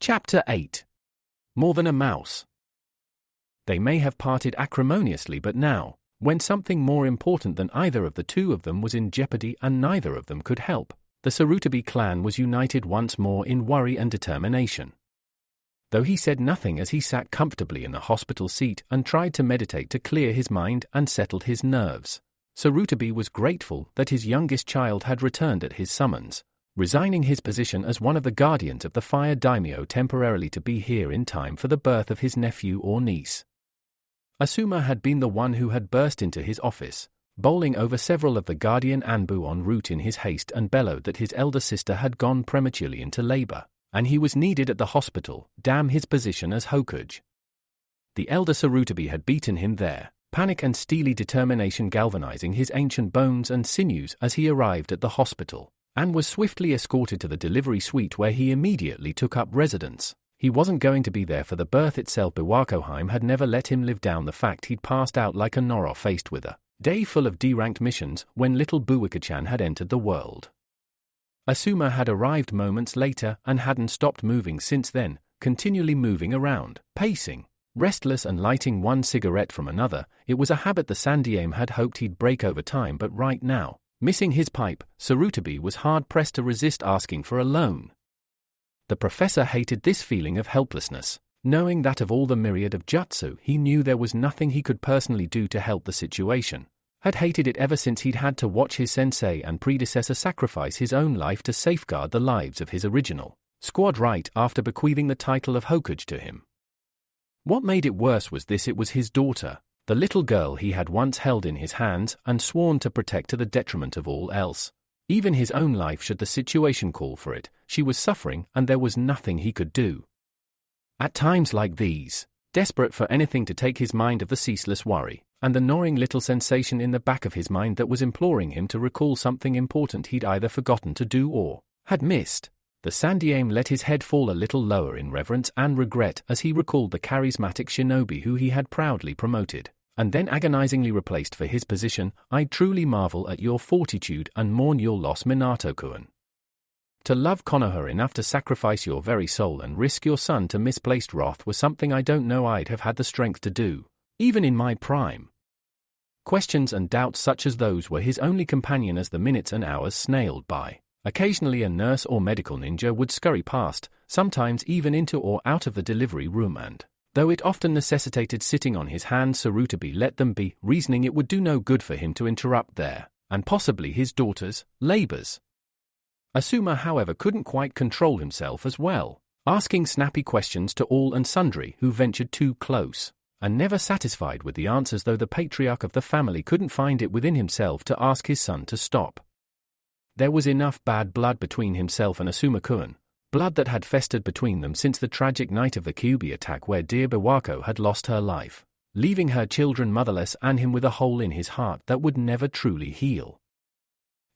Chapter 8. More Than a Mouse. They may have parted acrimoniously, but now, when something more important than either of the two of them was in jeopardy and neither of them could help, the Sarutobi clan was united once more in worry and determination. Though he said nothing as he sat comfortably in the hospital seat and tried to meditate to clear his mind and settled his nerves, Sarutobi was grateful that his youngest child had returned at his summons, resigning his position as one of the guardians of the fire daimyo temporarily to be here in time for the birth of his nephew or niece. Asuma had been the one who had burst into his office, bowling over several of the guardian Anbu en route in his haste, and bellowed that his elder sister had gone prematurely into labor, and he was needed at the hospital. Damn his position as Hokage. The elder Sarutobi had beaten him there, panic and steely determination galvanizing his ancient bones and sinews as he arrived at the hospital, and was swiftly escorted to the delivery suite where he immediately took up residence. He wasn't going to be there for the birth itself. Biwakoheim had never let him live down the fact he'd passed out like a Noro faced with a day full of D-ranked missions when little Buwika-chan had entered the world. Asuma had arrived moments later and hadn't stopped moving since then, continually moving around, pacing, restless and lighting one cigarette from another. It was a habit the Sandaime had hoped he'd break over time, but right now, missing his pipe, Sarutobi was hard-pressed to resist asking for a loan. The professor hated this feeling of helplessness, knowing that of all the myriad of jutsu he knew there was nothing he could personally do to help the situation. Had hated it ever since he'd had to watch his sensei and predecessor sacrifice his own life to safeguard the lives of his original squad right after bequeathing the title of Hokage to him. What made it worse was this: it was his daughter, the little girl he had once held in his hands and sworn to protect to the detriment of all else. Even his own life should the situation call for it. She was suffering and there was nothing he could do. At times like these, desperate for anything to take his mind off the ceaseless worry, and the gnawing little sensation in the back of his mind that was imploring him to recall something important he'd either forgotten to do or had missed, the Sandaime let his head fall a little lower in reverence and regret as he recalled the charismatic shinobi who he had proudly promoted, and then agonizingly replaced for his position. I truly marvel at your fortitude and mourn your loss, Minato-kun. To love Konoha enough to sacrifice your very soul and risk your son to misplaced wrath was something I don't know I'd have had the strength to do, even in my prime. Questions and doubts such as those were his only companion as the minutes and hours snailed by. Occasionally a nurse or medical ninja would scurry past, sometimes even into or out of the delivery room, and though it often necessitated sitting on his hands, Sarutobi let them be, reasoning it would do no good for him to interrupt their, and possibly his daughter's, labors. Asuma, however, couldn't quite control himself as well, asking snappy questions to all and sundry who ventured too close, and never satisfied with the answers, though the patriarch of the family couldn't find it within himself to ask his son to stop. There was enough bad blood between himself and Asuma-kun, blood that had festered between them since the tragic night of the Kyuubi attack where dear Biwako had lost her life, leaving her children motherless and him with a hole in his heart that would never truly heal.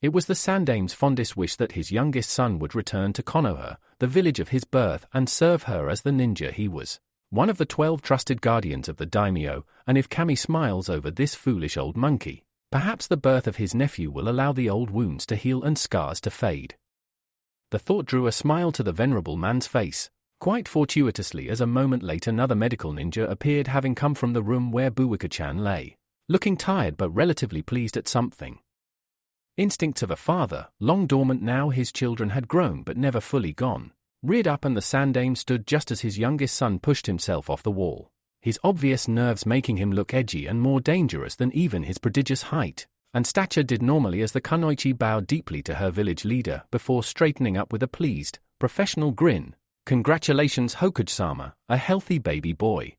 It was the Sandaime's fondest wish that his youngest son would return to Konoha, the village of his birth, and serve her as the ninja he was, one of the 12 trusted guardians of the daimyo. And if Kami smiles over this foolish old monkey, perhaps the birth of his nephew will allow the old wounds to heal and scars to fade. The thought drew a smile to the venerable man's face, quite fortuitously, as a moment later another medical ninja appeared, having come from the room where Buwika-chan lay, looking tired but relatively pleased at something. Instincts of a father, long dormant now his children had grown but never fully gone, reared up, and the Sandaime stood just as his youngest son pushed himself off the wall, his obvious nerves making him look edgy and more dangerous than even his prodigious height and stature did normally, as the kunoichi bowed deeply to her village leader before straightening up with a pleased, professional grin. Congratulations, Hokage-sama, a healthy baby boy.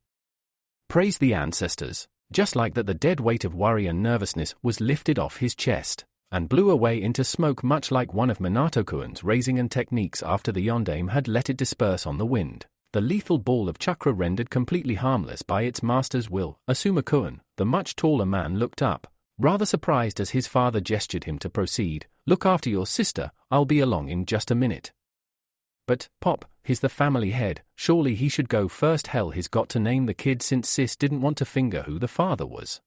Praise the ancestors. Just like that, the dead weight of worry and nervousness was lifted off his chest and blew away into smoke, much like one of Minato-kun's raising and techniques after the Yondaime had let it disperse on the wind. The lethal ball of chakra rendered completely harmless by its master's will. Asuma-kun, the much taller man, looked up, rather surprised as his father gestured him to proceed. Look after your sister, I'll be along in just a minute. But, Pop, he's the family head, surely he should go first. Hell, he's got to name the kid since Sis didn't want to finger who the father was.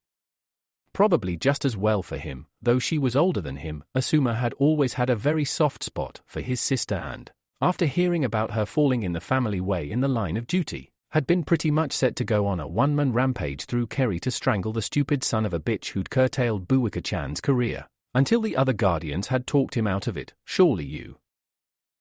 Probably just as well for him, though she was older than him. Asuma had always had a very soft spot for his sister, and after hearing about her falling in the family way in the line of duty, had been pretty much set to go on a one-man rampage through Kerry to strangle the stupid son of a bitch who'd curtailed Buwika-chan's career, until the other guardians had talked him out of it. Surely you.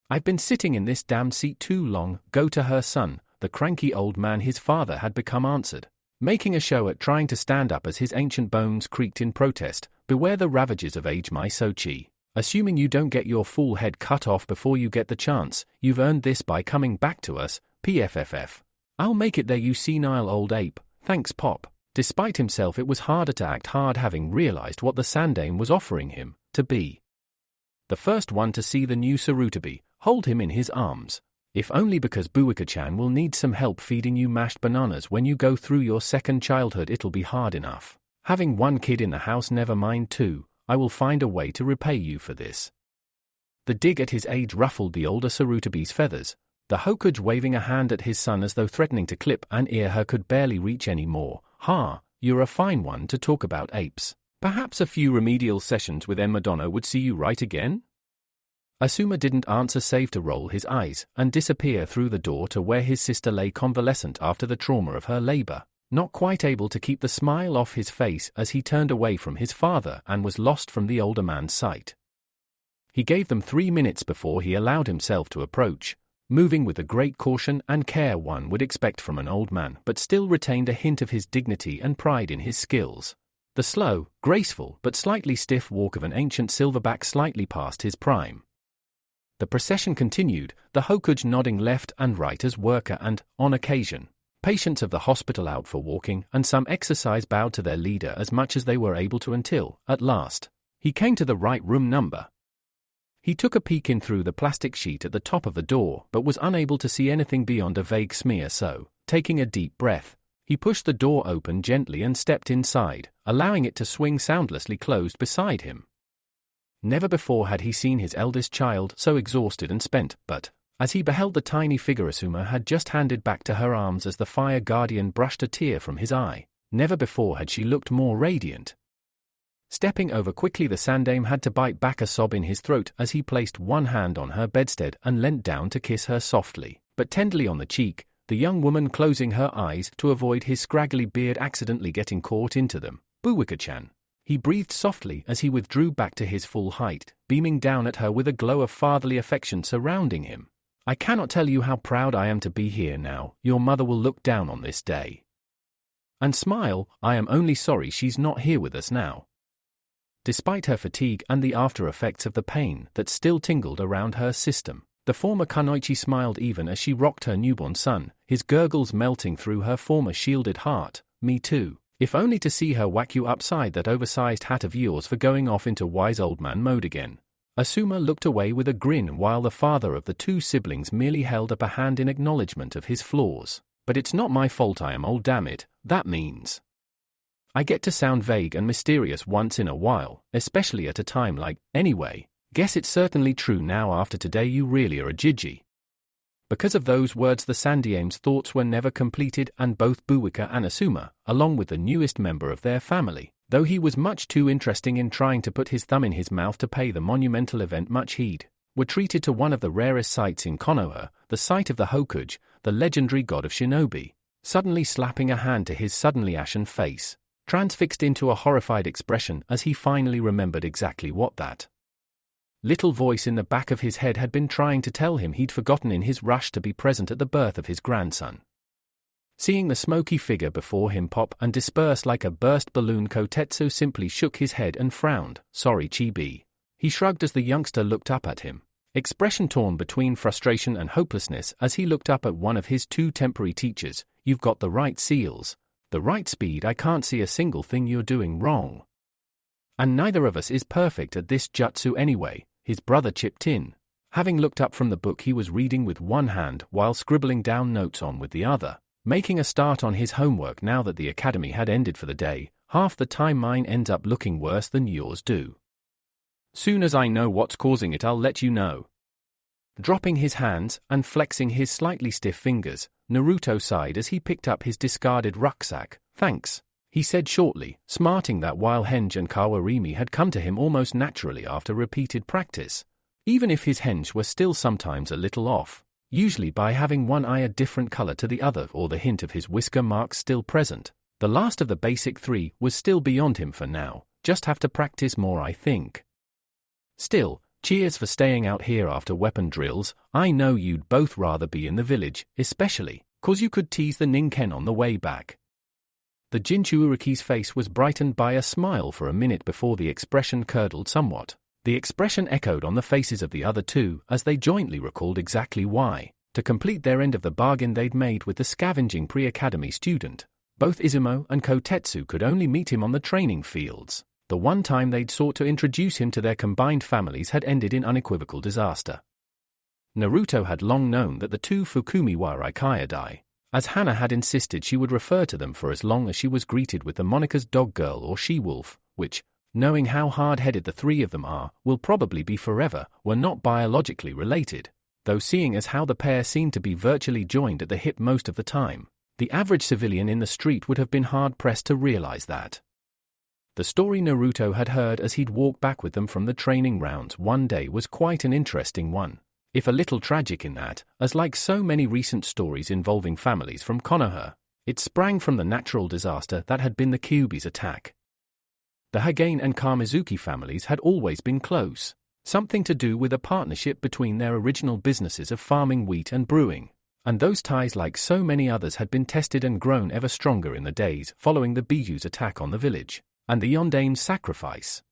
I've been sitting in this damn seat too long. Go to her, son, the cranky old man his father had become answered, making a show at trying to stand up as his ancient bones creaked in protest. Beware the ravages of age, my Sochi. Assuming you don't get your fool head cut off before you get the chance, you've earned this by coming back to us, PFFF. I'll make it there, you senile old ape. Thanks, Pop. Despite himself, it was harder to act hard having realized what the Sandame was offering him, to be the first one to see the new Sarutobi, hold him in his arms. If only because Buwika-chan will need some help feeding you mashed bananas when you go through your second childhood. It'll be hard enough having one kid in the house, never mind two. I will find a way to repay you for this. The dig at his age ruffled the older Sarutobi's feathers, the Hokage waving a hand at his son as though threatening to clip an ear her could barely reach any more. Ha, you're a fine one to talk about apes. Perhaps a few remedial sessions with Madonna would see you right again? Asuma didn't answer save to roll his eyes and disappear through the door to where his sister lay convalescent after the trauma of her labor, not quite able to keep the smile off his face as he turned away from his father and was lost from the older man's sight. He gave them 3 minutes before he allowed himself to approach, moving with the great caution and care one would expect from an old man, but still retained a hint of his dignity and pride in his skills. The slow, graceful but slightly stiff walk of an ancient silverback slightly past his prime. The procession continued, the Hokage nodding left and right as worker and, on occasion, patients of the hospital out for walking and some exercise bowed to their leader as much as they were able to until, at last, he came to the right room number. He took a peek in through the plastic sheet at the top of the door but was unable to see anything beyond a vague smear, so, taking a deep breath, he pushed the door open gently and stepped inside, allowing it to swing soundlessly closed beside him. Never before had he seen his eldest child so exhausted and spent, but, as he beheld the tiny figure Asuma had just handed back to her arms as the fire guardian brushed a tear from his eye, never before had she looked more radiant. Stepping over quickly, the Sandame had to bite back a sob in his throat as he placed one hand on her bedstead and leant down to kiss her softly, but tenderly on the cheek, the young woman closing her eyes to avoid his scraggly beard accidentally getting caught into them. Buwika-chan. He breathed softly as he withdrew back to his full height, beaming down at her with a glow of fatherly affection surrounding him. I cannot tell you how proud I am to be here now. Your mother will look down on this day and smile. I am only sorry she's not here with us now. Despite her fatigue and the after effects of the pain that still tingled around her system, the former Kunoichi smiled even as she rocked her newborn son, his gurgles melting through her former shielded heart. Me too, if only to see her whack you upside that oversized hat of yours for going off into wise old man mode again. Asuma looked away with a grin while the father of the two siblings merely held up a hand in acknowledgement of his flaws. But it's not my fault I am old, damn it. That means I get to sound vague and mysterious once in a while, especially at a time like, anyway, guess it's certainly true now after today you really are a Jiji. Because of those words the Sandame's thoughts were never completed and both Buwika and Asuma, along with the newest member of their family, though he was much too interesting in trying to put his thumb in his mouth to pay the monumental event much heed, were treated to one of the rarest sights in Konoha, the sight of the Hokage, the legendary god of shinobi, suddenly slapping a hand to his suddenly ashen face, transfixed into a horrified expression as he finally remembered exactly what that little voice in the back of his head had been trying to tell him he'd forgotten in his rush to be present at the birth of his grandson. Seeing the smoky figure before him pop and disperse like a burst balloon, Kotetsu simply shook his head and frowned. Sorry, Chibi. He shrugged as the youngster looked up at him, expression torn between frustration and hopelessness as he looked up at one of his two temporary teachers. You've got the right seals, the right speed. I can't see a single thing you're doing wrong. And neither of us is perfect at this jutsu anyway, his brother chipped in, having looked up from the book he was reading with one hand while scribbling down notes on with the other, making a start on his homework now that the academy had ended for the day. Half the time mine ends up looking worse than yours do. Soon as I know what's causing it, I'll let you know. Dropping his hands and flexing his slightly stiff fingers, Naruto sighed as he picked up his discarded rucksack. Thanks, he said shortly, smarting that while Henge and Kawarimi had come to him almost naturally after repeated practice, Even if his henge were still sometimes a little off, usually by having one eye a different color to the other or the hint of his whisker marks still present, the last of the basic three was still beyond him for now, just have to practice more I think. Still, cheers for staying out here after weapon drills. I know you'd both rather be in the village, especially 'cause you could tease the Ningen on the way back. The Jinchuuriki's face was brightened by a smile for a minute before the expression curdled somewhat. The expression echoed on the faces of the other two as they jointly recalled exactly why, to complete their end of the bargain they'd made with the scavenging pre-academy student, both Izumo and Kotetsu could only meet him on the training fields. The one time they'd sought to introduce him to their combined families had ended in unequivocal disaster. Naruto had long known that the two Fukumi were Ikaiadai, as Hana had insisted she would refer to them for as long as she was greeted with the monikers Dog Girl or She-Wolf, which, knowing how hard-headed the three of them are, will probably be forever, were not biologically related, though seeing as how the pair seemed to be virtually joined at the hip most of the time, the average civilian in the street would have been hard-pressed to realize that. The story Naruto had heard as he'd walked back with them from the training rounds one day was quite an interesting one, if a little tragic in that, as like so many recent stories involving families from Konoha, it sprang from the natural disaster that had been the Kyuubi's attack. The Hagane and Kamizuki families had always been close, something to do with a partnership between their original businesses of farming wheat and brewing, and those ties like so many others had been tested and grown ever stronger in the days following the Biyu's attack on the village, and the Yondame's sacrifice.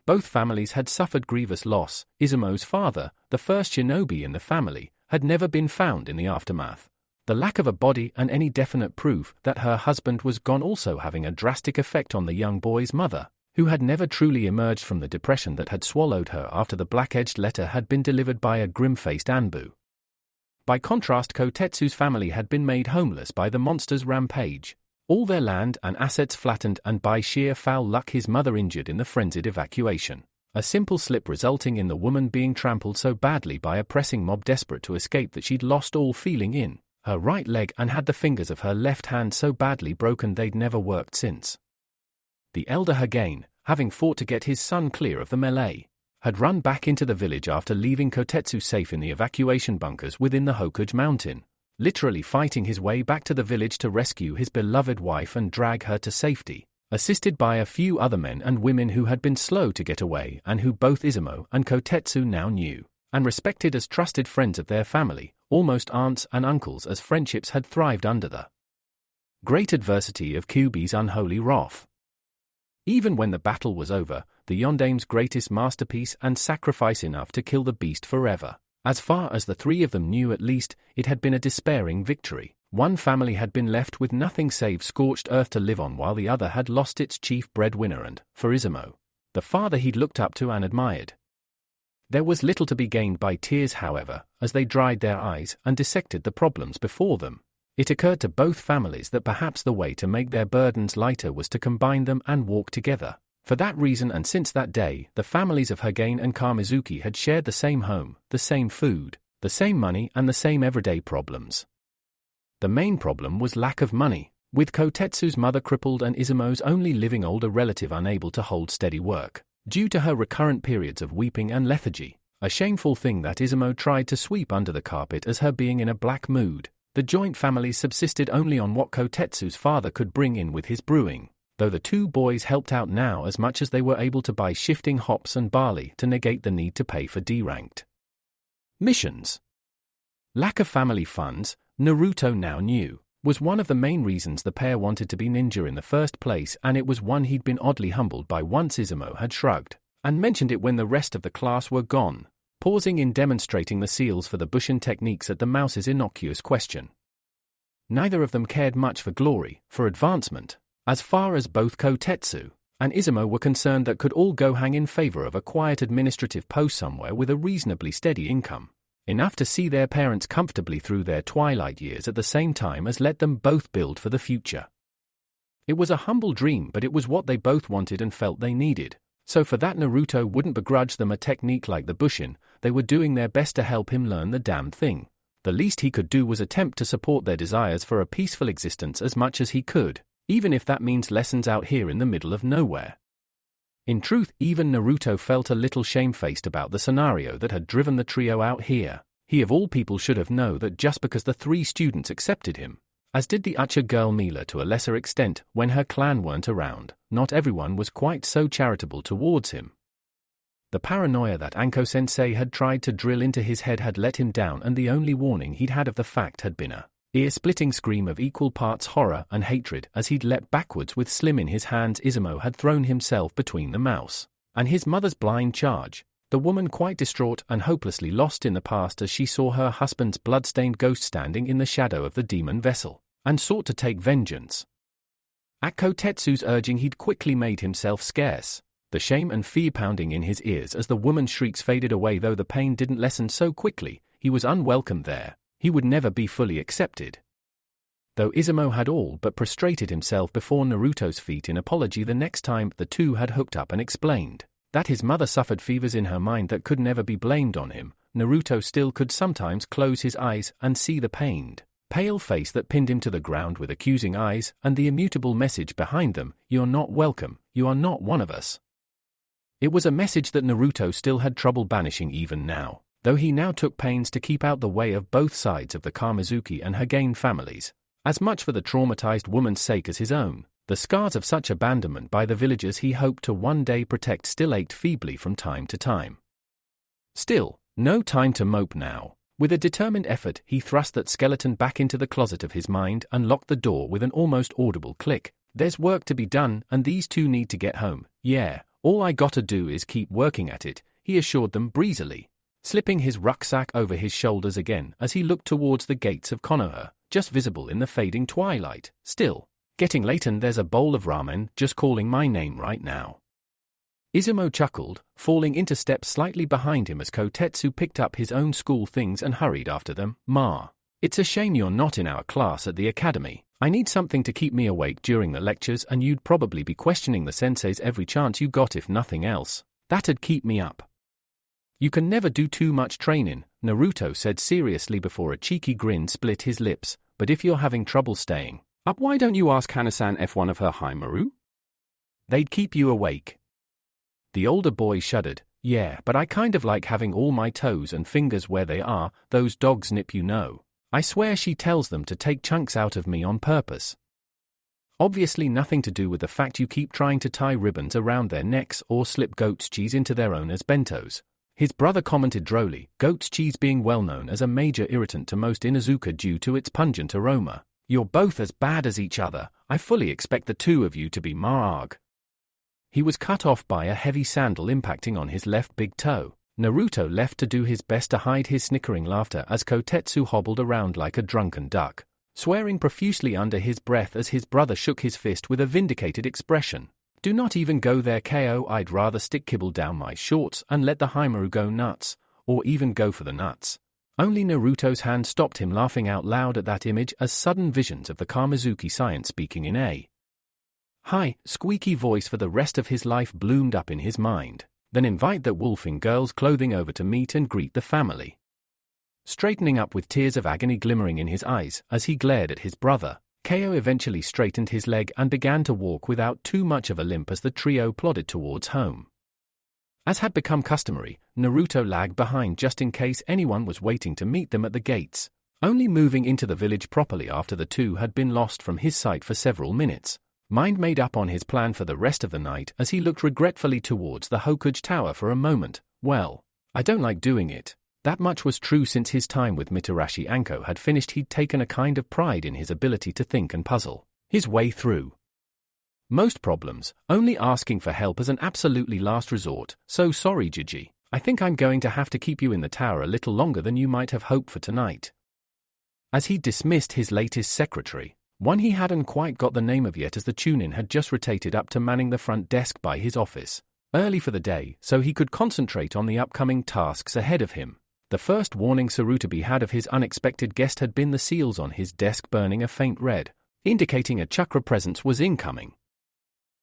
Both families had suffered grievous loss. Izumo's father, the first shinobi in the family, had never been found in the aftermath, the lack of a body and any definite proof that her husband was gone also having a drastic effect on the young boy's mother, who had never truly emerged from the depression that had swallowed her after the black-edged letter had been delivered by a grim-faced Anbu. By contrast, Kotetsu's family had been made homeless by the monster's rampage, all their land and assets flattened, and by sheer foul luck his mother injured in the frenzied evacuation, a simple slip resulting in the woman being trampled so badly by a pressing mob desperate to escape that she'd lost all feeling in her right leg and had the fingers of her left hand so badly broken they'd never worked since. The elder Hagane, having fought to get his son clear of the melee, had run back into the village after leaving Kotetsu safe in the evacuation bunkers within the Hokuge mountain, literally fighting his way back to the village to rescue his beloved wife and drag her to safety, assisted by a few other men and women who had been slow to get away and who both Izumo and Kotetsu now knew and respected as trusted friends of their family, almost aunts and uncles, as friendships had thrived under the great adversity of Kyuubi's unholy wrath. Even when the battle was over, the Yondame's greatest masterpiece and sacrifice enough to kill the beast forever. As far as the three of them knew at least, it had been a despairing victory. One family had been left with nothing save scorched earth to live on, while the other had lost its chief breadwinner and, for Izumo, the father he'd looked up to and admired. There was little to be gained by tears, however, as they dried their eyes and dissected the problems before them. It occurred to both families that perhaps the way to make their burdens lighter was to combine them and walk together. For that reason, and since that day, the families of Hagane and Kamizuki had shared the same home, the same food, the same money, and the same everyday problems. The main problem was lack of money, with Kotetsu's mother crippled and Izumo's only living older relative unable to hold steady work, due to her recurrent periods of weeping and lethargy, a shameful thing that Izumo tried to sweep under the carpet as her being in a black mood. The joint families subsisted only on what Kotetsu's father could bring in with his brewing, though the two boys helped out now as much as they were able to buy shifting hops and barley to negate the need to pay for D-ranked missions. Lack of family funds, Naruto now knew, was one of the main reasons the pair wanted to be ninja in the first place, and it was one he'd been oddly humbled by once Izumo had shrugged and mentioned it when the rest of the class were gone, pausing in demonstrating the seals for the Bushin techniques at the mouse's innocuous question. Neither of them cared much for glory, for advancement, as far as both Kotetsu and Izumo were concerned. That could all go hang in favor of a quiet administrative post somewhere with a reasonably steady income, enough to see their parents comfortably through their twilight years at the same time as let them both build for the future. It was a humble dream, but it was what they both wanted and felt they needed, so for that Naruto wouldn't begrudge them a technique like the Bushin. They were doing their best to help him learn the damn thing. The least he could do was attempt to support their desires for a peaceful existence as much as he could, even if that means lessons out here in the middle of nowhere. In truth, even Naruto felt a little shamefaced about the scenario that had driven the trio out here. He of all people should have known that just because the 3 students accepted him, as did the Ucha girl Mila to a lesser extent when her clan weren't around, not everyone was quite so charitable towards him. The paranoia that Anko-sensei had tried to drill into his head had let him down, and the only warning he'd had of the fact had been a ear-splitting scream of equal parts horror and hatred as he'd leapt backwards with Slim in his hands. Izumo had thrown himself between the mouse and his mother's blind charge, the woman quite distraught and hopelessly lost in the past as she saw her husband's blood-stained ghost standing in the shadow of the demon vessel, and sought to take vengeance. At Kotetsu's urging, he'd quickly made himself scarce, the shame and fear pounding in his ears as the woman's shrieks faded away. Though the pain didn't lessen so quickly, he was unwelcome there. He would never be fully accepted. Though Izumo had all but prostrated himself before Naruto's feet in apology the next time the two had hooked up and explained that his mother suffered fevers in her mind that could never be blamed on him, Naruto still could sometimes close his eyes and see the pained, pale face that pinned him to the ground with accusing eyes and the immutable message behind them, "You're not welcome, you are not one of us." It was a message that Naruto still had trouble banishing even now, though he now took pains to keep out the way of both sides of the Kamizuki and Hagane families, as much for the traumatized woman's sake as his own. The scars of such abandonment by the villagers he hoped to one day protect still ached feebly from time to time. Still, no time to mope now. With a determined effort, he thrust that skeleton back into the closet of his mind and locked the door with an almost audible click. There's work to be done, and these two need to get home. Yeah, all I gotta do is keep working at it, he assured them breezily, slipping his rucksack over his shoulders again as he looked towards the gates of Konoha, just visible in the fading twilight. Still, getting late, and there's a bowl of ramen just calling my name right now. Izumo chuckled, falling into step slightly behind him as Kotetsu picked up his own school things and hurried after them. "Ma, it's a shame you're not in our class at the academy. I need something to keep me awake during the lectures, and you'd probably be questioning the senseis every chance you got if nothing else. That'd keep me up." "You can never do too much trainin'," Naruto said seriously before a cheeky grin split his lips, "but if you're having trouble staying up, why don't you ask Hanasan if one of her Haimaru? They'd keep you awake." The older boy shuddered. "Yeah, but I kind of like having all my toes and fingers where they are. Those dogs nip, you know. I swear she tells them to take chunks out of me on purpose." Obviously nothing to do with the fact you keep trying to tie ribbons around their necks or slip goat's cheese into their owners' bentos. His brother commented drolly, goat's cheese being well known as a major irritant to most Inuzuka due to its pungent aroma. "You're both as bad as each other. I fully expect the two of you to be Marg." He was cut off by a heavy sandal impacting on his left big toe. Naruto left to do his best to hide his snickering laughter as Kotetsu hobbled around like a drunken duck, swearing profusely under his breath as his brother shook his fist with a vindicated expression. "Do not even go there, KO. I'd rather stick kibble down my shorts and let the Haimaru go nuts, or even go for the nuts." Only Naruto's hand stopped him laughing out loud at that image as sudden visions of the Kamizuki science speaking in a high, squeaky voice for the rest of his life bloomed up in his mind. "Then invite that wolf in girl's clothing over to meet and greet the family." Straightening up with tears of agony glimmering in his eyes as he glared at his brother, KO eventually straightened his leg and began to walk without too much of a limp as the trio plodded towards home. As had become customary, Naruto lagged behind just in case anyone was waiting to meet them at the gates, only moving into the village properly after the two had been lost from his sight for several minutes. Mind made up on his plan for the rest of the night as he looked regretfully towards the Hokuge Tower for a moment. "Well, I don't like doing it." That much was true. Since his time with Mitarashi Anko had finished, he'd taken a kind of pride in his ability to think and puzzle his way through most problems, only asking for help as an absolutely last resort. "So sorry, Gigi. I think I'm going to have to keep you in the tower a little longer than you might have hoped for tonight." As he dismissed his latest secretary, one he hadn't quite got the name of yet, as the Chunin had just rotated up to manning the front desk by his office, early for the day, so he could concentrate on the upcoming tasks ahead of him. The first warning Sarutobi had of his unexpected guest had been the seals on his desk burning a faint red, indicating a chakra presence was incoming.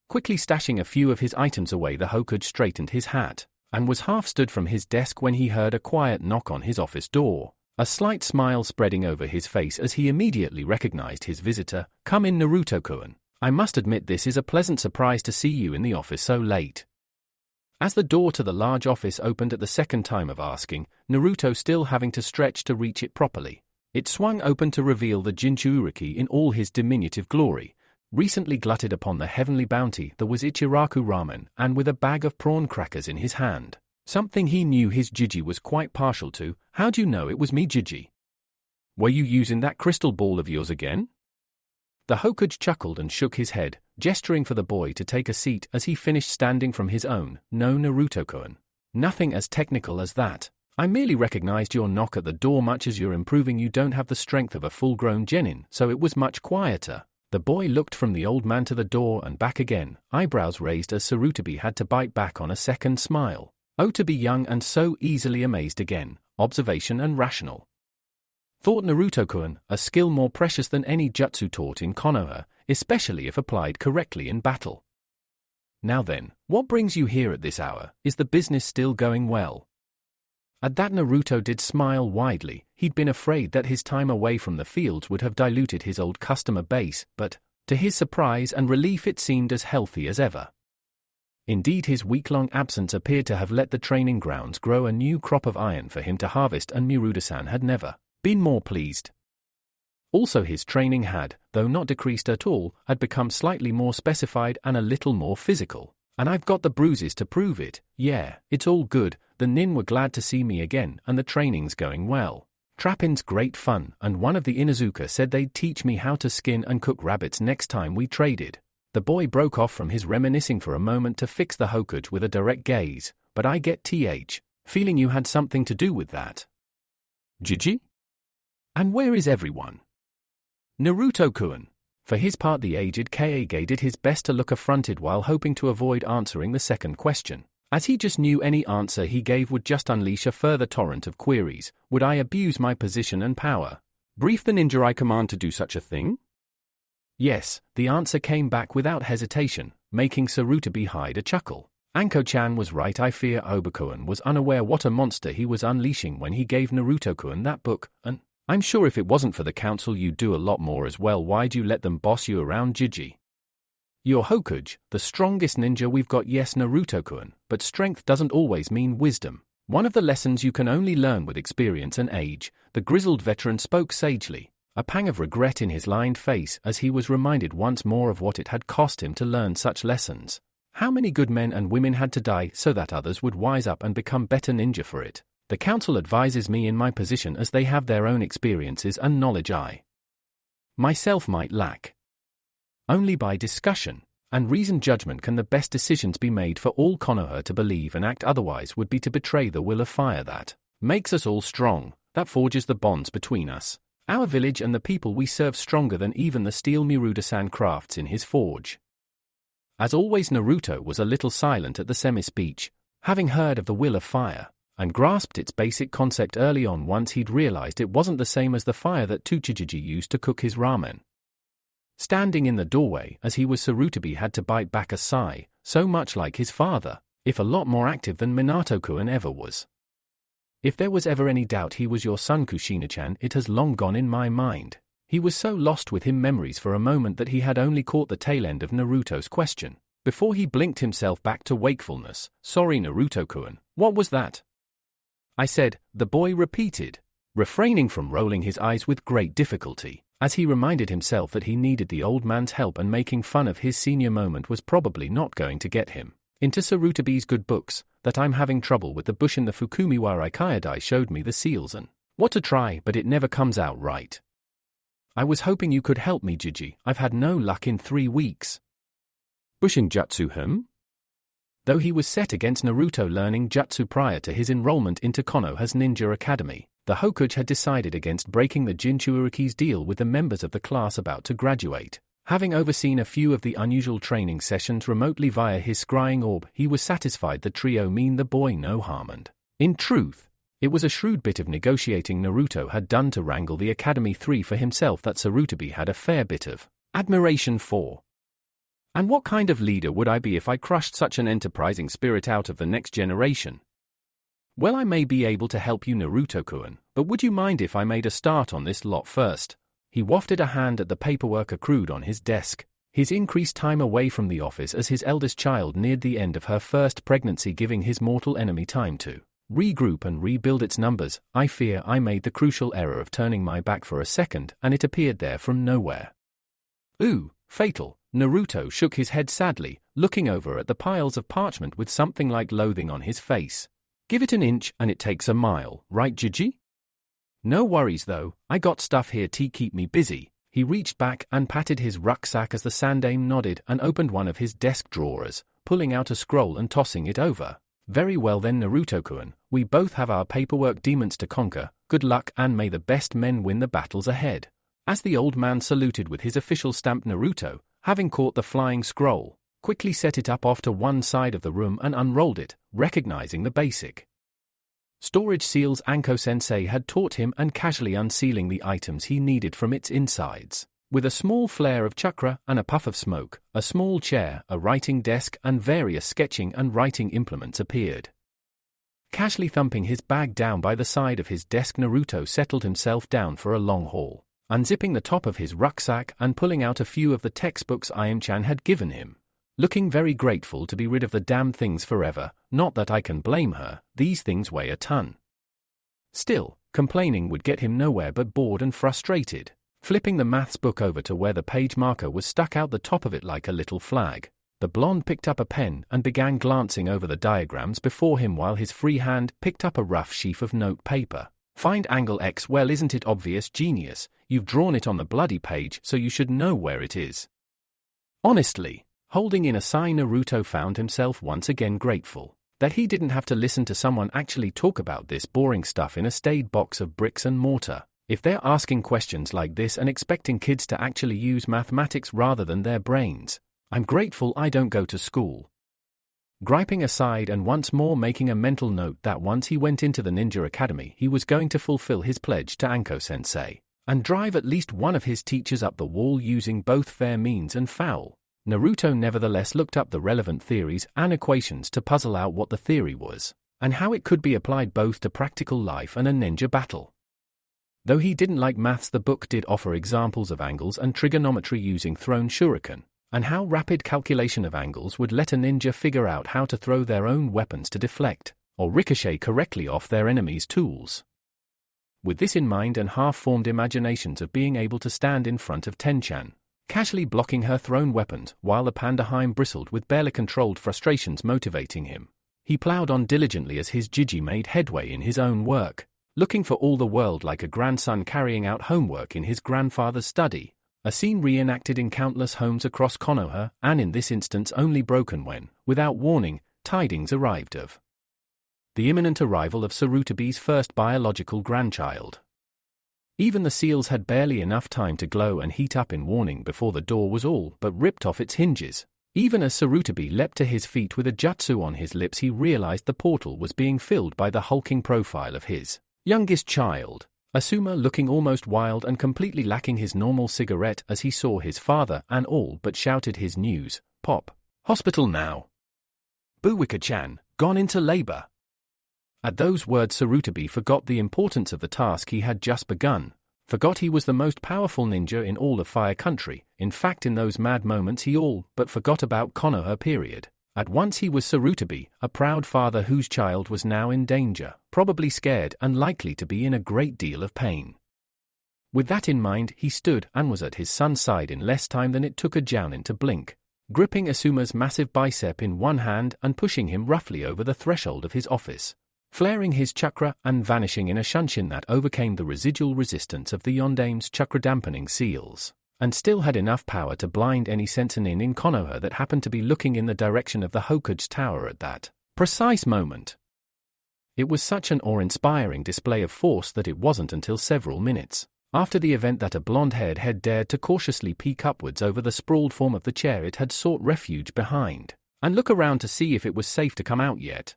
Quickly stashing a few of his items away, the Hokuge straightened his hat, and was half stood from his desk when he heard a quiet knock on his office door, a slight smile spreading over his face as he immediately recognized his visitor. "Come in, Naruto-kun. I must admit this is a pleasant surprise to see you in the office so late." As the door to the large office opened at the second time of asking, Naruto still having to stretch to reach it properly, it swung open to reveal the Jinchuuriki in all his diminutive glory, recently glutted upon the heavenly bounty that was Ichiraku ramen, and with a bag of prawn crackers in his hand. Something he knew his Jiji was quite partial to. How'd you know it was me, Jiji? Were you using that crystal ball of yours again? The Hokage chuckled and shook his head, gesturing for the boy to take a seat as he finished standing from his own. No, Naruto-kun. Nothing as technical as that. I merely recognized your knock at the door. Much as you're improving, you don't have the strength of a full-grown genin, so it was much quieter. The boy looked from the old man to the door and back again, eyebrows raised as Sarutobi had to bite back on a second smile. Oh, to be young and so easily amazed again, observation and rational. Thought Naruto-kun, a skill more precious than any jutsu taught in Konoha, especially if applied correctly in battle. Now then, what brings you here at this hour? Is the business still going well? At that Naruto did smile widely. He'd been afraid that his time away from the fields would have diluted his old customer base, but, to his surprise and relief, it seemed as healthy as ever. Indeed, his week-long absence appeared to have let the training grounds grow a new crop of iron for him to harvest, and Miruta-san had never been more pleased. Also, his training had, though not decreased at all, had become slightly more specified and a little more physical. And I've got the bruises to prove it. Yeah, it's all good. The nin were glad to see me again, and the training's going well. Trapping's great fun, and one of the Inuzuka said they'd teach me how to skin and cook rabbits next time we traded. The boy broke off from his reminiscing for a moment to fix the Hokage with a direct gaze. But I get feeling you had something to do with that. Jiji? And where is everyone? Naruto-kun. For his part, the aged Kage did his best to look affronted while hoping to avoid answering the second question, as he just knew any answer he gave would just unleash a further torrent of queries. Would I abuse my position and power? Brief the ninja I command to do such a thing? Yes, the answer came back without hesitation, making Sarutobi hide a chuckle. Anko-chan was right. I fear Obakun was unaware what a monster he was unleashing when he gave Naruto-kun that book, and I'm sure if it wasn't for the council you'd do a lot more as well. Why'd you let them boss you around, Jiji? You're Hokage, the strongest ninja we've got. Yes, Naruto-kun, but strength doesn't always mean wisdom. One of the lessons you can only learn with experience and age, the grizzled veteran spoke sagely, a pang of regret in his lined face as he was reminded once more of what it had cost him to learn such lessons. How many good men and women had to die so that others would wise up and become better ninja for it? The council advises me in my position as they have their own experiences and knowledge I myself might lack. Only by discussion and reasoned judgment can the best decisions be made. For all Konoha to believe and act otherwise would be to betray the will of fire that makes us all strong, that forges the bonds between us, our village and the people we serve, stronger than even the steel Miruta-san crafts in his forge. As always, Naruto was a little silent at the semi-speech, having heard of the will of fire and grasped its basic concept early on once he'd realized it wasn't the same as the fire that Tsuchijiji used to cook his ramen. Standing in the doorway as he was, Sarutobi had to bite back a sigh, so much like his father, if a lot more active than Minato-kun ever was. If there was ever any doubt he was your son, Kushina-chan, it has long gone in my mind. He was so lost with him memories for a moment that he had only caught the tail end of Naruto's question, before he blinked himself back to wakefulness. Sorry, Naruto-kun, what was that? I said, the boy repeated, refraining from rolling his eyes with great difficulty, as he reminded himself that he needed the old man's help and making fun of his senior moment was probably not going to get him into Sarutobi's good books. That I'm having trouble with the bush in the Fukumiwara Kyodai showed me the seals and what to try, but it never comes out right. I was hoping you could help me, Jiji. I've had no luck in 3 weeks. Bushin Jutsu, Though he was set against Naruto learning jutsu prior to his enrollment into Konoha's Ninja Academy, the Hokage had decided against breaking the Jinchuuriki's deal with the members of the class about to graduate. Having overseen a few of the unusual training sessions remotely via his scrying orb, he was satisfied the trio mean the boy no harm, and, in truth, it was a shrewd bit of negotiating Naruto had done to wrangle the Academy 3 for himself that Sarutobi had a fair bit of admiration for. And what kind of leader would I be if I crushed such an enterprising spirit out of the next generation? Well, I may be able to help you, Naruto-kun, but would you mind if I made a start on this lot first? He wafted a hand at the paperwork accrued on his desk. His increased time away from the office as his eldest child neared the end of her first pregnancy, giving his mortal enemy time to regroup and rebuild its numbers. I fear I made the crucial error of turning my back for a second, and it appeared there from nowhere. Ooh, fatal. Naruto shook his head sadly, looking over at the piles of parchment with something like loathing on his face. Give it an inch and it takes a mile, right, Gigi? No worries though, I got stuff here to keep me busy. He reached back and patted his rucksack as the Sandame nodded and opened one of his desk drawers, pulling out a scroll and tossing it over. Very well then, Naruto-kun, we both have our paperwork demons to conquer. Good luck, and may the best men win the battles ahead. As the old man saluted with his official stamp, Naruto, having caught the flying scroll, quickly set it up off to one side of the room and unrolled it, recognizing the basic storage seals Anko-sensei had taught him and casually unsealing the items he needed from its insides. With a small flare of chakra and a puff of smoke, a small chair, a writing desk and various sketching and writing implements appeared. Casually thumping his bag down by the side of his desk, Naruto settled himself down for a long haul, unzipping the top of his rucksack and pulling out a few of the textbooks Ayame-chan had given him. Looking very grateful to be rid of the damn things forever, not that I can blame her, these things weigh a ton. Still, complaining would get him nowhere but bored and frustrated. Flipping the maths book over to where the page marker was stuck out the top of it like a little flag, the blonde picked up a pen and began glancing over the diagrams before him while his free hand picked up a rough sheaf of note paper. Find angle X. Well, isn't it obvious, genius? You've drawn it on the bloody page, so you should know where it is. Honestly. Holding in a sigh, Naruto found himself once again grateful that he didn't have to listen to someone actually talk about this boring stuff in a staid box of bricks and mortar. If they're asking questions like this and expecting kids to actually use mathematics rather than their brains, I'm grateful I don't go to school. Griping aside and once more making a mental note that once he went into the ninja academy he was going to fulfill his pledge to Anko-sensei and drive at least one of his teachers up the wall using both fair means and foul. Naruto nevertheless looked up the relevant theories and equations to puzzle out what the theory was, and how it could be applied both to practical life and a ninja battle. Though he didn't like maths, the book did offer examples of angles and trigonometry using thrown shuriken, and how rapid calculation of angles would let a ninja figure out how to throw their own weapons to deflect, or ricochet correctly off their enemy's tools. With this in mind and half-formed imaginations of being able to stand in front of Tenchan, casually blocking her thrown weapons while the Pandaheim bristled with barely controlled frustrations motivating him, he plowed on diligently as his Gigi made headway in his own work, looking for all the world like a grandson carrying out homework in his grandfather's study, a scene reenacted in countless homes across Konoha and in this instance only broken when, without warning, tidings arrived of the imminent arrival of Sarutobi's first biological grandchild. Even the seals had barely enough time to glow and heat up in warning before the door was all but ripped off its hinges. Even as Sarutobi leapt to his feet with a jutsu on his lips, he realized the portal was being filled by the hulking profile of his youngest child, Asuma, looking almost wild and completely lacking his normal cigarette as he saw his father and all but shouted his news. Pop. Hospital now. Buwika-chan, gone into labor. At those words Sarutobi forgot the importance of the task he had just begun, forgot he was the most powerful ninja in all of Fire Country. In fact, in those mad moments he all but forgot about Konoha period. At once he was Sarutobi, a proud father whose child was now in danger, probably scared and likely to be in a great deal of pain. With that in mind he stood and was at his son's side in less time than it took a jounin to blink, gripping Asuma's massive bicep in one hand and pushing him roughly over the threshold of his office, flaring his chakra and vanishing in a shunshin that overcame the residual resistance of the Yondame's chakra-dampening seals, and still had enough power to blind any sensenin in Konoha that happened to be looking in the direction of the Hokuge's tower at that precise moment. It was such an awe-inspiring display of force that it wasn't until several minutes after the event that a blonde-haired head dared to cautiously peek upwards over the sprawled form of the chair it had sought refuge behind, and look around to see if it was safe to come out yet.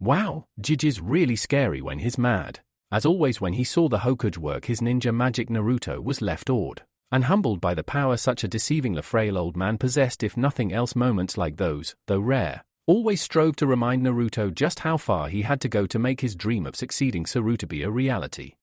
Wow, Gigi's really scary when he's mad. As always when he saw the Hokuge work his ninja magic, Naruto was left awed and humbled by the power such a deceivingly frail old man possessed. If nothing else, moments like those, though rare, always strove to remind Naruto just how far he had to go to make his dream of succeeding Sarutobi a reality.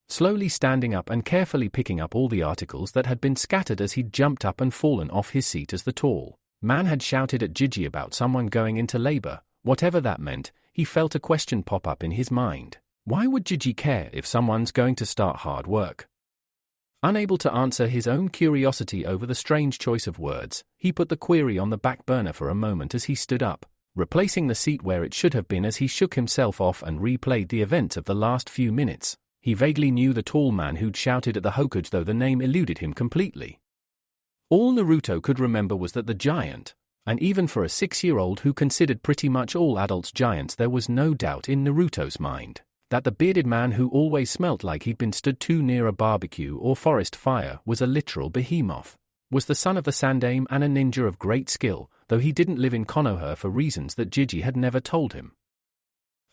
slowly standing up and carefully picking up all the articles that had been scattered as he'd jumped up and fallen off his seat as the tall man had shouted at Gigi about someone going into labor. Whatever that meant, he felt a question pop up in his mind. Why would Gigi care if someone's going to start hard work? Unable to answer his own curiosity over the strange choice of words, he put the query on the back burner for a moment as he stood up, replacing the seat where it should have been as he shook himself off and replayed the events of the last few minutes. He vaguely knew the tall man who'd shouted at the Hokage, though the name eluded him completely. All Naruto could remember was that the giant, and even for a 6-year-old who considered pretty much all adults giants, there was no doubt in Naruto's mind that the bearded man who always smelt like he'd been stood too near a barbecue or forest fire was a literal behemoth, was the son of the Sandaime and a ninja of great skill, though he didn't live in Konoha for reasons that Gigi had never told him.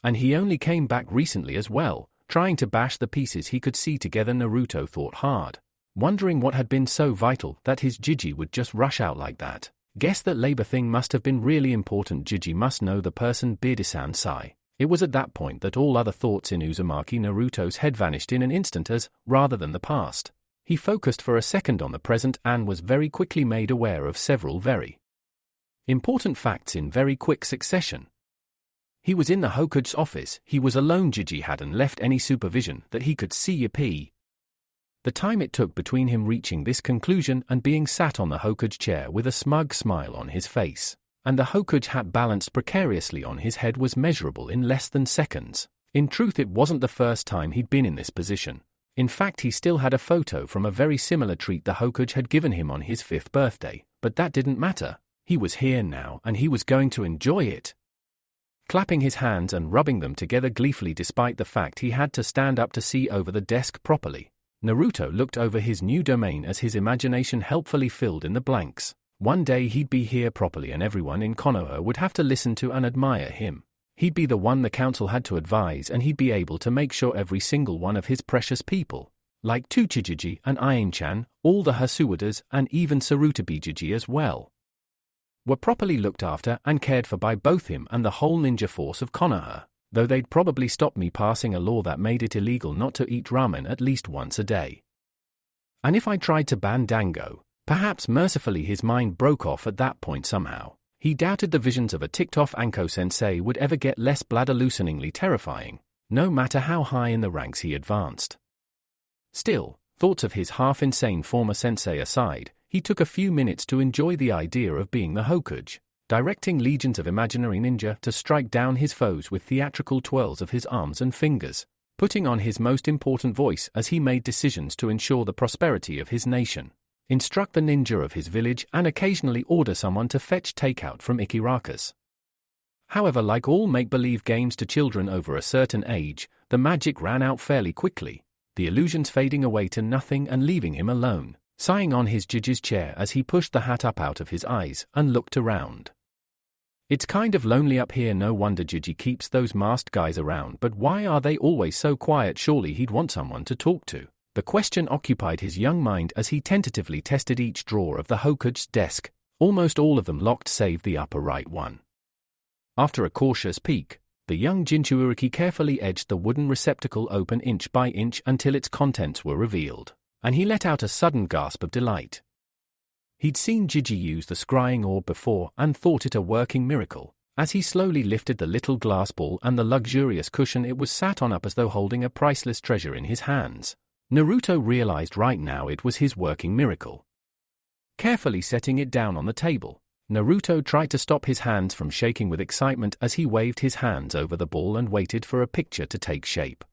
And he only came back recently as well, trying to bash the pieces he could see together. Naruto thought hard, wondering what had been so vital that his Gigi would just rush out like that. Guess that labor thing must have been really important. Gigi must know the person Beardy-san Sai. It was at that point that all other thoughts in Uzumaki Naruto's head vanished in an instant as, rather than the past, he focused for a second on the present and was very quickly made aware of several very important facts in very quick succession. He was in the Hokage's office. He was alone. Gigi hadn't left any supervision that he could see. Yippee! The time it took between him reaching this conclusion and being sat on the Hokage chair with a smug smile on his face, and the Hokage hat balanced precariously on his head, was measurable in less than seconds. In truth, it wasn't the first time he'd been in this position. In fact, he still had a photo from a very similar treat the Hokage had given him on his 5th birthday, but that didn't matter. He was here now and he was going to enjoy it. Clapping his hands and rubbing them together gleefully despite the fact he had to stand up to see over the desk properly, Naruto looked over his new domain as his imagination helpfully filled in the blanks. One day he'd be here properly and everyone in Konoha would have to listen to and admire him. He'd be the one the council had to advise, and he'd be able to make sure every single one of his precious people, like Tsuchijiji and Ain-chan, all the Hasuwadas and even Sarutobi-jiji as well, were properly looked after and cared for by both him and the whole ninja force of Konoha, though they'd probably stop me passing a law that made it illegal not to eat ramen at least once a day. And if I tried to ban dango, perhaps mercifully his mind broke off at that point somehow. He doubted the visions of a ticked-off Anko-sensei would ever get less bladder-looseningly terrifying, no matter how high in the ranks he advanced. Still, thoughts of his half-insane former sensei aside, he took a few minutes to enjoy the idea of being the Hokage, directing legions of imaginary ninja to strike down his foes with theatrical twirls of his arms and fingers, putting on his most important voice as he made decisions to ensure the prosperity of his nation, instruct the ninja of his village, and occasionally order someone to fetch takeout from Ikirakas. However, like all make-believe games to children over a certain age, the magic ran out fairly quickly, the illusions fading away to nothing and leaving him alone, sighing on his Jiji's chair as he pushed the hat up out of his eyes and looked around. It's kind of lonely up here. No wonder Jiji keeps those masked guys around, but why are they always so quiet? Surely he'd want someone to talk to. The question occupied his young mind as he tentatively tested each drawer of the Hokage's desk, almost all of them locked save the upper right one. After a cautious peek, the young Jinchuuriki carefully edged the wooden receptacle open inch by inch until its contents were revealed, and he let out a sudden gasp of delight. He'd seen Jiji use the scrying orb before and thought it a working miracle, as he slowly lifted the little glass ball and the luxurious cushion it was sat on up as though holding a priceless treasure in his hands. Naruto realized right now it was his working miracle. Carefully setting it down on the table, Naruto tried to stop his hands from shaking with excitement as he waved his hands over the ball and waited for a picture to take shape.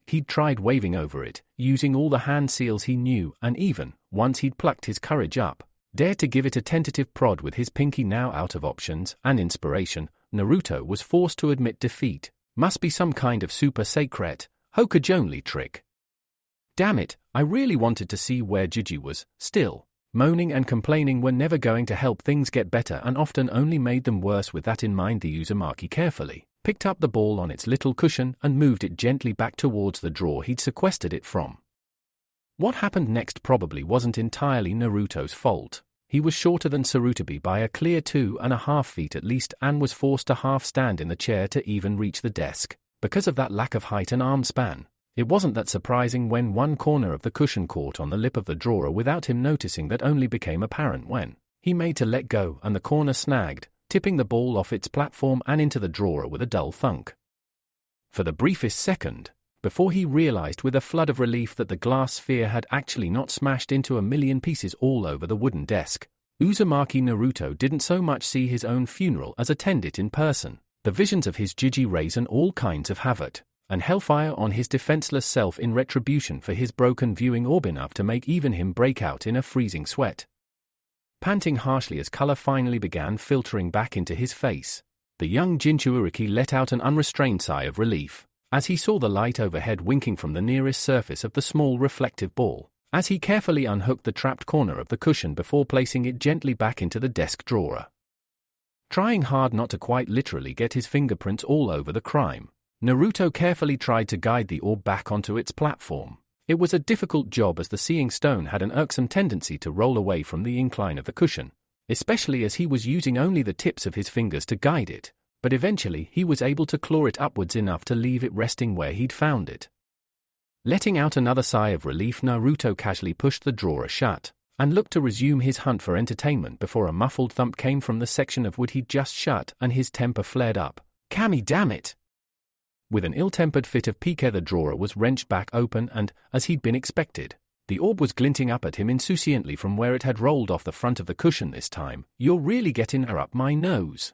He'd tried waving over it, using all the hand seals he knew, and even, once he'd plucked his courage up, dared to give it a tentative prod with his pinky. Now out of options and inspiration, Naruto was forced to admit defeat. Must be some kind of super secret, Hokage-only trick. Damn it, I really wanted to see where Jiji was. Still, moaning and complaining were never going to help things get better and often only made them worse. With that in mind, the Uzumaki carefully picked up the ball on its little cushion and moved it gently back towards the drawer he'd sequestered it from. What happened next probably wasn't entirely Naruto's fault. He was shorter than Sarutobi by a clear 2.5 feet at least and was forced to half stand in the chair to even reach the desk. Because of that lack of height and arm span, It wasn't that surprising when one corner of the cushion caught on the lip of the drawer without him noticing. That only became apparent when he made to let go and the corner snagged, tipping the ball off its platform and into the drawer with a dull thunk. For the briefest second, before he realized with a flood of relief that the glass sphere had actually not smashed into a million pieces all over the wooden desk, Uzumaki Naruto didn't so much see his own funeral as attend it in person. The visions of his Jiji raise and all kinds of havoc, and hellfire on his defenseless self in retribution for his broken viewing orb enough to make even him break out in a freezing sweat. Panting harshly as color finally began filtering back into his face, the young Jinchuuriki let out an unrestrained sigh of relief, as he saw the light overhead winking from the nearest surface of the small reflective ball, as he carefully unhooked the trapped corner of the cushion before placing it gently back into the desk drawer. Trying hard not to quite literally get his fingerprints all over the crime, Naruto carefully tried to guide the orb back onto its platform. It was a difficult job as the seeing stone had an irksome tendency to roll away from the incline of the cushion, especially as he was using only the tips of his fingers to guide it, but eventually he was able to claw it upwards enough to leave it resting where he'd found it. Letting out another sigh of relief, Naruto casually pushed the drawer shut, and looked to resume his hunt for entertainment before a muffled thump came from the section of wood he'd just shut and his temper flared up. "Kami, damn it!" With an ill-tempered fit of pique, the drawer was wrenched back open and, as he'd been expected, the orb was glinting up at him insouciantly from where it had rolled off the front of the cushion this time. "You're really getting her up my nose."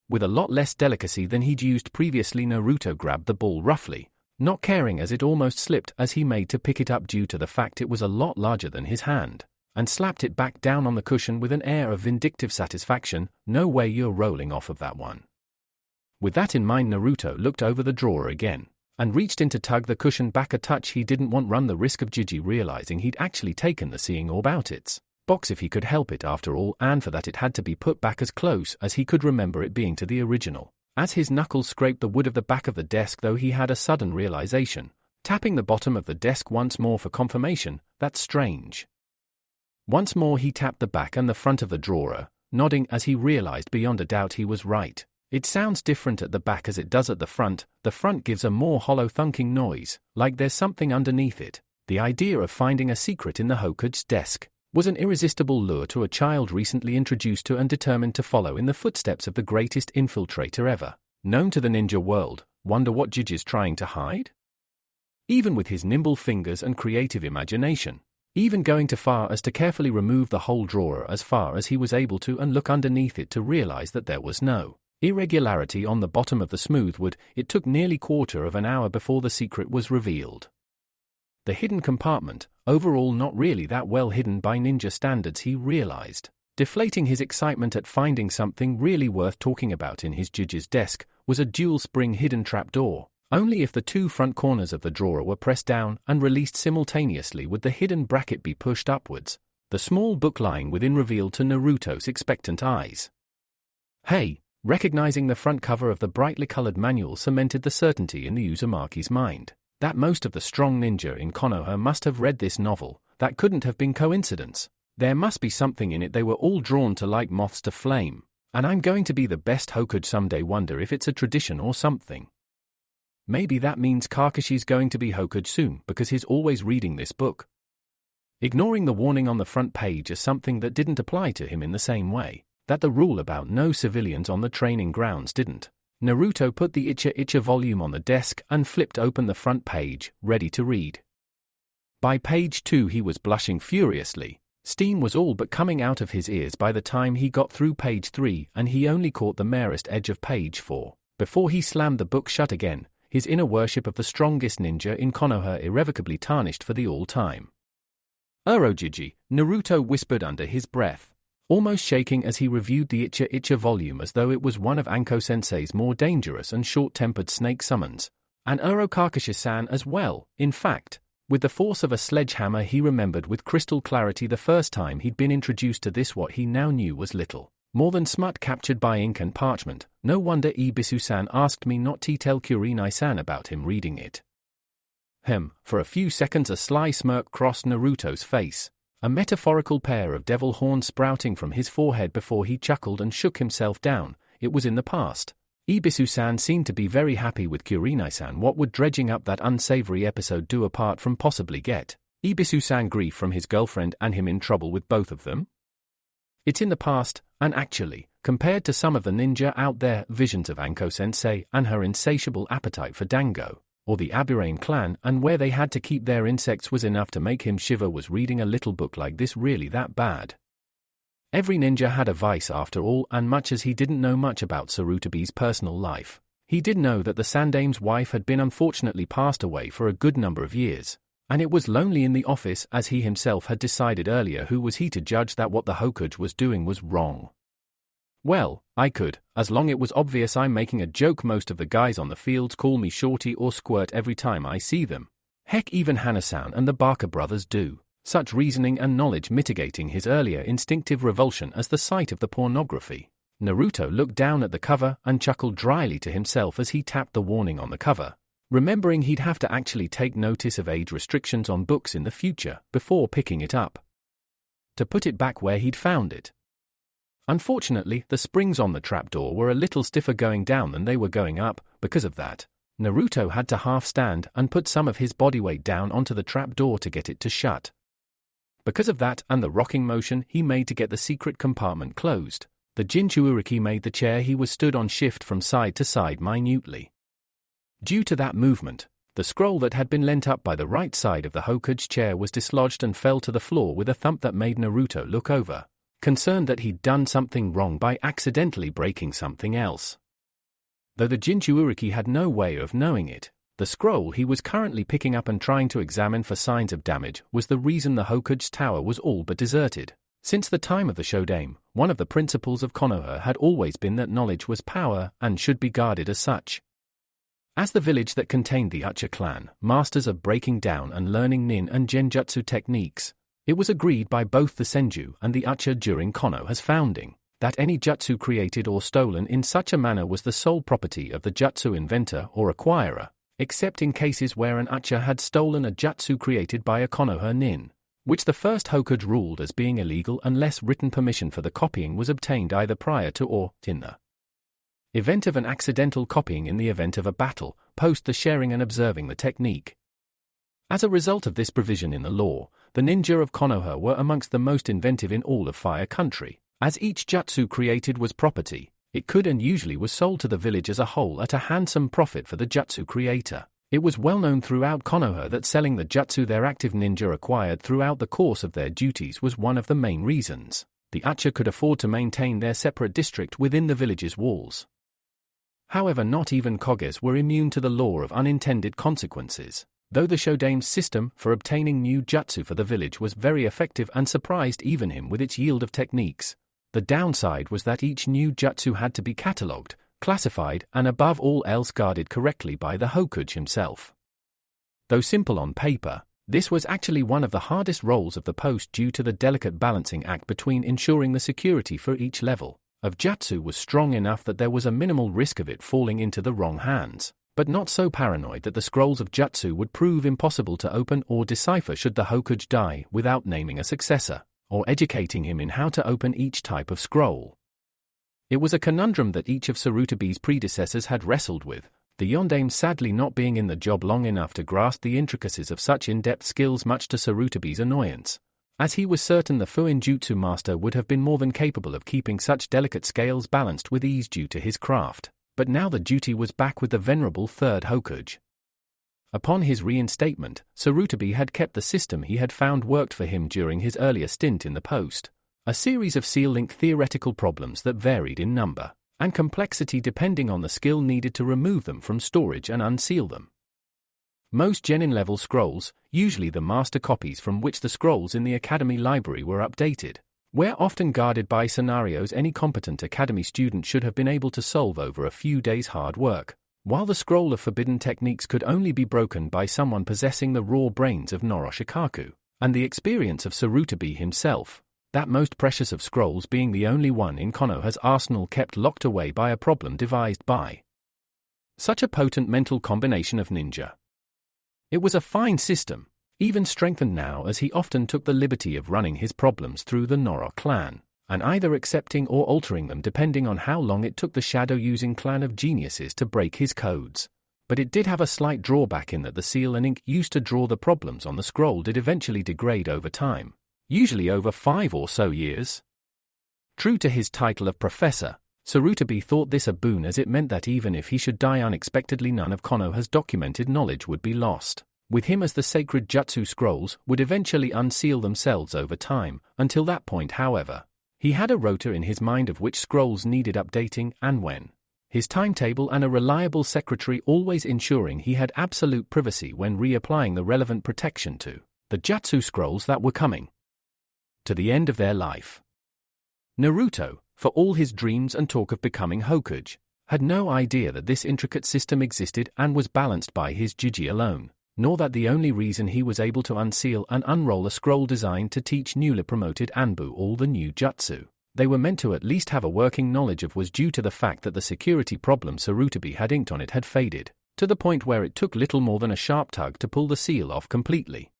With a lot less delicacy than he'd used previously, Naruto grabbed the ball roughly, not caring as it almost slipped as he made to pick it up due to the fact it was a lot larger than his hand, and slapped it back down on the cushion with an air of vindictive satisfaction. "No way you're rolling off of that one." With that in mind, Naruto looked over the drawer again, and reached in to tug the cushion back a touch. He didn't want run the risk of Jiji realizing he'd actually taken the seeing orb out its box if he could help it after all, and for that it had to be put back as close as he could remember it being to the original. As his knuckles scraped the wood of the back of the desk, though, he had a sudden realization, tapping the bottom of the desk once more for confirmation. "That's strange." Once more he tapped the back and the front of the drawer, nodding as he realized beyond a doubt he was right. It sounds different at the back as it does at the front. The front gives a more hollow thunking noise, like there's something underneath it. The idea of finding a secret in the Hokage's desk was an irresistible lure to a child recently introduced to and determined to follow in the footsteps of the greatest infiltrator ever known to the ninja world. Wonder what Jiji's trying to hide? Even with his nimble fingers and creative imagination, even going too far as to carefully remove the whole drawer as far as he was able to and look underneath it to realize that there was no irregularity on the bottom of the smooth wood, it took nearly quarter of an hour before the secret was revealed. The hidden compartment, overall not really that well hidden by ninja standards, he realized, deflating his excitement at finding something really worth talking about in his Jiji's desk, was a dual-spring hidden trapdoor. Only if the two front corners of the drawer were pressed down and released simultaneously would the hidden bracket be pushed upwards, the small book lying within revealed to Naruto's expectant eyes. "Hey!" Recognizing the front cover of the brightly colored manual cemented the certainty in the Uzumaki's mind that most of the strong ninja in Konoha must have read this novel. That couldn't have been coincidence. There must be something in it. They were all drawn to like moths to flame. And I'm going to be the best Hokage someday. Wonder if it's a tradition or something. Maybe that means Kakashi's going to be Hokage soon because he's always reading this book. Ignoring the warning on the front page as something that didn't apply to him in the same way that the rule about no civilians on the training grounds didn't, Naruto put the Icha volume on the desk and flipped open the front page, ready to read. By page 2 he was blushing furiously. Steam was all but coming out of his ears by the time he got through page 3, and he only caught the merest edge of page 4 before he slammed the book shut again, his inner worship of the strongest ninja in Konoha irrevocably tarnished for the all-time. "Urojiji," Naruto whispered under his breath, almost shaking as he reviewed the Icha volume as though it was one of Anko-sensei's more dangerous and short-tempered snake summons, and Uro Kakashi-san as well. In fact, with the force of a sledgehammer he remembered with crystal clarity the first time he'd been introduced to this what he now knew was little more than smut captured by ink and parchment. No wonder Ibisu-san asked me not to tell Kurinai-san about him reading it. For a few seconds a sly smirk crossed Naruto's face, a metaphorical pair of devil horns sprouting from his forehead before he chuckled and shook himself down. It was in the past, Ibisu-san seemed to be very happy with Kurenai-san. What would dredging up that unsavory episode do apart from possibly get Ibisu-san grief from his girlfriend and him in trouble with both of them? It's in the past, and actually, compared to some of the ninja out there, visions of Anko-sensei and her insatiable appetite for dango, or the Aburain clan and where they had to keep their insects was enough to make him shiver. Was reading a little book like this really that bad? Every ninja had a vice after all, and much as he didn't know much about Sarutobi's personal life, he did know that the Sandame's wife had been unfortunately passed away for a good number of years, and it was lonely in the office as he himself had decided earlier. Who was he to judge that what the Hokage was doing was wrong? Well, I could, as long it was obvious I'm making a joke. Most of the guys on the fields call me Shorty or Squirt every time I see them. Heck, even Hanasan and the Barker brothers do. Such reasoning and knowledge mitigating his earlier instinctive revulsion as the sight of the pornography. Naruto looked down at the cover and chuckled dryly to himself as he tapped the warning on the cover, remembering he'd have to actually take notice of age restrictions on books in the future before picking it up. To put it back where he'd found it. Unfortunately, the springs on the trapdoor were a little stiffer going down than they were going up. Because of that, Naruto had to half stand and put some of his body weight down onto the trapdoor to get it to shut. Because of that and the rocking motion he made to get the secret compartment closed, the Jinchuuriki made the chair he was stood on shift from side to side minutely. Due to that movement, the scroll that had been lent up by the right side of the Hokage's chair was dislodged and fell to the floor with a thump that made Naruto look over, concerned that he'd done something wrong by accidentally breaking something else. Though the Jinchuuriki had no way of knowing it, the scroll he was currently picking up and trying to examine for signs of damage was the reason the Hokage's tower was all but deserted. Since the time of the Shodaime, one of the principles of Konoha had always been that knowledge was power and should be guarded as such. As the village that contained the Uchiha clan, masters of breaking down and learning nin and genjutsu techniques, it was agreed by both the Senju and the Uchiha during Konoha's founding that any jutsu created or stolen in such a manner was the sole property of the jutsu inventor or acquirer, except in cases where an Uchiha had stolen a jutsu created by a Konoha nin, which the first Hokage ruled as being illegal unless written permission for the copying was obtained either prior to or in the event of an accidental copying in the event of a battle, post the sharing and observing the technique. As a result of this provision in the law, the ninja of Konoha were amongst the most inventive in all of Fire Country. As each jutsu created was property, it could and usually was sold to the village as a whole at a handsome profit for the jutsu creator. It was well known throughout Konoha that selling the jutsu their active ninja acquired throughout the course of their duties was one of the main reasons the Uchiha could afford to maintain their separate district within the village's walls. However, not even Koges were immune to the law of unintended consequences. Though the Shodaime's system for obtaining new jutsu for the village was very effective and surprised even him with its yield of techniques, the downside was that each new jutsu had to be catalogued, classified, and above all else guarded correctly by the Hokage himself. Though simple on paper, this was actually one of the hardest roles of the post due to the delicate balancing act between ensuring the security for each level of jutsu was strong enough that there was a minimal risk of it falling into the wrong hands, but not so paranoid that the scrolls of jutsu would prove impossible to open or decipher should the Hokage die without naming a successor, or educating him in how to open each type of scroll. It was a conundrum that each of Sarutobi's predecessors had wrestled with, the Yondaime sadly not being in the job long enough to grasp the intricacies of such in-depth skills, much to Sarutobi's annoyance, as he was certain the Fuin Jutsu master would have been more than capable of keeping such delicate scales balanced with ease due to his craft. But now the duty was back with the venerable third Hokage. Upon his reinstatement, Sarutobi had kept the system he had found worked for him during his earlier stint in the post, a series of seal-link theoretical problems that varied in number and complexity depending on the skill needed to remove them from storage and unseal them. Most genin-level scrolls, usually the master copies from which the scrolls in the Academy library were updated, were often guarded by scenarios any competent Academy student should have been able to solve over a few days' hard work, while the scroll of forbidden techniques could only be broken by someone possessing the raw brains of Noroshikaku, and the experience of Sarutobi himself, that most precious of scrolls being the only one in Konoha's arsenal kept locked away by a problem devised by such a potent mental combination of ninja. It was a fine system, even strengthened now as he often took the liberty of running his problems through the Noro clan, and either accepting or altering them depending on how long it took the shadow-using clan of geniuses to break his codes. But it did have a slight drawback in that the seal and ink used to draw the problems on the scroll did eventually degrade over time, usually over 5 or so years. True to his title of professor, Sarutobi thought this a boon as it meant that even if he should die unexpectedly, none of Konoha's documented knowledge would be lost, with him as the sacred jutsu scrolls would eventually unseal themselves over time. Until that point, however, he had a rota in his mind of which scrolls needed updating and when. His timetable and a reliable secretary always ensuring he had absolute privacy when reapplying the relevant protection to the jutsu scrolls that were coming to the end of their life. Naruto, for all his dreams and talk of becoming Hokage, had no idea that this intricate system existed and was balanced by his Jiji alone, nor that the only reason he was able to unseal and unroll a scroll designed to teach newly promoted Anbu all the new jutsu they were meant to at least have a working knowledge of was due to the fact that the security problem Sarutobi had inked on it had faded, to the point where it took little more than a sharp tug to pull the seal off completely.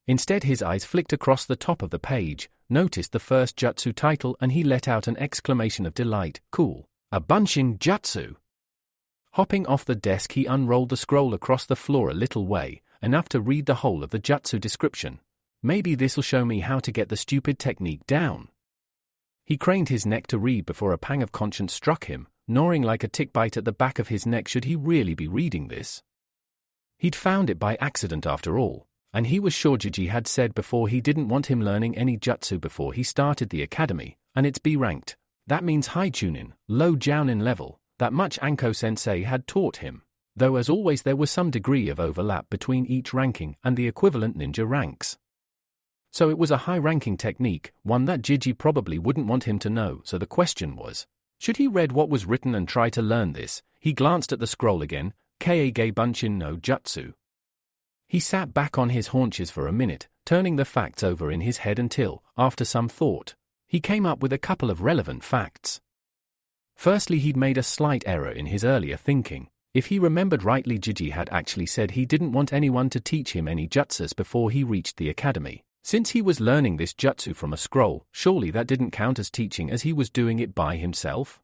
Instead, his eyes flicked across the top of the page, noticed the first jutsu title, and he let out an exclamation of delight. Cool. A Bunshin Jutsu! Hopping off the desk, he unrolled the scroll across the floor a little way, enough to read the whole of the jutsu description. Maybe this'll show me how to get the stupid technique down. He craned his neck to read before a pang of conscience struck him, gnawing like a tick bite at the back of his neck. Should he really be reading this? He'd found it by accident after all, and he was sure Jiji had said before he didn't want him learning any jutsu before he started the academy, and it's B-ranked. That means high chunin, low jounin level, that much Anko-sensei had taught him, though as always there was some degree of overlap between each ranking and the equivalent ninja ranks. So it was a high-ranking technique, one that Jiji probably wouldn't want him to know, so the question was, should he read what was written and try to learn this? He glanced at the scroll again, Kaege Bunshin no Jutsu. He sat back on his haunches for a minute, turning the facts over in his head until, after some thought, he came up with a couple of relevant facts. Firstly, he'd made a slight error in his earlier thinking. If he remembered rightly, Jiji had actually said he didn't want anyone to teach him any jutsus before he reached the academy. Since he was learning this jutsu from a scroll, surely that didn't count as teaching as he was doing it by himself?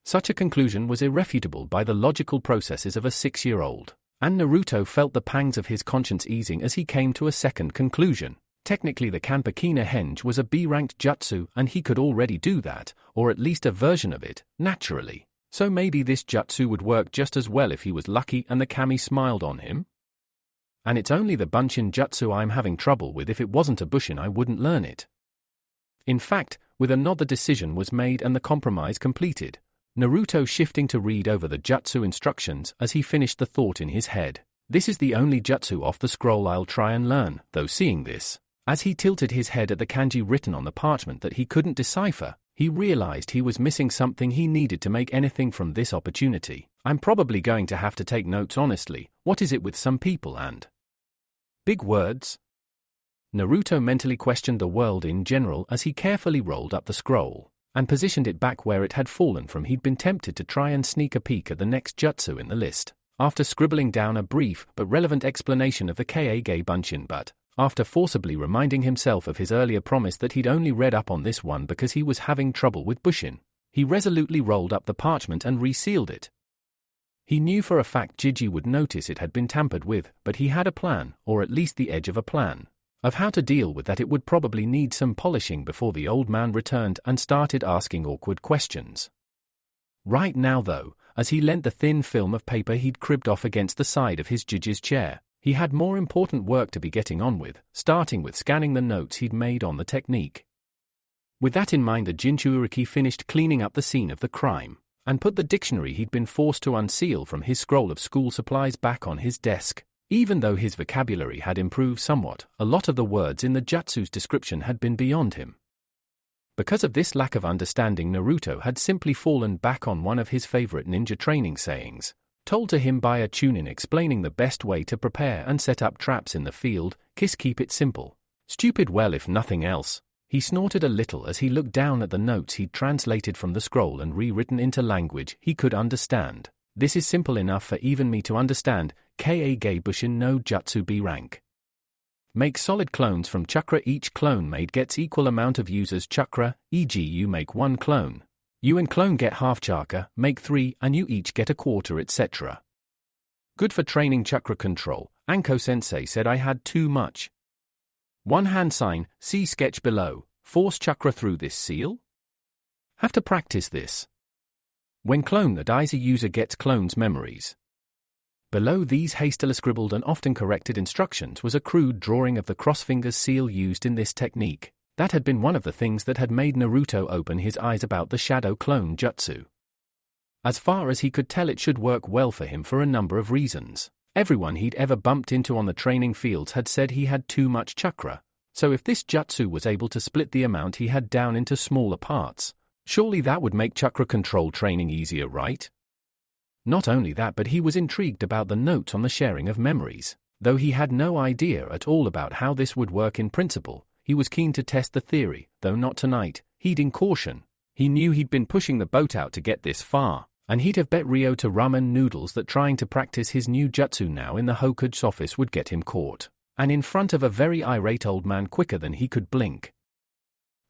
Such a conclusion was irrefutable by the logical processes of a 6-year-old, and Naruto felt the pangs of his conscience easing as he came to a second conclusion. Technically, the Kanpakina Henge was a B-ranked jutsu and he could already do that, or at least a version of it, naturally. So maybe this jutsu would work just as well if he was lucky and the kami smiled on him? And it's only the Bunshin Jutsu I'm having trouble with. If it wasn't a Bushin, I wouldn't learn it. In fact, with a nod the decision was made and the compromise completed, Naruto shifting to read over the jutsu instructions as he finished the thought in his head. This is the only jutsu off the scroll I'll try and learn, though seeing this, as he tilted his head at the kanji written on the parchment that he couldn't decipher, he realized he was missing something he needed to make anything from this opportunity. I'm probably going to have to take notes honestly. What is it with some people and big words? Naruto mentally questioned the world in general as he carefully rolled up the scroll and positioned it back where it had fallen from. He'd been tempted to try and sneak a peek at the next jutsu in the list, after scribbling down a brief but relevant explanation of the Kaege Bunshin, but after forcibly reminding himself of his earlier promise that he'd only read up on this one because he was having trouble with Bushin, he resolutely rolled up the parchment and resealed it. He knew for a fact Jiji would notice it had been tampered with, but he had a plan, or at least the edge of a plan, of how to deal with that. It would probably need some polishing before the old man returned and started asking awkward questions. Right now though, as he leant the thin film of paper he'd cribbed off against the side of his Jiji's chair, he had more important work to be getting on with, starting with scanning the notes he'd made on the technique. With that in mind, the Jinchuuriki finished cleaning up the scene of the crime, and put the dictionary he'd been forced to unseal from his scroll of school supplies back on his desk. Even though his vocabulary had improved somewhat, a lot of the words in the jutsu's description had been beyond him. Because of this lack of understanding, Naruto had simply fallen back on one of his favorite ninja training sayings, told to him by a chunin explaining the best way to prepare and set up traps in the field. Kiss, keep it simple. Stupid, well, if nothing else. He snorted a little as he looked down at the notes he'd translated from the scroll and rewritten into language he could understand. This is simple enough for even me to understand. Kaege Bushin no Jutsu B rank. Make solid clones from chakra. Each clone made gets equal amount of user's chakra, e.g. you make 1 clone. You and clone get half chakra, make 3, and you each get a quarter, etc. Good for training chakra control. Anko-sensei said I had too much. One hand sign, see sketch below. Force chakra through this seal? Have to practice this. When clone that dies, a user gets clone's memories. Below these hastily scribbled and often corrected instructions was a crude drawing of the cross-fingers seal used in this technique. That had been one of the things that had made Naruto open his eyes about the shadow clone jutsu. As far as he could tell, it should work well for him for a number of reasons. Everyone he'd ever bumped into on the training fields had said he had too much chakra, so if this jutsu was able to split the amount he had down into smaller parts, surely that would make chakra control training easier, right? Not only that, but he was intrigued about the notes on the sharing of memories. Though he had no idea at all about how this would work in principle, he was keen to test the theory, though not tonight, heeding caution. He knew he'd been pushing the boat out to get this far, and he'd have bet Ryo to ramen noodles that trying to practice his new jutsu now in the Hokage's office would get him caught, and in front of a very irate old man quicker than he could blink.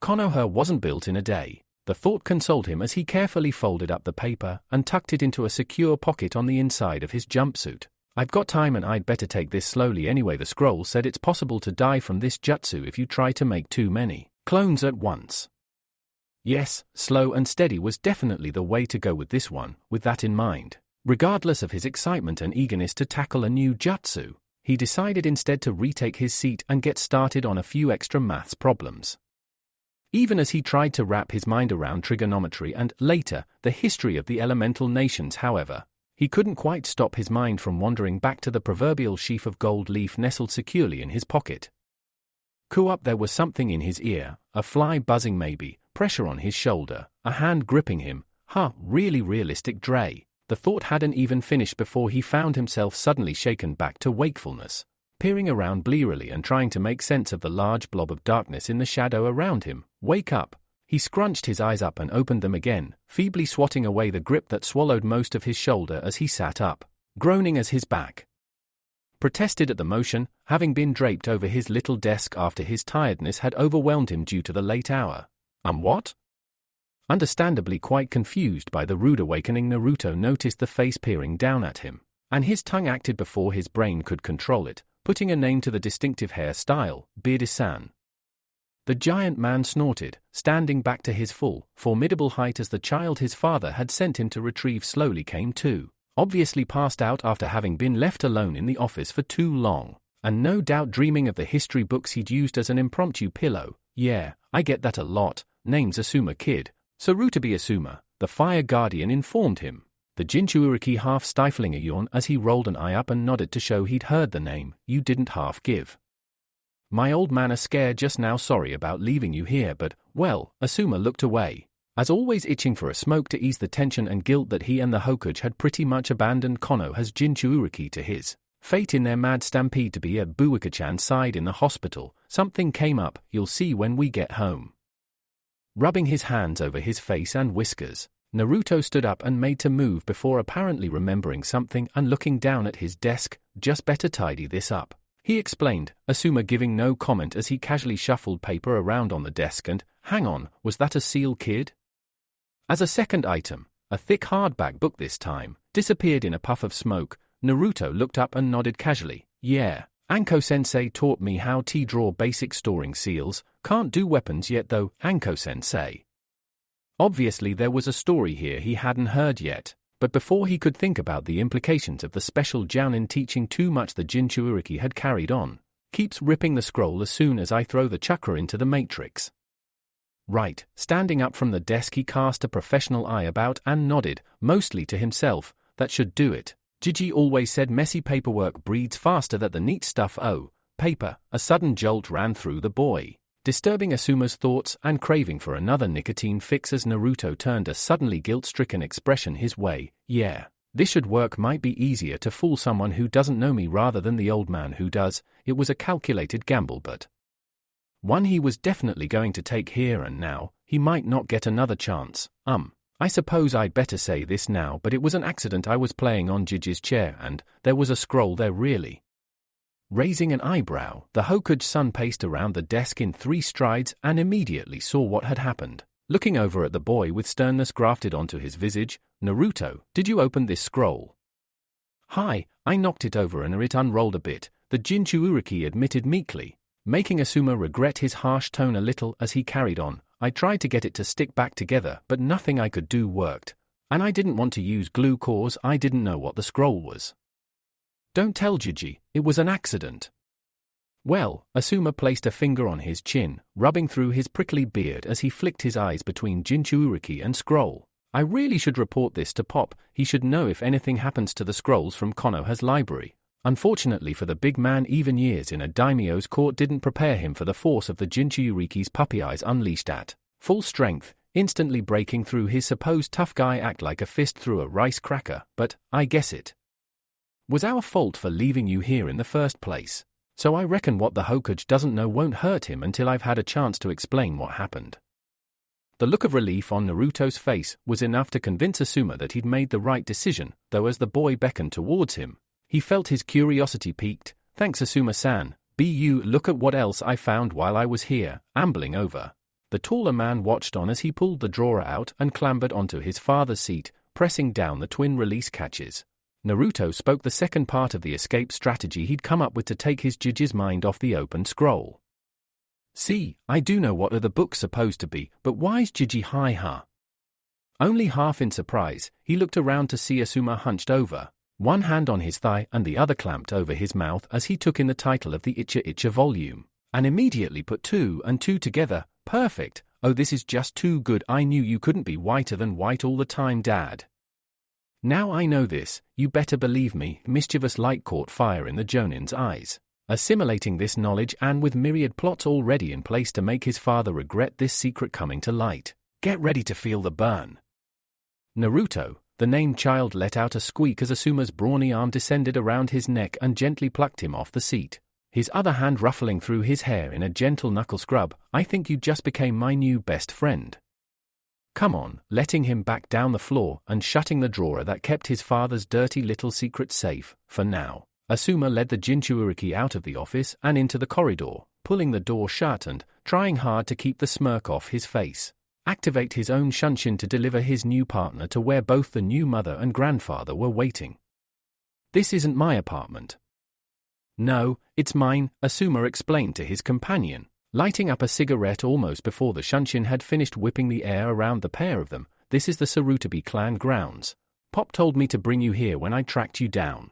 Konoha wasn't built in a day. The thought consoled him as he carefully folded up the paper and tucked it into a secure pocket on the inside of his jumpsuit. I've got time and I'd better take this slowly anyway. The scroll said it's possible to die from this jutsu if you try to make too many clones at once. Yes, slow and steady was definitely the way to go with this one. With that in mind, regardless of his excitement and eagerness to tackle a new jutsu, he decided instead to retake his seat and get started on a few extra maths problems. Even as he tried to wrap his mind around trigonometry and, later, the history of the elemental nations, however, he couldn't quite stop his mind from wandering back to the proverbial sheaf of gold leaf nestled securely in his pocket. Up there was something in his ear, a fly buzzing maybe, pressure on his shoulder, a hand gripping him. Really realistic, Dre. The thought hadn't even finished before he found himself suddenly shaken back to wakefulness, peering around blearily and trying to make sense of the large blob of darkness in the shadow around him. Wake up! He scrunched his eyes up and opened them again, feebly swatting away the grip that swallowed most of his shoulder as he sat up, groaning as his back protested at the motion, having been draped over his little desk after his tiredness had overwhelmed him due to the late hour. What? Understandably quite confused by the rude awakening, Naruto noticed the face peering down at him, and his tongue acted before his brain could control it, putting a name to the distinctive hairstyle, Beardy-san. The giant man snorted, standing back to his full, formidable height as the child his father had sent him to retrieve slowly came to, obviously passed out after having been left alone in the office for too long, and no doubt dreaming of the history books he'd used as an impromptu pillow. Yeah, I get that a lot. Name's Asuma Kid. Sarutabi Asuma, the fire guardian informed him, the Jinchuuriki half stifling a yawn as he rolled an eye up and nodded to show he'd heard the name. You didn't half give. My old man is scared just now, sorry about leaving you here, but, well, Asuma looked away, as always itching for a smoke to ease the tension and guilt that he and the Hokage had pretty much abandoned Konoha's Jinchuuriki to his fate in their mad stampede to be at Buika-chan's side in the hospital. Something came up, you'll see when we get home. Rubbing his hands over his face and whiskers, Naruto stood up and made to move before apparently remembering something and looking down at his desk. Just better tidy this up, he explained, Asuma giving no comment as he casually shuffled paper around on the desk and, hang on, was that a seal, kid? As a second item, a thick hardback book this time, disappeared in a puff of smoke. Naruto looked up and nodded casually. Yeah, Anko-sensei taught me how to draw basic storing seals. Can't do weapons yet though, Anko-sensei. Obviously there was a story here he hadn't heard yet, but before he could think about the implications of the special Jounin teaching too much, the Jinchuuriki had carried on. Keeps ripping the scroll as soon as I throw the chakra into the matrix. Right, standing up from the desk he cast a professional eye about and nodded, mostly to himself. That should do it. Gigi always said messy paperwork breeds faster than the neat stuff. Oh, paper. A sudden jolt ran through the boy, disturbing Asuma's thoughts and craving for another nicotine fix as Naruto turned a suddenly guilt-stricken expression his way. Yeah, this should work. Might be easier to fool someone who doesn't know me rather than the old man who does. It was a calculated gamble, but one he was definitely going to take here and now. He might not get another chance. I suppose I'd better say this now, but it was an accident. I was playing on Gigi's chair and there was a scroll there really. Raising an eyebrow, the Hokuge-san paced around the desk in 3 strides and immediately saw what had happened. Looking over at the boy with sternness grafted onto his visage, "Naruto, did you open this scroll?" "Hi, I knocked it over and it unrolled a bit," the Jinchuuriki admitted meekly, making Asuma regret his harsh tone a little as he carried on. "I tried to get it to stick back together, but nothing I could do worked. And I didn't want to use glue cause I didn't know what the scroll was." "Don't tell Gigi, it was an accident." "Well," Asuma placed a finger on his chin, rubbing through his prickly beard as he flicked his eyes between Jinchuuriki and scroll. "I really should report this to Pop. He should know if anything happens to the scrolls from Konoha's library." Unfortunately for the big man, even years in a daimyo's court didn't prepare him for the force of the Jinchuuriki's puppy eyes unleashed at full strength, instantly breaking through his supposed tough guy act like a fist through a rice cracker. "But, I guess it was our fault for leaving you here in the first place. So I reckon what the Hokage doesn't know won't hurt him until I've had a chance to explain what happened." The look of relief on Naruto's face was enough to convince Asuma that he'd made the right decision, though as the boy beckoned towards him, he felt his curiosity piqued. "Thanks, Asuma-san. Look at what else I found while I was here, ambling over." The taller man watched on as he pulled the drawer out and clambered onto his father's seat, pressing down the twin release catches. Naruto spoke the second part of the escape strategy he'd come up with to take his Jiji's mind off the open scroll. "See, I do know what the book's supposed to be, but why's Gigi high, huh?" Only half in surprise, he looked around to see Asuma hunched over, one hand on his thigh and the other clamped over his mouth as he took in the title of the Icha Icha volume, and immediately put 2 and 2 together. "Perfect. Oh, this is just too good. I knew you couldn't be whiter than white all the time, Dad. Now I know this, you better believe me." Mischievous light caught fire in the Jonin's eyes. Assimilating this knowledge and with myriad plots already in place to make his father regret this secret coming to light. "Get ready to feel the burn." Naruto, the named child, let out a squeak as Asuma's brawny arm descended around his neck and gently plucked him off the seat, his other hand ruffling through his hair in a gentle knuckle scrub. "I think you just became my new best friend. Come on," letting him back down the floor and shutting the drawer that kept his father's dirty little secret safe, for now. Asuma led the Jinchuuriki out of the office and into the corridor, pulling the door shut and trying hard to keep the smirk off his face. Activate his own shunshin to deliver his new partner to where both the new mother and grandfather were waiting. "This isn't my apartment." "No, it's mine," Asuma explained to his companion, lighting up a cigarette almost before the shunshin had finished whipping the air around the pair of them. "This is the Sarutobi clan grounds. Pop told me to bring you here when I tracked you down."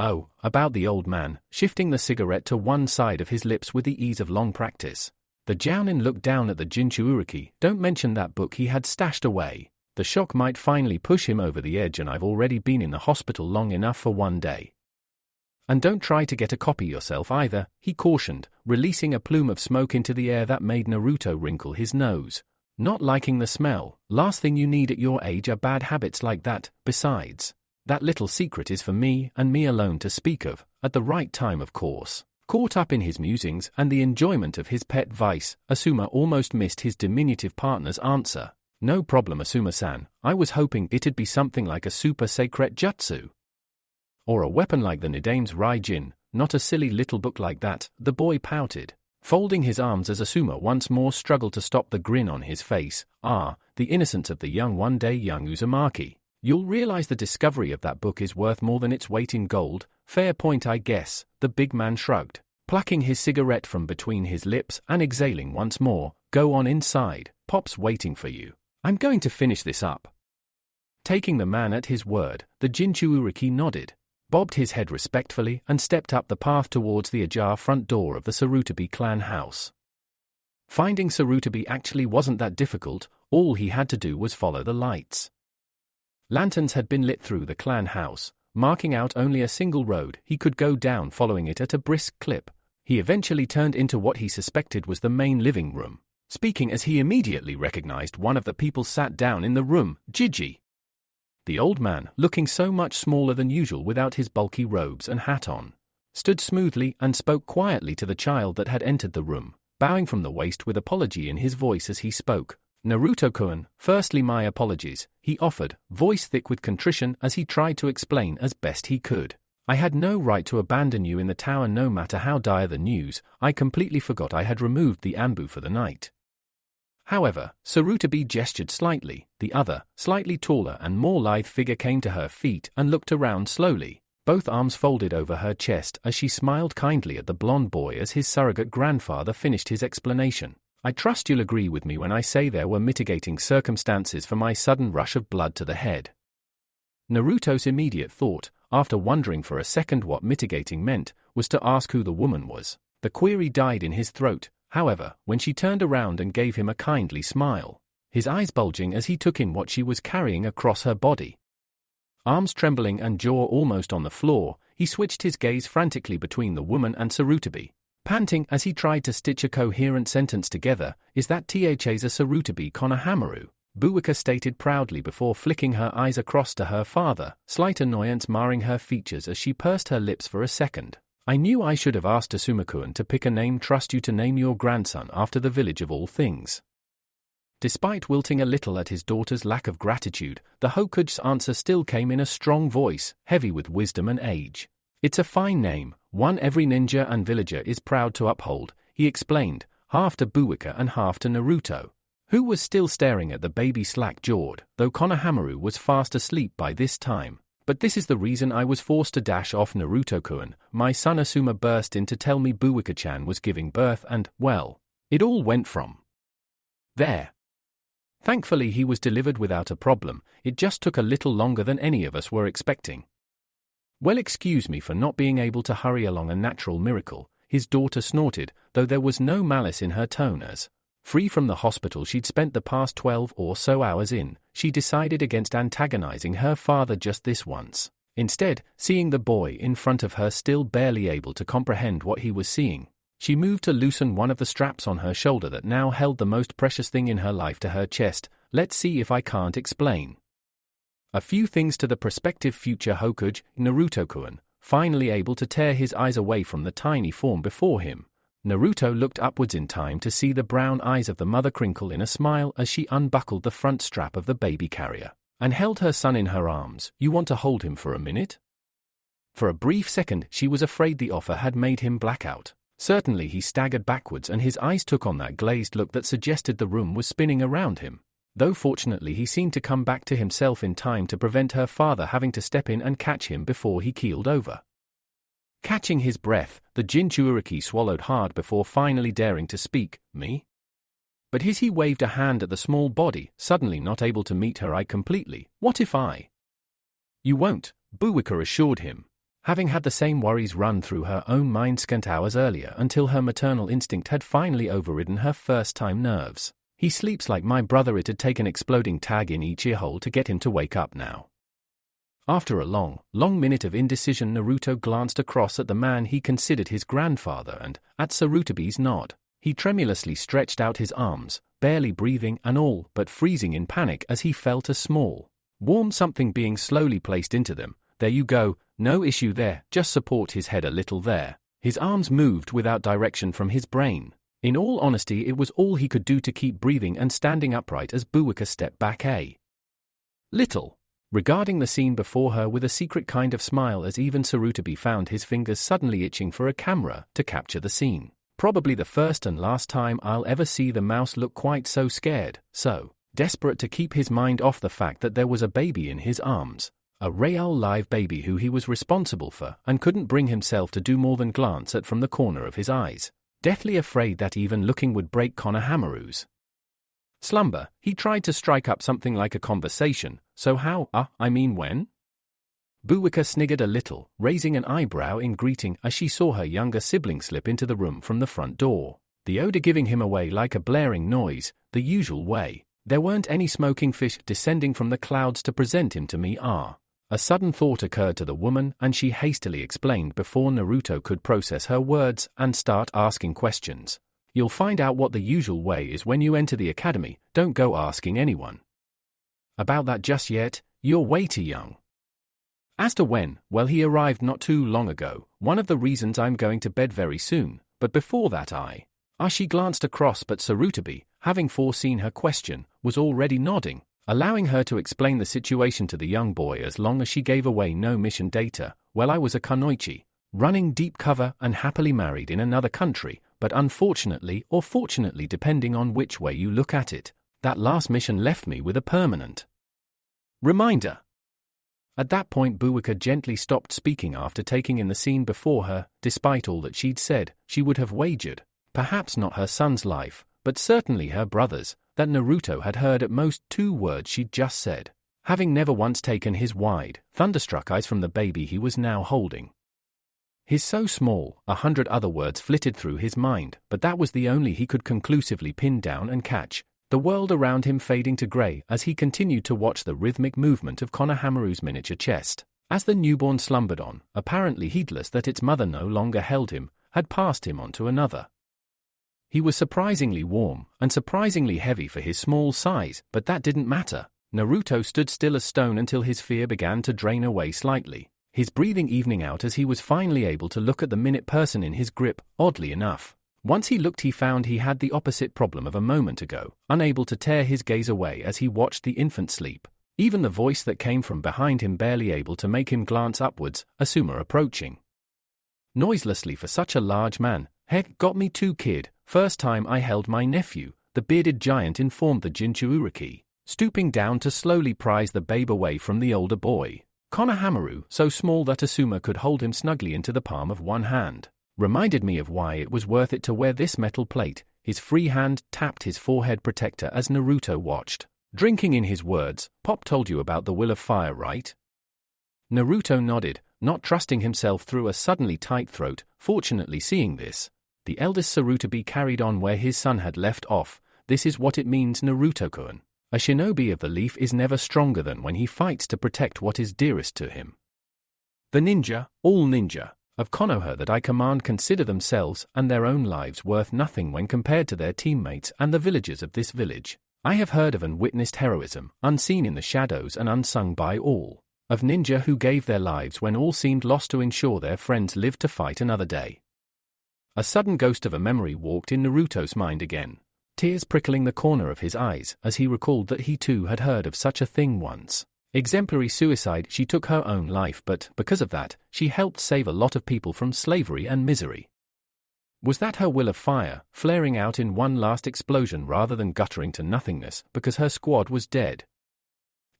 "Oh, about the old man," shifting the cigarette to one side of his lips with the ease of long practice. The Jounin looked down at the Jinchuuriki. "Don't mention that book he had stashed away. The shock might finally push him over the edge, and I've already been in the hospital long enough for one day. And don't try to get a copy yourself either," he cautioned, releasing a plume of smoke into the air that made Naruto wrinkle his nose. "Not liking the smell. Last thing you need at your age are bad habits like that. Besides, that little secret is for me and me alone to speak of, at the right time of course." Caught up in his musings and the enjoyment of his pet vice, Asuma almost missed his diminutive partner's answer. "No problem, Asuma-san. I was hoping it'd be something like a super sacred jutsu. Or a weapon like the Nidame's Raijin, not a silly little book like that," the boy pouted, folding his arms as Asuma once more struggled to stop the grin on his face. "Ah, the innocence of the young one-day young Uzumaki. You'll realize the discovery of that book is worth more than its weight in gold." "Fair point, I guess," the big man shrugged, plucking his cigarette from between his lips and exhaling once more. "Go on inside, Pop's waiting for you. I'm going to finish this up." Taking the man at his word, the Jinchuuriki nodded, bobbed his head respectfully and stepped up the path towards the ajar front door of the Sarutobi clan house. Finding Sarutobi actually wasn't that difficult. All he had to do was follow the lights. Lanterns had been lit through the clan house, marking out only a single road he could go down, following it at a brisk clip. He eventually turned into what he suspected was the main living room, speaking as he immediately recognized one of the people sat down in the room, Gigi. The old man, looking so much smaller than usual without his bulky robes and hat on, stood smoothly and spoke quietly to the child that had entered the room, bowing from the waist with apology in his voice as he spoke. "Naruto-kun, firstly my apologies," he offered, voice thick with contrition as he tried to explain as best he could. I had no right to abandon you in the tower no matter how dire the news. I completely forgot I had removed the ambu for the night. However, Sarutobi gestured slightly. The other, slightly taller and more lithe figure came to her feet and looked around slowly, both arms folded over her chest as she smiled kindly at the blonde boy as his surrogate grandfather finished his explanation. I trust you'll agree with me when I say there were mitigating circumstances for my sudden rush of blood to the head. Naruto's immediate thought, after wondering for a second what mitigating meant, was to ask who the woman was. The query died in his throat, however, when she turned around and gave him a kindly smile, his eyes bulging as he took in what she was carrying across her body. Arms trembling and jaw almost on the floor, he switched his gaze frantically between the woman and Sarutobi, panting as he tried to stitch a coherent sentence together. Is that Taza Sarutobi Konohamaru? Buwika stated proudly before flicking her eyes across to her father, slight annoyance marring her features as she pursed her lips for a second. I knew I should have asked Asuma-kun to pick a name. Trust you to name your grandson after the village of all things. Despite wilting a little at his daughter's lack of gratitude, the Hokuge's answer still came in a strong voice, heavy with wisdom and age. It's a fine name, one every ninja and villager is proud to uphold, he explained, half to Buwika and half to Naruto, who was still staring at the baby slack-jawed, though Konohamaru was fast asleep by this time. But this is the reason I was forced to dash off. Naruto-kun, my son Asuma burst in to tell me Buwika-chan was giving birth and, well, it all went from there. Thankfully he was delivered without a problem, it just took a little longer than any of us were expecting. Well, excuse me for not being able to hurry along a natural miracle, his daughter snorted, though there was no malice in her tone as, free from the hospital she'd spent the past 12 or so hours in, she decided against antagonizing her father just this once. Instead, seeing the boy in front of her still barely able to comprehend what he was seeing, she moved to loosen one of the straps on her shoulder that now held the most precious thing in her life to her chest. Let's see if I can't explain. A few things to the prospective future Hokage, Naruto-kun, finally able to tear his eyes away from the tiny form before him. Naruto looked upwards in time to see the brown eyes of the mother crinkle in a smile as she unbuckled the front strap of the baby carrier and held her son in her arms. You want to hold him for a minute? For a brief second she was afraid the offer had made him black out. Certainly he staggered backwards and his eyes took on that glazed look that suggested the room was spinning around him, though fortunately he seemed to come back to himself in time to prevent her father having to step in and catch him before he keeled over. Catching his breath, the Jinchuuriki swallowed hard before finally daring to speak. Me? But as he waved a hand at the small body, suddenly not able to meet her eye completely. What if I? You won't, Buwika assured him, having had the same worries run through her own mind scant hours earlier until her maternal instinct had finally overridden her first-time nerves. He sleeps like my brother. It'd take an exploding tag in each earhole to get him to wake up now. After a long minute of indecision, Naruto glanced across at the man he considered his grandfather and, at Sarutobi's nod, he tremulously stretched out his arms, barely breathing and all but freezing in panic as he felt a small, warm something being slowly placed into them. There you go, no issue there, just support his head a little there. His arms moved without direction from his brain. In all honesty, it was all he could do to keep breathing and standing upright as Buwika stepped back a little, regarding the scene before her with a secret kind of smile as even Sarutobi found his fingers suddenly itching for a camera to capture the scene. Probably the first and last time I'll ever see the mouse look quite so scared, so desperate to keep his mind off the fact that there was a baby in his arms, a real live baby who he was responsible for and couldn't bring himself to do more than glance at from the corner of his eyes, deathly afraid that even looking would break Konohamaru's slumber. He tried to strike up something like a conversation. So how, when? Buwika sniggered a little, raising an eyebrow in greeting as she saw her younger sibling slip into the room from the front door, the odor giving him away like a blaring noise, the usual way. There weren't any smoking fish descending from the clouds to present him to me. A sudden thought occurred to the woman and she hastily explained before Naruto could process her words and start asking questions. You'll find out what the usual way is when you enter the academy, don't go asking anyone about that just yet, you're way too young. As to when, well, he arrived not too long ago, one of the reasons I'm going to bed very soon, but before that she glanced across but Sarutobi, having foreseen her question, was already nodding, allowing her to explain the situation to the young boy as long as she gave away no mission data well, I was a kunoichi, running deep cover and happily married in another country, but unfortunately or fortunately depending on which way you look at it, that last mission left me with a permanent reminder. At that point Buwika gently stopped speaking after taking in the scene before her. Despite all that she'd said, she would have wagered, perhaps not her son's life, but certainly her brother's, that Naruto had heard at most 2 words she'd just said, having never once taken his wide, thunderstruck eyes from the baby he was now holding. He's so small, 100 other words flitted through his mind, but that was the only he could conclusively pin down and catch, the world around him fading to grey as he continued to watch the rhythmic movement of Konohamaru's miniature chest, as the newborn slumbered on, apparently heedless that its mother no longer held him, had passed him on to another. He was surprisingly warm, and surprisingly heavy for his small size, but that didn't matter. Naruto stood still as stone until his fear began to drain away slightly, his breathing evening out as he was finally able to look at the minute person in his grip. Oddly enough, once he looked he found he had the opposite problem of a moment ago, unable to tear his gaze away as he watched the infant sleep, even the voice that came from behind him barely able to make him glance upwards, Asuma approaching noiselessly for such a large man. Heck, got me too, kid, first time I held my nephew, the bearded giant informed the Jinchuuriki, stooping down to slowly prise the babe away from the older boy. Konohamaru, so small that Asuma could hold him snugly into the palm of one hand, reminded me of why it was worth it to wear this metal plate. His free hand tapped his forehead protector as Naruto watched, drinking in his words. Pop told you about the will of fire, right? Naruto nodded, not trusting himself through a suddenly tight throat. Fortunately, seeing this, the eldest Sarutobi carried on where his son had left off. This is what it means, Naruto-kun. A shinobi of the leaf is never stronger than when he fights to protect what is dearest to him. The ninja, all ninja, of Konoha that I command consider themselves and their own lives worth nothing when compared to their teammates and the villagers of this village. I have heard of and witnessed heroism, unseen in the shadows and unsung by all, of ninja who gave their lives when all seemed lost to ensure their friends lived to fight another day. A sudden ghost of a memory walked in Naruto's mind again, tears prickling the corner of his eyes as he recalled that he too had heard of such a thing once. Exemplary suicide. She took her own life, but because of that, she helped save a lot of people from slavery and misery. Was that her will of fire, flaring out in one last explosion rather than guttering to nothingness because her squad was dead?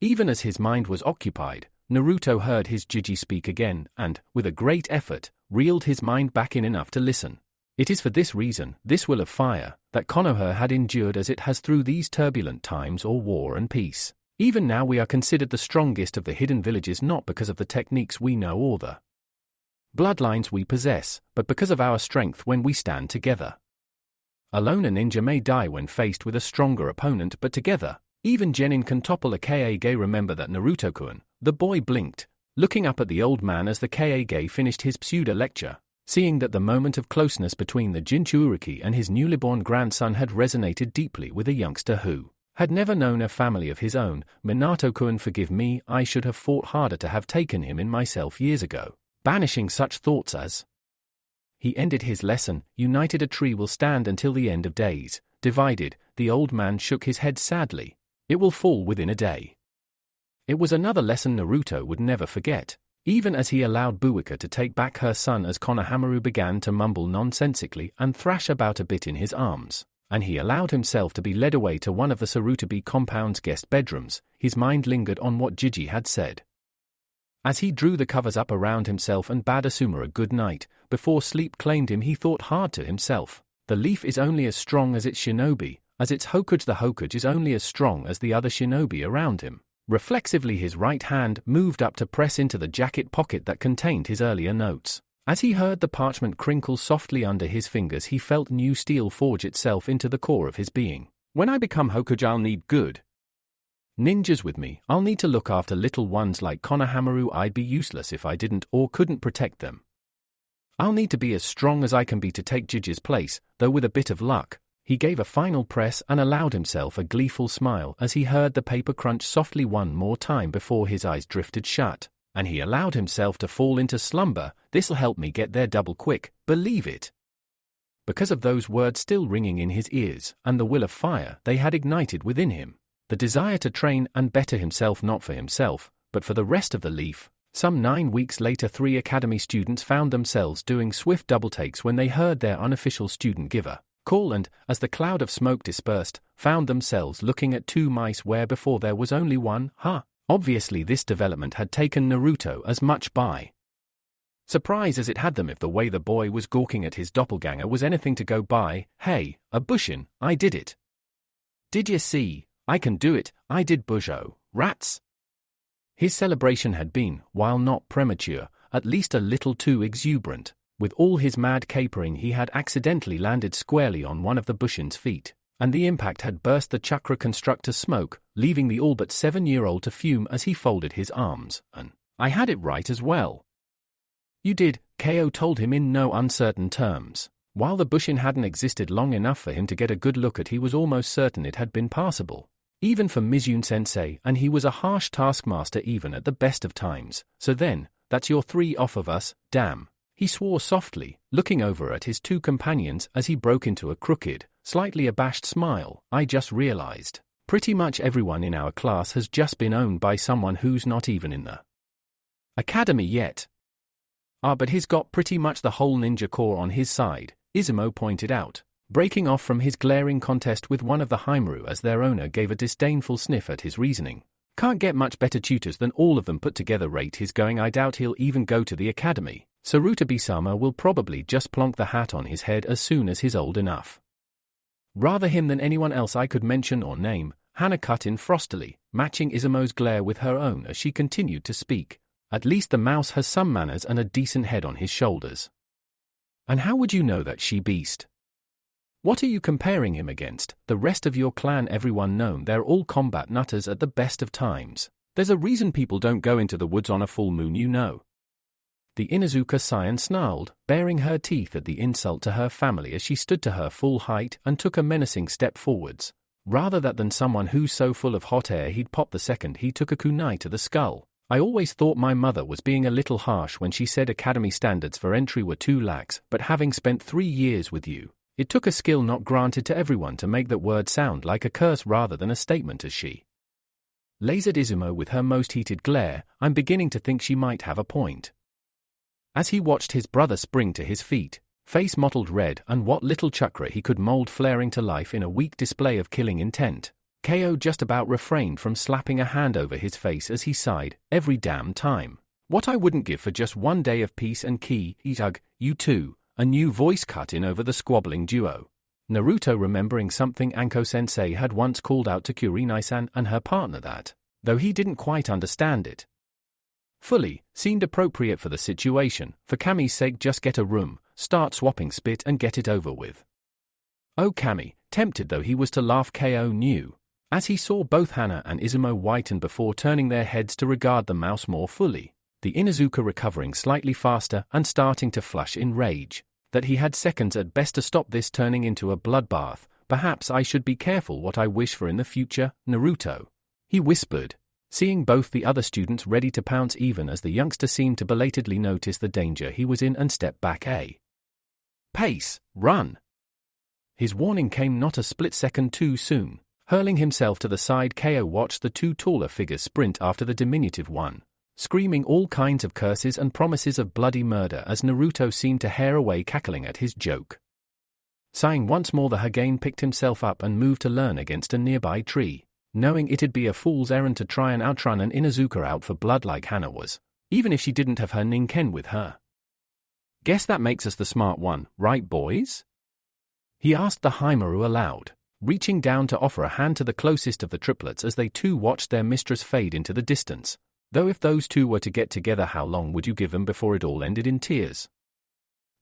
Even as his mind was occupied, Naruto heard his Jiji speak again and, with a great effort, reeled his mind back in enough to listen. It is for this reason, this will of fire, that Konoha had endured as it has through these turbulent times or war and peace. Even now we are considered the strongest of the hidden villages not because of the techniques we know or the bloodlines we possess, but because of our strength when we stand together. Alone a ninja may die when faced with a stronger opponent, but together, even Genin can topple a Kage. Remember that, Naruto-kun. The boy blinked, looking up at the old man as the Kage finished his pseudo-lecture, seeing that the moment of closeness between the Jinchuuriki and his newly born grandson had resonated deeply with a youngster who had never known a family of his own. Minato-kun, forgive me, I should have fought harder to have taken him in myself years ago, banishing such thoughts as. He ended his lesson. United a tree will stand until the end of days, divided, the old man shook his head sadly. It will fall within a day. It was another lesson Naruto would never forget, even as he allowed Buwika to take back her son as Konohamaru began to mumble nonsensically and thrash about a bit in his arms, and he allowed himself to be led away to one of the Sarutobi compound's guest bedrooms. His mind lingered on what Jiji had said. As he drew the covers up around himself and bade Asuma a good night, before sleep claimed him, he thought hard to himself. The leaf is only as strong as its shinobi, as its Hokage. The Hokage is only as strong as the other shinobi around him. Reflexively his right hand moved up to press into the jacket pocket that contained his earlier notes. As he heard the parchment crinkle softly under his fingers, he felt new steel forge itself into the core of his being. When I become Hokage, I'll need good ninjas with me. I'll need to look after little ones like Konohamaru. I'd be useless if I didn't or couldn't protect them. I'll need to be as strong as I can be to take Jiji's place, though with a bit of luck. He gave a final press and allowed himself a gleeful smile as he heard the paper crunch softly one more time before his eyes drifted shut, and he allowed himself to fall into slumber. This'll help me get there double quick, believe it. Because of those words still ringing in his ears, and the will of fire they had ignited within him, the desire to train and better himself not for himself, but for the rest of the leaf, Some 9 weeks later, 3 academy students found themselves doing swift double takes when they heard their unofficial student giver call and, as the cloud of smoke dispersed, found themselves looking at 2 mice where before there was only one. Obviously this development had taken Naruto as much by surprise as it had them if the way the boy was gawking at his doppelganger was anything to go by. Hey, a bushin, I did it. Did you see? I can do it, I did Bujo, rats. His celebration had been, while not premature, at least a little too exuberant. With all his mad capering, he had accidentally landed squarely on one of the Bushin's feet, and the impact had burst the chakra constructor's smoke, leaving the all but 7-year-old to fume as he folded his arms. And I had it right as well. You did, Ko told him in no uncertain terms. While the Bushin hadn't existed long enough for him to get a good look at, he was almost certain it had been passable. Even for Mizune-sensei, and he was a harsh taskmaster even at the best of times. So then, that's your 3 off of us, damn. He swore softly, looking over at his 2 companions as he broke into a crooked, slightly abashed smile. I just realized, pretty much everyone in our class has just been owned by someone who's not even in the academy yet. But he's got pretty much the whole ninja corps on his side, Izumo pointed out, breaking off from his glaring contest with one of the Haimaru as their owner gave a disdainful sniff at his reasoning. Can't get much better tutors than all of them put together. Rate he's going. I doubt he'll even go to the academy. Sarutobi-sama will probably just plonk the hat on his head as soon as he's old enough. Rather him than anyone else I could mention or name, Hana cut in frostily, matching Izumo's glare with her own as she continued to speak. At least the mouse has some manners and a decent head on his shoulders. And how would you know that, she beast? What are you comparing him against? The rest of your clan, everyone known, they're all combat nutters at the best of times. There's a reason people don't go into the woods on a full moon, you know. The Inuzuka snarled, baring her teeth at the insult to her family as she stood to her full height and took a menacing step forwards. Rather than someone who's so full of hot air he'd pop the second he took a kunai to the skull. I always thought my mother was being a little harsh when she said academy standards for entry were too lax, but having spent 3 years with you, it took a skill not granted to everyone to make that word sound like a curse rather than a statement, as she lasered Izumo with her most heated glare. I'm beginning to think she might have a point. As he watched his brother spring to his feet, face mottled red and what little chakra he could mold flaring to life in a weak display of killing intent, Ko just about refrained from slapping a hand over his face as he sighed, every damn time. What I wouldn't give for just 1 day of peace and ki, Itug, you two. A new voice cut in over the squabbling duo. Naruto, remembering something Anko-sensei had once called out to Kurinai-san and her partner that, though he didn't quite understand it fully, seemed appropriate for the situation. For Kami's sake, just get a room, start swapping spit and get it over with. Oh Kami, tempted though he was to laugh, Ko knew, as he saw both Hana and Izumo whiten before turning their heads to regard the mouse more fully, the Inuzuka recovering slightly faster and starting to flush in rage, that he had seconds at best to stop this turning into a bloodbath. Perhaps I should be careful what I wish for in the future, Naruto, he whispered, seeing both the other students ready to pounce even as the youngster seemed to belatedly notice the danger he was in and step back a pace. Run! His warning came not a split second too soon. Hurling himself to the side, Ko watched the 2 taller figures sprint after the diminutive one, screaming all kinds of curses and promises of bloody murder as Naruto seemed to hair away cackling at his joke. Sighing once more, the Hagane picked himself up and moved to learn against a nearby tree, knowing it'd be a fool's errand to try and outrun an Inuzuka out for blood like Hana was, even if she didn't have her Ninken with her. Guess that makes us the smart one, right boys? He asked the Haimaru aloud, reaching down to offer a hand to the closest of the triplets as they too watched their mistress fade into the distance. Though if those 2 were to get together, how long would you give them before it all ended in tears?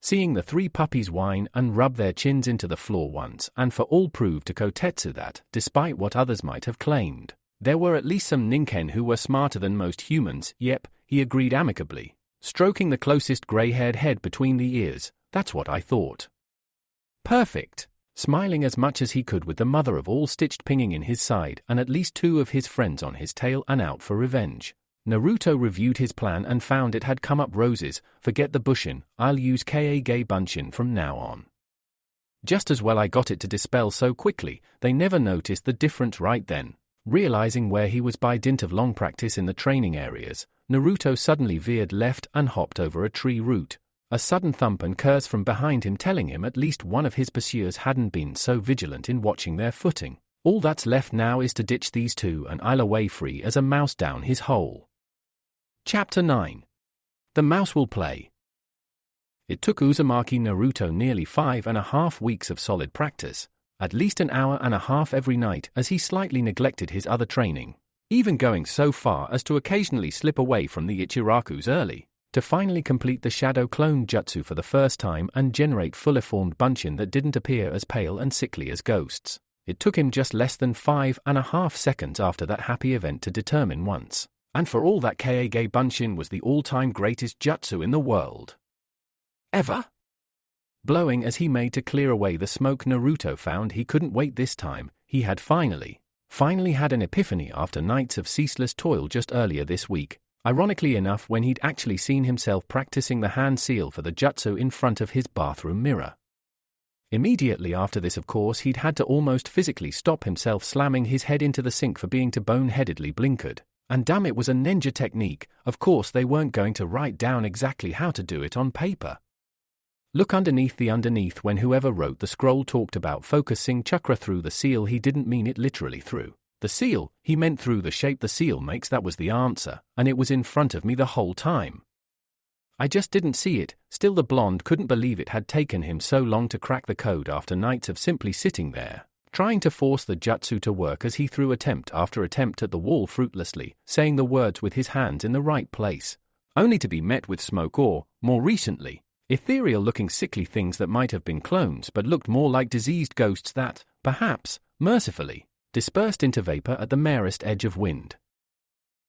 Seeing the 3 puppies whine and rub their chins into the floor once and for all proved to Kotetsu that, despite what others might have claimed, there were at least some Ninken who were smarter than most humans. Yep, he agreed amicably, stroking the closest grey-haired head between the ears. That's what I thought. Perfect. Smiling as much as he could with the mother of all stitched pinging in his side and at least 2 of his friends on his tail and out for revenge, Naruto reviewed his plan and found it had come up roses. Forget the Bushin, I'll use Kage Bunshin from now on. Just as well I got it to dispel so quickly, they never noticed the difference right then. Realizing where he was by dint of long practice in the training areas, Naruto suddenly veered left and hopped over a tree root. A sudden thump and curse from behind him telling him at least one of his pursuers hadn't been so vigilant in watching their footing. All that's left now is to ditch these two and I'll away free as a mouse down his hole. Chapter 9. The Mouse Will Play. It took Uzumaki Naruto nearly 5.5 weeks of solid practice, at least an hour and a half every night as he slightly neglected his other training, even going so far as to occasionally slip away from the Ichirakus early, to finally complete the Shadow Clone Jutsu for the first time and generate fully formed Bunshin that didn't appear as pale and sickly as ghosts. It took him just less than 5.5 seconds after that happy event to determine once, and for all that Kage Bunshin was the all-time greatest jutsu in the world. Ever? Blowing as he made to clear away the smoke, Naruto found he couldn't wait this time. He had finally had an epiphany after nights of ceaseless toil just earlier this week, ironically enough when he'd actually seen himself practicing the hand seal for the jutsu in front of his bathroom mirror. Immediately after this, of course, he'd had to almost physically stop himself slamming his head into the sink for being too boneheadedly blinkered. And damn, it was a ninja technique. Of course they weren't going to write down exactly how to do it on paper. Look underneath when whoever wrote the scroll talked about focusing chakra through the seal, he didn't mean it literally through the seal, he meant through the shape the seal makes. That was the answer, and it was in front of me the whole time. I just didn't see it. Still, the blonde couldn't believe it had taken him so long to crack the code after nights of simply sitting there, trying to force the jutsu to work as he threw attempt after attempt at the wall fruitlessly, saying the words with his hands in the right place, only to be met with smoke or, more recently, ethereal-looking sickly things that might have been clones but looked more like diseased ghosts that, perhaps, mercifully, dispersed into vapor at the merest edge of wind.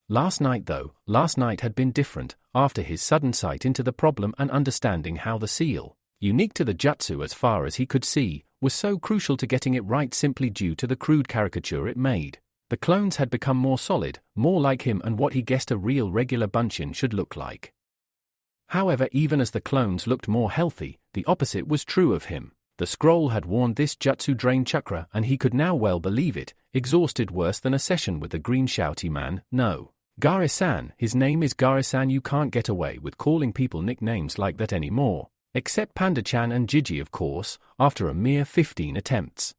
Last night had been different, after his sudden sight into the problem and understanding how the seal, unique to the jutsu as far as he could see, was so crucial to getting it right simply due to the crude caricature it made. The clones had become more solid, more like him and what he guessed a real regular Bunshin should look like. However, even as the clones looked more healthy, the opposite was true of him. The scroll had warned this jutsu drained chakra, and he could now well believe it, exhausted worse than a session with the green shouty man. No. Gare-san, his name is Gare-san. You can't get away with calling people nicknames like that anymore. Except Panda-chan and Gigi, of course, after a mere 15 attempts.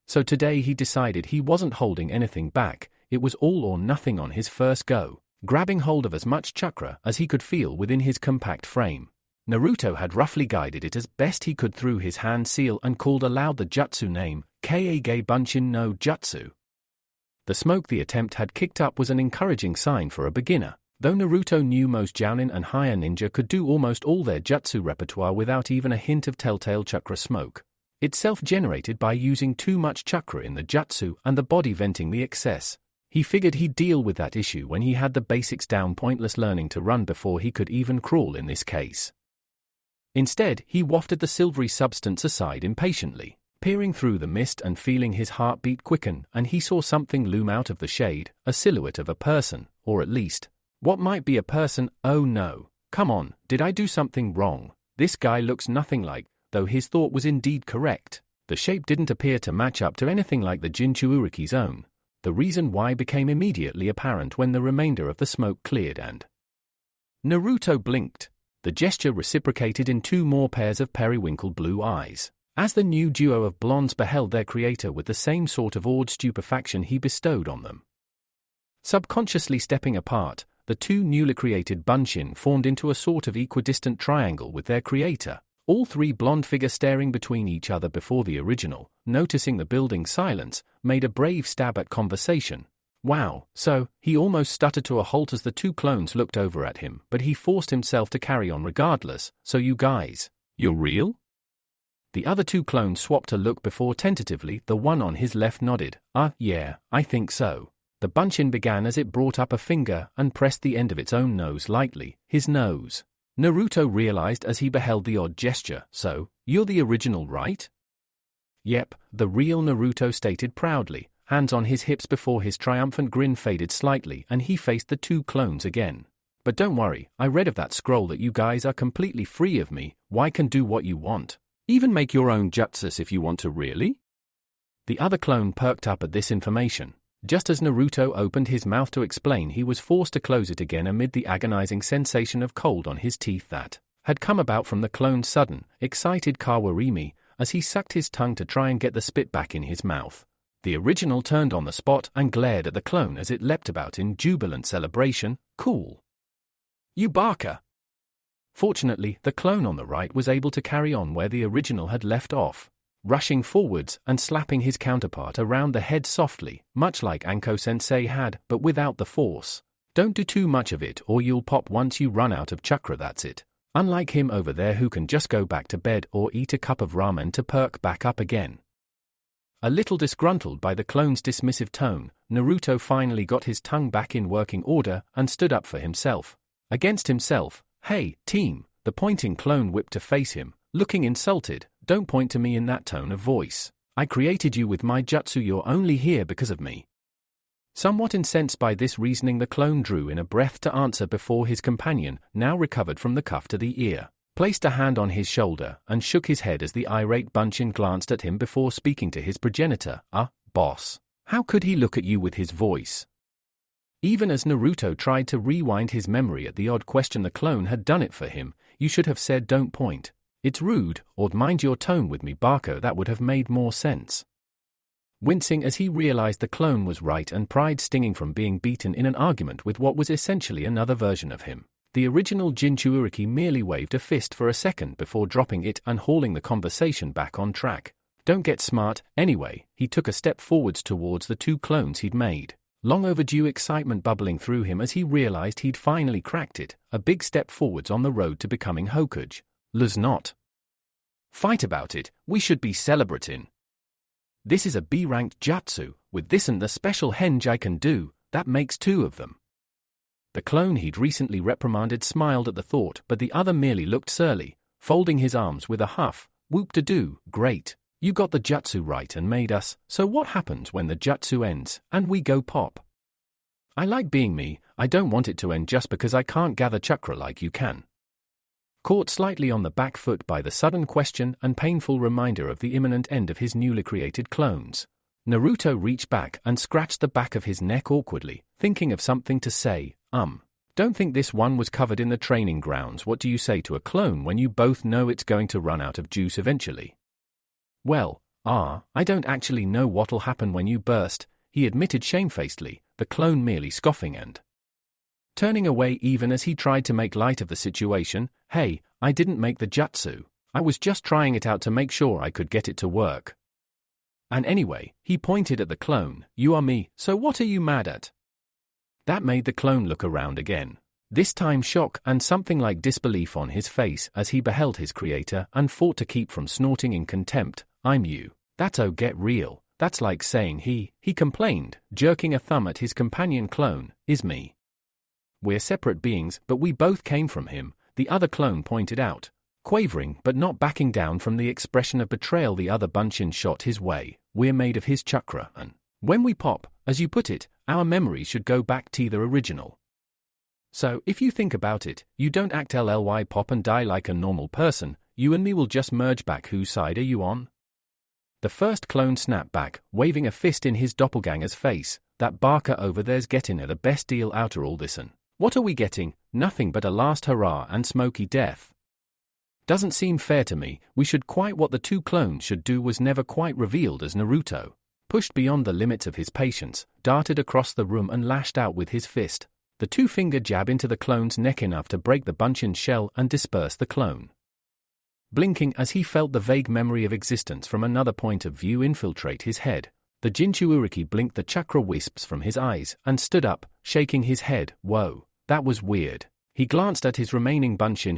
So today he decided he wasn't holding anything back. It was all or nothing on his first go, grabbing hold of as much chakra as he could feel within his compact frame. Naruto had roughly guided it as best he could through his hand seal and called aloud the jutsu name, Kage Bunshin no Jutsu. The smoke the attempt had kicked up was an encouraging sign for a beginner, though Naruto knew most jounin and higher ninja could do almost all their jutsu repertoire without even a hint of telltale chakra smoke, itself generated by using too much chakra in the jutsu and the body venting the excess. He figured he'd deal with that issue when he had the basics down, pointless learning to run before he could even crawl in this case. Instead, he wafted the silvery substance aside impatiently, peering through the mist and feeling his heartbeat quicken, and he saw something loom out of the shade, a silhouette of a person, or at least, what might be a person. Oh no, come on, did I do something wrong? This guy looks nothing like, though his thought was indeed correct. The shape didn't appear to match up to anything like the Jinchuuriki's own. The reason why became immediately apparent when the remainder of the smoke cleared and Naruto blinked. The gesture reciprocated in two more pairs of periwinkle blue eyes, as the new duo of blondes beheld their creator with the same sort of awed stupefaction he bestowed on them. Subconsciously stepping apart, the two newly created Bunshin formed into a sort of equidistant triangle with their creator, all three blonde figures staring between each other before the original, noticing the building silence, made a brave stab at conversation. Wow, so, he almost stuttered to a halt as the two clones looked over at him, but he forced himself to carry on regardless. So you guys, you're real? The other two clones swapped a look before tentatively the one on his left nodded. Yeah, I think so. The Bunshin began as it brought up a finger and pressed the end of its own nose lightly, his nose. Naruto realized as he beheld the odd gesture. So, you're the original, right? Yep, the real Naruto stated proudly, hands on his hips before his triumphant grin faded slightly and he faced the two clones again. But don't worry, I read of that scroll that you guys are completely free of me. Why can do what you want? Even make your own jutsus if you want to, really? The other clone perked up at this information. Just as Naruto opened his mouth to explain, he was forced to close it again amid the agonizing sensation of cold on his teeth that had come about from the clone's sudden, excited kawarimi as he sucked his tongue to try and get the spit back in his mouth. The original turned on the spot and glared at the clone as it leapt about in jubilant celebration. Cool. You barker! Fortunately, the clone on the right was able to carry on where the original had left off, rushing forwards and slapping his counterpart around the head softly, much like Anko-sensei had, but without the force. Don't do too much of it or you'll pop once you run out of chakra, that's it. Unlike him over there who can just go back to bed or eat a cup of ramen to perk back up again. A little disgruntled by the clone's dismissive tone, Naruto finally got his tongue back in working order and stood up for himself. Against himself. Hey, team, the pointing clone whipped to face him, looking insulted. Don't point to me in that tone of voice. I created you with my jutsu, you're only here because of me. Somewhat incensed by this reasoning, the clone drew in a breath to answer before his companion, now recovered from the cuff to the ear, placed a hand on his shoulder and shook his head as the irate Bunchin glanced at him before speaking to his progenitor. Boss. How could he look at you with his voice? Even as Naruto tried to rewind his memory at the odd question, the clone had done it for him. You should have said don't point. It's rude, or mind your tone with me, Barker, that would have made more sense. Wincing as he realized the clone was right and pride stinging from being beaten in an argument with what was essentially another version of him, the original Jinchuuriki merely waved a fist for a second before dropping it and hauling the conversation back on track. Don't get smart. Anyway, he took a step forwards towards the two clones he'd made. Long overdue excitement bubbling through him as he realized he'd finally cracked it, a big step forwards on the road to becoming Hokage. Let's not fight about it, we should be celebrating. This is a B-ranked jutsu, with this and the special henge I can do, that makes two of them. The clone he'd recently reprimanded smiled at the thought, but the other merely looked surly, folding his arms with a huff. Whoop-de-doo, great. You got the jutsu right and made us, so what happens when the jutsu ends, and we go pop? I like being me, I don't want it to end just because I can't gather chakra like you can. Caught slightly on the back foot by the sudden question and painful reminder of the imminent end of his newly created clones, Naruto reached back and scratched the back of his neck awkwardly, thinking of something to say. Don't think this one was covered in the training grounds. What do you say to a clone when you both know it's going to run out of juice eventually? Well, I don't actually know what'll happen when you burst, he admitted shamefacedly, the clone merely scoffing and turning away even as he tried to make light of the situation. Hey, I didn't make the jutsu. I was just trying it out to make sure I could get it to work. And anyway, he pointed at the clone, you are me, so what are you mad at? That made the clone look around again. This time shock and something like disbelief on his face as he beheld his creator and fought to keep from snorting in contempt. I'm you. That's get real. That's like saying he complained, jerking a thumb at his companion clone, is me. We're separate beings, but we both came from him, the other clone pointed out, quavering but not backing down from the expression of betrayal the other Bunchin shot his way. We're made of his chakra, and when we pop, as you put it, our memory should go back to the original. So, if you think about it, you don't act ly pop and die like a normal person, you and me will just merge back. Whose side are you on? The first clone snapped back, waving a fist in his doppelganger's face. That Barker over there's getting the best deal out of all this, and what are we getting? Nothing but a last hurrah and smoky death. Doesn't seem fair to me. We should quite what the two clones should do was never quite revealed as Naruto, pushed beyond the limits of his patience, darted across the room and lashed out with his fist, the two-finger jab into the clone's neck enough to break the Bunchin's shell and disperse the clone. Blinking as he felt the vague memory of existence from another point of view infiltrate his head, the Jinchuuriki blinked the chakra wisps from his eyes and stood up, shaking his head. Whoa, that was weird. He glanced at his remaining Bunchin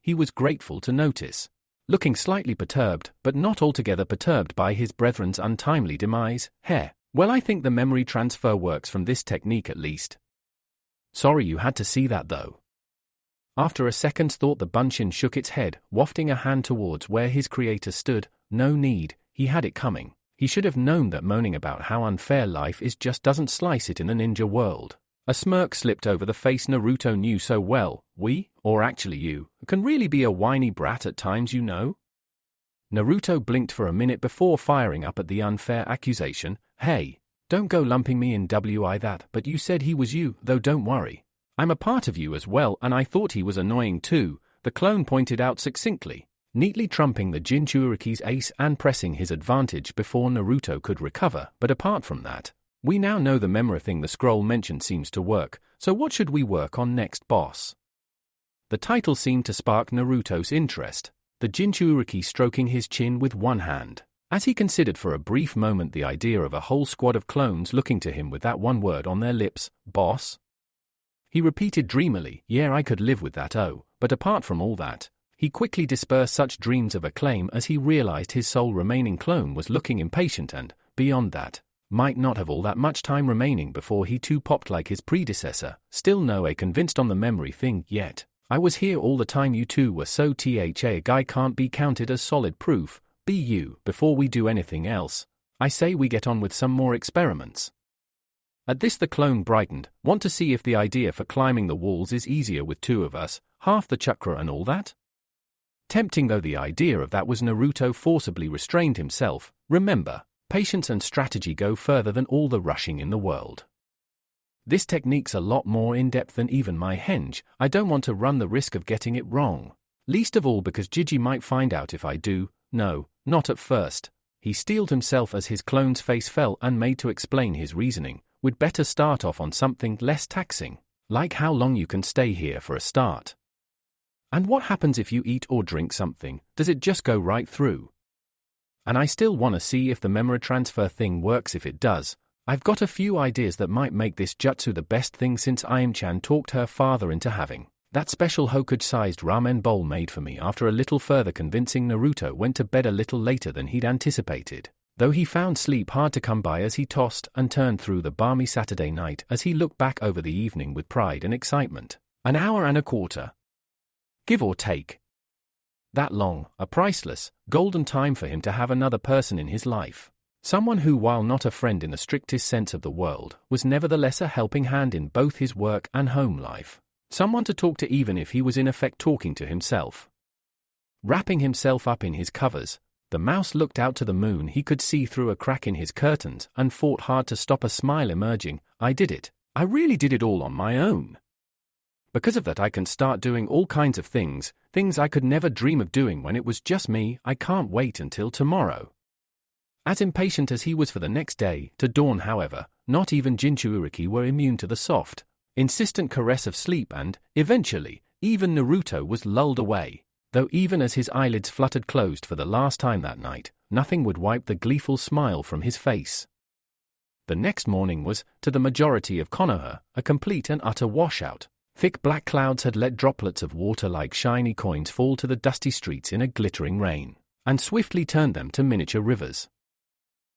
he was grateful to notice, looking slightly perturbed, but not altogether perturbed by his brethren's untimely demise. Well, I think the memory transfer works from this technique at least. Sorry you had to see that though. After a second's thought the Bunchin shook its head, wafting a hand towards where his creator stood. No need, he had it coming. He should have known that moaning about how unfair life is just doesn't slice it in the ninja world. A smirk slipped over the face Naruto knew so well. We, or actually you, can really be a whiny brat at times, you know? Naruto blinked for a minute before firing up at the unfair accusation. Hey, Don't go lumping me in that, but you said he was you, though don't worry. I'm a part of you as well, and I thought he was annoying too, the clone pointed out succinctly, neatly trumping the Jinchuriki's ace and pressing his advantage before Naruto could recover. But apart from that, we now know the memory thing the scroll mentioned seems to work, so what should we work on next, boss? The title seemed to spark Naruto's interest, the Jinchuriki stroking his chin with one hand, as he considered for a brief moment the idea of a whole squad of clones looking to him with that one word on their lips, boss. He repeated dreamily, yeah, I could live with that, oh, but apart from all that, he quickly dispersed such dreams of acclaim as he realized his sole remaining clone was looking impatient and, beyond that, might not have all that much time remaining before he too popped like his predecessor. Still no convinced on the memory thing yet. I was here all the time you two were, so a guy can't be counted as solid proof. Before we do anything else, I say we get on with some more experiments. At this the clone brightened. Want to see if the idea for climbing the walls is easier with two of us, half the chakra and all that? Tempting though the idea of that was, Naruto forcibly restrained himself. Remember, patience and strategy go further than all the rushing in the world. This technique's a lot more in-depth than even my henge. I don't want to run the risk of getting it wrong. Least of all because Gigi might find out if I do. No, not at first. He steeled himself as his clone's face fell and made to explain his reasoning. We'd better start off on something less taxing, like how long you can stay here for a start. And what happens if you eat or drink something? Does it just go right through? And I still want to see if the memory transfer thing works. If it does, I've got a few ideas that might make this jutsu the best thing since Ayam-chan talked her father into having that special Hokage-sized ramen bowl made for me. After a little further convincing, Naruto went to bed a little later than he'd anticipated, though he found sleep hard to come by as he tossed and turned through the balmy Saturday night as he looked back over the evening with pride and excitement. An hour and a quarter. Give or take. That long, a priceless, golden time for him to have another person in his life. Someone who, while not a friend in the strictest sense of the world, was nevertheless a helping hand in both his work and home life. Someone to talk to even if he was in effect talking to himself. Wrapping himself up in his covers, the mouse looked out to the moon he could see through a crack in his curtains and fought hard to stop a smile emerging. I did it. I really did it all on my own. Because of that I can start doing all kinds of things I could never dream of doing when it was just me. I can't wait until tomorrow. As impatient as he was for the next day to dawn, however, not even Jinchuriki were immune to the soft, insistent caress of sleep, and, eventually, even Naruto was lulled away, though even as his eyelids fluttered closed for the last time that night, nothing would wipe the gleeful smile from his face. The next morning was, to the majority of Konoha, a complete and utter washout. Thick black clouds had let droplets of water like shiny coins fall to the dusty streets in a glittering rain, and swiftly turned them to miniature rivers.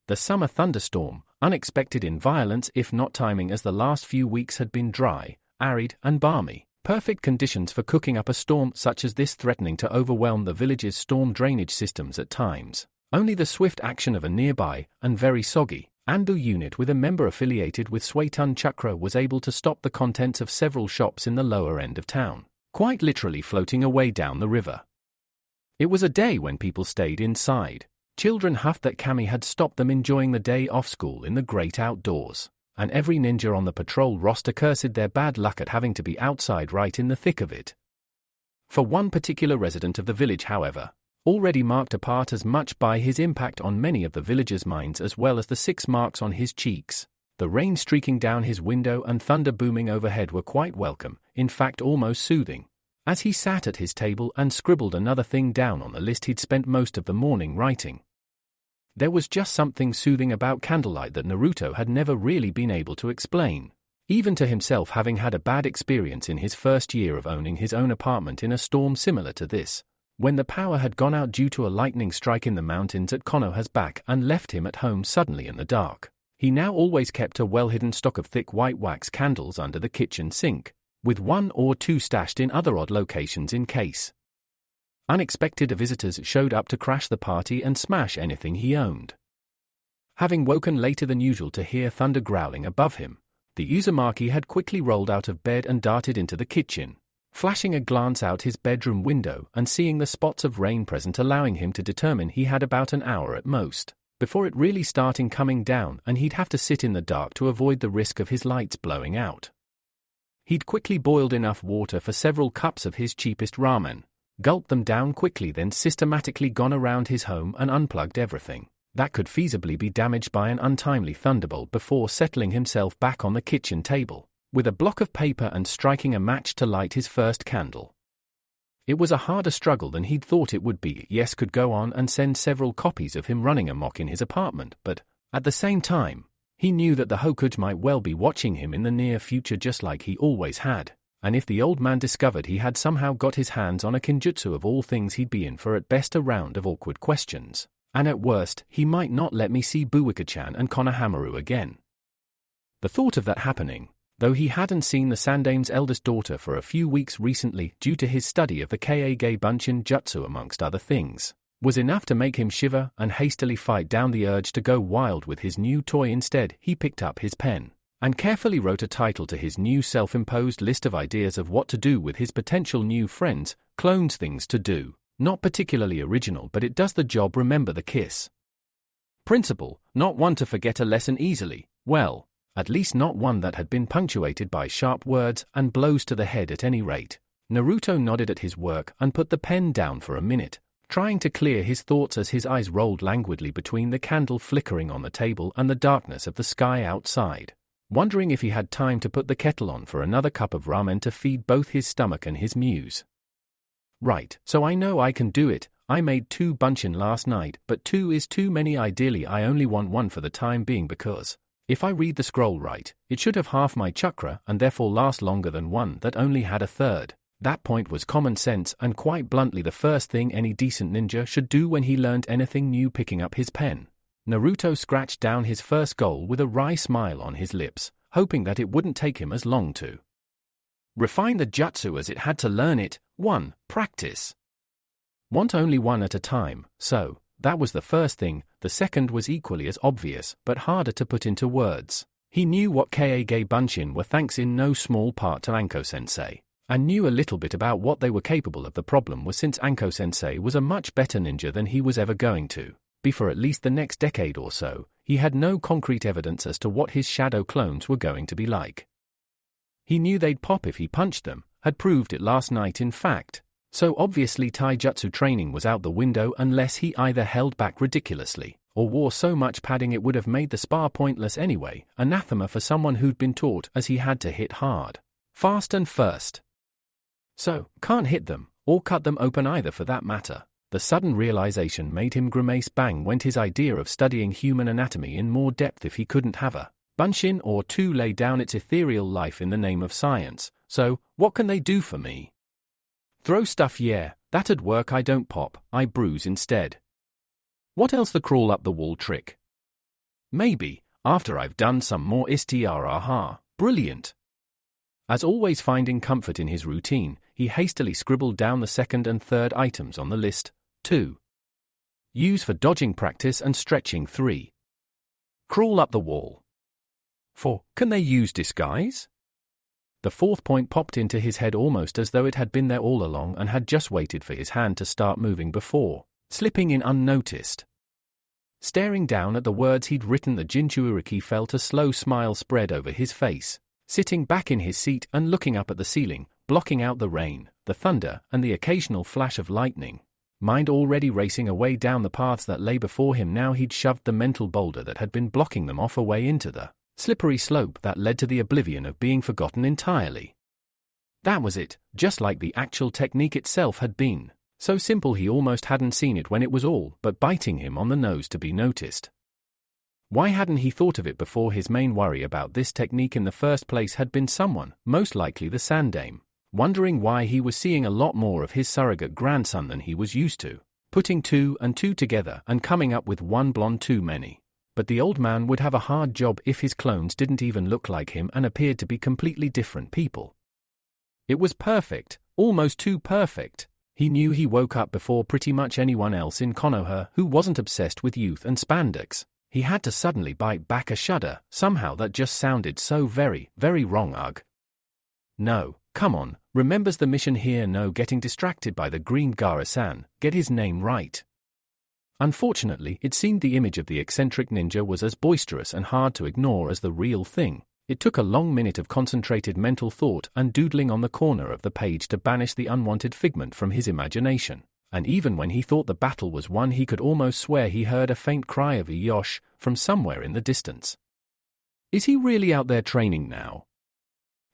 The summer thunderstorm, unexpected in violence if not timing, as the last few weeks had been dry, arid, and balmy, perfect conditions for cooking up a storm such as this, threatening to overwhelm the village's storm drainage systems at times. Only the swift action of a nearby, and very soggy, Anbu unit with a member affiliated with Suetun Chakra was able to stop the contents of several shops in the lower end of town, quite literally floating away down the river. It was a day when people stayed inside. Children huffed that Kami had stopped them enjoying the day off school in the great outdoors, and every ninja on the patrol roster cursed their bad luck at having to be outside right in the thick of it. For one particular resident of the village, however, already marked apart as much by his impact on many of the villagers' minds as well as the 6 marks on his cheeks, the rain streaking down his window and thunder booming overhead were quite welcome, in fact almost soothing, as he sat at his table and scribbled another thing down on the list he'd spent most of the morning writing. There was just something soothing about candlelight that Naruto had never really been able to explain, even to himself, having had a bad experience in his first year of owning his own apartment in a storm similar to this, when the power had gone out due to a lightning strike in the mountains at Konoha's back and left him at home suddenly in the dark. He now always kept a well-hidden stock of thick white wax candles under the kitchen sink, with 1 or 2 stashed in other odd locations in case unexpected visitors showed up to crash the party and smash anything he owned. Having woken later than usual to hear thunder growling above him, the Uzumaki had quickly rolled out of bed and darted into the kitchen, flashing a glance out his bedroom window and seeing the spots of rain present, allowing him to determine he had about an hour at most before it really starting coming down, and he'd have to sit in the dark to avoid the risk of his lights blowing out. He'd quickly boiled enough water for several cups of his cheapest ramen, gulped them down quickly, then systematically gone around his home and unplugged everything that could feasibly be damaged by an untimely thunderbolt before settling himself back on the kitchen table, with a block of paper and striking a match to light his first candle. It was a harder struggle than he'd thought it would be. Yes, could go on and send several copies of him running amok in his apartment, but at the same time, he knew that the Hokage might well be watching him in the near future just like he always had, and if the old man discovered he had somehow got his hands on a kinjutsu of all things, he'd be in for at best a round of awkward questions, and at worst, he might not let me see Buwika-chan and Konohamaru again. The thought of that happening, though he hadn't seen the Sandame's eldest daughter for a few weeks recently due to his study of the Kage Bunshin Jutsu amongst other things, was enough to make him shiver and hastily fight down the urge to go wild with his new toy. Instead, he picked up his pen and carefully wrote a title to his new self-imposed list of ideas of what to do with his potential new friends, clones. Things to do. Not particularly original, but it does the job. Remember the KISS principle, not one to forget a lesson easily. Well, at least not one that had been punctuated by sharp words and blows to the head at any rate. Naruto nodded at his work and put the pen down for a minute, trying to clear his thoughts as his eyes rolled languidly between the candle flickering on the table and the darkness of the sky outside, wondering if he had time to put the kettle on for another cup of ramen to feed both his stomach and his muse. Right, so I know I can do it. I made 2 bunshin last night, but 2 is too many. Ideally I only want 1 for the time being, because if I read the scroll right, it should have half my chakra and therefore last longer than 1 that only had a third. That point was common sense and quite bluntly the first thing any decent ninja should do when he learned anything new. Picking up his pen, Naruto scratched down his first goal with a wry smile on his lips, hoping that it wouldn't take him as long to refine the jutsu as it had to learn it. 1. Practice. Want only 1 at a time, so that was the first thing. The second was equally as obvious, but harder to put into words. He knew what Kage Bunshin were thanks in no small part to Anko-sensei, and knew a little bit about what they were capable of. The problem was, since Anko-sensei was a much better ninja than he was ever going to be for at least the next decade or so, he had no concrete evidence as to what his shadow clones were going to be like. He knew they'd pop if he punched them, had proved it last night in fact, so obviously taijutsu training was out the window unless he either held back ridiculously, or wore so much padding it would have made the spar pointless anyway. Anathema for someone who'd been taught as he had to hit hard, fast and first. So, can't hit them, or cut them open either for that matter. The sudden realization made him grimace. Bang went his idea of studying human anatomy in more depth. If he couldn't have a bunshin or 2 lay down its ethereal life in the name of science, so what can they do for me? Throw stuff. Yeah, that'd work. I don't pop, I bruise instead. What else? The crawl up the wall trick. Maybe, after I've done some more istiaraha. Brilliant. As always, finding comfort in his routine, he hastily scribbled down the second and third items on the list. 2. Use for dodging practice and stretching. 3. Crawl up the wall. 4. Can they use disguise? The fourth point popped into his head almost as though it had been there all along and had just waited for his hand to start moving before slipping in unnoticed. Staring down at the words he'd written, the Jinchuuriki felt a slow smile spread over his face, sitting back in his seat and looking up at the ceiling, blocking out the rain, the thunder, and the occasional flash of lightning. Mind already racing away down the paths that lay before him. Now he'd shoved the mental boulder that had been blocking them off away into the slippery slope that led to the oblivion of being forgotten entirely. That was it, just like the actual technique itself had been. So simple he almost hadn't seen it when it was all but biting him on the nose to be noticed. Why hadn't he thought of it before? His main worry about this technique in the first place had been someone, most likely the Sandame, wondering why he was seeing a lot more of his surrogate grandson than he was used to, putting 2 and 2 together and coming up with 1 blonde too many. But the old man would have a hard job if his clones didn't even look like him and appeared to be completely different people. It was perfect, almost too perfect. He knew he woke up before pretty much anyone else in Konoha who wasn't obsessed with youth and spandex. He had to suddenly bite back a shudder. Somehow that just sounded so very, very wrong. Ugh. No, come on, remembers the mission here. No getting distracted by the green Gara-san, get his name right. Unfortunately, it seemed the image of the eccentric ninja was as boisterous and hard to ignore as the real thing. It took a long minute of concentrated mental thought and doodling on the corner of the page to banish the unwanted figment from his imagination. And even when he thought the battle was won, he could almost swear he heard a faint cry of "Yosh" from somewhere in the distance. Is he really out there training now?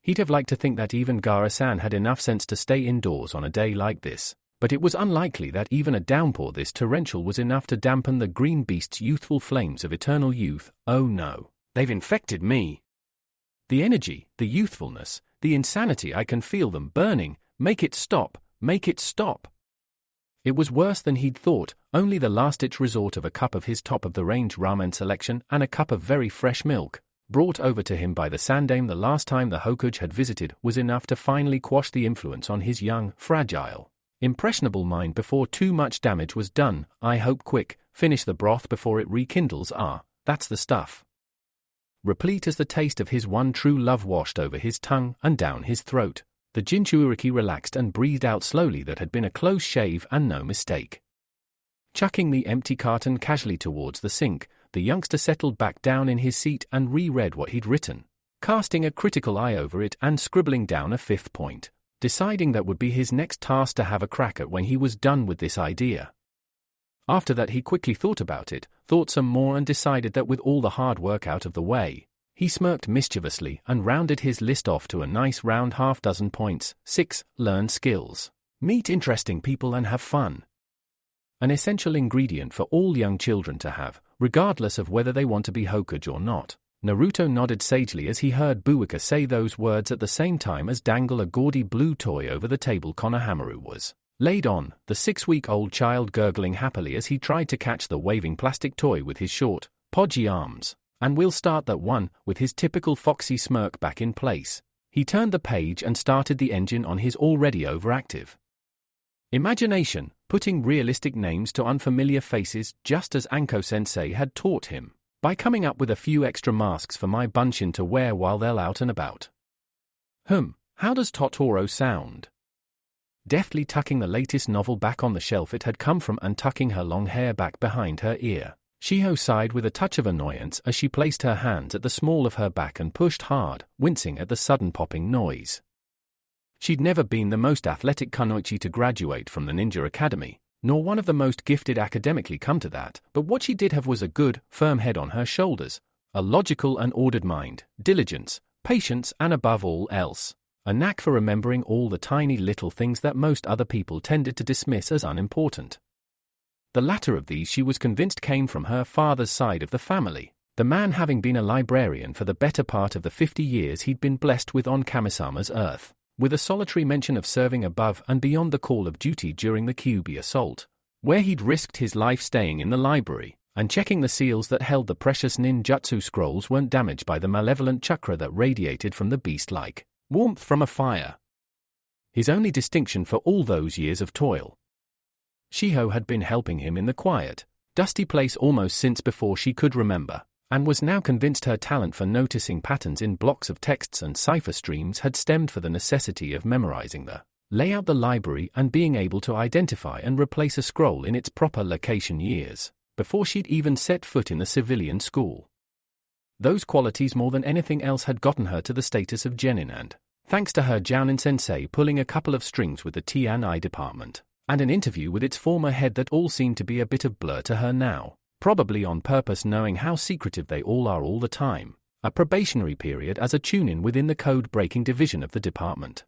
He'd have liked to think that even Gara-san had enough sense to stay indoors on a day like this, but it was unlikely that even a downpour this torrential was enough to dampen the green beast's youthful flames of eternal youth. Oh no, they've infected me. The energy, the youthfulness, the insanity, I can feel them burning. Make it stop, make it stop. It was worse than he'd thought. Only the last-ditch resort of a cup of his top-of-the-range ramen selection and a cup of very fresh milk, brought over to him by the Sandame the last time the Hokage had visited, was enough to finally quash the influence on his young, fragile, impressionable mind before too much damage was done. I hope quick, finish the broth before it rekindles. That's the stuff. Replete as the taste of his one true love washed over his tongue and down his throat, the Jinchuuriki relaxed and breathed out slowly. That had been a close shave and no mistake. Chucking the empty carton casually towards the sink, the youngster settled back down in his seat and reread what he'd written, casting a critical eye over it and scribbling down a fifth point, deciding that would be his next task to have a crack at when he was done with this idea. After that he quickly thought about it, thought some more and decided that with all the hard work out of the way, he smirked mischievously and rounded his list off to a nice round half-dozen points. 6. Learn skills. Meet interesting people and have fun. An essential ingredient for all young children to have, regardless of whether they want to be Hokage or not. Naruto nodded sagely as he heard Buika say those words at the same time as dangle a gaudy blue toy over the table Konohamaru was laid on, the 6-week-old child gurgling happily as he tried to catch the waving plastic toy with his short, podgy arms. And we'll start that one, with his typical foxy smirk back in place. He turned the page and started the engine on his already overactive imagination, putting realistic names to unfamiliar faces just as Anko-sensei had taught him, by coming up with a few extra masks for my bunshin to wear while they're out and about. How does Totoro sound? Deftly tucking the latest novel back on the shelf it had come from and tucking her long hair back behind her ear, Shiho sighed with a touch of annoyance as she placed her hands at the small of her back and pushed hard, wincing at the sudden popping noise. She'd never been the most athletic kunoichi to graduate from the Ninja Academy, nor one of the most gifted academically, come to that, but what she did have was a good, firm head on her shoulders, a logical and ordered mind, diligence, patience, and above all else, a knack for remembering all the tiny little things that most other people tended to dismiss as unimportant. The latter of these she was convinced came from her father's side of the family, the man having been a librarian for the better part of the 50 years he'd been blessed with on Kamisama's earth, with a solitary mention of serving above and beyond the call of duty during the Kyuubi assault, where he'd risked his life staying in the library and checking the seals that held the precious ninjutsu scrolls weren't damaged by the malevolent chakra that radiated from the beast-like warmth from a fire. His only distinction for all those years of toil. Shiho had been helping him in the quiet, dusty place almost since before she could remember, and was now convinced her talent for noticing patterns in blocks of texts and cipher streams had stemmed from the necessity of memorizing the layout of the library and being able to identify and replace a scroll in its proper location years before she'd even set foot in the civilian school. Those qualities more than anything else had gotten her to the status of genin and, thanks to her Jounin sensei pulling a couple of strings with the T&I department, and an interview with its former head that all seemed to be a bit of blur to her now, probably on purpose knowing how secretive they all are all the time, a probationary period as a tune-in within the code-breaking division of the department.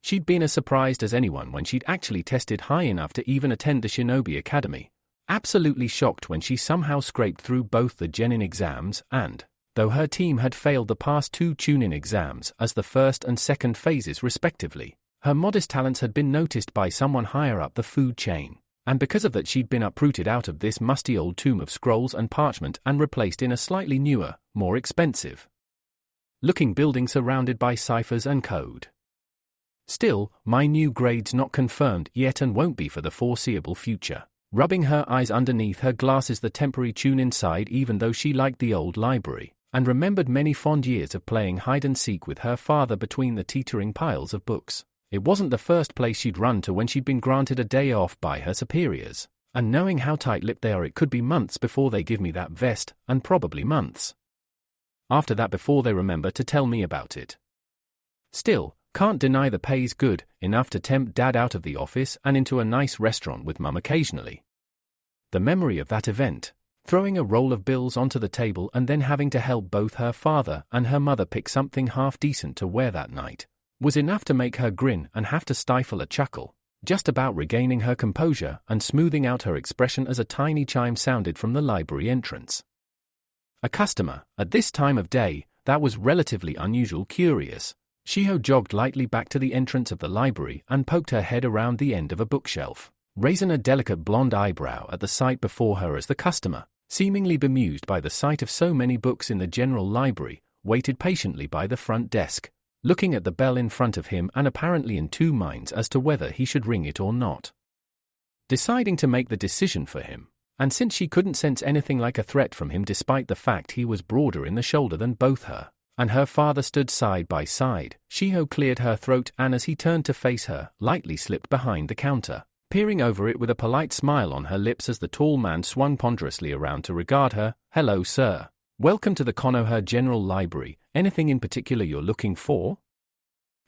She'd been as surprised as anyone when she'd actually tested high enough to even attend the Shinobi Academy, absolutely shocked when she somehow scraped through both the genin exams and, though her team had failed the past 2 tune-in exams as the first and second phases respectively, her modest talents had been noticed by someone higher up the food chain, and because of that she'd been uprooted out of this musty old tomb of scrolls and parchment and replaced in a slightly newer, more expensive-looking building surrounded by ciphers and code. Still, my new grade's not confirmed yet and won't be for the foreseeable future. Rubbing her eyes underneath her glasses, the temporary tune-in sighed even though she liked the old library, and remembered many fond years of playing hide-and-seek with her father between the teetering piles of books. It wasn't the first place she'd run to when she'd been granted a day off by her superiors, And knowing how tight-lipped they are, it could be months before they give me that vest, and probably months after that before they remember to tell me about it. Still, can't deny the pay's good, enough to tempt Dad out of the office and into a nice restaurant with Mum occasionally. The memory of that event, throwing a roll of bills onto the table and then having to help both her father and her mother pick something half-decent to wear that night, was enough to make her grin and have to stifle a chuckle, just about regaining her composure and smoothing out her expression as a tiny chime sounded from the library entrance. A customer, at this time of day, that was relatively unusual. Curious, Shiho jogged lightly back to the entrance of the library and poked her head around the end of a bookshelf, raising a delicate blonde eyebrow at the sight before her as the customer, seemingly bemused by the sight of so many books in the general library, waited patiently by the front desk, looking at the bell in front of him and apparently in two minds as to whether he should ring it or not. Deciding to make the decision for him, and since she couldn't sense anything like a threat from him despite the fact he was broader in the shoulder than both her and her father stood side by side, Shiho cleared her throat and as he turned to face her, lightly slipped behind the counter, peering over it with a polite smile on her lips as the tall man swung ponderously around to regard her. "Hello, sir. Welcome to the Konoha General Library. Anything in particular you're looking for?"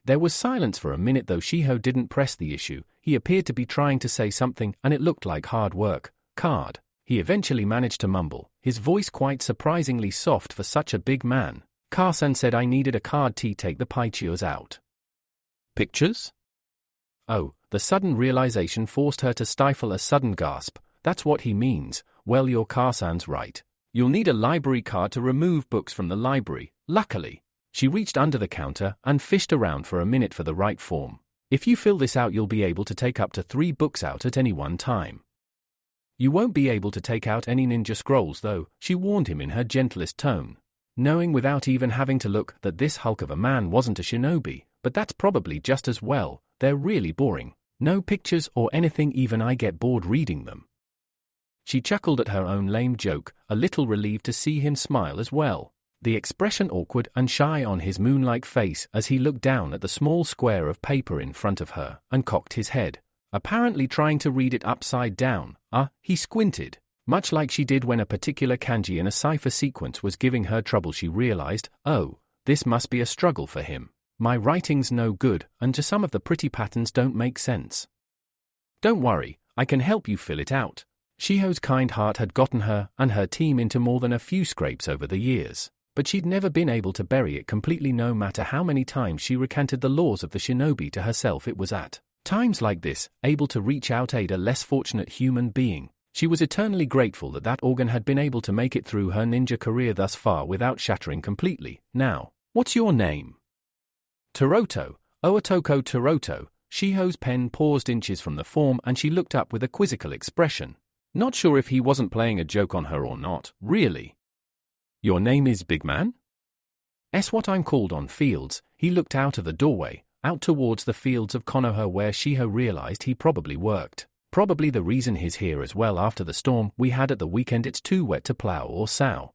There was silence for a minute, though Shiho didn't press the issue. He appeared to be trying to say something, and it looked like hard work. "Card," he eventually managed to mumble, his voice quite surprisingly soft for such a big man. "Carson said I needed a card to take the pictures out." "Pictures?" Oh, the sudden realization forced her to stifle a sudden gasp. "That's what he means. Well, your Carson's right. You'll need a library card to remove books from the library." Luckily, she reached under the counter and fished around for a minute for the right form. "If you fill this out, you'll be able to take up to 3 books out at any one time. You won't be able to take out any ninja scrolls though," she warned him in her gentlest tone, knowing without even having to look that this hulk of a man wasn't a shinobi, but that's probably just as well. They're really boring. "No pictures or anything, even I get bored reading them." She chuckled at her own lame joke, a little relieved to see him smile as well, the expression awkward and shy on his moon-like face as he looked down at the small square of paper in front of her and cocked his head, apparently trying to read it upside down. He squinted, much like she did when a particular kanji in a cipher sequence was giving her trouble. She realized, oh, this must be a struggle for him. My writing's no good, and just some of the pretty patterns don't make sense. "Don't worry, I can help you fill it out." Shiho's kind heart had gotten her and her team into more than a few scrapes over the years, but she'd never been able to bury it completely no matter how many times she recanted the laws of the shinobi to herself. It was at times like this, able to reach out aid a less fortunate human being. She was eternally grateful that that organ had been able to make it through her ninja career thus far without shattering completely. "Now, what's your name?" "Toroto, Ootoko Toroto." Shiho's pen paused inches from the form and she looked up with a quizzical expression, not sure if he wasn't playing a joke on her or not. "Really? Your name is Big Man?" "S what I'm called on fields." He looked out of the doorway, out towards the fields of Konoha where Shiho realized he probably worked. Probably the reason he's here as well after the storm we had at the weekend. It's too wet to plow or sow.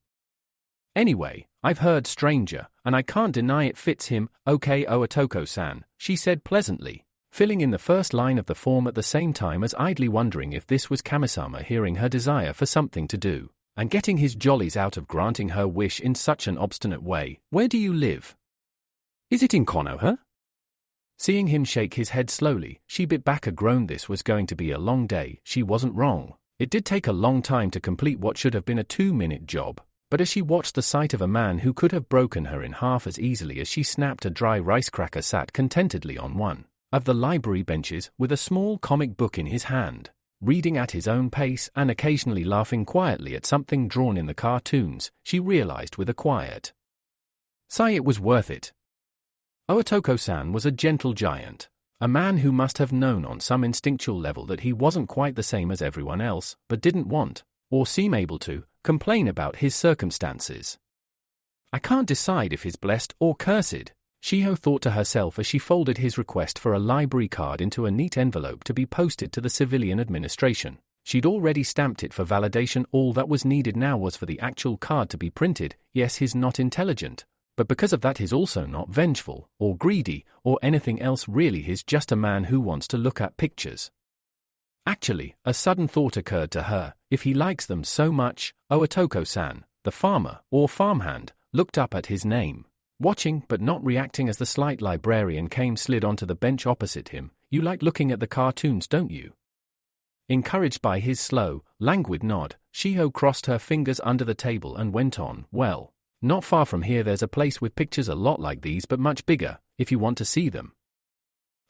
"Anyway, I've heard stranger, and I can't deny it fits him." "Okay, Ootoko-san," she said pleasantly, filling in the first line of the form at the same time as idly wondering if this was Kamisama hearing her desire for something to do, and getting his jollies out of granting her wish in such an obstinate way. "Where do you live?" "Is it in Konoha?" Seeing him shake his head slowly, she bit back a groan. This was going to be a long day. She wasn't wrong. It did take a long time to complete what should have been a 2-minute job, but as she watched the sight of a man who could have broken her in half as easily as she snapped a dry rice cracker sat contentedly on one of the library benches with a small comic book in his hand, reading at his own pace and occasionally laughing quietly at something drawn in the cartoons, she realized with a quiet sigh it was worth it. Ootoko-san was a gentle giant, a man who must have known on some instinctual level that he wasn't quite the same as everyone else, but didn't want, or seem able to, complain about his circumstances. "I can't decide if he's blessed or cursed," Shiho thought to herself as she folded his request for a library card into a neat envelope to be posted to the civilian administration. She'd already stamped it for validation. All that was needed now was for the actual card to be printed. Yes, he's not intelligent, but because of that he's also not vengeful, or greedy, or anything else really. He's just a man who wants to look at pictures. Actually, a sudden thought occurred to her. If he likes them so much, Otoko-san, the farmer, or farmhand, looked up at his name. Watching but not reacting as the slight librarian slid onto the bench opposite him. You like looking at the cartoons, don't you? Encouraged by his slow, languid nod, Shiho crossed her fingers under the table and went on, well, not far from here there's a place with pictures a lot like these but much bigger, if you want to see them.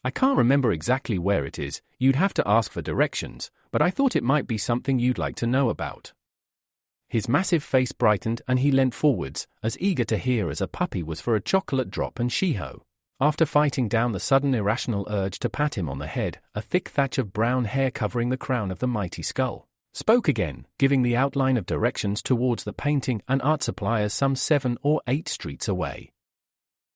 I can't remember exactly where it is, you'd have to ask for directions, but I thought it might be something you'd like to know about. His massive face brightened and he leant forwards, as eager to hear as a puppy was for a chocolate drop, and Shiho, after fighting down the sudden irrational urge to pat him on the head, a thick thatch of brown hair covering the crown of the mighty skull, spoke again, giving the outline of directions towards the painting and art suppliers some 7 or 8 streets away.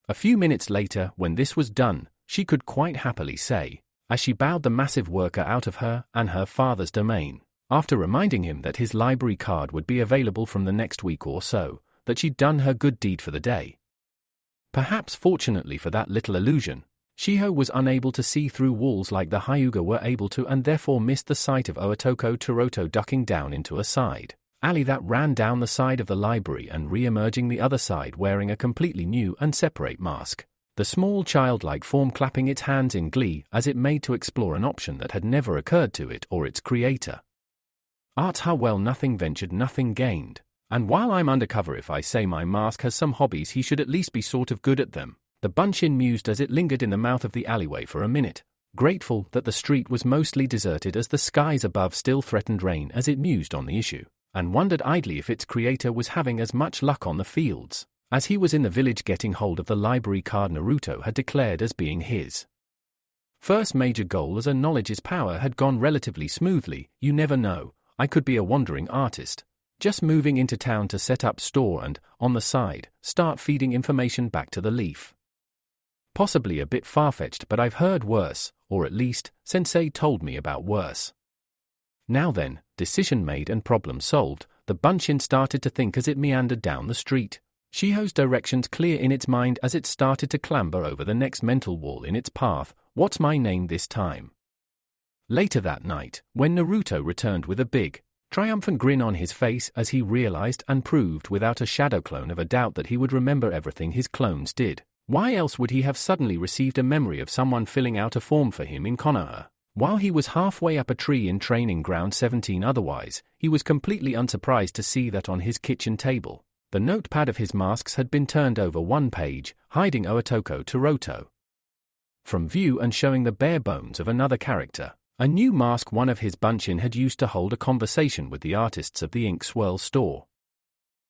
A few minutes later, when this was done, she could quite happily say, as she bowed the massive worker out of her and her father's domain, after reminding him that his library card would be available from the next week or so, that she'd done her good deed for the day. Perhaps fortunately for that little illusion, Shiho was unable to see through walls like the Hyuga were able to, and therefore missed the sight of Otoko Toroto ducking down into a side alley that ran down the side of the library and re-emerging the other side wearing a completely new and separate mask, the small childlike form clapping its hands in glee as it made to explore an option that had never occurred to it or its creator. Art how well, nothing ventured, nothing gained. And while I'm undercover if I say my mask has some hobbies, he should at least be sort of good at them, the bunchin mused as it lingered in the mouth of the alleyway for a minute, grateful that the street was mostly deserted as the skies above still threatened rain as it mused on the issue, and wondered idly if its creator was having as much luck on the fields as he was in the village getting hold of the library card Naruto had declared as being his first major goal, as a knowledge is power, had gone relatively smoothly. You never know, I could be a wandering artist, just moving into town to set up store and, on the side, start feeding information back to the leaf. Possibly a bit far-fetched, but I've heard worse, or at least, Sensei told me about worse. Now then, decision made and problem solved, the bunchin started to think as it meandered down the street. Shiho's directions clear in its mind as it started to clamber over the next mental wall in its path. What's my name this time? Later that night, when Naruto returned with a big, triumphant grin on his face as he realized and proved without a shadow clone of a doubt that he would remember everything his clones did. Why else would he have suddenly received a memory of someone filling out a form for him in Konoha, while he was halfway up a tree in training ground 17? Otherwise, he was completely unsurprised to see that on his kitchen table, the notepad of his masks had been turned over one page, hiding Otoko Toroto from view and showing the bare bones of another character. A new mask one of his bunchin had used to hold a conversation with the artists of the Ink Swirl store.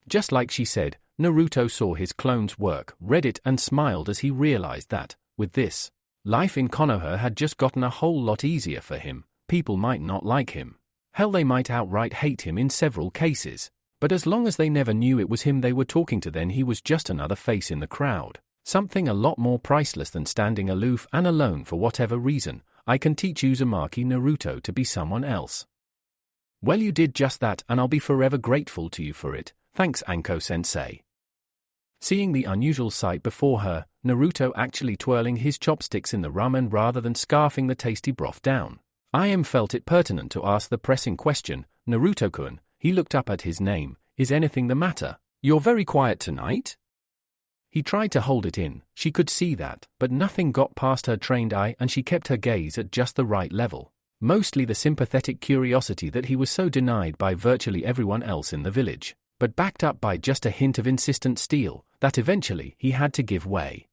Just like she said, Naruto saw his clone's work, read it and smiled as he realized that, with this, life in Konoha had just gotten a whole lot easier for him. People might not like him. Hell, they might outright hate him in several cases. But as long as they never knew it was him they were talking to, then he was just another face in the crowd. Something a lot more priceless than standing aloof and alone for whatever reason. I can teach Uzumaki Naruto to be someone else. Well, you did just that, and I'll be forever grateful to you for it. Thanks, Anko-sensei. Seeing the unusual sight before her, Naruto actually twirling his chopsticks in the ramen rather than scarfing the tasty broth down, I felt it pertinent to ask the pressing question. Naruto-kun, he looked up at his name, is anything the matter? You're very quiet tonight? He tried to hold it in, she could see that, but nothing got past her trained eye and she kept her gaze at just the right level. Mostly the sympathetic curiosity that he was so denied by virtually everyone else in the village, but backed up by just a hint of insistent steel, that eventually he had to give way.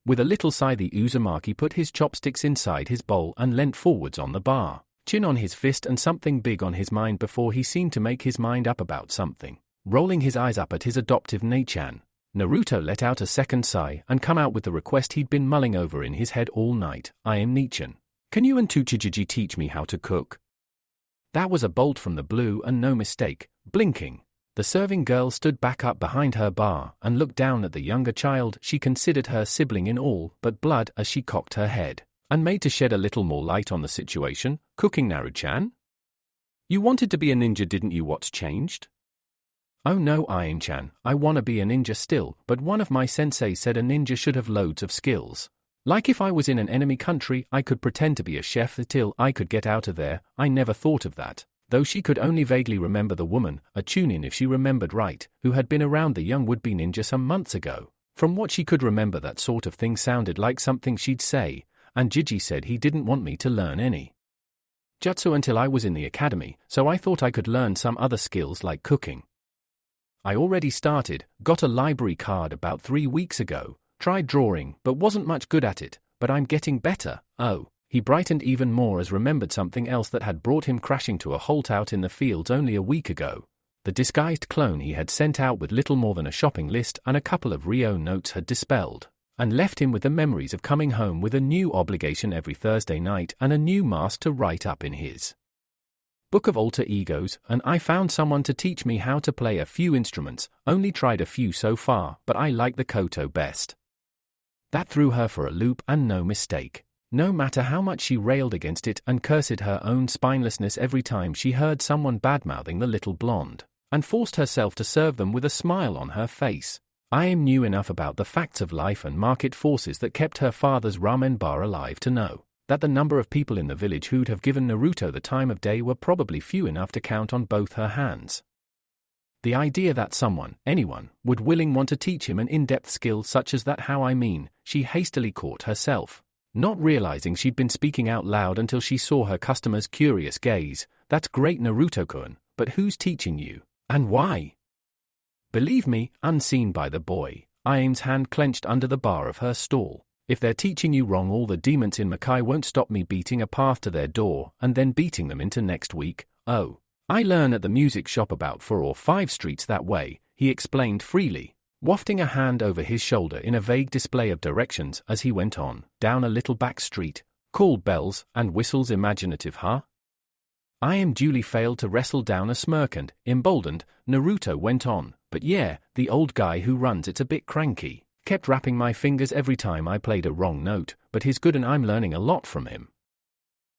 With a little sigh, the Uzumaki put his chopsticks inside his bowl and leant forwards on the bar, chin on his fist and something big on his mind before he seemed to make his mind up about something. Rolling his eyes up at his adoptive Nei-chan, Naruto let out a second sigh and come out with the request he'd been mulling over in his head all night. I am Nei-chan. Can you and Tsuchijiji teach me how to cook? That was a bolt from the blue and no mistake. Blinking, the serving girl stood back up behind her bar and looked down at the younger child she considered her sibling in all but blood as she cocked her head, and made to shed a little more light on the situation. Cooking, Naru-chan? You wanted to be a ninja, didn't you? What's changed? Oh no, Ain-chan, I wanna be a ninja still, but one of my senseis said a ninja should have loads of skills. Like if I was in an enemy country, I could pretend to be a chef until I could get out of there. I never thought of that. Though she could only vaguely remember the woman, a tune-in if she remembered right, who had been around the young would-be ninja some months ago. From what she could remember, that sort of thing sounded like something she'd say, and Gigi said he didn't want me to learn any jutsu until I was in the academy, so I thought I could learn some other skills like cooking. I already started, got a library card about 3 weeks ago, tried drawing but wasn't much good at it, but I'm getting better. Oh, he brightened even more as remembered something else that had brought him crashing to a halt out in the fields only a week ago. The disguised clone he had sent out with little more than a shopping list and a couple of Rio notes had dispelled, and left him with the memories of coming home with a new obligation every Thursday night and a new mask to write up in his book of alter egos. And I found someone to teach me how to play a few instruments, only tried a few so far, but I like the koto best. That threw her for a loop, and no mistake. No matter how much she railed against it and cursed her own spinelessness every time she heard someone badmouthing the little blonde, and forced herself to serve them with a smile on her face. I knew enough about the facts of life and market forces that kept her father's ramen bar alive to know that the number of people in the village who'd have given Naruto the time of day were probably few enough to count on both her hands. The idea that someone, anyone, would want to teach him an in-depth skill such as that, she hastily caught herself, not realizing she'd been speaking out loud until she saw her customer's curious gaze. That's great, Naruto-kun, but who's teaching you, and why? Believe me, unseen by the boy, Aime's hand clenched under the bar of her stall. If they're teaching you wrong, all the demons in Makai won't stop me beating a path to their door and then beating them into next week. Oh, I learn at the music shop about 4 or 5 streets that way, he explained freely, wafting a hand over his shoulder in a vague display of directions as he went on, down a little back street, called Bells and Whistles. Imaginative, huh? Aime duly failed to wrestle down a smirk and, emboldened, Naruto went on, but yeah, the old guy who runs it's a bit cranky. Kept rapping my fingers every time I played a wrong note, but he's good and I'm learning a lot from him.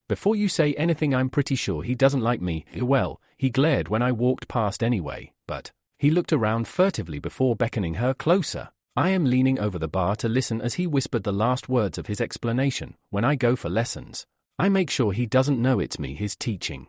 Before you say anything, I'm pretty sure he doesn't like me. Well, he glared when I walked past anyway, but he looked around furtively before beckoning her closer. I am leaning over the bar to listen as he whispered the last words of his explanation. When I go for lessons, I make sure he doesn't know it's me he's teaching.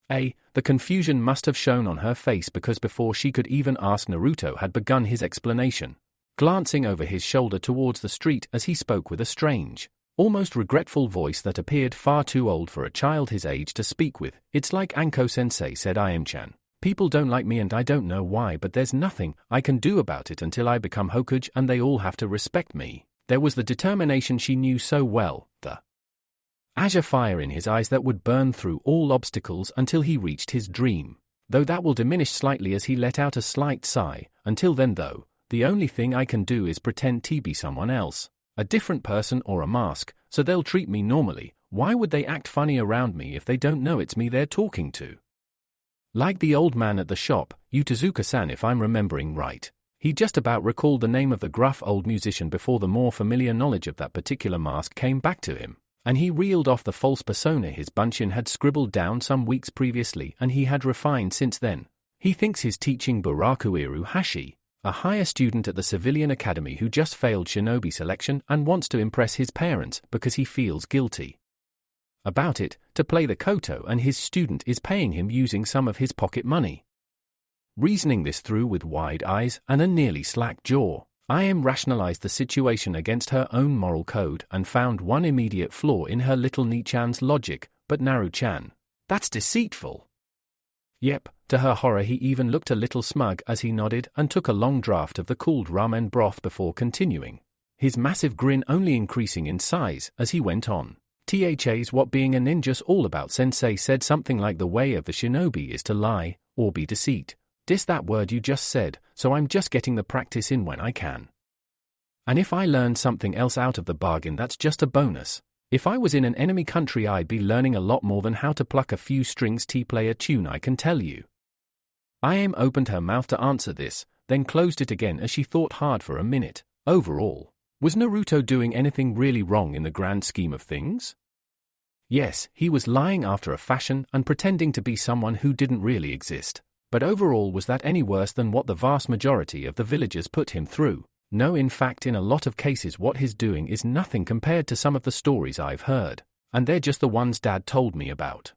The confusion must have shown on her face because before she could even ask, Naruto had begun his explanation, glancing over his shoulder towards the street as he spoke with a strange, almost regretful voice that appeared far too old for a child his age to speak with. It's like Anko-sensei said, Aime-chan. People don't like me and I don't know why, but there's nothing I can do about it until I become Hokage and they all have to respect me. There was the determination she knew so well, the azure fire in his eyes that would burn through all obstacles until he reached his dream. Though that will diminish slightly as he let out a slight sigh. Until then though, the only thing I can do is pretend to be someone else, a different person or a mask, so they'll treat me normally. Why would they act funny around me if they don't know it's me they're talking to? Like the old man at the shop, Utazuka-san, if I'm remembering right. He just about recalled the name of the gruff old musician before the more familiar knowledge of that particular mask came back to him, and he reeled off the false persona his bunchin had scribbled down some weeks previously and he had refined since then. He thinks he's teaching Buraku Hashi, a higher student at the civilian academy who just failed shinobi selection and wants to impress his parents because he feels guilty about it, to play the koto, and his student is paying him using some of his pocket money. Reasoning this through with wide eyes and a nearly slack jaw, Aime rationalized the situation against her own moral code and found one immediate flaw in her little Nichan's logic. But Naru-chan, that's deceitful. Yep. To her horror, he even looked a little smug as he nodded and took a long draught of the cooled ramen broth before continuing, his massive grin only increasing in size as he went on. Thas what being a ninja's all about. Sensei said something like the way of the shinobi is to lie, or be deceit. Dis that word you just said, so I'm just getting the practice in when I can. And if I learn something else out of the bargain, that's just a bonus. If I was in an enemy country, I'd be learning a lot more than how to pluck a few strings to play a tune, I can tell you. Aime opened her mouth to answer this, then closed it again as she thought hard for a minute. Overall, was Naruto doing anything really wrong in the grand scheme of things? Yes, he was lying after a fashion and pretending to be someone who didn't really exist. But overall, was that any worse than what the vast majority of the villagers put him through? No, in fact, in a lot of cases what he's doing is nothing compared to some of the stories I've heard, and they're just the ones Dad told me about.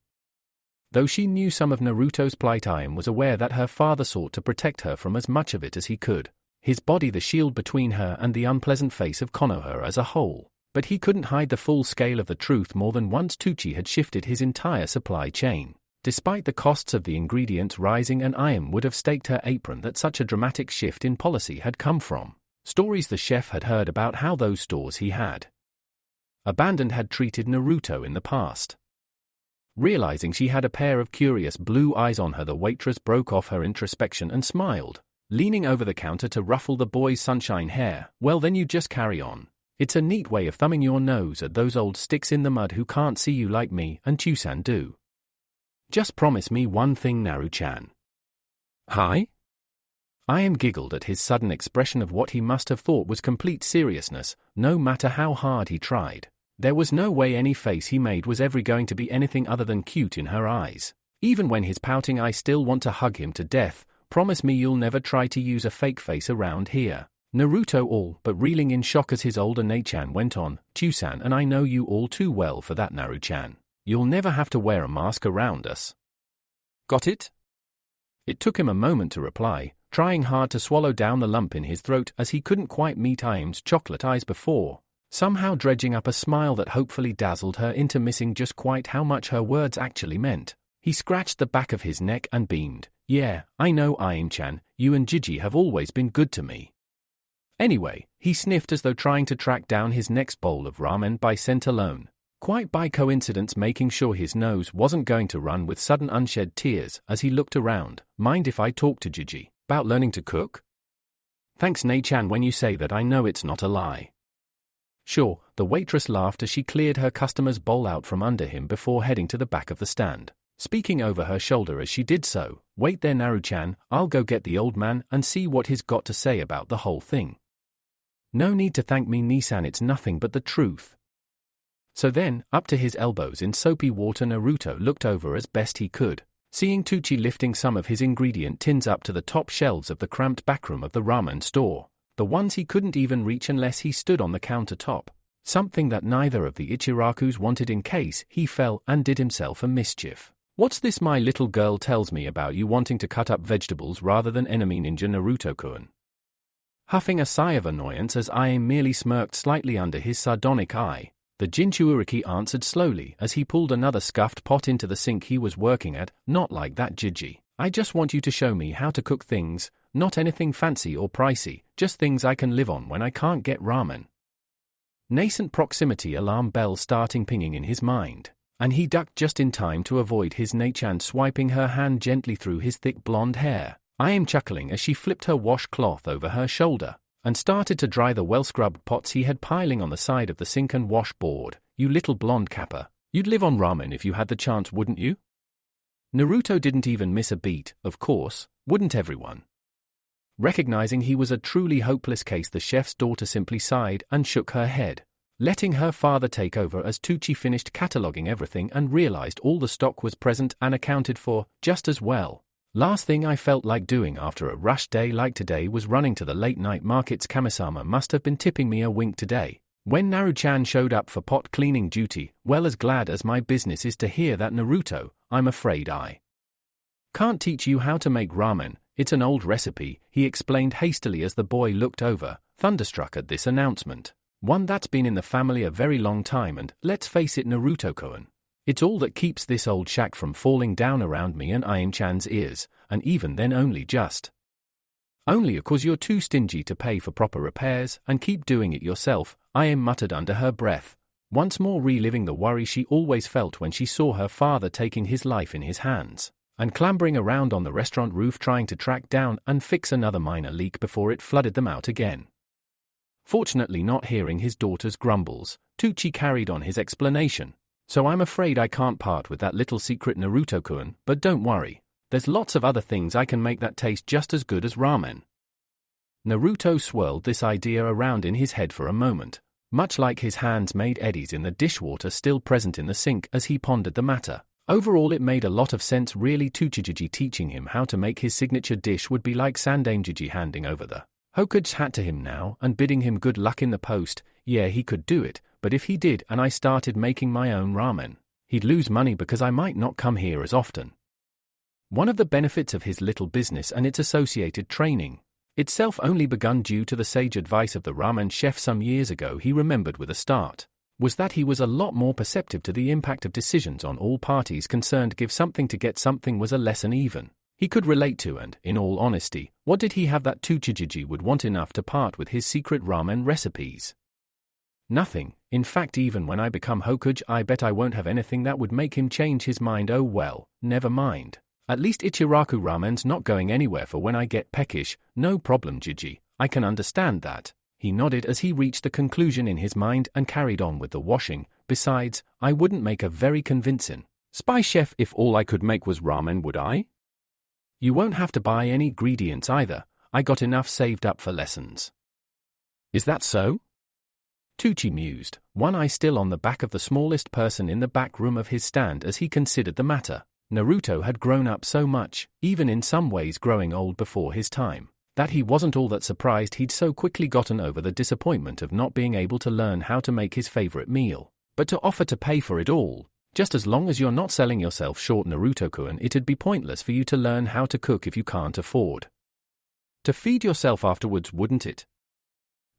Though she knew some of Naruto's plight, I was aware that her father sought to protect her from as much of it as he could, his body the shield between her and the unpleasant face of Konoha as a whole. But he couldn't hide the full scale of the truth. More than once Tucci had shifted his entire supply chain. Despite the costs of the ingredients rising, and Ayam would have staked her apron that such a dramatic shift in policy had come from stories the chef had heard about how those stores he had abandoned had treated Naruto in the past. Realizing she had a pair of curious blue eyes on her, the waitress broke off her introspection and smiled, leaning over the counter to ruffle the boy's sunshine hair. Well, then you just carry on. It's a neat way of thumbing your nose at those old sticks in the mud who can't see you like me and Chusan do. Just promise me one thing, Naru-chan. Hi? Ayam giggled at his sudden expression of what he must have thought was complete seriousness. No matter how hard he tried, there was no way any face he made was ever going to be anything other than cute in her eyes. Even when he's pouting, I still want to hug him to death. Promise me you'll never try to use a fake face around here. Naruto all but reeling in shock as his older Nei-chan went on. Chusan, and I know you all too well for that, Naru-chan. You'll never have to wear a mask around us. Got it? It took him a moment to reply, trying hard to swallow down the lump in his throat as he couldn't quite meet Ayam's chocolate eyes before, somehow dredging up a smile that hopefully dazzled her into missing just quite how much her words actually meant. He scratched the back of his neck and beamed. Yeah, I know, Ayam-chan, you and Gigi have always been good to me. Anyway, he sniffed as though trying to track down his next bowl of ramen by scent alone, quite by coincidence making sure his nose wasn't going to run with sudden unshed tears as he looked around. Mind if I talk to Gigi about learning to cook? Thanks, Nei-chan, when you say that I know it's not a lie. Sure, the waitress laughed as she cleared her customer's bowl out from under him before heading to the back of the stand, speaking over her shoulder as she did so. Wait there, Naru-chan, I'll go get the old man and see what he's got to say about the whole thing. No need to thank me, Nisan, it's nothing but the truth. So then, up to his elbows in soapy water, Naruto looked over as best he could, seeing Tucci lifting some of his ingredient tins up to the top shelves of the cramped backroom of the ramen store, the ones he couldn't even reach unless he stood on the countertop, something that neither of the Ichirakus wanted in case he fell and did himself a mischief. What's this my little girl tells me about you wanting to cut up vegetables rather than enemy ninja Naruto-kun? Huffing a sigh of annoyance as Ayam merely smirked slightly under his sardonic eye, the Jinchuuriki answered slowly as he pulled another scuffed pot into the sink he was working at. Not like that, Gigi. I just want you to show me how to cook things, not anything fancy or pricey, just things I can live on when I can't get ramen. Nascent proximity alarm bell starting pinging in his mind, and he ducked just in time to avoid his Nei-chan swiping her hand gently through his thick blonde hair. Ayam chuckling as she flipped her washcloth over her shoulder and started to dry the well-scrubbed pots he had piling on the side of the sink and washboard. You little blonde capper, you'd live on ramen if you had the chance, wouldn't you? Naruto didn't even miss a beat. Of course, wouldn't everyone? Recognizing he was a truly hopeless case, the chef's daughter simply sighed and shook her head, letting her father take over as Tucci finished cataloging everything and realized all the stock was present and accounted for just as well. Last thing I felt like doing after a rush day like today was running to the late-night markets. Kamisama must have been tipping me a wink today when Naru-chan showed up for pot cleaning duty. Well, as glad as my business is to hear that, Naruto, I'm afraid I can't teach you how to make ramen. It's an old recipe, he explained hastily as the boy looked over, thunderstruck at this announcement. One that's been in the family a very long time, and, let's face it, Naruto-kun, it's all that keeps this old shack from falling down around me and Ayam-chan's ears, and even then only because you're too stingy to pay for proper repairs and keep doing it yourself, Ayam muttered under her breath, once more reliving the worry she always felt when she saw her father taking his life in his hands and clambering around on the restaurant roof trying to track down and fix another minor leak before it flooded them out again. Fortunately, not hearing his daughter's grumbles, Tucci carried on his explanation. So I'm afraid I can't part with that little secret, Naruto-kun, but don't worry, there's lots of other things I can make that taste just as good as ramen. Naruto swirled this idea around in his head for a moment, much like his hands made eddies in the dishwater still present in the sink as he pondered the matter. Overall, it made a lot of sense, really. Tuchijiji teaching him how to make his signature dish would be like Sandaimjiji handing over the Hoku's hat to him now and bidding him good luck in the post. Yeah, he could do it, but if he did and I started making my own ramen, he'd lose money because I might not come here as often. One of the benefits of his little business and its associated training, itself only begun due to the sage advice of the ramen chef some years ago, he remembered with a start, was that he was a lot more perceptive to the impact of decisions on all parties concerned. Give something to get something was a lesson even he could relate to, and, in all honesty, what did he have that Tsuchijiji would want enough to part with his secret ramen recipes? Nothing. In fact, even when I become Hokage, I bet I won't have anything that would make him change his mind. Oh well, never mind. At least Ichiraku ramen's not going anywhere for when I get peckish. No problem, Jiji, I can understand that. He nodded as he reached the conclusion in his mind and carried on with the washing. Besides, I wouldn't make a very convincing spy chef if all I could make was ramen, would I? You won't have to buy any ingredients either. I got enough saved up for lessons. Is that so? Tucci mused, one eye still on the back of the smallest person in the back room of his stand as he considered the matter. Naruto had grown up so much, even in some ways growing old before his time, that he wasn't all that surprised he'd so quickly gotten over the disappointment of not being able to learn how to make his favorite meal. But to offer to pay for it all, just as long as you're not selling yourself short, Naruto-kun, it'd be pointless for you to learn how to cook if you can't afford to feed yourself afterwards, wouldn't it?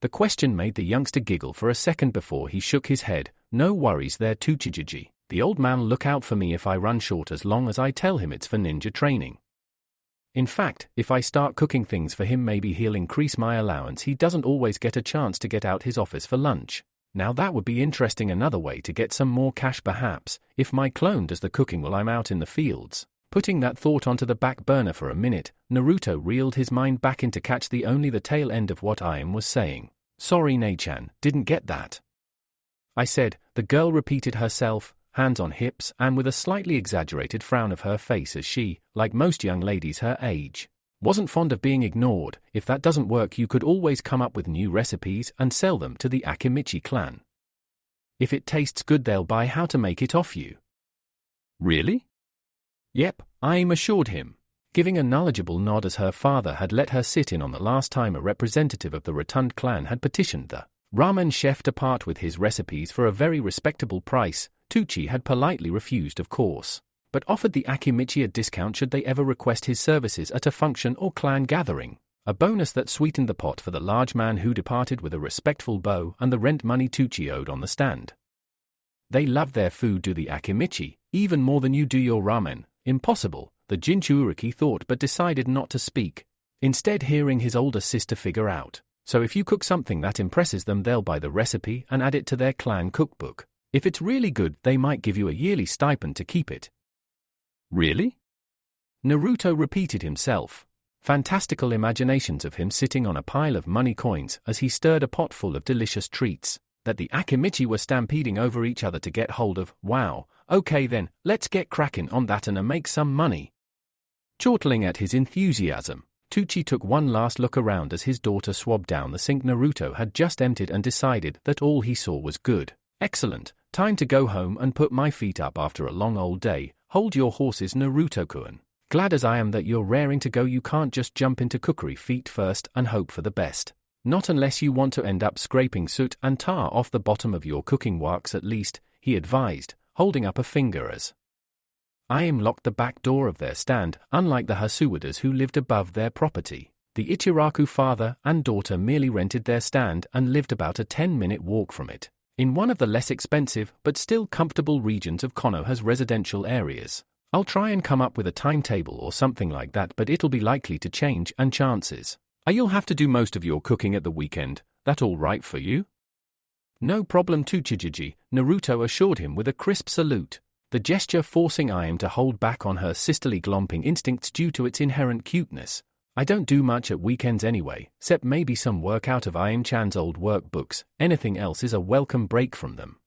The question made the youngster giggle for a second before he shook his head. No worries there, Tsuchijiji. The old man look out for me if I run short, as long as I tell him it's for ninja training. In fact, if I start cooking things for him, maybe he'll increase my allowance. He doesn't always get a chance to get out his office for lunch. Now that would be interesting, another way to get some more cash perhaps, if my clone does the cooking while I'm out in the fields. Putting that thought onto the back burner for a minute, Naruto reeled his mind back in to catch the tail end of what I was saying. Sorry, Nei-chan, didn't get that. I said, the girl repeated herself, hands on hips and with a slightly exaggerated frown of her face as she, like most young ladies her age, wasn't fond of being ignored. If that doesn't work, you could always come up with new recipes and sell them to the Akimichi clan. If it tastes good, they'll buy how to make it off you. Really? Yep, I assured him, giving a knowledgeable nod as her father had let her sit in on the last time a representative of the Rotund clan had petitioned the ramen chef to part with his recipes for a very respectable price. Tucci had politely refused, of course, but offered the Akimichi a discount should they ever request his services at a function or clan gathering, a bonus that sweetened the pot for the large man who departed with a respectful bow and the rent money Tucci owed on the stand. They love their food, do the Akimichi, even more than you do your ramen. Impossible, the Jinchuuriki thought, but decided not to speak, instead hearing his older sister figure out. So if you cook something that impresses them, they'll buy the recipe and add it to their clan cookbook. If it's really good, they might give you a yearly stipend to keep it. Really? Naruto repeated himself, fantastical imaginations of him sitting on a pile of money coins as he stirred a pot full of delicious treats that the Akimichi were stampeding over each other to get hold of. Wow, okay then, let's get cracking on that and make some money. Chortling at his enthusiasm, Tucci took one last look around as his daughter swabbed down the sink Naruto had just emptied and decided that all he saw was good. Excellent, time to go home and put my feet up after a long old day. Hold your horses, Naruto-kun. Glad as I am that you're raring to go, you can't just jump into cookery feet first and hope for the best. Not unless you want to end up scraping soot and tar off the bottom of your cooking works at least, he advised, holding up a finger as I locked the back door of their stand. Unlike the Hasuwadas who lived above their property, the Ichiraku father and daughter merely rented their stand and lived about a 10-minute walk from it, in one of the less expensive but still comfortable regions of Konoha's residential areas. I'll try and come up with a timetable or something like that, but it'll be likely to change, and chances are you'll have to do most of your cooking at the weekend. That all right for you? No problem, Tsuchijiji, Naruto assured him with a crisp salute, the gesture forcing Ayame to hold back on her sisterly glomping instincts due to its inherent cuteness. I don't do much at weekends anyway, except maybe some work out of Ayame-chan's old workbooks. Anything else is a welcome break from them.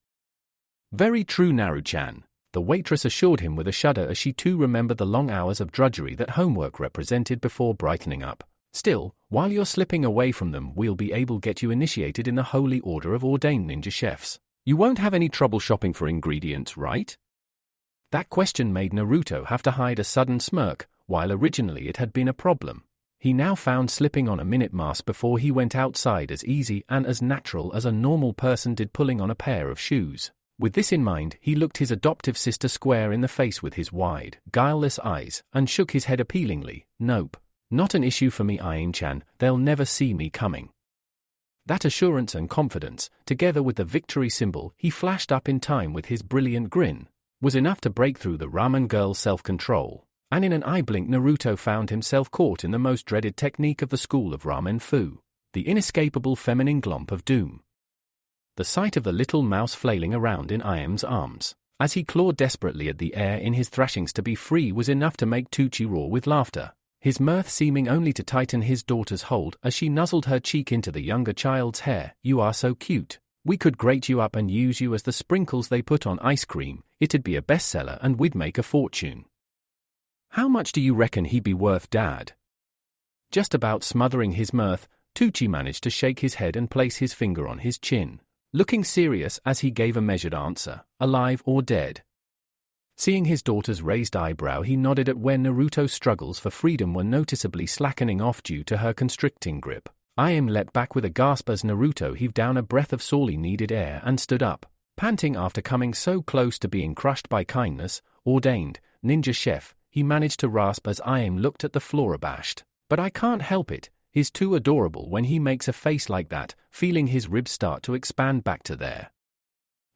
Very true, Naru-chan, the waitress assured him with a shudder as she too remembered the long hours of drudgery that homework represented before brightening up. Still, while you're slipping away from them, we'll be able to get you initiated in the holy order of ordained ninja chefs. You won't have any trouble shopping for ingredients, right? That question made Naruto have to hide a sudden smirk. While originally it had been a problem, He now found slipping on a minute mask before he went outside as easy and as natural as a normal person did pulling on a pair of shoes. With this in mind, he looked his adoptive sister square in the face with his wide, guileless eyes, and shook his head appealingly. Nope. Not an issue for me, Ain-chan, they'll never see me coming. That assurance and confidence, together with the victory symbol he flashed up in time with his brilliant grin, was enough to break through the ramen girl's self-control, and in an eye blink Naruto found himself caught in the most dreaded technique of the school of ramen fu, the inescapable feminine glomp of doom. The sight of the little mouse flailing around in Iam's arms, as he clawed desperately at the air in his thrashings to be free, was enough to make Tucci roar with laughter, his mirth seeming only to tighten his daughter's hold as she nuzzled her cheek into the younger child's hair. "You are so cute. We could grate you up and use you as the sprinkles they put on ice cream. It'd be a bestseller and we'd make a fortune. How much do you reckon he'd be worth, Dad?" Just about smothering his mirth, Tucci managed to shake his head and place his finger on his chin, looking serious as he gave a measured answer, "Alive or dead?" Seeing his daughter's raised eyebrow, he nodded at where Naruto's struggles for freedom were noticeably slackening off due to her constricting grip. Iam leapt back with a gasp as Naruto heaved down a breath of sorely needed air and stood up, panting after coming so close to being crushed by kindness. "Ordained ninja chef," he managed to rasp as Iam looked at the floor abashed. "But I can't help it. He's too adorable when he makes a face like that," feeling his ribs start to expand back to their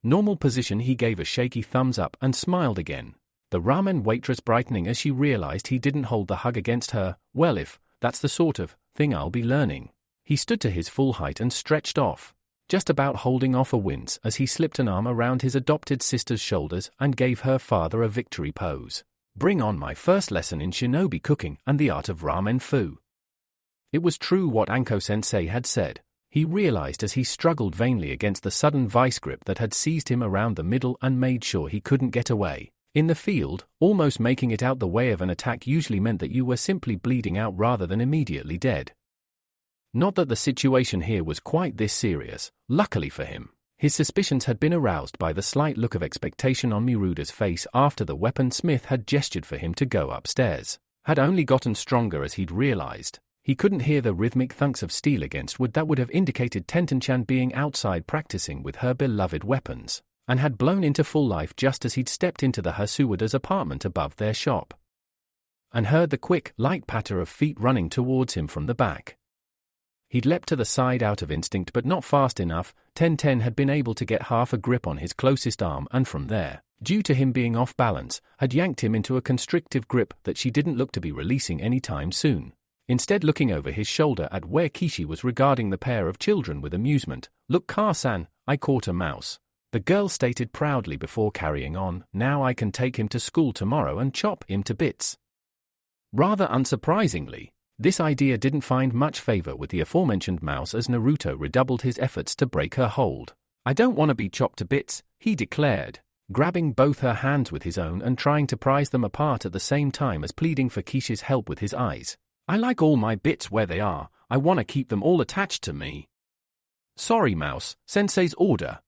normal position. He gave a shaky thumbs up and smiled again, the ramen waitress brightening as she realized he didn't hold the hug against her. "Well, if that's the sort of thing I'll be learning." He stood to his full height and stretched off, just about holding off a wince as he slipped an arm around his adopted sister's shoulders and gave her father a victory pose. "Bring on my first lesson in shinobi cooking and the art of ramen fu." It was true what Anko-sensei had said. He realized as he struggled vainly against the sudden vice grip that had seized him around the middle and made sure he couldn't get away. In the field, almost making it out the way of an attack usually meant that you were simply bleeding out rather than immediately dead. Not that the situation here was quite this serious, luckily for him. His suspicions had been aroused by the slight look of expectation on Miruda's face after the weaponsmith had gestured for him to go upstairs. Had only gotten stronger as he'd realized. He couldn't hear the rhythmic thunks of steel against wood that would have indicated Tenten-chan being outside practicing with her beloved weapons, and had blown into full life just as he'd stepped into the Hasuwada's apartment above their shop, and heard the quick, light patter of feet running towards him from the back. He'd leapt to the side out of instinct but not fast enough. Tenten had been able to get half a grip on his closest arm and from there, due to him being off balance, had yanked him into a constrictive grip that she didn't look to be releasing any time soon. Instead, looking over his shoulder at where Kishi was regarding the pair of children with amusement. "Look, Car-san, I caught a mouse," the girl stated proudly before carrying on. "Now I can take him to school tomorrow and chop him to bits." Rather unsurprisingly, this idea didn't find much favor with the aforementioned mouse as Naruto redoubled his efforts to break her hold. "I don't want to be chopped to bits," he declared, grabbing both her hands with his own and trying to prise them apart at the same time as pleading for Kishi's help with his eyes. "I like all my bits where they are. I want to keep them all attached to me." "Sorry, Mouse, Sensei's order."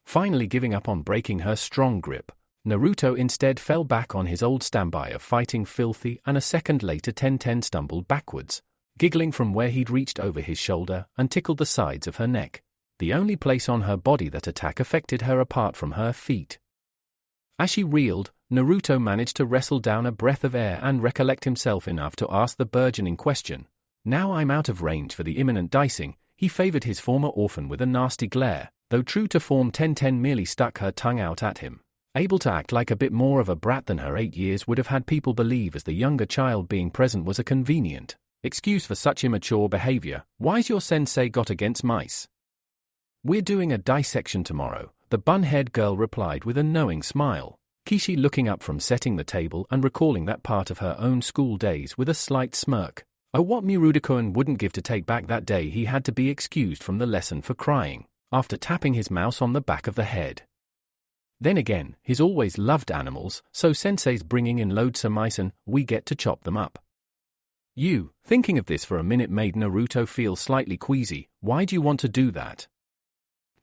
Finally giving up on breaking her strong grip, Naruto instead fell back on his old standby of fighting filthy, and a second later Tenten stumbled backwards, giggling from where he'd reached over his shoulder and tickled the sides of her neck, the only place on her body that attack affected her apart from her feet. As she reeled, Naruto managed to wrestle down a breath of air and recollect himself enough to ask the burgeoning question. "Now I'm out of range for the imminent dicing," he favored his former orphan with a nasty glare, though true to form Tenten merely stuck her tongue out at him. Able to act like a bit more of a brat than her 8 years would have had people believe, as the younger child being present was a convenient excuse for such immature behavior. "Why's your sensei got against mice?" "We're doing a dissection tomorrow," the bun-haired girl replied with a knowing smile. Kishi looking up from setting the table and recalling that part of her own school days with a slight smirk. Oh, what Miruda-kun wouldn't give to take back that day he had to be excused from the lesson for crying, after tapping his mouse on the back of the head. Then again, he's always loved animals, so sensei's bringing in loads of mice and we get to chop them up. You, thinking of this for a minute made Naruto feel slightly queasy. "Why do you want to do that?"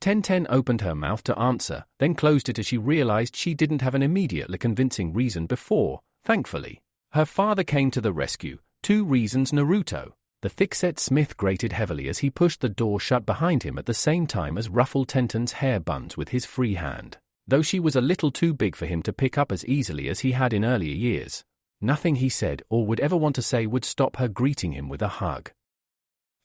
Tenten opened her mouth to answer, then closed it as she realized she didn't have an immediately convincing reason before. Thankfully, her father came to the rescue, 2 reasons Naruto. The thick-set Smith grated heavily as he pushed the door shut behind him at the same time as ruffled Tenten's hair buns with his free hand. Though she was a little too big for him to pick up as easily as he had in earlier years, nothing he said or would ever want to say would stop her greeting him with a hug.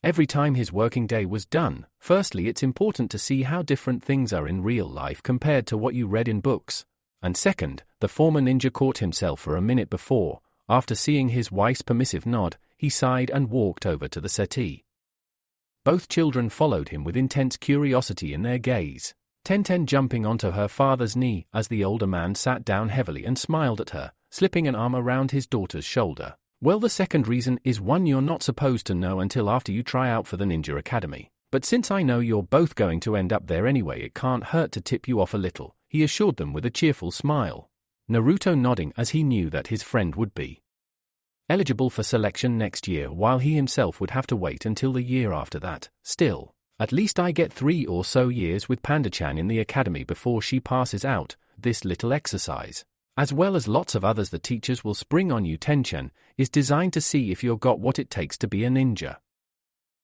Every time his working day was done, firstly, it's important to see how different things are in real life compared to what you read in books. And second, the former ninja caught himself for a minute before. After seeing his wife's permissive nod, he sighed and walked over to the settee. Both children followed him with intense curiosity in their gaze, Tenten jumping onto her father's knee as the older man sat down heavily and smiled at her, slipping an arm around his daughter's shoulder. Well, the second reason is one you're not supposed to know until after you try out for the Ninja Academy. But since I know you're both going to end up there anyway, it can't hurt to tip you off a little, he assured them with a cheerful smile. Naruto nodding as he knew that his friend would be eligible for selection next year while he himself would have to wait until the year after that. Still, at least I get 3 or so years with Panda-chan in the academy before she passes out. This little exercise, as well as lots of others the teachers will spring on you, Tenchan, is designed to see if you've got what it takes to be a ninja.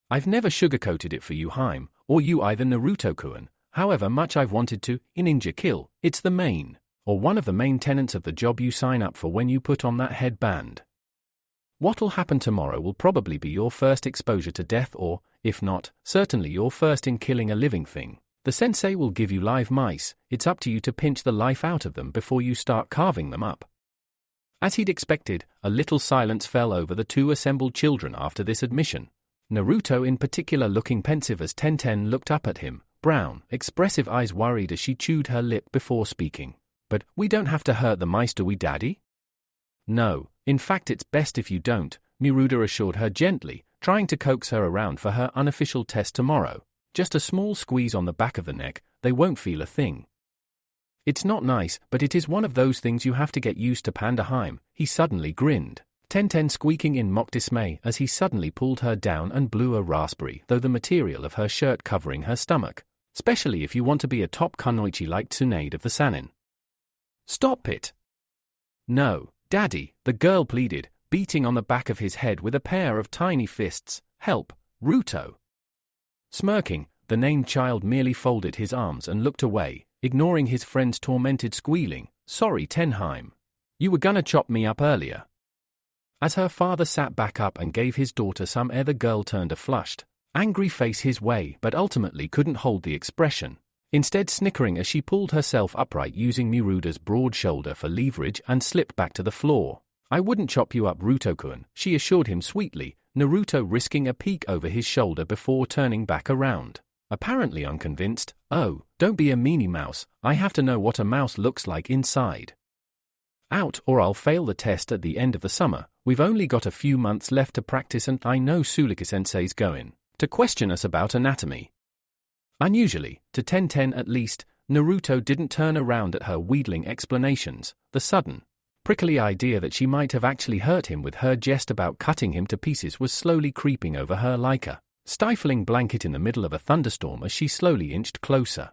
I've never sugarcoated it for you, Haim, or you either, Naruto-kun, however much I've wanted to. In Ninja Kill, it's the main, or one of the main tenets of the job you sign up for when you put on that headband. What'll happen tomorrow will probably be your first exposure to death or, if not, certainly your first in killing a living thing. The sensei will give you live mice, it's up to you to pinch the life out of them before you start carving them up. As he'd expected, a little silence fell over the 2 assembled children after this admission. Naruto in particular looking pensive as Tenten looked up at him, brown, expressive eyes worried as she chewed her lip before speaking. But we don't have to hurt the mice, do we, Daddy? No, in fact it's best if you don't, Miruda assured her gently, trying to coax her around for her unofficial test tomorrow. Just a small squeeze on the back of the neck, they won't feel a thing. It's not nice, but it is one of those things you have to get used to, Panda Haim, he suddenly grinned, Tenten squeaking in mock dismay as he suddenly pulled her down and blew a raspberry though the material of her shirt covering her stomach, especially if you want to be a top kunoichi like Tsunade of the Sannin. Stop it! No, Daddy, the girl pleaded, beating on the back of his head with a pair of tiny fists. Help, Ruto! Smirking, the named child merely folded his arms and looked away, ignoring his friend's tormented squealing. Sorry, Tenheim. You were gonna chop me up earlier. As her father sat back up and gave his daughter some air, the girl turned a flushed, angry face his way but ultimately couldn't hold the expression, instead snickering as she pulled herself upright using Miruda's broad shoulder for leverage and slipped back to the floor. I wouldn't chop you up, Ruto-kun, she assured him sweetly, Naruto risking a peek over his shoulder before turning back around, apparently unconvinced. Oh, don't be a meanie mouse, I have to know what a mouse looks like inside. Out or I'll fail the test at the end of the summer. We've only got a few months left to practice and I know Sulika-sensei's going to question us about anatomy. Unusually, to Tenten at least, Naruto didn't turn around at her wheedling explanations. The sudden, prickly idea that she might have actually hurt him with her jest about cutting him to pieces was slowly creeping over her like a stifling blanket in the middle of a thunderstorm as she slowly inched closer.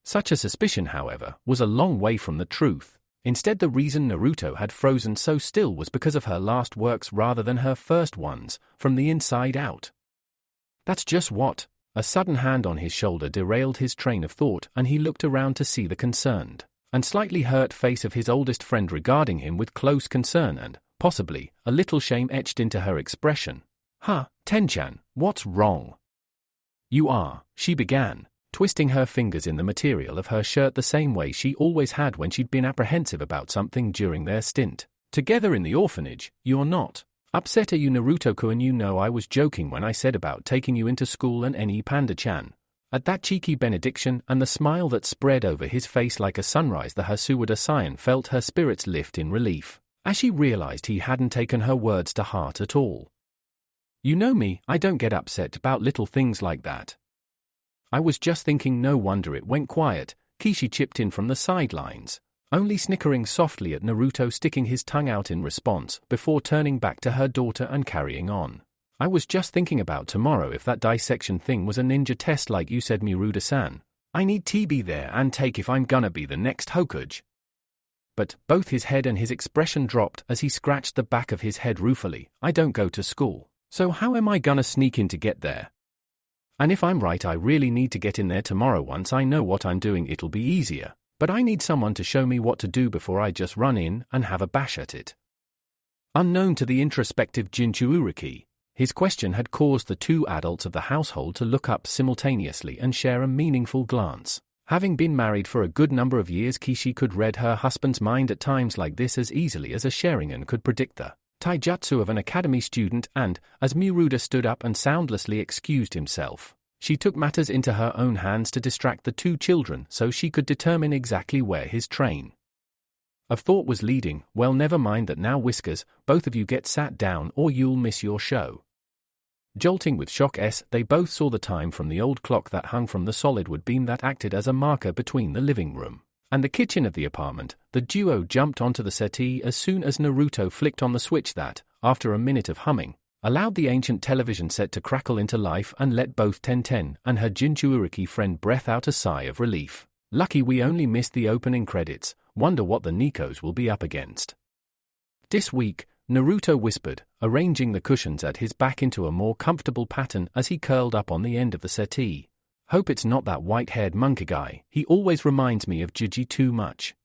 Such a suspicion, however, was a long way from the truth. Instead, the reason Naruto had frozen so still was because of her last works rather than her first ones, from the inside out. That's just what. A sudden hand on his shoulder derailed his train of thought and he looked around to see the concerned and slightly hurt face of his oldest friend regarding him with close concern and, possibly, a little shame etched into her expression. Huh, Tenchan, what's wrong? You are, she began, twisting her fingers in the material of her shirt the same way she always had when she'd been apprehensive about something during their stint together in the orphanage. You're not upset, are you, Naruto-kun? You know I was joking when I said about taking you into school and any Panda-chan. At that cheeky benediction and the smile that spread over his face like a sunrise, the Hasuwada Saiyan felt her spirits lift in relief, as she realized he hadn't taken her words to heart at all. You know me, I don't get upset about little things like that. I was just thinking, no wonder it went quiet, Kishi chipped in from the sidelines, only snickering softly at Naruto sticking his tongue out in response before turning back to her daughter and carrying on. I was just thinking about tomorrow if that dissection thing was a ninja test like you said, Miruda-san. I need TB there and take if I'm gonna be the next Hokage. but both his head and his expression dropped as he scratched the back of his head ruefully. I don't go to school, so how am I gonna sneak in to get there? And if I'm right, I really need to get in there tomorrow. Once I know what I'm doing, it'll be easier. But I need someone to show me what to do before I just run in and have a bash at it. Unknown to the introspective Jinchuuriki, his question had caused the two adults of the household to look up simultaneously and share a meaningful glance. Having been married for a good number of years, Kishi could read her husband's mind at times like this as easily as a Sharingan could predict the taijutsu of an academy student, and, as Miruda stood up and soundlessly excused himself, she took matters into her own hands to distract the two children so she could determine exactly where his train of thought was leading. Well, never mind that now, Whiskers, both of you get sat down or you'll miss your show. Jolting with shock, they both saw the time from the old clock that hung from the solid wood beam that acted as a marker between the living room and the kitchen of the apartment. The duo jumped onto the settee as soon as Naruto flicked on the switch that, after a minute of humming, allowed the ancient television set to crackle into life and let both Tenten and her Jinchuuriki friend breath out a sigh of relief. Lucky we only missed the opening credits. Wonder what the Nikos will be up against this week, Naruto whispered, arranging the cushions at his back into a more comfortable pattern as he curled up on the end of the settee. Hope it's not that white-haired monkey guy. He always reminds me of Gigi too much.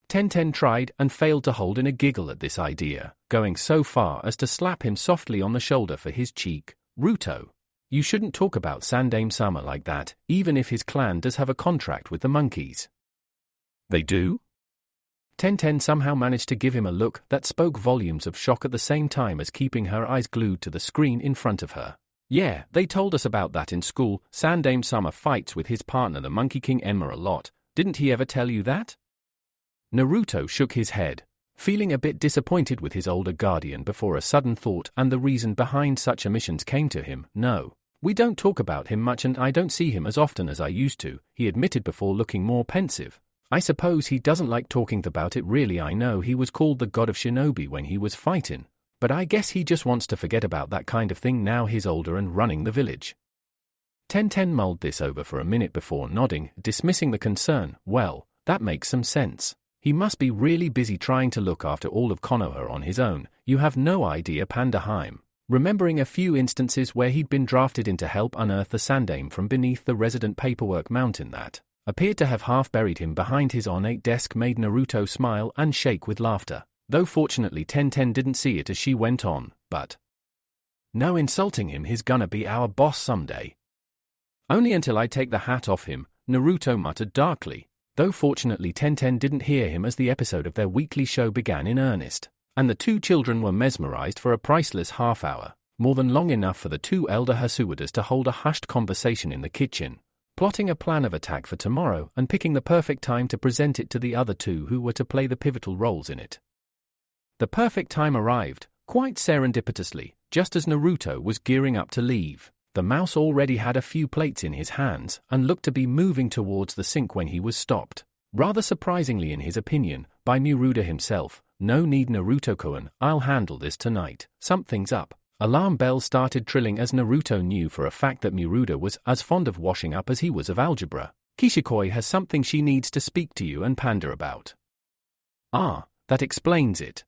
Tenten tried and failed to hold in a giggle at this idea, going so far as to slap him softly on the shoulder for his cheek. Ruto, you shouldn't talk about Sandaime-sama like that, even if his clan does have a contract with the monkeys. They do? Tenten somehow managed to give him a look that spoke volumes of shock at the same time as keeping her eyes glued to the screen in front of her. Yeah, they told us about that in school. Sandaime-sama fights with his partner the Monkey King Enma a lot. Didn't he ever tell you that? Naruto shook his head, feeling a bit disappointed with his older guardian before a sudden thought and the reason behind such omissions came to him. No, we don't talk about him much and I don't see him as often as I used to, he admitted before looking more pensive. I suppose he doesn't like talking about it really. I know he was called the god of shinobi when he was fighting, but I guess he just wants to forget about that kind of thing now he's older and running the village. Tenten mulled this over for a minute before nodding, dismissing the concern. Well, that makes some sense. He must be really busy trying to look after all of Konoha on his own. You have no idea, Pandaheim. Remembering a few instances where he'd been drafted in to help unearth the Sandaime from beneath the resident paperwork mountain that appeared to have half buried him behind his ornate desk made Naruto smile and shake with laughter, though fortunately Tenten didn't see it as she went on, but no insulting him, he's gonna be our boss someday. Only until I take the hat off him, Naruto muttered darkly, though fortunately Tenten didn't hear him as the episode of their weekly show began in earnest, and the two children were mesmerized for a priceless half hour, more than long enough for the two elder Hasuwadas to hold a hushed conversation in the kitchen, plotting a plan of attack for tomorrow and picking the perfect time to present it to the other two who were to play the pivotal roles in it. The perfect time arrived, quite serendipitously, just as Naruto was gearing up to leave. The mouse already had a few plates in his hands and looked to be moving towards the sink when he was stopped, rather surprisingly in his opinion, by Miruda himself. No need, Naruto-kun, I'll handle this tonight. Something's up. Alarm bells started trilling as Naruto knew for a fact that Miruda was as fond of washing up as he was of algebra. Kishikoi has something she needs to speak to you and Panda about. Ah, that explains it.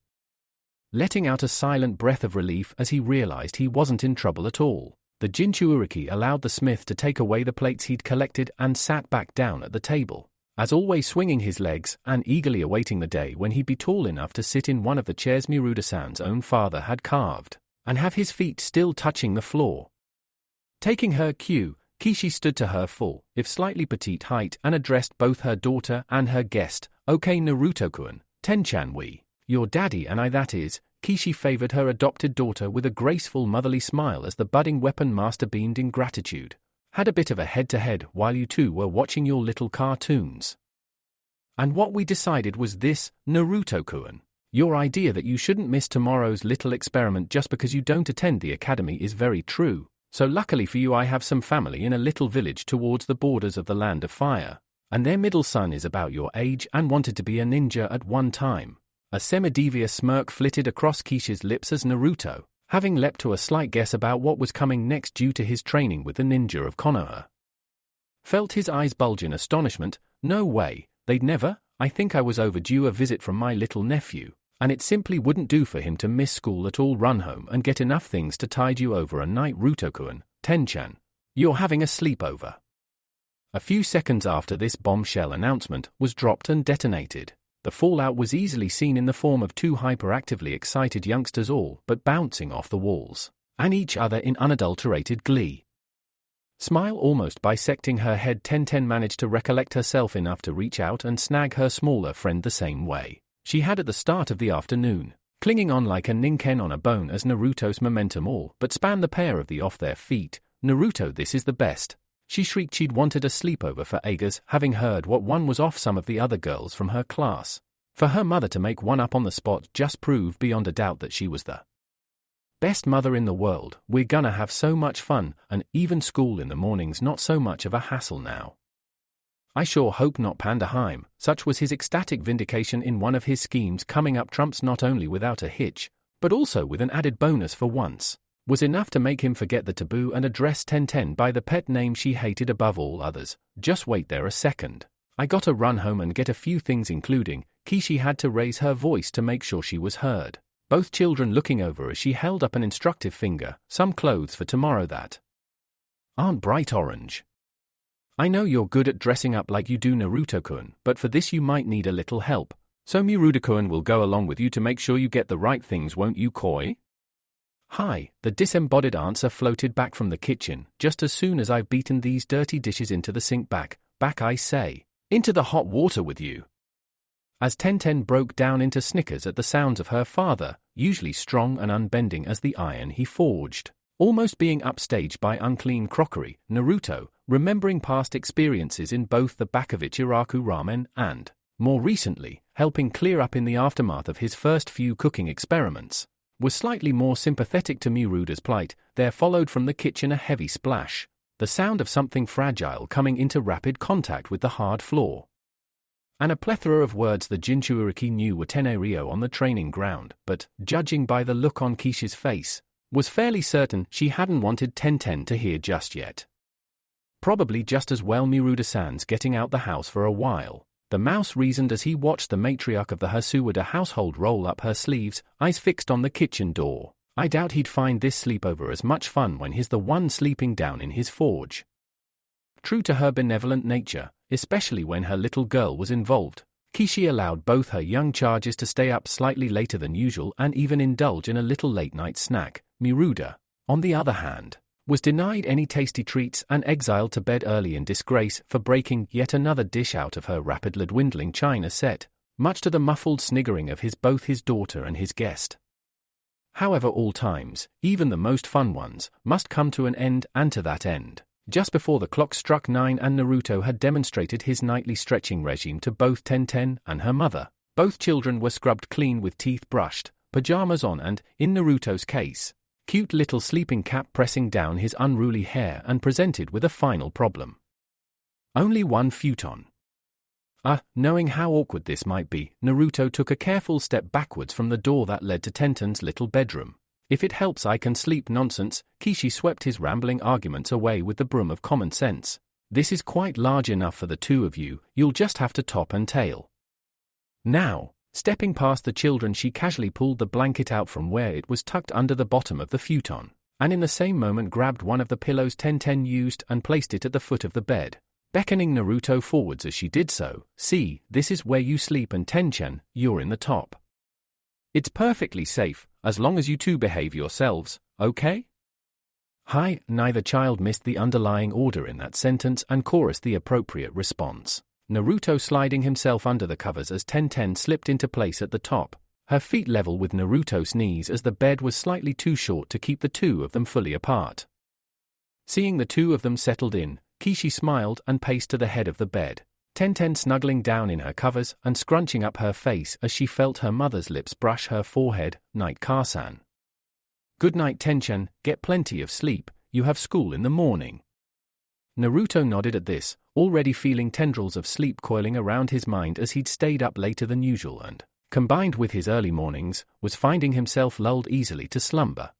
Letting out a silent breath of relief as he realized he wasn't in trouble at all, the Jinchuuriki allowed the smith to take away the plates he'd collected and sat back down at the table, as always swinging his legs and eagerly awaiting the day when he'd be tall enough to sit in one of the chairs Miruda-san's own father had carved, and have his feet still touching the floor. Taking her cue, Kishi stood to her full, if slightly petite height and addressed both her daughter and her guest. Okay, Naruto-kun, Tenchan, your daddy and I, that is. Kishi favored her adopted daughter with a graceful motherly smile as the budding weapon master beamed in gratitude. Had a bit of a head-to-head while you two were watching your little cartoons. And what we decided was this, Naruto-kun. Your idea that you shouldn't miss tomorrow's little experiment just because you don't attend the academy is very true. So luckily for you, I have some family in a little village towards the borders of the Land of Fire, and their middle son is about your age and wanted to be a ninja at one time. A semi-devious smirk flitted across Kishi's lips as Naruto, having leapt to a slight guess about what was coming next due to his training with the ninja of Konoha, felt his eyes bulge in astonishment. No way, they'd never. I think I was overdue a visit from my little nephew, and it simply wouldn't do for him to miss school at all. Run home and get enough things to tide you over a night. Naruto-kun, Ten-chan. You're having a sleepover." A few seconds after this bombshell announcement was dropped and detonated, the fallout was easily seen in the form of two hyperactively excited youngsters all but bouncing off the walls, and each other in unadulterated glee. Smile almost bisecting her head, Ten-ten managed to recollect herself enough to reach out and snag her smaller friend the same way she had at the start of the afternoon, clinging on like a ninken on a bone as Naruto's momentum all but spanned the pair of the off their feet. "Naruto, this is the best," she shrieked. She'd wanted a sleepover for ages, having heard what one was off some of the other girls from her class. For her mother to make one up on the spot just proved beyond a doubt that she was the best mother in the world. "We're gonna have so much fun, and even school in the morning's not so much of a hassle now." "I sure hope not, Panda Heim." Such was his ecstatic vindication in one of his schemes. Coming up trumps not only without a hitch, but also with an added bonus for once, was enough to make him forget the taboo and address Ten-ten by the pet name she hated above all others. "Just wait there a second. I gotta run home and get a few things, including..." Kishi had to raise her voice to make sure she was heard, both children looking over as she held up an instructive finger. "Some clothes for tomorrow that aren't bright orange. I know you're good at dressing up like you do, Naruto-kun, but for this you might need a little help. So Miruta-kun will go along with you to make sure you get the right things, won't you, Koi?" "Hi," the disembodied answer floated back from the kitchen. "Just as soon as I've beaten these dirty dishes into the sink. Back I say. Into the hot water with you." As Ten-ten broke down into snickers at the sounds of her father, usually strong and unbending as the iron he forged, almost being upstaged by unclean crockery, Naruto, remembering past experiences in both the back of Ichiraku ramen and, more recently, helping clear up in the aftermath of his first few cooking experiments, was slightly more sympathetic to Miruda's plight. There followed from the kitchen a heavy splash, the sound of something fragile coming into rapid contact with the hard floor, and a plethora of words the Jinchuuriki knew were Tenerio on the training ground, but, judging by the look on Kishi's face, was fairly certain she hadn't wanted Ten-ten to hear just yet. "Probably just as well Miruda-san's getting out the house for a while," the mouse reasoned as he watched the matriarch of the Hasuwada household roll up her sleeves, eyes fixed on the kitchen door. "I doubt he'd find this sleepover as much fun when he's the one sleeping down in his forge." True to her benevolent nature, especially when her little girl was involved, Kishi allowed both her young charges to stay up slightly later than usual and even indulge in a little late-night snack. Miruda, on the other hand, was denied any tasty treats and exiled to bed early in disgrace for breaking yet another dish out of her rapidly dwindling china set, much to the muffled sniggering of both his daughter and his guest. However, all times, even the most fun ones, must come to an end, and to that end, just before the clock struck 9 and Naruto had demonstrated his nightly stretching regime to both Ten-ten and her mother, both children were scrubbed clean with teeth brushed, pajamas on and, in Naruto's case, cute little sleeping cap pressing down his unruly hair, and presented with a final problem. Only one futon. Knowing how awkward this might be, Naruto took a careful step backwards from the door that led to Ten-ten's little bedroom. "If it helps, I can sleep." "Nonsense," Kishi swept his rambling arguments away with the broom of common sense. "This is quite large enough for the two of you, you'll just have to top and tail." Now, stepping past the children, she casually pulled the blanket out from where it was tucked under the bottom of the futon, and in the same moment grabbed one of the pillows Ten-ten used and placed it at the foot of the bed, beckoning Naruto forwards as she did so. "See, this is where you sleep, and Ten-chan, you're in the top. It's perfectly safe, as long as you two behave yourselves, okay?" Hi, neither child missed the underlying order in that sentence and chorused the appropriate response, Naruto sliding himself under the covers as Ten-ten slipped into place at the top, her feet level with Naruto's knees as the bed was slightly too short to keep the two of them fully apart. Seeing the two of them settled in, Kishi smiled and paced to the head of the bed, Ten-ten snuggling down in her covers and scrunching up her face as she felt her mother's lips brush her forehead. "Night, Karsan." "Good night, Ten-chan, get plenty of sleep, you have school in the morning." Naruto nodded at this, already feeling tendrils of sleep coiling around his mind as he'd stayed up later than usual and, combined with his early mornings, was finding himself lulled easily to slumber.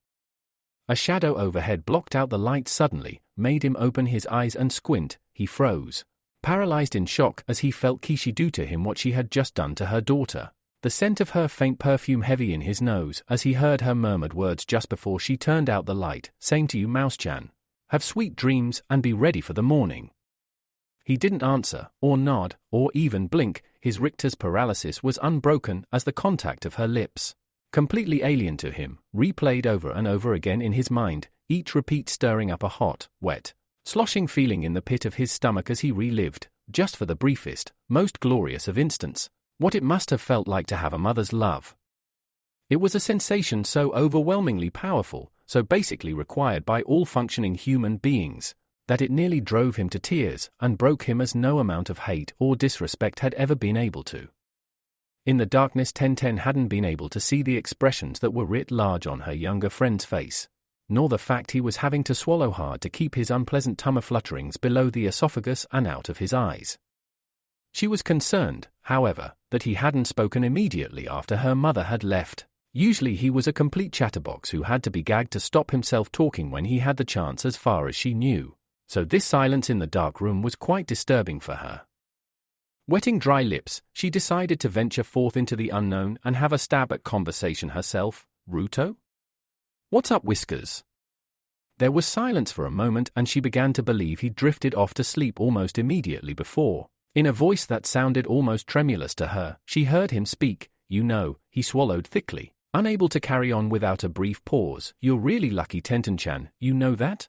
A shadow overhead blocked out the light suddenly, made him open his eyes and squint. He froze, paralyzed in shock as he felt Kishi do to him what she had just done to her daughter. The scent of her faint perfume heavy in his nose as he heard her murmured words just before she turned out the light, saying to you, Mouse-chan, have sweet dreams and be ready for the morning. He didn't answer, or nod, or even blink. His Richter's paralysis was unbroken as the contact of her lips, completely alien to him, replayed over and over again in his mind, each repeat stirring up a hot, wet, sloshing feeling in the pit of his stomach as he relived, just for the briefest, most glorious of instants, what it must have felt like to have a mother's love. It was a sensation so overwhelmingly powerful, so basically required by all functioning human beings, that it nearly drove him to tears and broke him as no amount of hate or disrespect had ever been able to. In the darkness, Tenten hadn't been able to see the expressions that were writ large on her younger friend's face, nor the fact he was having to swallow hard to keep his unpleasant tumor flutterings below the esophagus and out of his eyes. She was concerned, however, that he hadn't spoken immediately after her mother had left. Usually he was a complete chatterbox who had to be gagged to stop himself talking when he had the chance as far as she knew, so this silence in the dark room was quite disturbing for her. Wetting dry lips, she decided to venture forth into the unknown and have a stab at conversation herself. Ruto? What's up, Whiskers? There was silence for a moment and she began to believe he drifted off to sleep almost immediately before, in a voice that sounded almost tremulous to her, she heard him speak. You know, he swallowed thickly, unable to carry on without a brief pause. You're really lucky, Tenten-chan, you know that?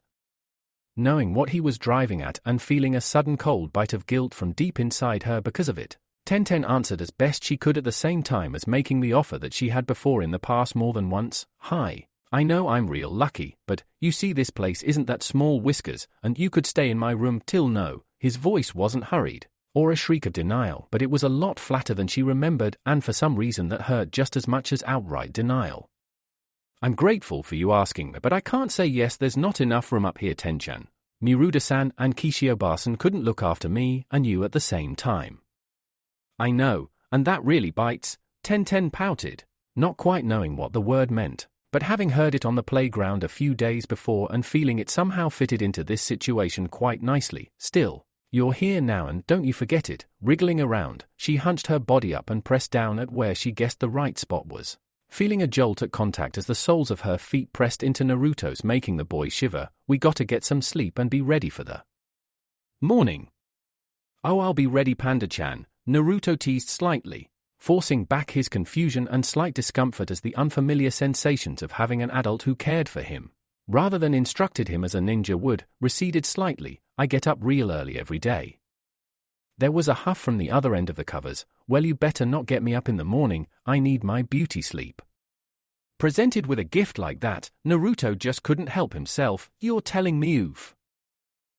Knowing what he was driving at and feeling a sudden cold bite of guilt from deep inside her because of it, Tenten answered as best she could at the same time as making the offer that she had before in the past more than once. Hi, I know I'm real lucky, but you see this place isn't that small, Whiskers, and you could stay in my room till no. His voice wasn't hurried, or a shriek of denial, but it was a lot flatter than she remembered and for some reason that hurt just as much as outright denial. I'm grateful for you asking me, but I can't say yes, there's not enough room up here, Tenchan. Miruda-san and Kishio-san couldn't look after me and you at the same time. I know, and that really bites, Tenten pouted, not quite knowing what the word meant, but having heard it on the playground a few days before and feeling it somehow fitted into this situation quite nicely. Still, you're here now and don't you forget it. Wriggling around, she hunched her body up and pressed down at where she guessed the right spot was, feeling a jolt at contact as the soles of her feet pressed into Naruto's, making the boy shiver. We gotta get some sleep and be ready for the morning. Oh, I'll be ready, Panda-chan, Naruto teased slightly, forcing back his confusion and slight discomfort as the unfamiliar sensations of having an adult who cared for him, rather than instructed him as a ninja would, receded slightly. I get up real early every day. There was a huff from the other end of the covers. Well, you better not get me up in the morning, I need my beauty sleep. Presented with a gift like that, Naruto just couldn't help himself. You're telling me oof.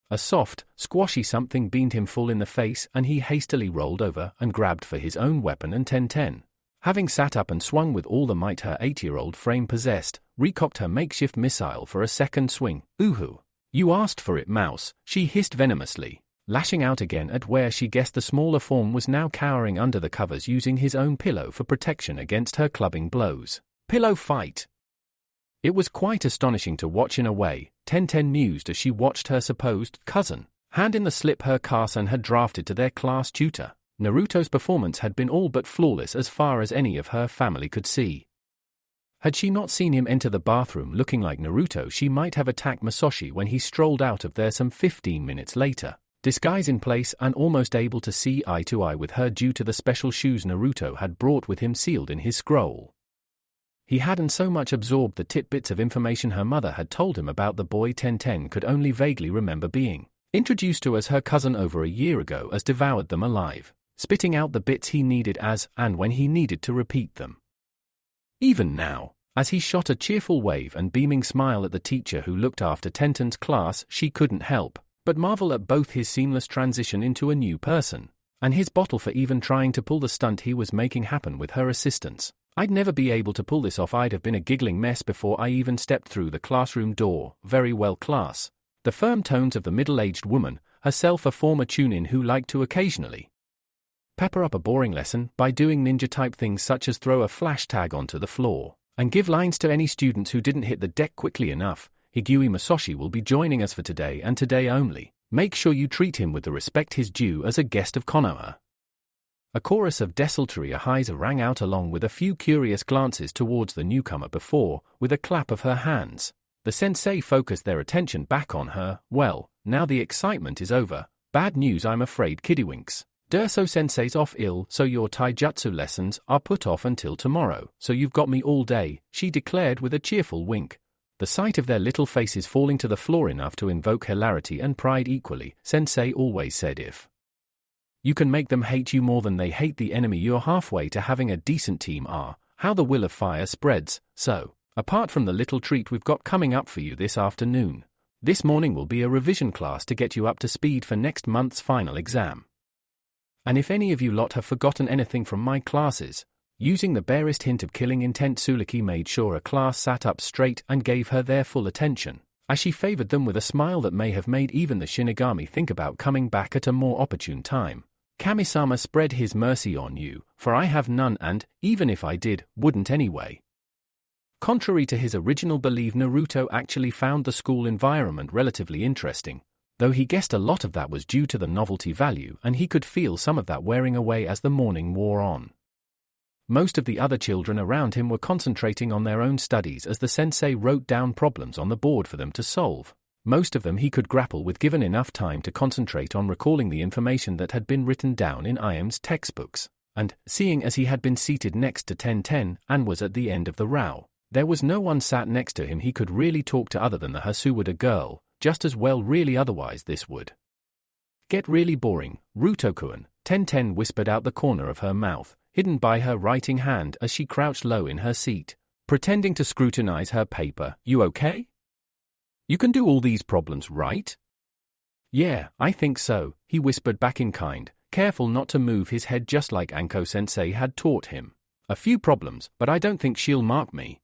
A soft, squashy something beamed him full in the face and he hastily rolled over and grabbed for his own weapon and Tenten, having sat up and swung with all the might her 8-year-old frame possessed, recocked her makeshift missile for a second swing. Ooh-hoo. You asked for it, Mouse, she hissed venomously, lashing out again at where she guessed the smaller form was now cowering under the covers using his own pillow for protection against her clubbing blows. Pillow fight. It was quite astonishing to watch in a way, Tenten mused as she watched her supposed cousin hand in the slip her Carson had drafted to their class tutor. Naruto's performance had been all but flawless as far as any of her family could see. Had she not seen him enter the bathroom looking like Naruto, she might have attacked Masashi when he strolled out of there some 15 minutes later, disguise in place and almost able to see eye to eye with her due to the special shoes Naruto had brought with him sealed in his scroll. He hadn't so much absorbed the tidbits of information her mother had told him about the boy Tenten could only vaguely remember being introduced to as her cousin over a year ago, as devoured them alive, spitting out the bits he needed as and when he needed to repeat them. Even now, as he shot a cheerful wave and beaming smile at the teacher who looked after Tenten's class, she couldn't help but marvel at both his seamless transition into a new person, and his bottle for even trying to pull the stunt he was making happen with her assistance. I'd never be able to pull this off, I'd have been a giggling mess before I even stepped through the classroom door. Very well, class. The firm tones of the middle-aged woman, herself a former tune-in who liked to occasionally pepper up a boring lesson by doing ninja-type things such as throw a flash tag onto the floor and give lines to any students who didn't hit the deck quickly enough. Higui Masashi will be joining us for today and today only. Make sure you treat him with the respect his due as a guest of Konoha." A chorus of desultory ahis rang out along with a few curious glances towards the newcomer before, with a clap of her hands, the sensei focused their attention back on her. "Well, now the excitement is over. Bad news, I'm afraid, Kiddywinks. Durso sensei's off ill, so your taijutsu lessons are put off until tomorrow. So you've got me all day," she declared with a cheerful wink. The sight of their little faces falling to the floor enough to invoke hilarity and pride equally, sensei always said, if you can make them hate you more than they hate the enemy, you're halfway to having a decent team. How the will of fire spreads. So, apart from the little treat we've got coming up for you this afternoon, this morning will be a revision class to get you up to speed for next month's final exam. And if any of you lot have forgotten anything from my classes, using the barest hint of killing intent, Tsuruki made sure a class sat up straight and gave her their full attention, as she favored them with a smile that may have made even the Shinigami think about coming back at a more opportune time. "Kami-sama spread his mercy on you, for I have none, and, even if I did, wouldn't anyway." Contrary to his original belief, Naruto actually found the school environment relatively interesting, though he guessed a lot of that was due to the novelty value, and he could feel some of that wearing away as the morning wore on. Most of the other children around him were concentrating on their own studies as the sensei wrote down problems on the board for them to solve. Most of them he could grapple with given enough time to concentrate on recalling the information that had been written down in IM's textbooks, and, seeing as he had been seated next to 1010 and was at the end of the row, there was no one sat next to him he could really talk to other than the Hasuwada girl, just as well really otherwise this would get really boring. "Ruto-kun," 1010 whispered out the corner of her mouth, hidden by her writing hand as she crouched low in her seat, pretending to scrutinize her paper. "You okay? You can do all these problems, right?" "Yeah, I think so," he whispered back in kind, careful not to move his head just like Anko-sensei had taught him. "A few problems, but I don't think she'll mark me."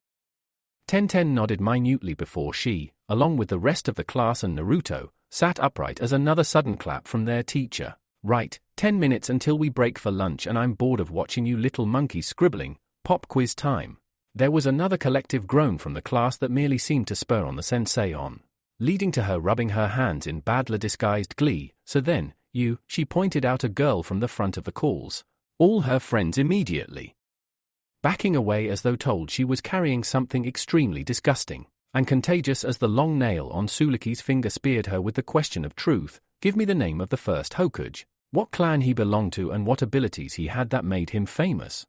1010 nodded minutely before she, along with the rest of the class and Naruto, sat upright as another sudden clap from their teacher. "Right, 10 minutes until we break for lunch, and I'm bored of watching you little monkeys scribbling. Pop quiz time." There was another collective groan from the class that merely seemed to spur on the sensei on, leading to her rubbing her hands in badly disguised glee. "So then, she pointed out a girl from the front of the calls. All her friends immediately backing away as though told she was carrying something extremely disgusting and contagious as the long nail on Tsuruki's finger speared her with the question of truth. "Give me the name of the first Hokage, what clan he belonged to, and what abilities he had that made him famous."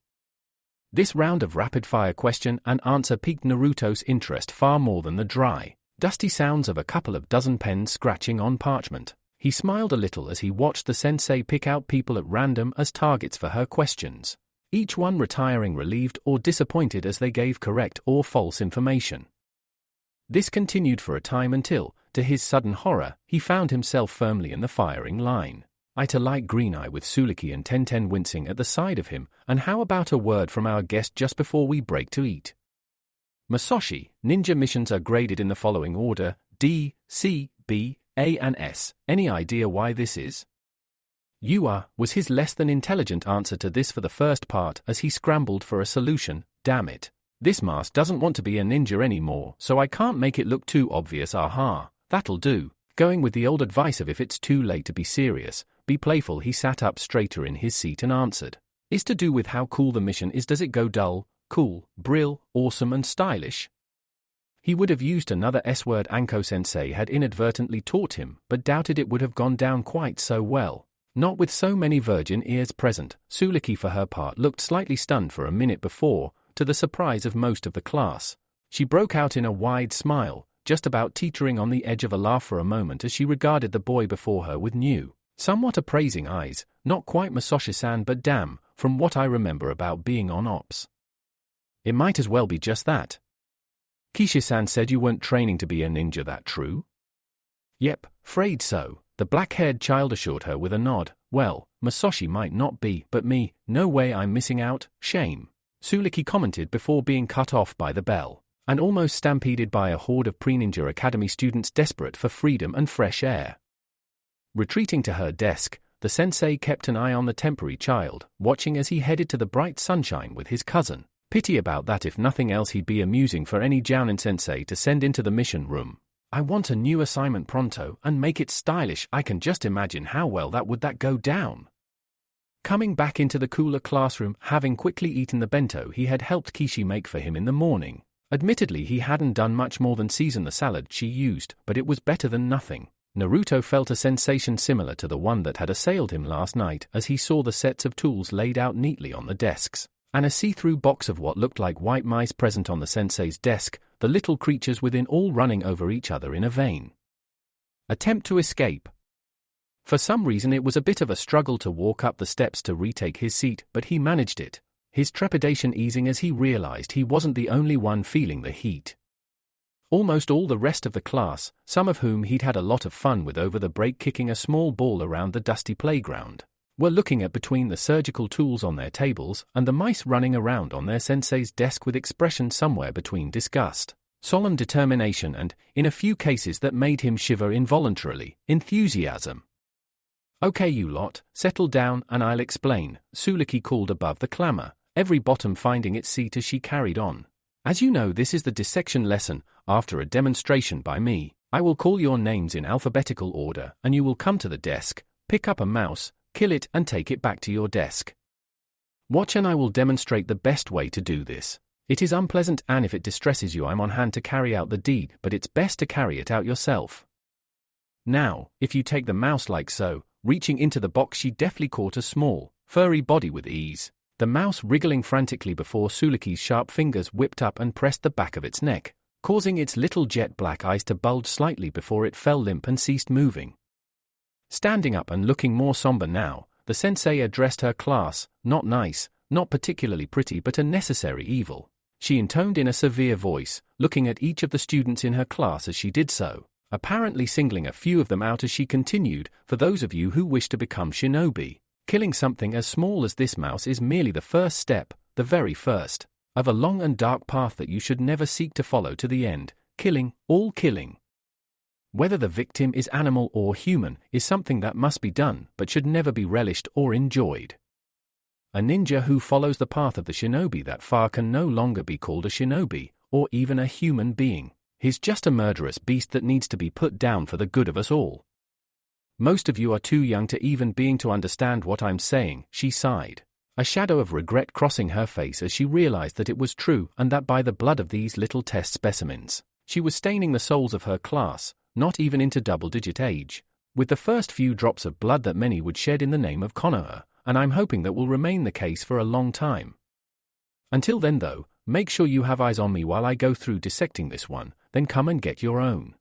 This round of rapid-fire question and answer piqued Naruto's interest far more than the dry, dusty sounds of a couple of dozen pens scratching on parchment. He smiled a little as he watched the sensei pick out people at random as targets for her questions, each one retiring relieved or disappointed as they gave correct or false information. This continued for a time until, to his sudden horror, he found himself firmly in the firing line. Eye to light green eye with Tsuruki and 1010 wincing at the side of him. "And how about a word from our guest just before we break to eat?" "Masashi, ninja missions are graded in the following order: D, C, B, A and S. Any idea why this is?" "You are," was his less than intelligent answer to this for the first part as he scrambled for a solution. "Damn it. This mask doesn't want to be a ninja anymore, so I can't make it look too obvious. Aha, that'll do." Going with the old advice of if it's too late to be serious, be playful, he sat up straighter in his seat and answered. "Is to do with how cool the mission is. Does it go dull, cool, brill, awesome and stylish?" He would have used another S-word Anko-sensei had inadvertently taught him, but doubted it would have gone down quite so well. Not with so many virgin ears present. Tsuruki for her part looked slightly stunned for a minute before, to the surprise of most of the class. She broke out in a wide smile, just about teetering on the edge of a laugh for a moment as she regarded the boy before her with new, somewhat appraising eyes. "Not quite Masashi-san, but damn, from what I remember about being on ops, it might as well be just that." "Kishi-san said you weren't training to be a ninja, that true?" "Yep, afraid so," the black-haired child assured her with a nod. "Well, Masashi might not be, but me, no way I'm missing out, shame," Tsuruki commented before being cut off by the bell, and almost stampeded by a horde of pre-ninja academy students desperate for freedom and fresh air. Retreating to her desk, the sensei kept an eye on the temporary child, watching as he headed to the bright sunshine with his cousin. Pity about that. If nothing else, he'd be amusing for any Jounin sensei to send into the mission room. I want a new assignment pronto and make it stylish. I can just imagine how well that would go down. Coming back into the cooler classroom, having quickly eaten the bento he had helped Kishi make for him in the morning. Admittedly, he hadn't done much more than season the salad she used, but it was better than nothing. Naruto felt a sensation similar to the one that had assailed him last night as he saw the sets of tools laid out neatly on the desks, and a see-through box of what looked like white mice present on the sensei's desk, the little creatures within all running over each other in a vain attempt to escape. For some reason it was a bit of a struggle to walk up the steps to retake his seat, but he managed it, his trepidation easing as he realized he wasn't the only one feeling the heat. Almost all the rest of the class, some of whom he'd had a lot of fun with over the break kicking a small ball around the dusty playground, were looking at between the surgical tools on their tables and the mice running around on their sensei's desk with expressions somewhere between disgust, solemn determination and, in a few cases that made him shiver involuntarily, enthusiasm. "Okay you lot, settle down and I'll explain," Suliki called above the clamor, every bottom finding its seat as she carried on. "As you know, this is the dissection lesson. After a demonstration by me, I will call your names in alphabetical order and you will come to the desk, pick up a mouse, kill it and take it back to your desk. Watch and I will demonstrate the best way to do this. It is unpleasant and if it distresses you I'm on hand to carry out the deed, but it's best to carry it out yourself. Now, if you take the mouse like so," reaching into the box she deftly caught a small, furry body with ease, the mouse wriggling frantically before Suliki's sharp fingers whipped up and pressed the back of its neck, causing its little jet black eyes to bulge slightly before it fell limp and ceased moving. Standing up and looking more somber now, the sensei addressed her class. "Not nice, not particularly pretty but a necessary evil," she intoned in a severe voice, looking at each of the students in her class as she did so, apparently singling a few of them out as she continued. "For those of you who wish to become shinobi, killing something as small as this mouse is merely the first step, the very first, of a long and dark path that you should never seek to follow to the end. Killing, all killing, whether the victim is animal or human, is something that must be done but should never be relished or enjoyed. A ninja who follows the path of the shinobi that far can no longer be called a shinobi, or even a human being. He's just a murderous beast that needs to be put down for the good of us all. Most of you are too young to even being to understand what I'm saying," she sighed, a shadow of regret crossing her face as she realized that it was true and that by the blood of these little test specimens, she was staining the souls of her class, not even into double-digit age, with the first few drops of blood that many would shed in the name of Konoha, and I'm hoping that will remain the case for a long time. Until then though, make sure you have eyes on me while I go through dissecting this one, then come and get your own."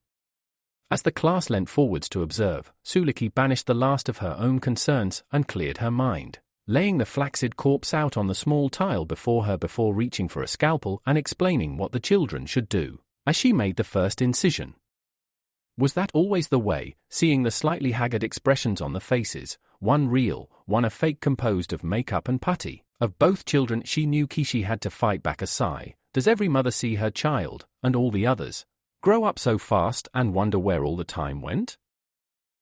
As the class leant forwards to observe, Suliki banished the last of her own concerns and cleared her mind, laying the flaccid corpse out on the small tile before her before reaching for a scalpel and explaining what the children should do, as she made the first incision. Was that always the way, seeing the slightly haggard expressions on the faces, one real, one a fake composed of makeup and putty, of both children? She knew Kishi had to fight back a sigh. Does every mother see her child, and all the others, grow up so fast and wonder where all the time went?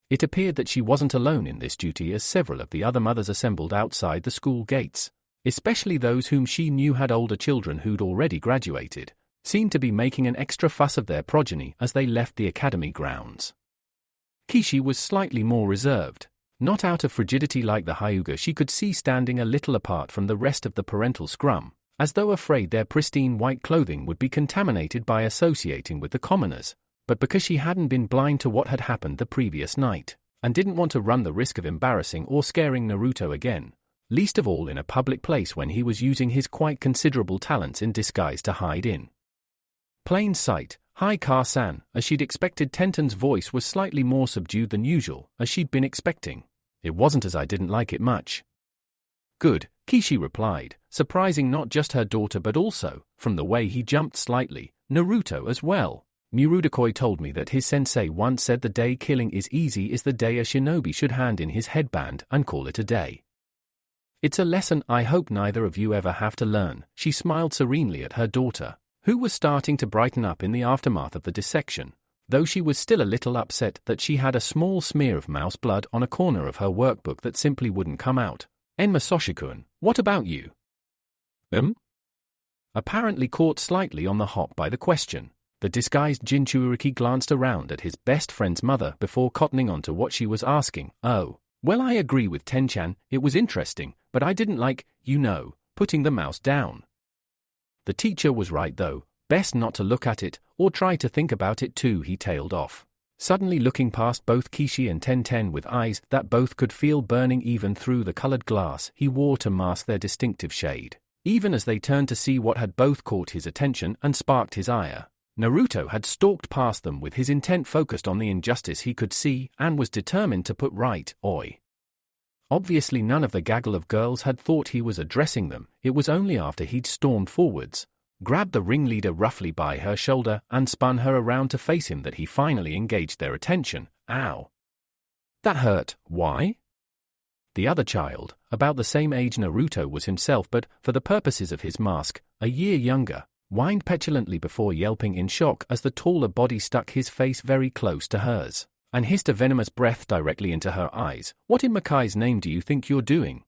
It appeared that she wasn't alone in this duty as several of the other mothers assembled outside the school gates, especially those whom she knew had older children who'd already graduated, seemed to be making an extra fuss of their progeny as they left the academy grounds. Kishi was slightly more reserved, not out of frigidity like the Hyuga she could see standing a little apart from the rest of the parental scrum, as though afraid their pristine white clothing would be contaminated by associating with the commoners, but because she hadn't been blind to what had happened the previous night, and didn't want to run the risk of embarrassing or scaring Naruto again, least of all in a public place when he was using his quite considerable talents in disguise to hide in plain sight. "Hi Car-san," as she'd expected. Tenton's voice was slightly more subdued than usual, as she'd been expecting. "It wasn't as I didn't like it much." "Good," Kishi replied, surprising not just her daughter but also, from the way he jumped slightly, Naruto as well. "Murudakoi told me that his sensei once said the day killing is easy is the day a shinobi should hand in his headband and call it a day. It's a lesson I hope neither of you ever have to learn." She smiled serenely at her daughter, who was starting to brighten up in the aftermath of the dissection, though she was still a little upset that she had a small smear of mouse blood on a corner of her workbook that simply wouldn't come out. "Enma Soshikun, what about you?" Apparently caught slightly on the hop by the question, The disguised Jinchuriki glanced around at his best friend's mother before cottoning on to what she was asking. Oh, well, I agree with Tenchan, it was interesting, but I didn't like, putting the mouse down. The teacher was right though, best not to look at it, or try to think about it too, he tailed off, suddenly looking past both Kishi and Tenten with eyes that both could feel burning even through the colored glass he wore to mask their distinctive shade. Even as they turned to see what had both caught his attention and sparked his ire, Naruto had stalked past them with his intent focused on the injustice he could see and was determined to put right. Obviously none of the gaggle of girls had thought he was addressing them. It was only after he'd stormed forwards, grabbed the ringleader roughly by her shoulder and spun her around to face him that he finally engaged their attention. Ow! That hurt. Why? The other child, about the same age Naruto was himself but, for the purposes of his mask, a year younger, whined petulantly before yelping in shock as the taller body stuck his face very close to hers, and hissed a venomous breath directly into her eyes. What in Makai's name do you think you're doing?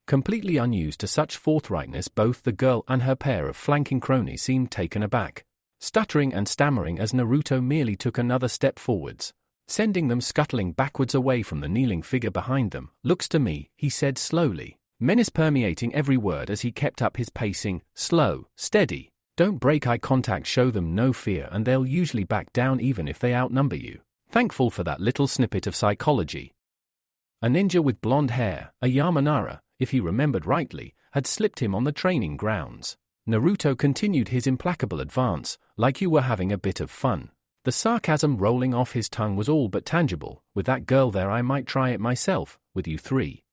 Completely unused to such forthrightness, both the girl and her pair of flanking cronies seemed taken aback, stuttering and stammering as Naruto merely took another step forwards, sending them scuttling backwards away from the kneeling figure behind them. Looks to me, he said slowly, menace permeating every word as he kept up his pacing, slow, steady. Don't break eye contact, show them no fear and they'll usually back down even if they outnumber you. Thankful for that little snippet of psychology. A ninja with blonde hair, a Yamanara, if he remembered rightly, had slipped him on the training grounds. Naruto continued his implacable advance, like you were having a bit of fun. The sarcasm rolling off his tongue was all but tangible. With that girl there I might try it myself, with you three.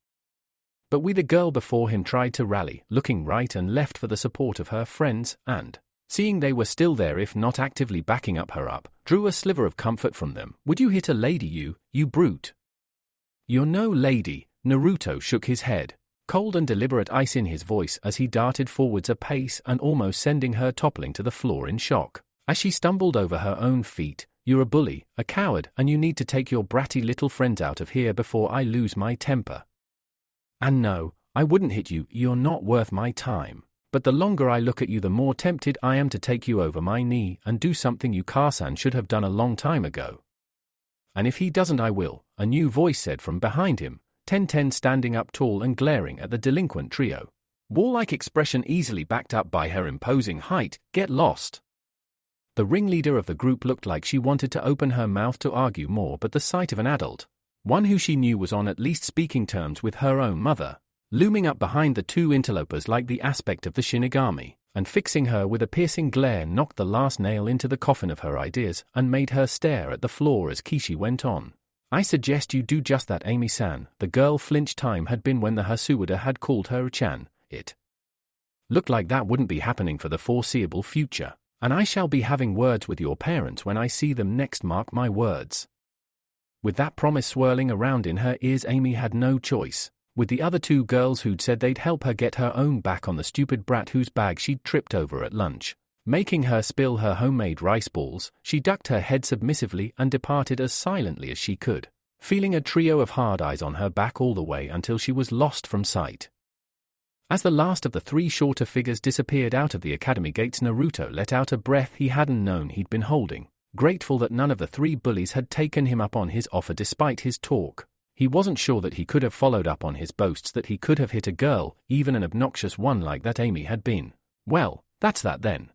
But the girl before him tried to rally, looking right and left for the support of her friends, and, seeing they were still there if not actively backing up her up, drew a sliver of comfort from them. Would you hit a lady, you brute? You're no lady. Naruto shook his head, cold and deliberate ice in his voice as he darted forwards a pace and almost sending her toppling to the floor in shock. As she stumbled over her own feet, you're a bully, a coward, and you need to take your bratty little friends out of here before I lose my temper. And no, I wouldn't hit you, you're not worth my time. But the longer I look at you the more tempted I am to take you over my knee and do something Yuka-san should have done a long time ago. And if he doesn't I will, a new voice said from behind him, Tenten standing up tall and glaring at the delinquent trio. Warlike expression easily backed up by her imposing height. Get lost. The ringleader of the group looked like she wanted to open her mouth to argue more, but the sight of an adult, one who she knew was on at least speaking terms with her own mother, looming up behind the two interlopers like the aspect of the Shinigami, and fixing her with a piercing glare knocked the last nail into the coffin of her ideas and made her stare at the floor as Kishi went on. I suggest you do just that, Amy-san. The girl flinched. Time had been when the Hasuwada had called her Chan. It looked like that wouldn't be happening for the foreseeable future. And I shall be having words with your parents when I see them next, mark my words. With that promise swirling around in her ears, Amy had no choice. With the other two girls who'd said they'd help her get her own back on the stupid brat whose bag she'd tripped over at lunch, making her spill her homemade rice balls, she ducked her head submissively and departed as silently as she could, feeling a trio of hard eyes on her back all the way until she was lost from sight. As the last of the three shorter figures disappeared out of the academy gates, Naruto let out a breath he hadn't known he'd been holding, grateful that none of the three bullies had taken him up on his offer despite his talk. He wasn't sure that he could have followed up on his boasts that he could have hit a girl, even an obnoxious one like that Amy had been. Well, that's that then.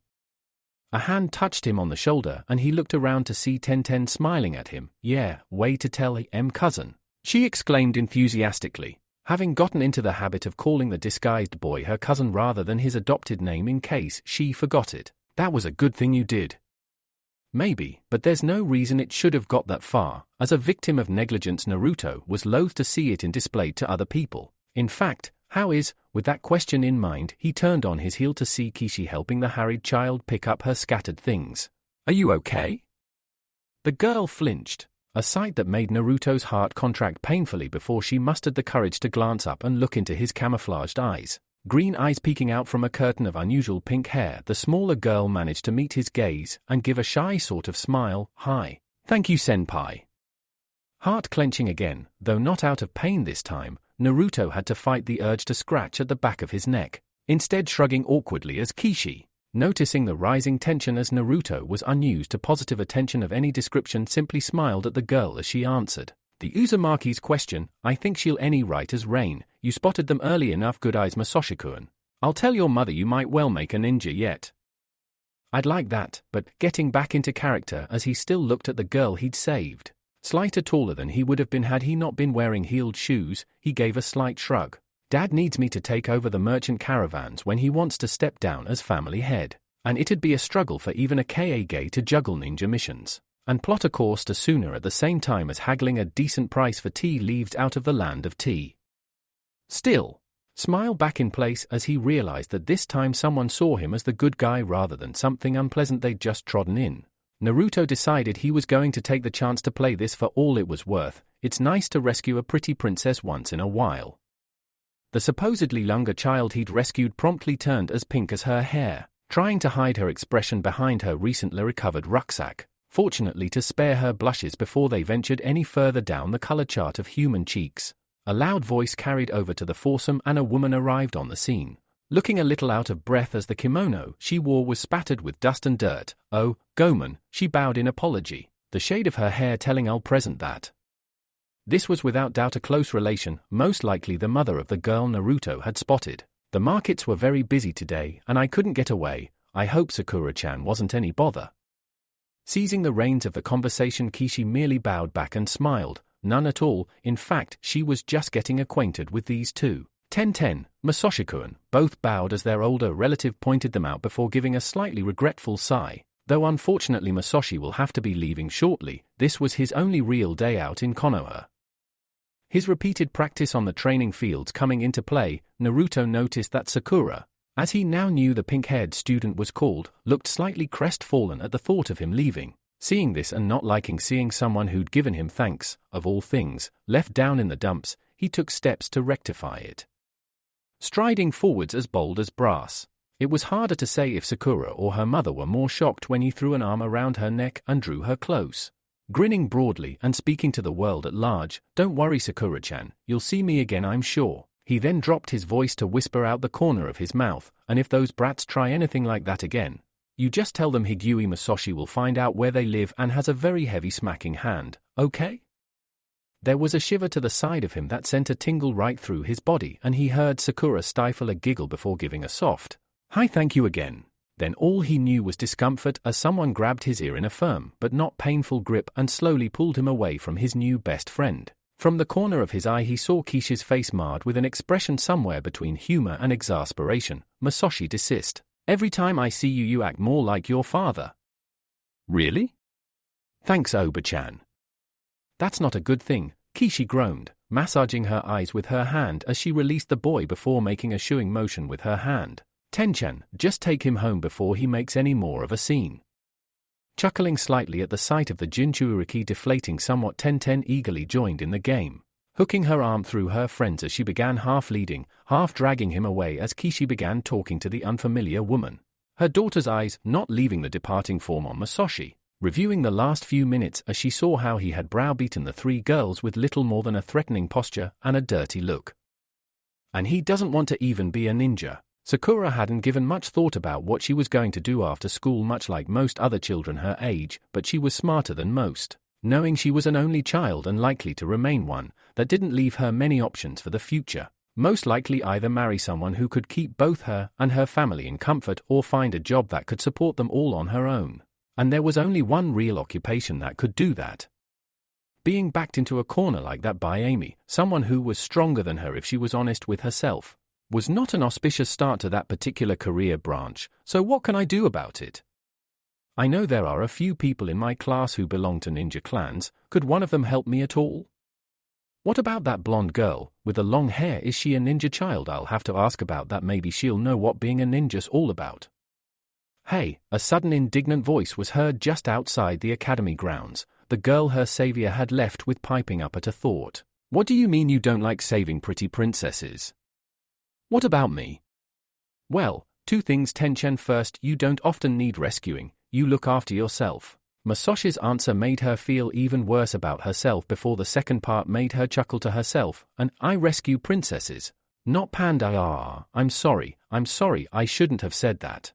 A hand touched him on the shoulder and he looked around to see Tenten smiling at him. Yeah, way to tell cousin, she exclaimed enthusiastically, having gotten into the habit of calling the disguised boy her cousin rather than his adopted name in case she forgot it. That was a good thing you did. Maybe, but there's no reason it should have got that far. As a victim of negligence, Naruto was loath to see it displayed to other people. In fact, with that question in mind, he turned on his heel to see Kishi helping the harried child pick up her scattered things. Are you okay? The girl flinched, a sight that made Naruto's heart contract painfully before she mustered the courage to glance up and look into his camouflaged eyes. Green eyes peeking out from a curtain of unusual pink hair, the smaller girl managed to meet his gaze and give a shy sort of smile. Hi. Thank you, senpai. Heart clenching again, though not out of pain this time, Naruto had to fight the urge to scratch at the back of his neck, instead shrugging awkwardly as Kishi, Noticing the rising tension as Naruto was unused to positive attention of any description, simply smiled at the girl as she answered the Uzumaki's question. I think she'll any right as rain. You spotted them early enough. Good eyes, Masashi-kun. I'll tell your mother you might well make a ninja yet. I'd like that, but getting back into character as he still looked at the girl he'd saved. Slighter taller than he would have been had he not been wearing heeled shoes, he gave a slight shrug. Dad needs me to take over the merchant caravans when he wants to step down as family head. And it'd be a struggle for even a Kage to juggle ninja missions and plot a course to sooner at the same time as haggling a decent price for tea leaved out of the land of tea. Still, smile back in place as he realized that this time someone saw him as the good guy rather than something unpleasant they'd just trodden in. Naruto decided he was going to take the chance to play this for all it was worth. It's nice to rescue a pretty princess once in a while. The supposedly younger child he'd rescued promptly turned as pink as her hair, trying to hide her expression behind her recently recovered rucksack, fortunately to spare her blushes before they ventured any further down the color chart of human cheeks. A loud voice carried over to the foursome and a woman arrived on the scene. Looking a little out of breath as the kimono she wore was spattered with dust and dirt. Oh, Goemon, she bowed in apology, the shade of her hair telling all present that this was without doubt a close relation, most likely the mother of the girl Naruto had spotted. The markets were very busy today and I couldn't get away. I hope Sakura-chan wasn't any bother. Seizing the reins of the conversation, Kishi merely bowed back and smiled. None at all. In fact, she was just getting acquainted with these two. Ten, Masashi-kun, both bowed as their older relative pointed them out before giving a slightly regretful sigh. Though unfortunately Masashi will have to be leaving shortly, this was his only real day out in Konoha. His repeated practice on the training fields coming into play, Naruto noticed that Sakura, as he now knew the pink-haired student was called, looked slightly crestfallen at the thought of him leaving. Seeing this and not liking seeing someone who'd given him thanks, of all things, left down in the dumps, he took steps to rectify it. Striding forwards as bold as brass. It was harder to say if Sakura or her mother were more shocked when he threw an arm around her neck and drew her close. Grinning broadly and speaking to the world at large, "Don't worry, Sakura-chan, you'll see me again, I'm sure." He then dropped his voice to whisper out the corner of his mouth, "And if those brats try anything like that again, you just tell them Higuchi Masashi will find out where they live and has a very heavy smacking hand, okay?" There was a shiver to the side of him that sent a tingle right through his body, and he heard Sakura stifle a giggle before giving a soft, "Hi, thank you again." Then all he knew was discomfort as someone grabbed his ear in a firm but not painful grip and slowly pulled him away from his new best friend. From the corner of his eye he saw Kishi's face marred with an expression somewhere between humor and exasperation. "Masashi, desist. Every time I see you, you act more like your father." "Really?" "Thanks, Oba-chan." "That's not a good thing," Kishi groaned, massaging her eyes with her hand as she released the boy before making a shooing motion with her hand. "Ten-chan, just take him home before he makes any more of a scene." Chuckling slightly at the sight of the Jinchuriki deflating somewhat, Ten eagerly joined in the game, hooking her arm through her friend's as she began half leading, half dragging him away as Kishi began talking to the unfamiliar woman, her daughter's eyes not leaving the departing form on Masashi, reviewing the last few minutes as she saw how he had browbeaten the three girls with little more than a threatening posture and a dirty look. And he doesn't want to even be a ninja. Sakura hadn't given much thought about what she was going to do after school, much like most other children her age, but she was smarter than most, knowing she was an only child and likely to remain one. That didn't leave her many options for the future. Most likely either marry someone who could keep both her and her family in comfort or find a job that could support them all on her own. And there was only one real occupation that could do that. Being backed into a corner like that by Amy, someone who was stronger than her if she was honest with herself, was not an auspicious start to that particular career branch. So what can I do about it? I know there are a few people in my class who belong to ninja clans. Could one of them help me at all? What about that blonde girl with the long hair? Is she a ninja child? I'll have to ask about that. Maybe she'll know what being a ninja's all about. Hey, a sudden indignant voice was heard just outside the academy grounds. The girl her savior had left with piping up at a thought. "What do you mean you don't like saving pretty princesses? What about me?" "Well, two things, Ten-chan. First, you don't often need rescuing. You look after yourself." Masashi's answer made her feel even worse about herself before the second part made her chuckle to herself. "And I rescue princesses, not panda." "I'm sorry, I shouldn't have said that."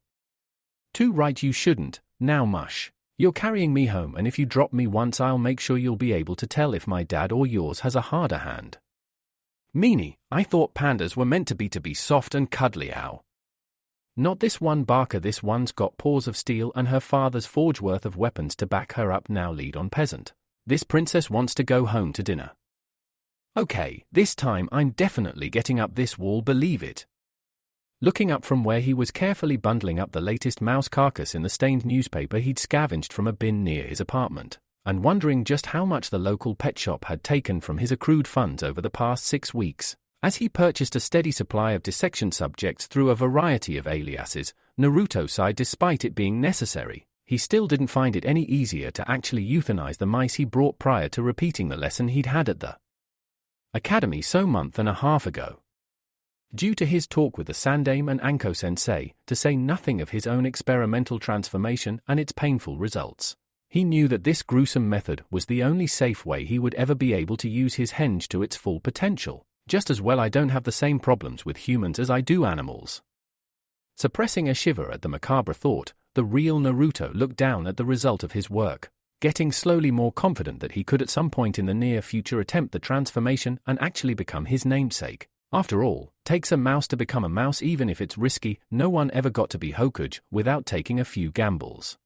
Too right you shouldn't, now mush. You're carrying me home, and if you drop me once I'll make sure you'll be able to tell if my dad or yours has a harder hand. Meanie, I thought pandas were meant to be soft and cuddly, ow. Not this one, Barker, this one's got paws of steel and her father's forge worth of weapons to back her up. Now lead on, peasant. This princess wants to go home to dinner. Okay, this time I'm definitely getting up this wall, believe it. Looking up from where he was carefully bundling up the latest mouse carcass in the stained newspaper he'd scavenged from a bin near his apartment, and wondering just how much the local pet shop had taken from his accrued funds over the past 6 weeks, as he purchased a steady supply of dissection subjects through a variety of aliases, Naruto sighed. Despite it being necessary, he still didn't find it any easier to actually euthanize the mice he brought prior to repeating the lesson he'd had at the academy so month and a half ago. Due to his talk with the Sandaime and Anko-sensei, to say nothing of his own experimental transformation and its painful results, he knew that this gruesome method was the only safe way he would ever be able to use his henge to its full potential. Just as well I don't have the same problems with humans as I do animals. Suppressing a shiver at the macabre thought, the real Naruto looked down at the result of his work, getting slowly more confident that he could at some point in the near future attempt the transformation and actually become his namesake. After all, takes a mouse to become a mouse, even if it's risky. No one ever got to be Hokage without taking a few gambles.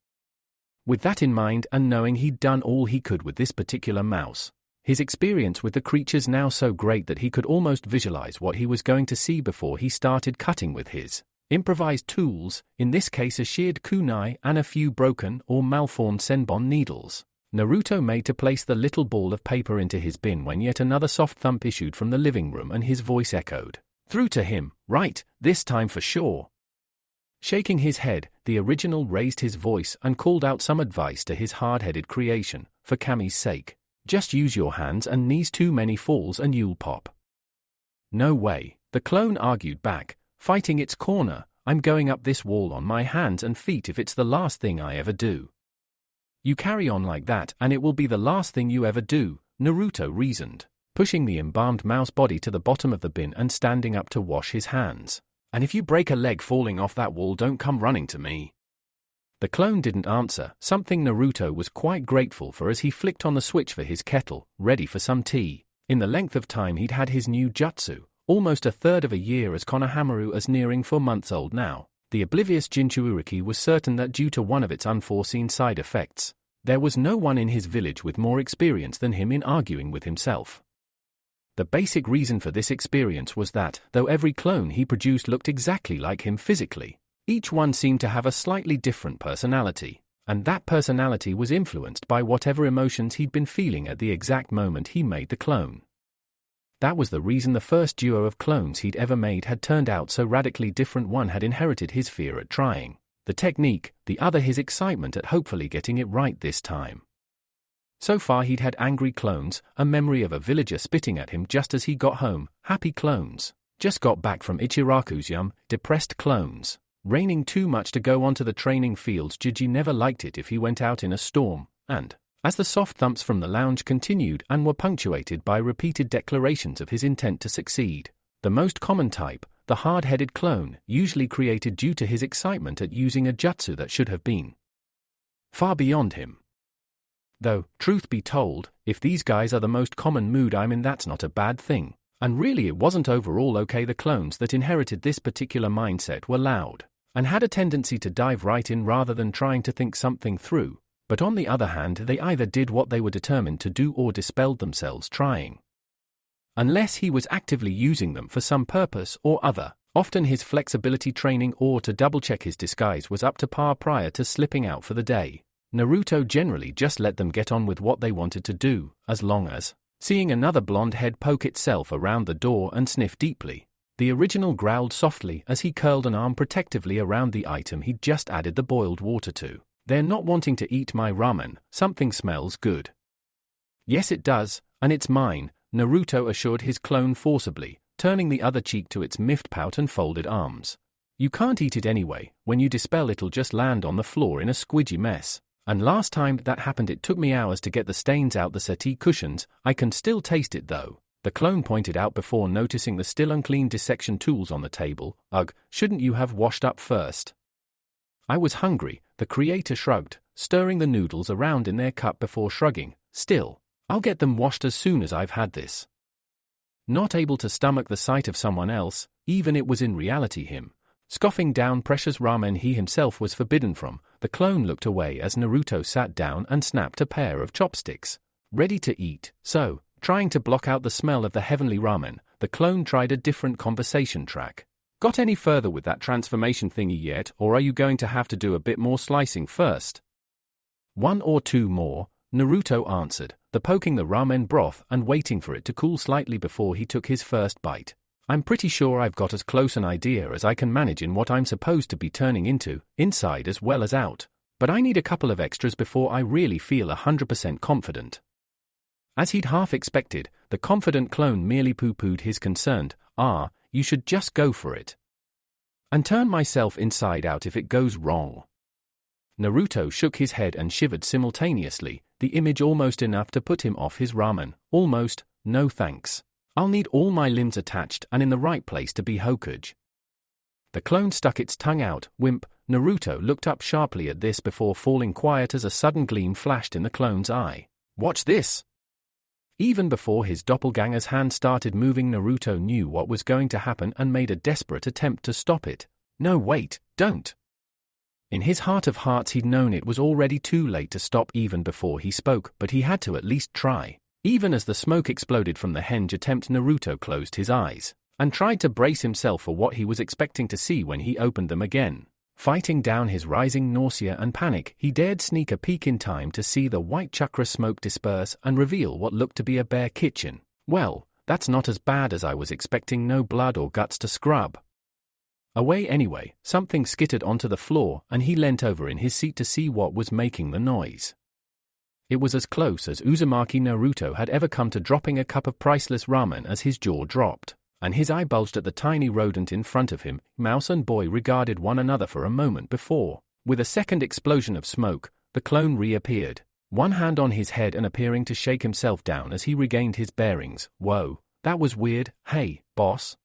With that in mind, and knowing he'd done all he could with this particular mouse, his experience with the creatures now so great that he could almost visualize what he was going to see before he started cutting with his improvised tools, in this case a sheared kunai and a few broken or malformed senbon needles. Naruto made to place the little ball of paper into his bin when yet another soft thump issued from the living room and his voice echoed through to him, "Right, this time for sure." Shaking his head, the original raised his voice and called out some advice to his hard-headed creation, "For Kami's sake, just use your hands and knees. Too many falls and you'll pop." "No way," the clone argued back, fighting its corner. "I'm going up this wall on my hands and feet if it's the last thing I ever do." "You carry on like that and it will be the last thing you ever do," Naruto reasoned, pushing the embalmed mouse body to the bottom of the bin and standing up to wash his hands. "And if you break a leg falling off that wall, don't come running to me." The clone didn't answer, something Naruto was quite grateful for as he flicked on the switch for his kettle, ready for some tea. In the length of time he'd had his new jutsu, almost a third of a year as Konohamaru as nearing 4 months old now, the oblivious Jinchuuriki was certain that due to one of its unforeseen side effects, there was no one in his village with more experience than him in arguing with himself. The basic reason for this experience was that, though every clone he produced looked exactly like him physically, each one seemed to have a slightly different personality, and that personality was influenced by whatever emotions he'd been feeling at the exact moment he made the clone. That was the reason the first duo of clones he'd ever made had turned out so radically different. One had inherited his fear at trying the technique, the other his excitement at hopefully getting it right this time. So far he'd had angry clones, a memory of a villager spitting at him just as he got home, happy clones, just got back from Ichiraku's yum, depressed clones, raining too much to go onto the training fields. Jiji never liked it if he went out in a storm, and, as the soft thumps from the lounge continued and were punctuated by repeated declarations of his intent to succeed, the most common type, the hard-headed clone, usually created due to his excitement at using a jutsu that should have been far beyond him. Though, truth be told, if these guys are the most common mood I'm in, that's not a bad thing, and really it wasn't overall okay. The clones that inherited this particular mindset were loud, and had a tendency to dive right in rather than trying to think something through, but on the other hand they either did what they were determined to do or dispelled themselves trying. Unless he was actively using them for some purpose or other, often his flexibility training or to double-check his disguise was up to par prior to slipping out for the day. Naruto generally just let them get on with what they wanted to do, as long as, seeing another blonde head poke itself around the door and sniff deeply, the original growled softly as he curled an arm protectively around the item he'd just added the boiled water to. "They're not wanting to eat my ramen. Something smells good." "Yes it does, and it's mine," Naruto assured his clone forcibly, turning the other cheek to its miffed pout and folded arms. "You can't eat it anyway. When you dispel it'll just land on the floor in a squidgy mess. And last time that happened it took me hours to get the stains out the settee cushions. I can still taste it though," the clone pointed out before noticing the still unclean dissection tools on the table. "Ugh, shouldn't you have washed up first?" I was hungry, the creator shrugged, stirring the noodles around in their cup before shrugging. Still, I'll get them washed as soon as I've had this. Not able to stomach the sight of someone else, even it was in reality him, scoffing down precious ramen he himself was forbidden from, the clone looked away as Naruto sat down and snapped a pair of chopsticks. Ready to eat, so, trying to block out the smell of the heavenly ramen, the clone tried a different conversation track. Got any further with that transformation thingy yet, or are you going to have to do a bit more slicing first? One or two more, Naruto answered, poking the ramen broth and waiting for it to cool slightly before he took his first bite. I'm pretty sure I've got as close an idea as I can manage in what I'm supposed to be turning into, inside as well as out, but I need a couple of extras before I really feel 100% confident. As he'd half expected, the confident clone merely pooh-poohed his concerned, you should just go for it. And turn myself inside out if it goes wrong. Naruto shook his head and shivered simultaneously, the image almost enough to put him off his ramen. Almost, no thanks. I'll need all my limbs attached and in the right place to be Hokage. The clone stuck its tongue out, wimp. Naruto looked up sharply at this before falling quiet as a sudden gleam flashed in the clone's eye. Watch this! Even before his doppelganger's hand started moving, Naruto knew what was going to happen and made a desperate attempt to stop it. No, wait, don't! In his heart of hearts he'd known it was already too late to stop even before he spoke, but he had to at least try. Even as the smoke exploded from the henge attempt, Naruto closed his eyes and tried to brace himself for what he was expecting to see when he opened them again. Fighting down his rising nausea and panic, he dared sneak a peek in time to see the white chakra smoke disperse and reveal what looked to be a bare kitchen. Well, that's not as bad as I was expecting. No blood or guts to scrub away anyway. Something skittered onto the floor and he leant over in his seat to see what was making the noise. It was as close as Uzumaki Naruto had ever come to dropping a cup of priceless ramen as his jaw dropped, and his eye bulged at the tiny rodent in front of him. Mouse and boy regarded one another for a moment before, with a second explosion of smoke, the clone reappeared, one hand on his head and appearing to shake himself down as he regained his bearings. Whoa, that was weird. Hey, boss.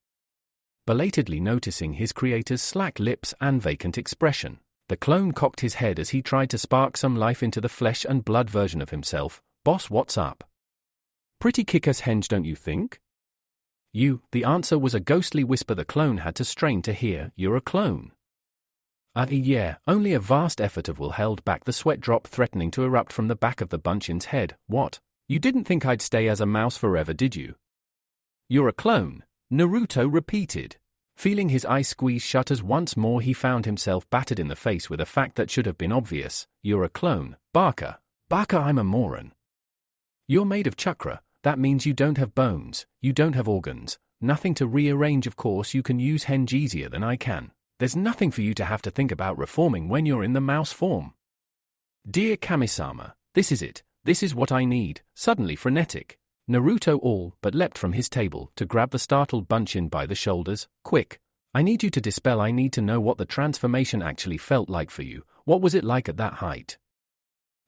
Belatedly noticing his creator's slack lips and vacant expression, the clone cocked his head as he tried to spark some life into the flesh and blood version of himself. Boss, what's up? Pretty kick-ass henge, don't you think? The answer was a ghostly whisper the clone had to strain to hear. You're a clone. Yeah, only a vast effort of will held back the sweat drop threatening to erupt from the back of the bunchin's head. What? You didn't think I'd stay as a mouse forever, did you? You're a clone, Naruto repeated, feeling his eyes squeeze shut as once more he found himself battered in the face with a fact that should have been obvious. You're a clone, Baka. Baka, I'm a moron. You're made of chakra, that means you don't have bones, you don't have organs, nothing to rearrange. Of course you can use henge easier than I can. There's nothing for you to have to think about reforming when you're in the mouse form. Dear Kamisama, this is it, this is what I need. Suddenly frenetic, Naruto all but leapt from his table to grab the startled Bunchin by the shoulders. Quick, I need you to dispel. I need to know what the transformation actually felt like for you. What was it like at that height?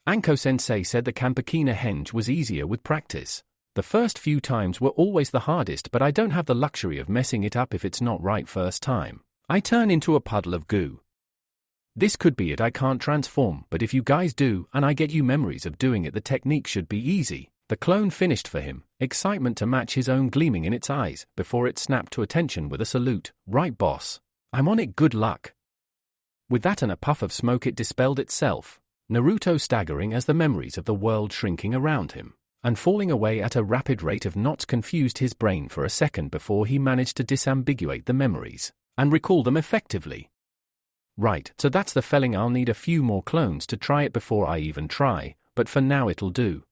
Anko-sensei said the Kampakina henge was easier with practice. The first few times were always the hardest, but I don't have the luxury of messing it up if it's not right first time. I turn into a puddle of goo. This could be it. I can't transform, but if you guys do, and I get you memories of doing it, the technique should be easy. The clone finished for him, excitement to match his own gleaming in its eyes, before it snapped to attention with a salute. Right, boss. I'm on it, good luck. With that and a puff of smoke, it dispelled itself, Naruto staggering as the memories of the world shrinking around him and falling away at a rapid rate of knots confused his brain for a second before he managed to disambiguate the memories and recall them effectively. Right, so that's the felling. I'll need a few more clones to try it before I even try, but for now it'll do.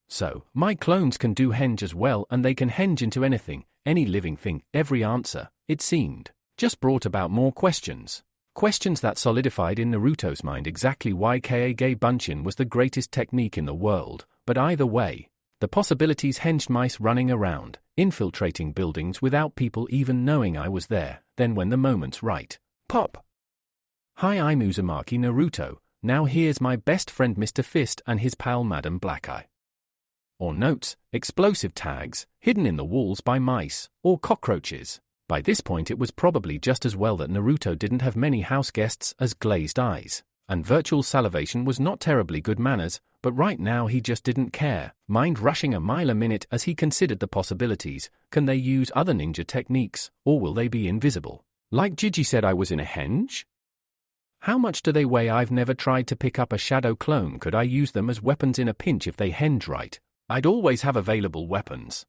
So, my clones can do henge as well, and they can henge into anything, any living thing. Every answer, it seemed, just brought about more questions. Questions that solidified in Naruto's mind exactly why Kage Bunchin was the greatest technique in the world, but either way, the possibilities. Henged mice running around, infiltrating buildings without people even knowing I was there. Then when the moment's right, pop! Hi, I'm Uzumaki Naruto. Now here's my best friend Mr. Fist and his pal Madam Blackeye. Or notes, explosive tags, hidden in the walls by mice, or cockroaches. By this point it was probably just as well that Naruto didn't have many house guests as glazed eyes, and virtual salivation was not terribly good manners, but right now he just didn't care, mind rushing a mile a minute as he considered the possibilities. Can they use other ninja techniques, or will they be invisible? Like Gigi said I was in a henge? How much do they weigh? I've never tried to pick up a shadow clone. Could I use them as weapons in a pinch if they henge right? I'd always have available weapons.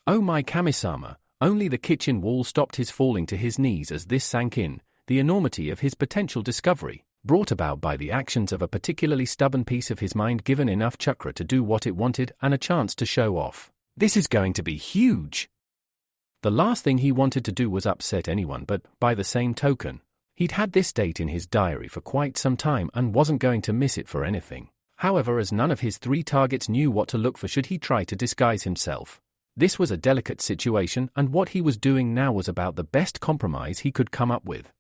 Oh my Kamisama, only the kitchen wall stopped his falling to his knees as this sank in, the enormity of his potential discovery, brought about by the actions of a particularly stubborn piece of his mind given enough chakra to do what it wanted and a chance to show off. This is going to be huge! The last thing he wanted to do was upset anyone, but, by the same token, he'd had this date in his diary for quite some time and wasn't going to miss it for anything. However, as none of his 3 targets knew what to look for should he try to disguise himself, this was a delicate situation, and what he was doing now was about the best compromise he could come up with.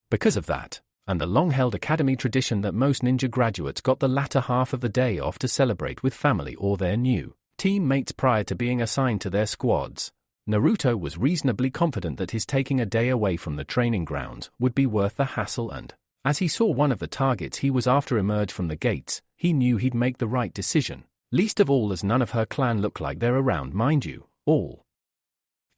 Because of that, and the long-held academy tradition that most ninja graduates got the latter half of the day off to celebrate with family or their new teammates prior to being assigned to their squads, Naruto was reasonably confident that his taking a day away from the training grounds would be worth the hassle, and, as he saw one of the targets he was after emerge from the gates, he knew he'd make the right decision, least of all as none of her clan look like they're around, mind you, all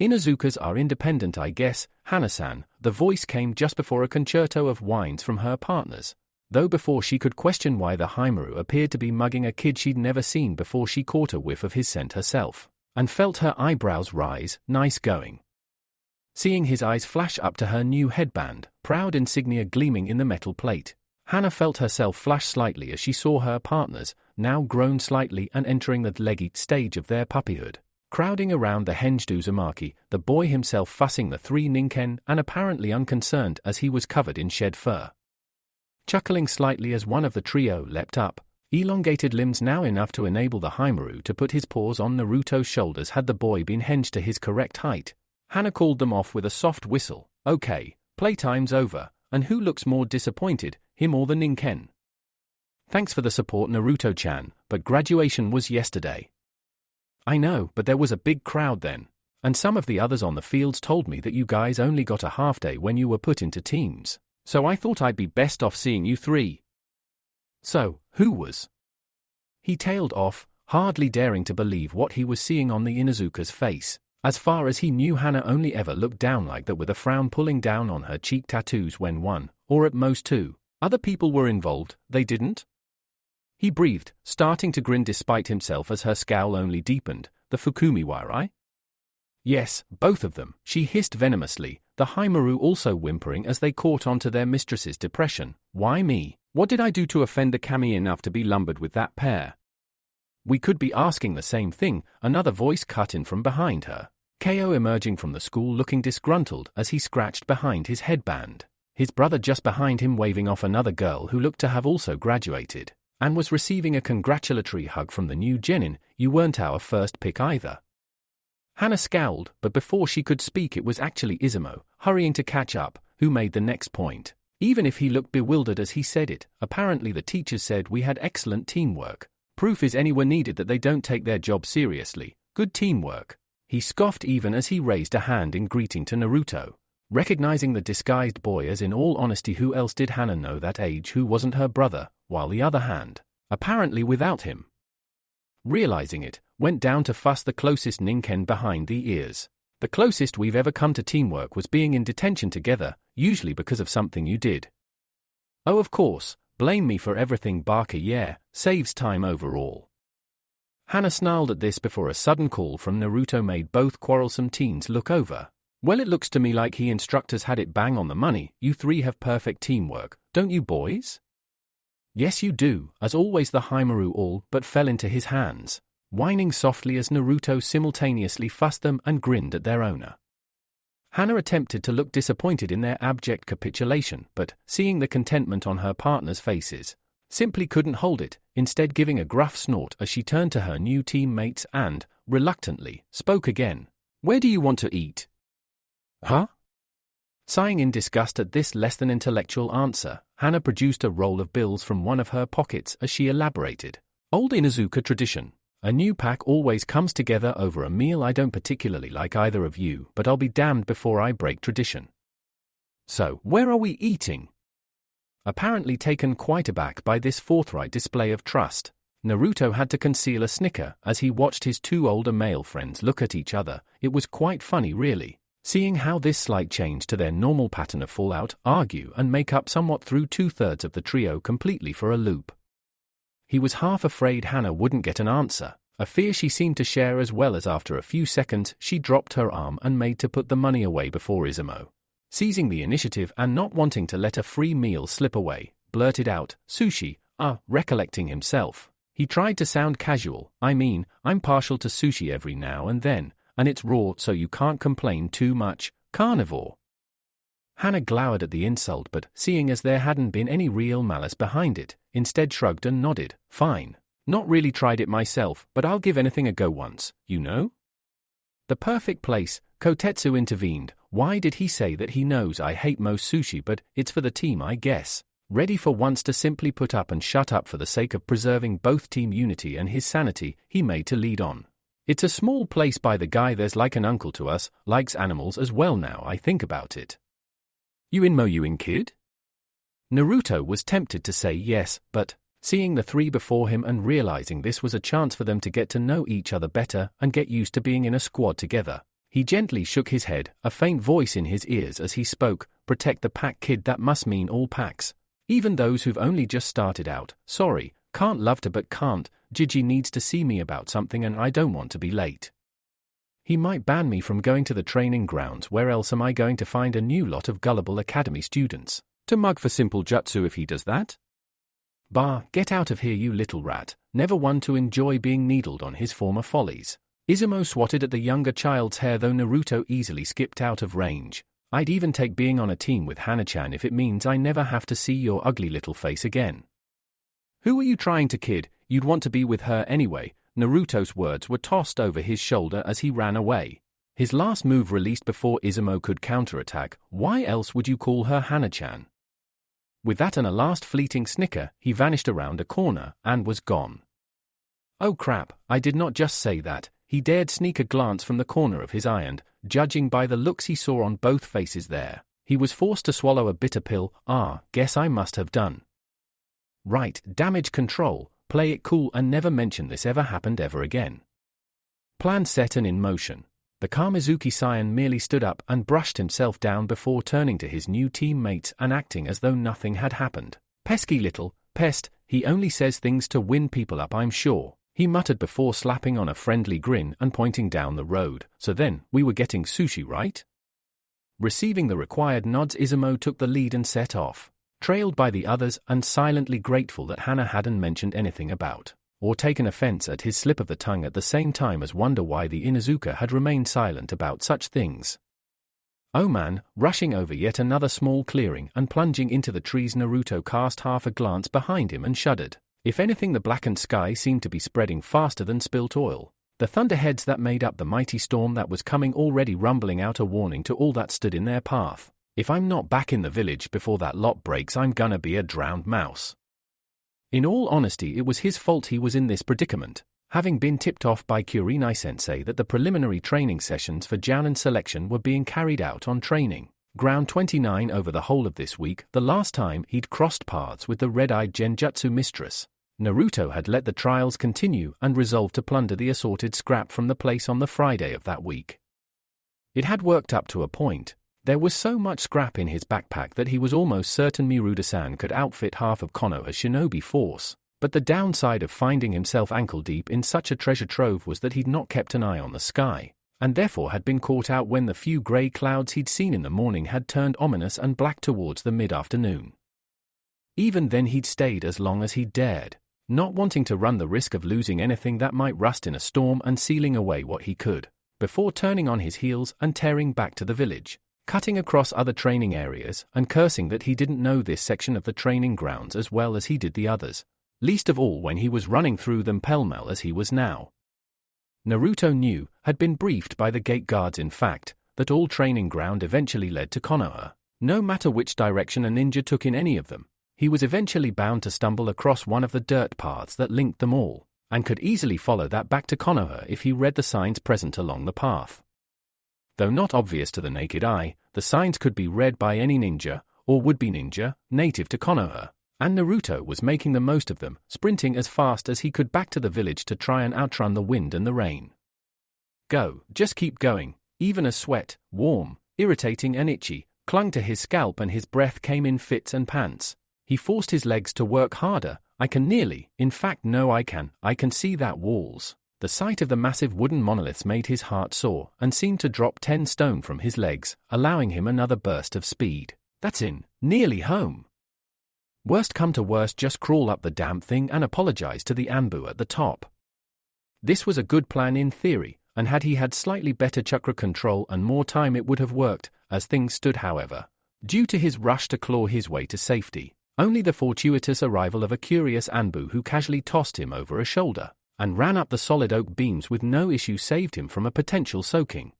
Inuzukas are independent, I guess. Hana-san, the voice came just before a concerto of whines from her partners, though before she could question why the Haimaru appeared to be mugging a kid she'd never seen before, she caught a whiff of his scent herself, and felt her eyebrows rise. Nice going. Seeing his eyes flash up to her new headband, proud insignia gleaming in the metal plate, Hana felt herself flash slightly as she saw her partners, now grown slightly and entering the leggy stage of their puppyhood, crowding around the henged Uzumaki, the boy himself fussing the 3 ninken and apparently unconcerned as he was covered in shed fur. Chuckling slightly as one of the trio leapt up, elongated limbs now enough to enable the Haimaru to put his paws on Naruto's shoulders had the boy been henged to his correct height, Hana called them off with a soft whistle. Okay, playtime's over, and who looks more disappointed, him or the ninken? Thanks for the support, Naruto-chan, but graduation was yesterday. I know, but there was a big crowd then, and some of the others on the fields told me that you guys only got a half day when you were put into teams, so I thought I'd be best off seeing you 3. So, who was? He tailed off, hardly daring to believe what he was seeing on the Inuzuka's face. As far as he knew, Hana only ever looked down like that with a frown pulling down on her cheek tattoos when 1, or at most 2, other people were involved. They didn't? He breathed, starting to grin despite himself as her scowl only deepened. The Fukumiwarai? Yes, both of them, she hissed venomously, the Haimaru also whimpering as they caught on to their mistress's depression. Why me? What did I do to offend the kami enough to be lumbered with that pair? We could be asking the same thing, another voice cut in from behind her. Ko emerging from the school looking disgruntled as he scratched behind his headband. His brother just behind him waving off another girl who looked to have also graduated, and was receiving a congratulatory hug from the new genin. You weren't our first pick either. Hana scowled, but before she could speak it was actually Izumo, hurrying to catch up, who made the next point. Even if he looked bewildered as he said it, apparently the teachers said we had excellent teamwork. Proof is anywhere needed that they don't take their job seriously. Good teamwork. He scoffed even as he raised a hand in greeting to Naruto. Recognizing the disguised boy as in all honesty who else did Hana know that age who wasn't her brother, while the other hand, apparently without him, realizing it, went down to fuss the closest ninken behind the ears. The closest we've ever come to teamwork was being in detention together, usually because of something you did. Oh of course, blame me for everything, Barker, yeah, saves time overall. Hana snarled at this before a sudden call from Naruto made both quarrelsome teens look over. Well, it looks to me like he instructors had it bang on the money. You 3 have perfect teamwork, don't you boys? Yes you do, as always the Haimaru all but fell into his hands, whining softly as Naruto simultaneously fussed them and grinned at their owner. Hana attempted to look disappointed in their abject capitulation, but, seeing the contentment on her partners' faces, simply couldn't hold it, instead giving a gruff snort as she turned to her new teammates and, reluctantly, spoke again. Where do you want to eat? Huh? Sighing in disgust at this less-than-intellectual answer, Hana produced a roll of bills from one of her pockets as she elaborated. Old Inuzuka tradition. A new pack always comes together over a meal. I don't particularly like either of you, but I'll be damned before I break tradition. So, where are we eating? Apparently taken quite aback by this forthright display of trust, Naruto had to conceal a snicker as he watched his two older male friends look at each other. It was quite funny really, seeing how this slight change to their normal pattern of fallout, argue and make up somewhat threw 2/3 of the trio completely for a loop. He was half afraid Hana wouldn't get an answer, a fear she seemed to share as well, as after a few seconds she dropped her arm and made to put the money away before Izumo, seizing the initiative and not wanting to let a free meal slip away, blurted out, "Sushi, recollecting himself. He tried to sound casual. I'm partial to sushi every now and then, and it's raw so you can't complain too much, carnivore." Hana glowered at the insult, but, seeing as there hadn't been any real malice behind it, instead shrugged and nodded, "Fine. Not really tried it myself, but I'll give anything a go once, you know?" The perfect place, Kotetsu intervened. "Why did he say that he knows I hate most sushi, but it's for the team, I guess?" Ready for once to simply put up and shut up for the sake of preserving both team unity and his sanity, he made to lead on. "It's a small place by the guy there's like an uncle to us, likes animals as well now I think about it." You in kid? Naruto was tempted to say yes, but, seeing the three before him and realizing this was a chance for them to get to know each other better and get used to being in a squad together, he gently shook his head, a faint voice in his ears as he spoke, "Protect the pack, kid. That must mean all packs. Even those who've only just started out. Sorry, can't love to but can't. Gigi needs to see me about something and I don't want to be late. He might ban me from going to the training grounds. Where else am I going to find a new lot of gullible academy students to mug for simple jutsu if he does that? Bah, get out of here you little rat, never one to enjoy being needled on his former follies." Izumo swatted at the younger child's hair, though Naruto easily skipped out of range. "I'd even take being on a team with Hana-chan if it means I never have to see your ugly little face again." "Who are you trying to kid? You'd want to be with her anyway." Naruto's words were tossed over his shoulder as he ran away. His last move released before Izumo could counterattack. Why else would you call her Hana-chan? With that and a last fleeting snicker, he vanished around a corner and was gone. "Oh crap, I did not just say that." He dared sneak a glance from the corner of his eye and, judging by the looks he saw on both faces there, he was forced to swallow a bitter pill. Guess I must have done. Right, damage control, play it cool and never mention this ever happened ever again. Plan set and in motion. The Kamizuki scion merely stood up and brushed himself down before turning to his new teammates and acting as though nothing had happened. "Pesky little pest, he only says things to win people up, I'm sure," he muttered before slapping on a friendly grin and pointing down the road. "So then, we were getting sushi, right?" Receiving the required nods, Izumo took the lead and set off, trailed by the others and silently grateful that Hana hadn't mentioned anything about, or taken offense at his slip of the tongue, at the same time as wonder why the Inuzuka had remained silent about such things. Oh man, rushing over yet another small clearing and plunging into the trees, Naruto cast half a glance behind him and shuddered. If anything, the blackened sky seemed to be spreading faster than spilt oil. The thunderheads that made up the mighty storm that was coming already rumbling out a warning to all that stood in their path. If I'm not back in the village before that lot breaks, I'm gonna be a drowned mouse. In all honesty, it was his fault he was in this predicament, having been tipped off by Kurinai-sensei that the preliminary training sessions for Jounin selection were being carried out on training Ground 29 over the whole of this week. The last time he'd crossed paths with the red-eyed genjutsu mistress, Naruto had let the trials continue and resolved to plunder the assorted scrap from the place on the Friday of that week. It had worked up to a point. There was so much scrap in his backpack that he was almost certain Miruda-san could outfit half of Konoha's shinobi force, but the downside of finding himself ankle-deep in such a treasure trove was that he'd not kept an eye on the sky, and therefore had been caught out when the few grey clouds he'd seen in the morning had turned ominous and black towards the mid-afternoon. Even then he'd stayed as long as he'd dared, not wanting to run the risk of losing anything that might rust in a storm and sealing away what he could, before turning on his heels and tearing back to the village, cutting across other training areas and cursing that he didn't know this section of the training grounds as well as he did the others, least of all when he was running through them pell-mell as he was now. Naruto knew, had been briefed by the gate guards in fact, that all training ground eventually led to Konoha. No matter which direction a ninja took in any of them, he was eventually bound to stumble across one of the dirt paths that linked them all, and could easily follow that back to Konoha if he read the signs present along the path. Though not obvious to the naked eye, the signs could be read by any ninja, or would-be ninja, native to Konoha, and Naruto was making the most of them, sprinting as fast as he could back to the village to try and outrun the wind and the rain. Go, just keep going, even as sweat, warm, irritating and itchy, clung to his scalp and his breath came in fits and pants. He forced his legs to work harder. I can see that walls. The sight of the massive wooden monoliths made his heart soar and seemed to drop 10 stone from his legs, allowing him another burst of speed. That's nearly home. Worst come to worst, just crawl up the damn thing and apologize to the Anbu at the top. This was a good plan in theory, and had he had slightly better chakra control and more time it would have worked. As things stood, however, due to his rush to claw his way to safety, only the fortuitous arrival of a curious Anbu who casually tossed him over a shoulder and ran up the solid oak beams with no issue saved him from a potential soaking.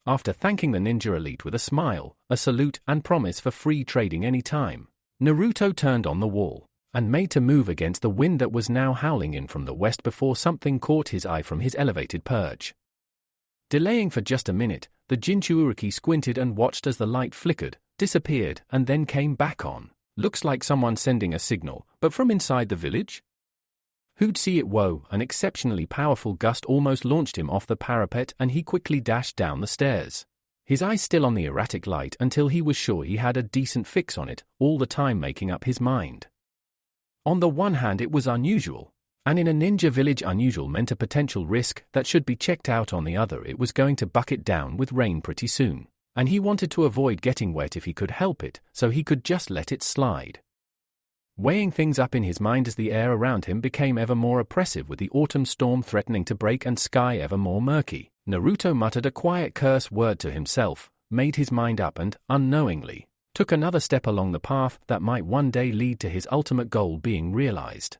After thanking the ninja elite with a smile, a salute and promise for free trading any time, Naruto turned on the wall and made to move against the wind that was now howling in from the west before something caught his eye from his elevated perch. Delaying for just a minute, the Jinchuuriki squinted and watched as the light flickered, disappeared and then came back on. Looks like someone sending a signal, but from inside the village? Who'd see it? Whoa, an exceptionally powerful gust almost launched him off the parapet and he quickly dashed down the stairs. His eyes still on the erratic light until he was sure he had a decent fix on it, all the time making up his mind. On the one hand it was unusual, and in a ninja village unusual meant a potential risk that should be checked out. On the other, it was going to bucket down with rain pretty soon, and he wanted to avoid getting wet if he could help it, so he could just let it slide. Weighing things up in his mind as the air around him became ever more oppressive with the autumn storm threatening to break and sky ever more murky, Naruto muttered a quiet curse word to himself, made his mind up and, unknowingly, took another step along the path that might one day lead to his ultimate goal being realized.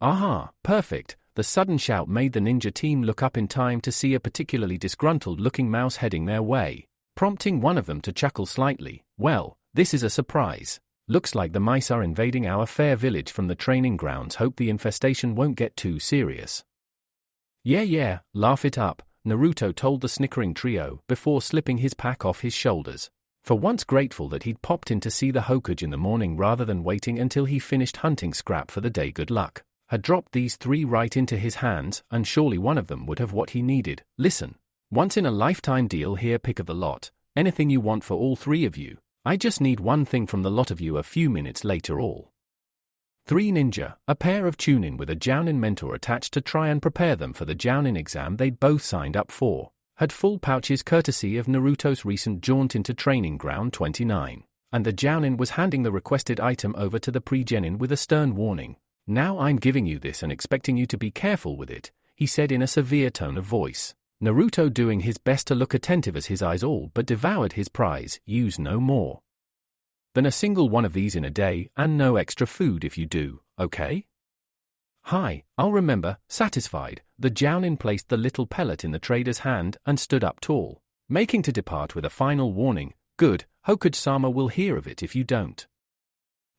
Aha, perfect! The sudden shout made the ninja team look up in time to see a particularly disgruntled-looking mouse heading their way, prompting one of them to chuckle slightly. Well, this is a surprise. Looks like the mice are invading our fair village from the training grounds. Hope the infestation won't get too serious. Yeah, laugh it up, Naruto told the snickering trio before slipping his pack off his shoulders. For once grateful that he'd popped in to see the Hokage in the morning rather than waiting until he finished hunting scrap for the day. Good luck had dropped these 3 right into his hands, and surely one of them would have what he needed. Listen, once in a lifetime deal here, pick of the lot, anything you want for all 3 of you. I just need one thing from the lot of you. A few minutes later, all 3 ninja, a pair of Chunin with a Jounin mentor attached to try and prepare them for the Jounin exam they'd both signed up for, had full pouches courtesy of Naruto's recent jaunt into Training Ground 29, and the Jounin was handing the requested item over to the pre-genin with a stern warning. Now I'm giving you this and expecting you to be careful with it, he said in a severe tone of voice. Naruto doing his best to look attentive as his eyes all but devoured his prize. Use no more than a single one of these in a day, and no extra food if you do, okay? Hi, I'll remember. Satisfied, the Jounin placed the little pellet in the trader's hand and stood up tall, making to depart with a final warning. Good, Hokage-sama will hear of it if you don't.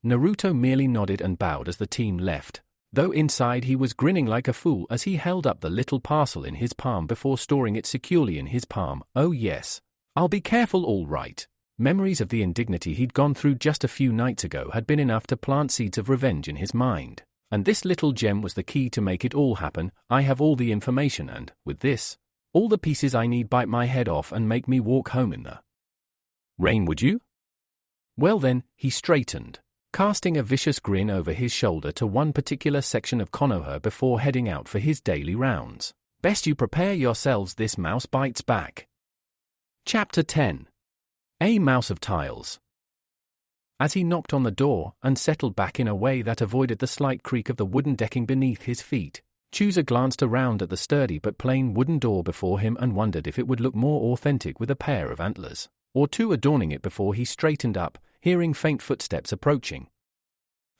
Naruto merely nodded and bowed as the team left, though inside he was grinning like a fool as he held up the little parcel in his palm before storing it securely in his palm. Oh yes, I'll be careful, all right. Memories of the indignity he'd gone through just a few nights ago had been enough to plant seeds of revenge in his mind, and this little gem was the key to make it all happen. I have all the information and, with this, all the pieces I need. Bite my head off and make me walk home in the rain, would you? Well then, he straightened, casting a vicious grin over his shoulder to one particular section of Konoha before heading out for his daily rounds. Best you prepare yourselves, this mouse bites back. Chapter 10. A Mouse of Tiles. As he knocked on the door and settled back in a way that avoided the slight creak of the wooden decking beneath his feet, Chooser glanced around at the sturdy but plain wooden door before him and wondered if it would look more authentic with a pair of antlers or 2 adorning it before he straightened up, hearing faint footsteps approaching.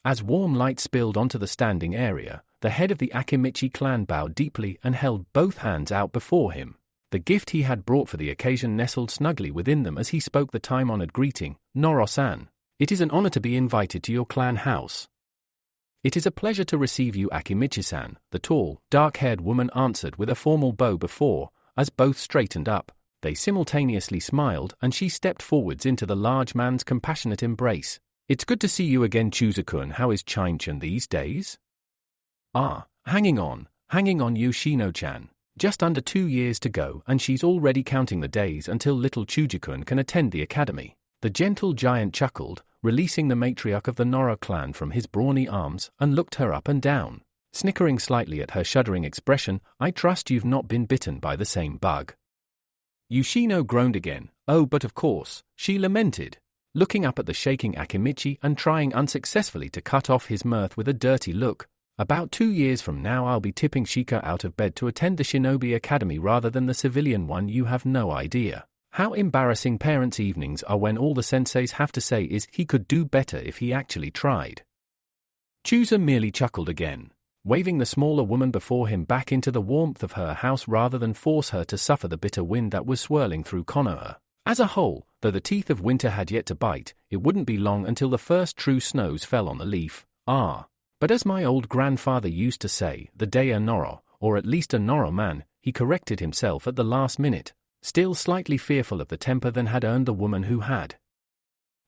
As warm light spilled onto the standing area, the head of the Akimichi clan bowed deeply and held both hands out before him. The gift he had brought for the occasion nestled snugly within them as he spoke the time-honored greeting. Noro-san, it is an honor to be invited to your clan house. "It is a pleasure to receive you, Akimichi-san," the tall, dark-haired woman answered with a formal bow before, as both straightened up, they simultaneously smiled and she stepped forwards into the large man's compassionate embrace. "It's good to see you again, Chusa-kun. How is Chin-chan these days?" "Ah, hanging on, Yoshino-chan. Just under 2 years to go and she's already counting the days until little Chuji-kun can attend the academy." The gentle giant chuckled, releasing the matriarch of the Noro clan from his brawny arms and looked her up and down, snickering slightly at her shuddering expression. "I trust you've not been bitten by the same bug." Yoshino groaned again. "Oh, but of course," she lamented, looking up at the shaking Akimichi and trying unsuccessfully to cut off his mirth with a dirty look. "About 2 years from now I'll be tipping Shika out of bed to attend the Shinobi Academy rather than the civilian one. You have no idea how embarrassing parents' evenings are when all the senseis have to say is he could do better if he actually tried." Chusa merely chuckled again, waving the smaller woman before him back into the warmth of her house rather than force her to suffer the bitter wind that was swirling through Konoha. As a whole, though the teeth of winter had yet to bite, it wouldn't be long until the first true snows fell on the leaf. But as my old grandfather used to say, the day a Noro, or at least a Noro man, he corrected himself at the last minute, still slightly fearful of the temper that had earned the woman who had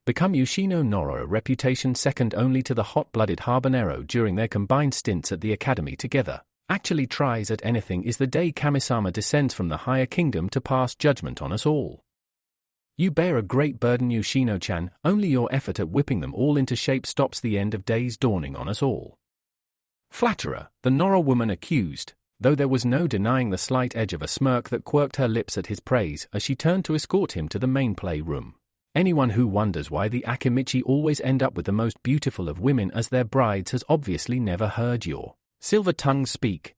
become Yoshino Noro a reputation second only to the hot-blooded habanero during their combined stints at the academy together. Actually tries at anything is the day Kamisama descends from the higher kingdom to pass judgment on us all. You bear a great burden, Yoshino-chan. Only your effort at whipping them all into shape stops the end of days dawning on us all. Flatterer, the Noro woman accused, though there was no denying the slight edge of a smirk that quirked her lips at his praise as she turned to escort him to the main playroom. Anyone who wonders why the Akimichi always end up with the most beautiful of women as their brides has obviously never heard your silver tongues speak.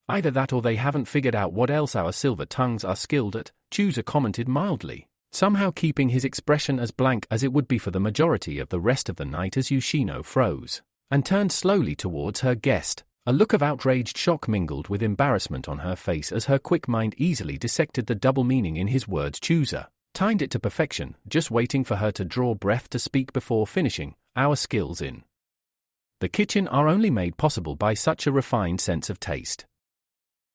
Either that or they haven't figured out what else our silver tongues are skilled at, Chusa commented mildly, somehow keeping his expression as blank as it would be for the majority of the rest of the night as Yoshino froze and turned slowly towards her guest, a look of outraged shock mingled with embarrassment on her face as her quick mind easily dissected the double meaning in his words. Chusa timed it to perfection, just waiting for her to draw breath to speak before finishing. Our skills in the kitchen are only made possible by such a refined sense of taste.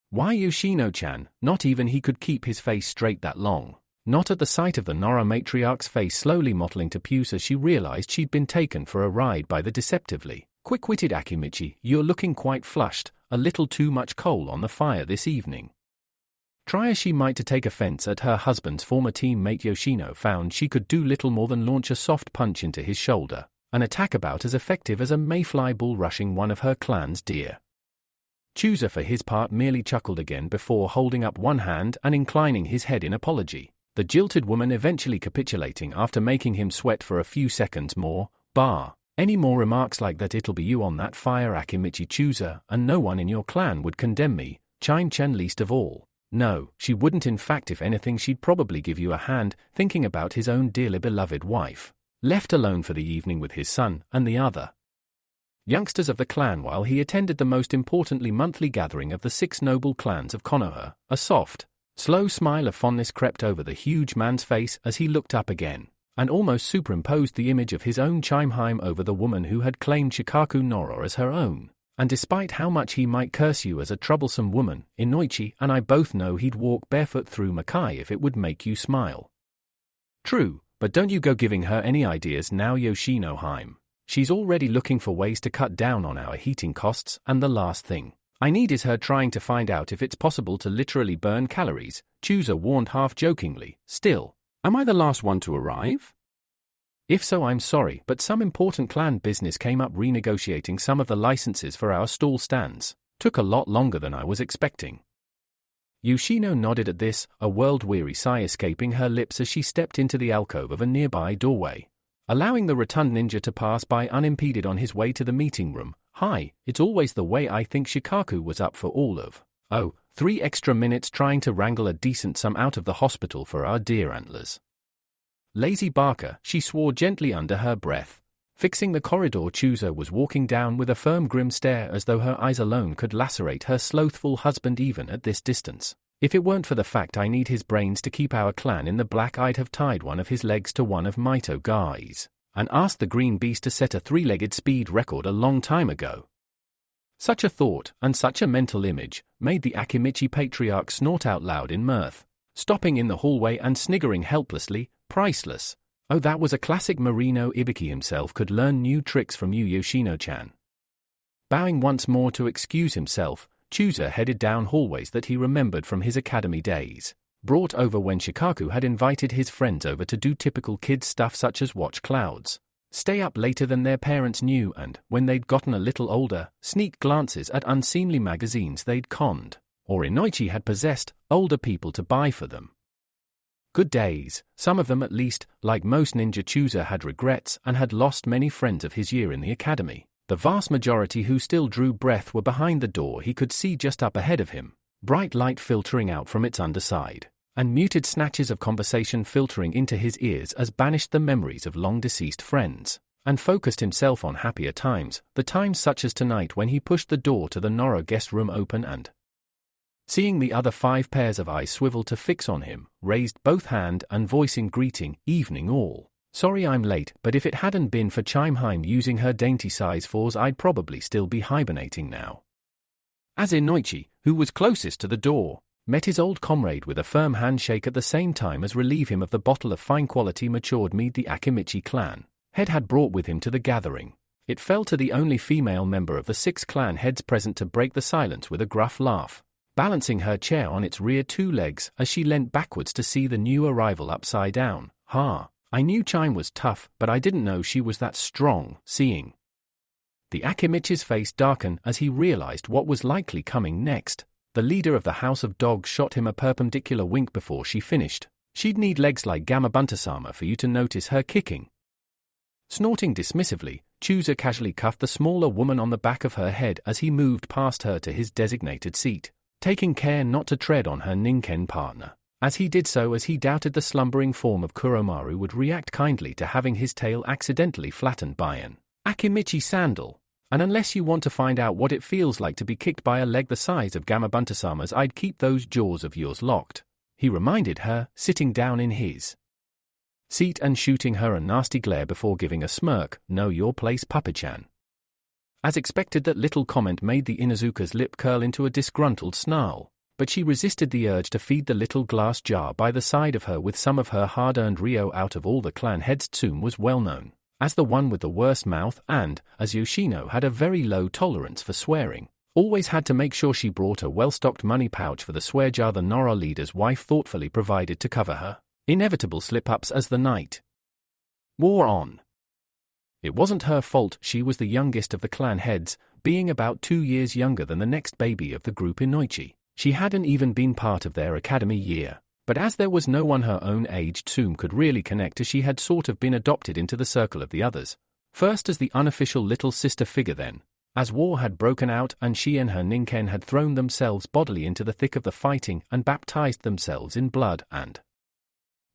Why, Yoshino-chan, not even he could keep his face straight that long. Not at the sight of the Noro matriarch's face slowly mottling to puce as she realized she'd been taken for a ride by the deceptively quick-witted Akimichi. You're looking quite flushed, a little too much coal on the fire this evening. Try as she might to take offense at her husband's former teammate, Yoshino found she could do little more than launch a soft punch into his shoulder, an attack about as effective as a mayfly bull rushing one of her clan's deer. Chusa for his part merely chuckled again before holding up one hand and inclining his head in apology, the jilted woman eventually capitulating after making him sweat for a few seconds more. Any more remarks like that, it'll be you on that fire, Akimichi. Chusa, and no one in your clan would condemn me, Chin-chan least of all. No, she wouldn't. In fact, if anything, she'd probably give you a hand, thinking about his own dearly beloved wife, left alone for the evening with his son and the other youngsters of the clan while he attended the most importantly monthly gathering of the 6 noble clans of Konoha. A soft, slow smile of fondness crept over the huge man's face as he looked up again, and almost superimposed the image of his own Chimheim over the woman who had claimed Shikaku Noro as her own. And despite how much he might curse you as a troublesome woman, Inoichi and I both know he'd walk barefoot through Makai if it would make you smile. True, but don't you go giving her any ideas now, Yoshino-heim. She's already looking for ways to cut down on our heating costs, and the last thing I need is her trying to find out if it's possible to literally burn calories, Chusa warned half-jokingly. Still, am I the last one to arrive? If so, I'm sorry, but some important clan business came up. Renegotiating some of the licenses for our stall stands took a lot longer than I was expecting. Yoshino nodded at this, a world-weary sigh escaping her lips as she stepped into the alcove of a nearby doorway, allowing the rotund ninja to pass by unimpeded on his way to the meeting room. Hi, it's always the way. I think Shikaku was up for all of 3 extra minutes trying to wrangle a decent sum out of the hospital for our dear antlers. Lazy barker, she swore gently under her breath, fixing the corridor Chusa was walking down with a firm grim stare as though her eyes alone could lacerate her slothful husband even at this distance. If it weren't for the fact I need his brains to keep our clan in the black, I'd have tied one of his legs to one of Maito Gai's and asked the green beast to set a 3-legged speed record a long time ago. Such a thought, and such a mental image, made the Akimichi patriarch snort out loud in mirth, stopping in the hallway and sniggering helplessly. Priceless. Oh, that was a classic Marino Ibiki himself could learn new tricks from you, Yoshino-chan. Bowing once more to excuse himself, Chooser headed down hallways that he remembered from his academy days, brought over when Shikaku had invited his friends over to do typical kid stuff such as watch clouds, stay up later than their parents knew, and, when they'd gotten a little older, sneak glances at unseemly magazines they'd conned, or Inoichi had possessed, older people to buy for them. Good days, some of them at least. Like most ninja, Chooser had regrets and had lost many friends of his year in the academy. The vast majority who still drew breath were behind the door he could see just up ahead of him, bright light filtering out from its underside, and muted snatches of conversation filtering into his ears as banished the memories of long-deceased friends, and focused himself on happier times, the times such as tonight when he pushed the door to the Nora guest room open and, seeing the other 5 pairs of eyes swivel to fix on him, raised both hand and voice in greeting, "Evening all. Sorry I'm late, but if it hadn't been for Chimeheim using her dainty size 4s, I'd probably still be hibernating now." As Inoichi, who was closest to the door, met his old comrade with a firm handshake at the same time as relieve him of the bottle of fine-quality matured mead the Akimichi clan head had brought with him to the gathering, it fell to the only female member of the 6 clan heads present to break the silence with a gruff laugh, balancing her chair on its rear 2 legs as she leant backwards to see the new arrival upside down. "Ha, I knew Chime was tough, but I didn't know she was that strong." Seeing the Akimichi's face darken as he realized what was likely coming next, the leader of the House of Dogs shot him a perpendicular wink before she finished. "She'd need legs like Gamabunta-sama for you to notice her kicking." Snorting dismissively, Chooser casually cuffed the smaller woman on the back of her head as he moved past her to his designated seat, taking care not to tread on her Ninken partner. As he did so, as he doubted the slumbering form of Kuromaru would react kindly to having his tail accidentally flattened by an Akimichi sandal. "And unless you want to find out what it feels like to be kicked by a leg the size of Gamabunta-sama's, I'd keep those jaws of yours locked," he reminded her, sitting down in his seat and shooting her a nasty glare before giving a smirk. "Know your place, Puppet-chan." As expected, that little comment made the Inuzuka's lip curl into a disgruntled snarl, but she resisted the urge to feed the little glass jar by the side of her with some of her hard-earned Rio. Out of all the clan heads, Tsume was well known as the one with the worst mouth and, as Yoshino had a very low tolerance for swearing, always had to make sure she brought a well-stocked money pouch for the swear jar the Nora leader's wife thoughtfully provided to cover her inevitable slip-ups as the night wore on. It wasn't her fault. She was the youngest of the clan heads, being about 2 years younger than the next baby of the group, Inoichi. She hadn't even been part of their academy year, but as there was no one her own age Tsume could really connect, as she had sort of been adopted into the circle of the others, first as the unofficial little sister figure, then, as war had broken out and she and her Ninken had thrown themselves bodily into the thick of the fighting and baptized themselves in blood and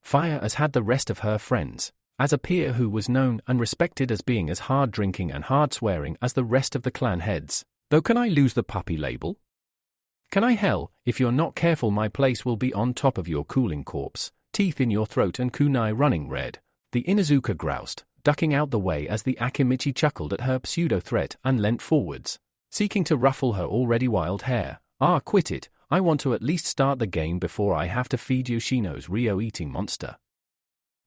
fire, as had the rest of her friends, as a peer who was known and respected as being as hard-drinking and hard-swearing as the rest of the clan heads. "Though can I lose the puppy label? Can I? Hell, if you're not careful my place will be on top of your cooling corpse, teeth in your throat and kunai running red," the Inuzuka groused, ducking out the way as the Akimichi chuckled at her pseudo-threat and leant forwards, seeking to ruffle her already wild hair. "Ah, quit it, I want to at least start the game before I have to feed Yoshino's Rio-eating monster."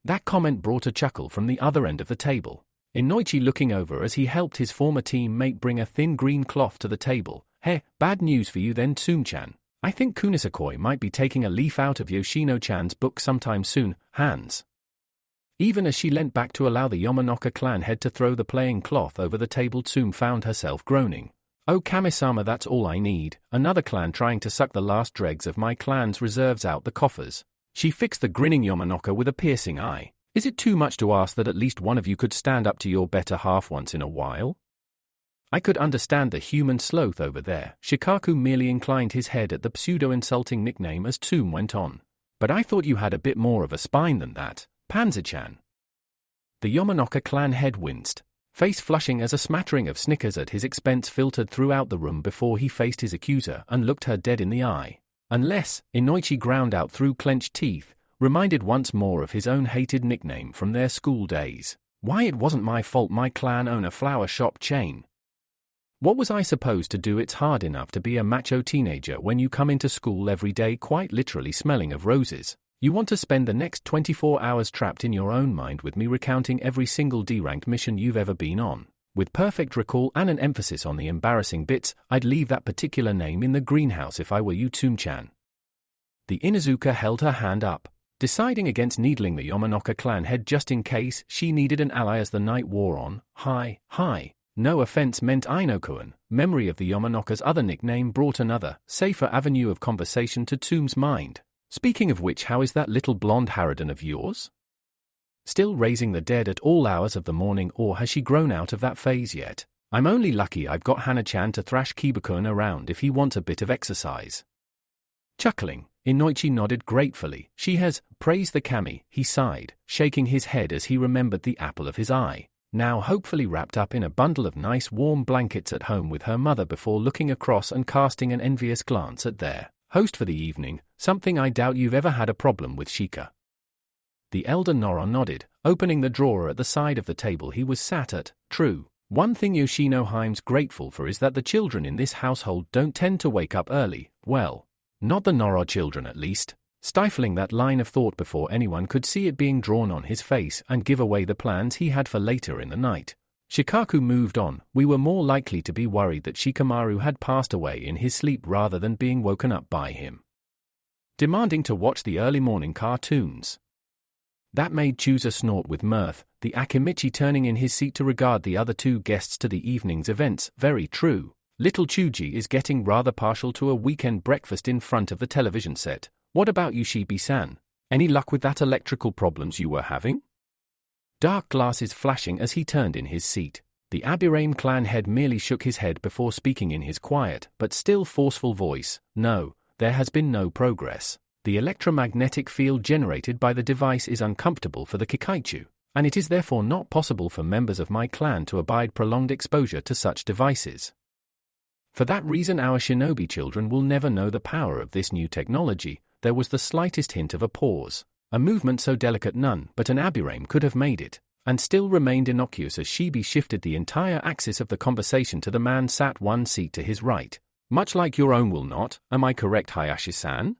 That comment brought a chuckle from the other end of the table, Inoichi looking over as he helped his former teammate bring a thin green cloth to the table. "Heh, bad news for you then, Tsume-chan. I think Kunisakoi might be taking a leaf out of Yoshino-chan's book sometime soon." Hands. Even as she leant back to allow the Yamanaka clan head to throw the playing cloth over the table, Tsume found herself groaning. "Oh Kami-sama, that's all I need. Another clan trying to suck the last dregs of my clan's reserves out the coffers." She fixed the grinning Yamanaka with a piercing eye. "Is it too much to ask that at least one of you could stand up to your better half once in a while? I could understand the human sloth over there." Shikaku merely inclined his head at the pseudo-insulting nickname as Tsume went on. "But I thought you had a bit more of a spine than that, Panzer-chan." The Yamanaka clan head winced, face flushing as a smattering of snickers at his expense filtered throughout the room before he faced his accuser and looked her dead in the eye. "Unless," Inoichi ground out through clenched teeth, reminded once more of his own hated nickname from their school days. Why, it wasn't my fault my clan own a flower shop chain. What was I supposed to do? It's hard enough to be a macho teenager when you come into school every day quite literally smelling of roses. You want to spend the next 24 hours trapped in your own mind with me recounting every single D-ranked mission you've ever been on. With perfect recall and an emphasis on the embarrassing bits, I'd leave that particular name in the greenhouse if I were you, Tsume-chan. The Inuzuka held her hand up, deciding against needling the Yamanaka clan head just in case she needed an ally as the night wore on. Hi. No offense meant, Inokuan. Memory of the Yamanaka's other nickname brought another, safer avenue of conversation to Tsume's mind. Speaking of which, how is that little blonde harridan of yours? Still raising the dead at all hours of the morning, or has she grown out of that phase yet? I'm only lucky I've got Hana-chan to thrash Kiba-kun around if he wants a bit of exercise. Chuckling, Inoichi nodded gratefully. She has praised the kami, he sighed, shaking his head as he remembered the apple of his eye. Now hopefully wrapped up in a bundle of nice warm blankets at home with her mother before looking across and casting an envious glance at their host for the evening, something I doubt you've ever had a problem with, Shika. The elder Nora nodded, opening the drawer at the side of the table he was sat at. True. One thing Yoshinoheime's grateful for is that the children in this household don't tend to wake up early. Well, not the Nora children at least. Stifling that line of thought before anyone could see it being drawn on his face and give away the plans he had for later in the night, Shikaku moved on. We were more likely to be worried that Shikamaru had passed away in his sleep rather than being woken up by him, demanding to watch the early morning cartoons. That made Chusa snort with mirth, the Akimichi turning in his seat to regard the other two guests to the evening's events. Very true. Little Chuji is getting rather partial to a weekend breakfast in front of the television set. What about you, Shibi-san? Any luck with that electrical problems you were having? Dark glasses flashing as he turned in his seat. The Abirame clan head merely shook his head before speaking in his quiet, but still forceful voice. No, there has been no progress. The electromagnetic field generated by the device is uncomfortable for the Kikaichu, and it is therefore not possible for members of my clan to abide prolonged exposure to such devices. For that reason, our shinobi children will never know the power of this new technology. There was the slightest hint of a pause, a movement so delicate none but an Abirame could have made it, and still remained innocuous as Shibi shifted the entire axis of the conversation to the man sat one seat to his right. Much like your own will not, am I correct, Hayashi-san?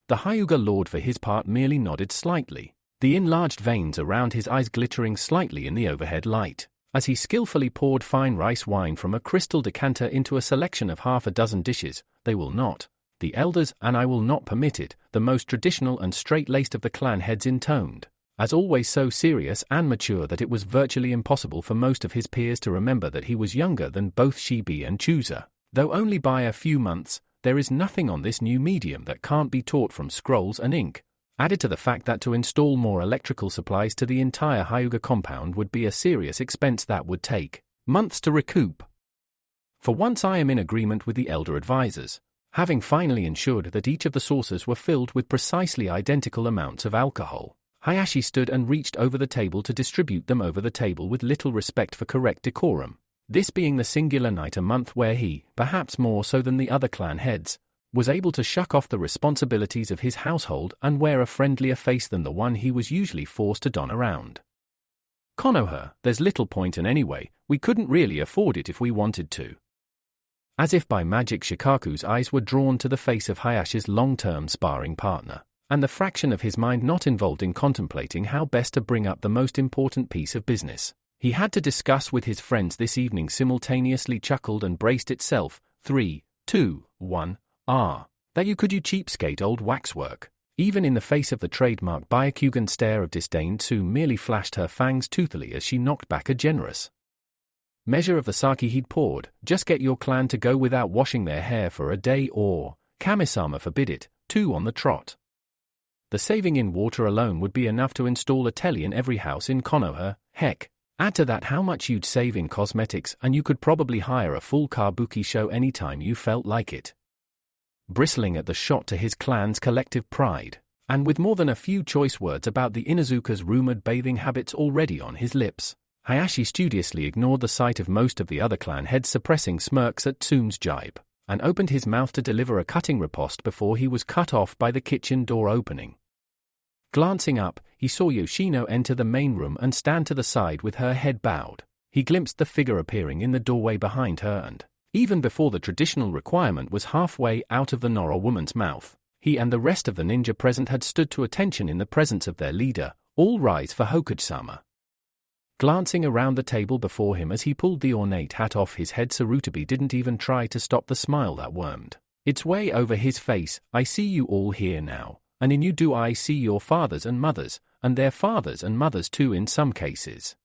The Hyuga lord for his part merely nodded slightly, the enlarged veins around his eyes glittering slightly in the overhead light, as he skillfully poured fine rice wine from a crystal decanter into a selection of half a dozen dishes. They will not. The elders, and I will not permit it, the most traditional and straight-laced of the clan heads intoned, as always so serious and mature that it was virtually impossible for most of his peers to remember that he was younger than both Shibi and Chusa. Though only by a few months, there is nothing on this new medium that can't be taught from scrolls and ink. Added to the fact that to install more electrical supplies to the entire Hyuga compound would be a serious expense that would take months to recoup. For once I am in agreement with the elder advisors. Having finally ensured that each of the saucers were filled with precisely identical amounts of alcohol, Hayashi stood and reached over the table to distribute them over the table with little respect for correct decorum. This being the singular night a month where he, perhaps more so than the other clan heads, was able to shuck off the responsibilities of his household and wear a friendlier face than the one he was usually forced to don around. Konoha, there's little point in anyway, we couldn't really afford it if we wanted to. As if by magic, Shikaku's eyes were drawn to the face of Hayashi's long-term sparring partner, and the fraction of his mind not involved in contemplating how best to bring up the most important piece of business he had to discuss with his friends this evening simultaneously chuckled and braced itself. 3, 2, 1, that you cheapskate old waxwork. Even in the face of the trademark Byakugan stare of disdain, Tsu merely flashed her fangs toothily as she knocked back a generous measure of the sake he'd poured. Just get your clan to go without washing their hair for a day or, Kamisama forbid it, 2 on the trot. The saving in water alone would be enough to install a telly in every house in Konoha. Heck, add to that how much you'd save in cosmetics and you could probably hire a full kabuki show anytime you felt like it. Bristling at the shot to his clan's collective pride, and with more than a few choice words about the Inuzuka's rumored bathing habits already on his lips, Hayashi studiously ignored the sight of most of the other clan heads suppressing smirks at Tsume's jibe, and opened his mouth to deliver a cutting riposte before he was cut off by the kitchen door opening. Glancing up, he saw Yoshino enter the main room and stand to the side with her head bowed. He glimpsed the figure appearing in the doorway behind her and, even before the traditional requirement was halfway out of the Nora woman's mouth, he and the rest of the ninja present had stood to attention in the presence of their leader. All rise for Hokage-sama. Glancing around the table before him as he pulled the ornate hat off his head, Sarutobi didn't even try to stop the smile that wormed its way over his face. I see you all here now, and in you do I see your fathers and mothers, and their fathers and mothers too in some cases.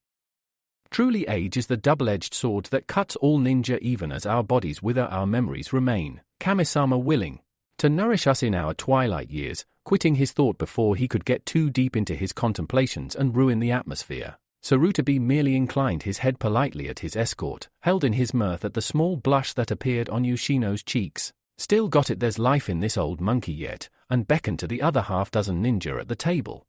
Truly age is the double-edged sword that cuts all ninja. Even as our bodies wither, our memories remain. Kami-sama willing to nourish us in our twilight years. Quitting his thought before he could get too deep into his contemplations and ruin the atmosphere, Sarutobi merely inclined his head politely at his escort, held in his mirth at the small blush that appeared on Yoshino's cheeks. Still got it, there's life in this old monkey yet, and beckoned to the other half-dozen ninja at the table,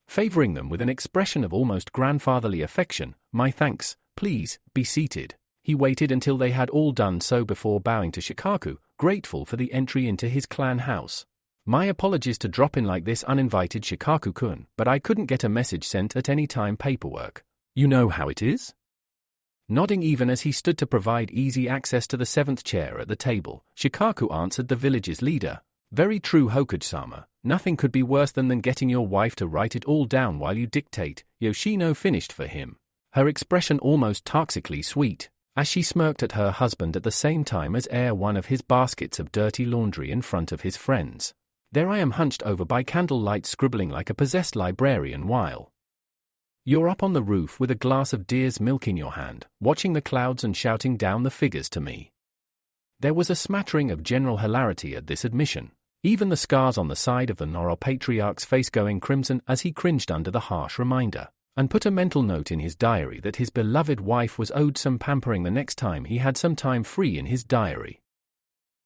favoring them with an expression of almost grandfatherly affection. My thanks, please, be seated. He waited until they had all done so before bowing to Shikaku, grateful for the entry into his clan house. My apologies to drop in like this uninvited, Shikaku-kun, but I couldn't get a message sent at any time. Paperwork. You know how it is? Nodding even as he stood to provide easy access to the seventh chair at the table, Shikaku answered the village's leader. Very true, Hokage-sama. Nothing could be worse than getting your wife to write it all down while you dictate. Yoshino finished for him, her expression almost toxically sweet, as she smirked at her husband at the same time as air one of his baskets of dirty laundry in front of his friends. There I am hunched over by candlelight scribbling like a possessed librarian while you're up on the roof with a glass of deer's milk in your hand, watching the clouds and shouting down the figures to me. There was a smattering of general hilarity at this admission, even the scars on the side of the Nora patriarch's face going crimson as he cringed under the harsh reminder, and put a mental note in his diary that his beloved wife was owed some pampering the next time he had some time free in his diary.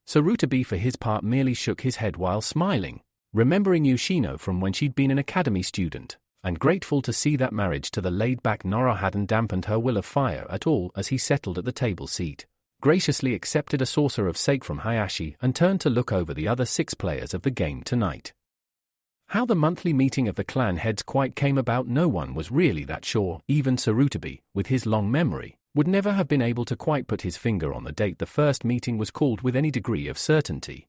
Sarutobi for his part merely shook his head while smiling, remembering Yoshino from when she'd been an academy student, and grateful to see that marriage to the laid-back Nora hadn't dampened her will of fire at all. As he settled at the table seat, graciously accepted a saucer of sake from Hayashi and turned to look over the other 6 players of the game tonight. How the monthly meeting of the clan heads quite came about no one was really that sure. Even Sarutobi, with his long memory, would never have been able to quite put his finger on the date the first meeting was called with any degree of certainty.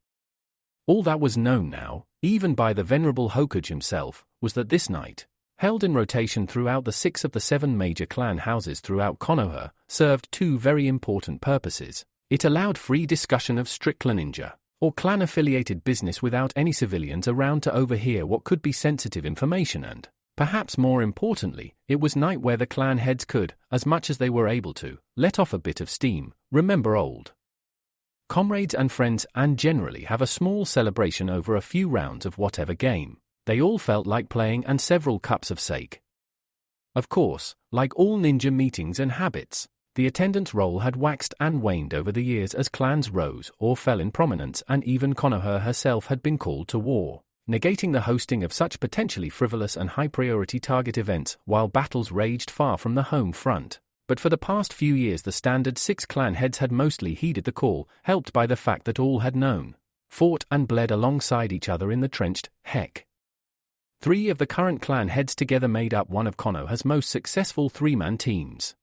All that was known now, even by the venerable Hokage himself, was that this night, held in rotation throughout the 6 of the 7 major clan houses throughout Konoha, served 2 very important purposes. It allowed free discussion of strict clan-ninja, or clan-affiliated business without any civilians around to overhear what could be sensitive information, and, perhaps more importantly, it was night where the clan heads could, as much as they were able to, let off a bit of steam, remember old comrades and friends, and generally have a small celebration over a few rounds of whatever game they all felt like playing and several cups of sake. Of course, like all ninja meetings and habits, the attendance roll had waxed and waned over the years as clans rose or fell in prominence, and even Konoha herself had been called to war, negating the hosting of such potentially frivolous and high-priority target events while battles raged far from the home front. But for the past few years the standard 6 clan heads had mostly heeded the call, helped by the fact that all had known, fought and bled alongside each other in the trenched, heck. 3 of the current clan heads together made up one of Konoha's most successful 3-man teams.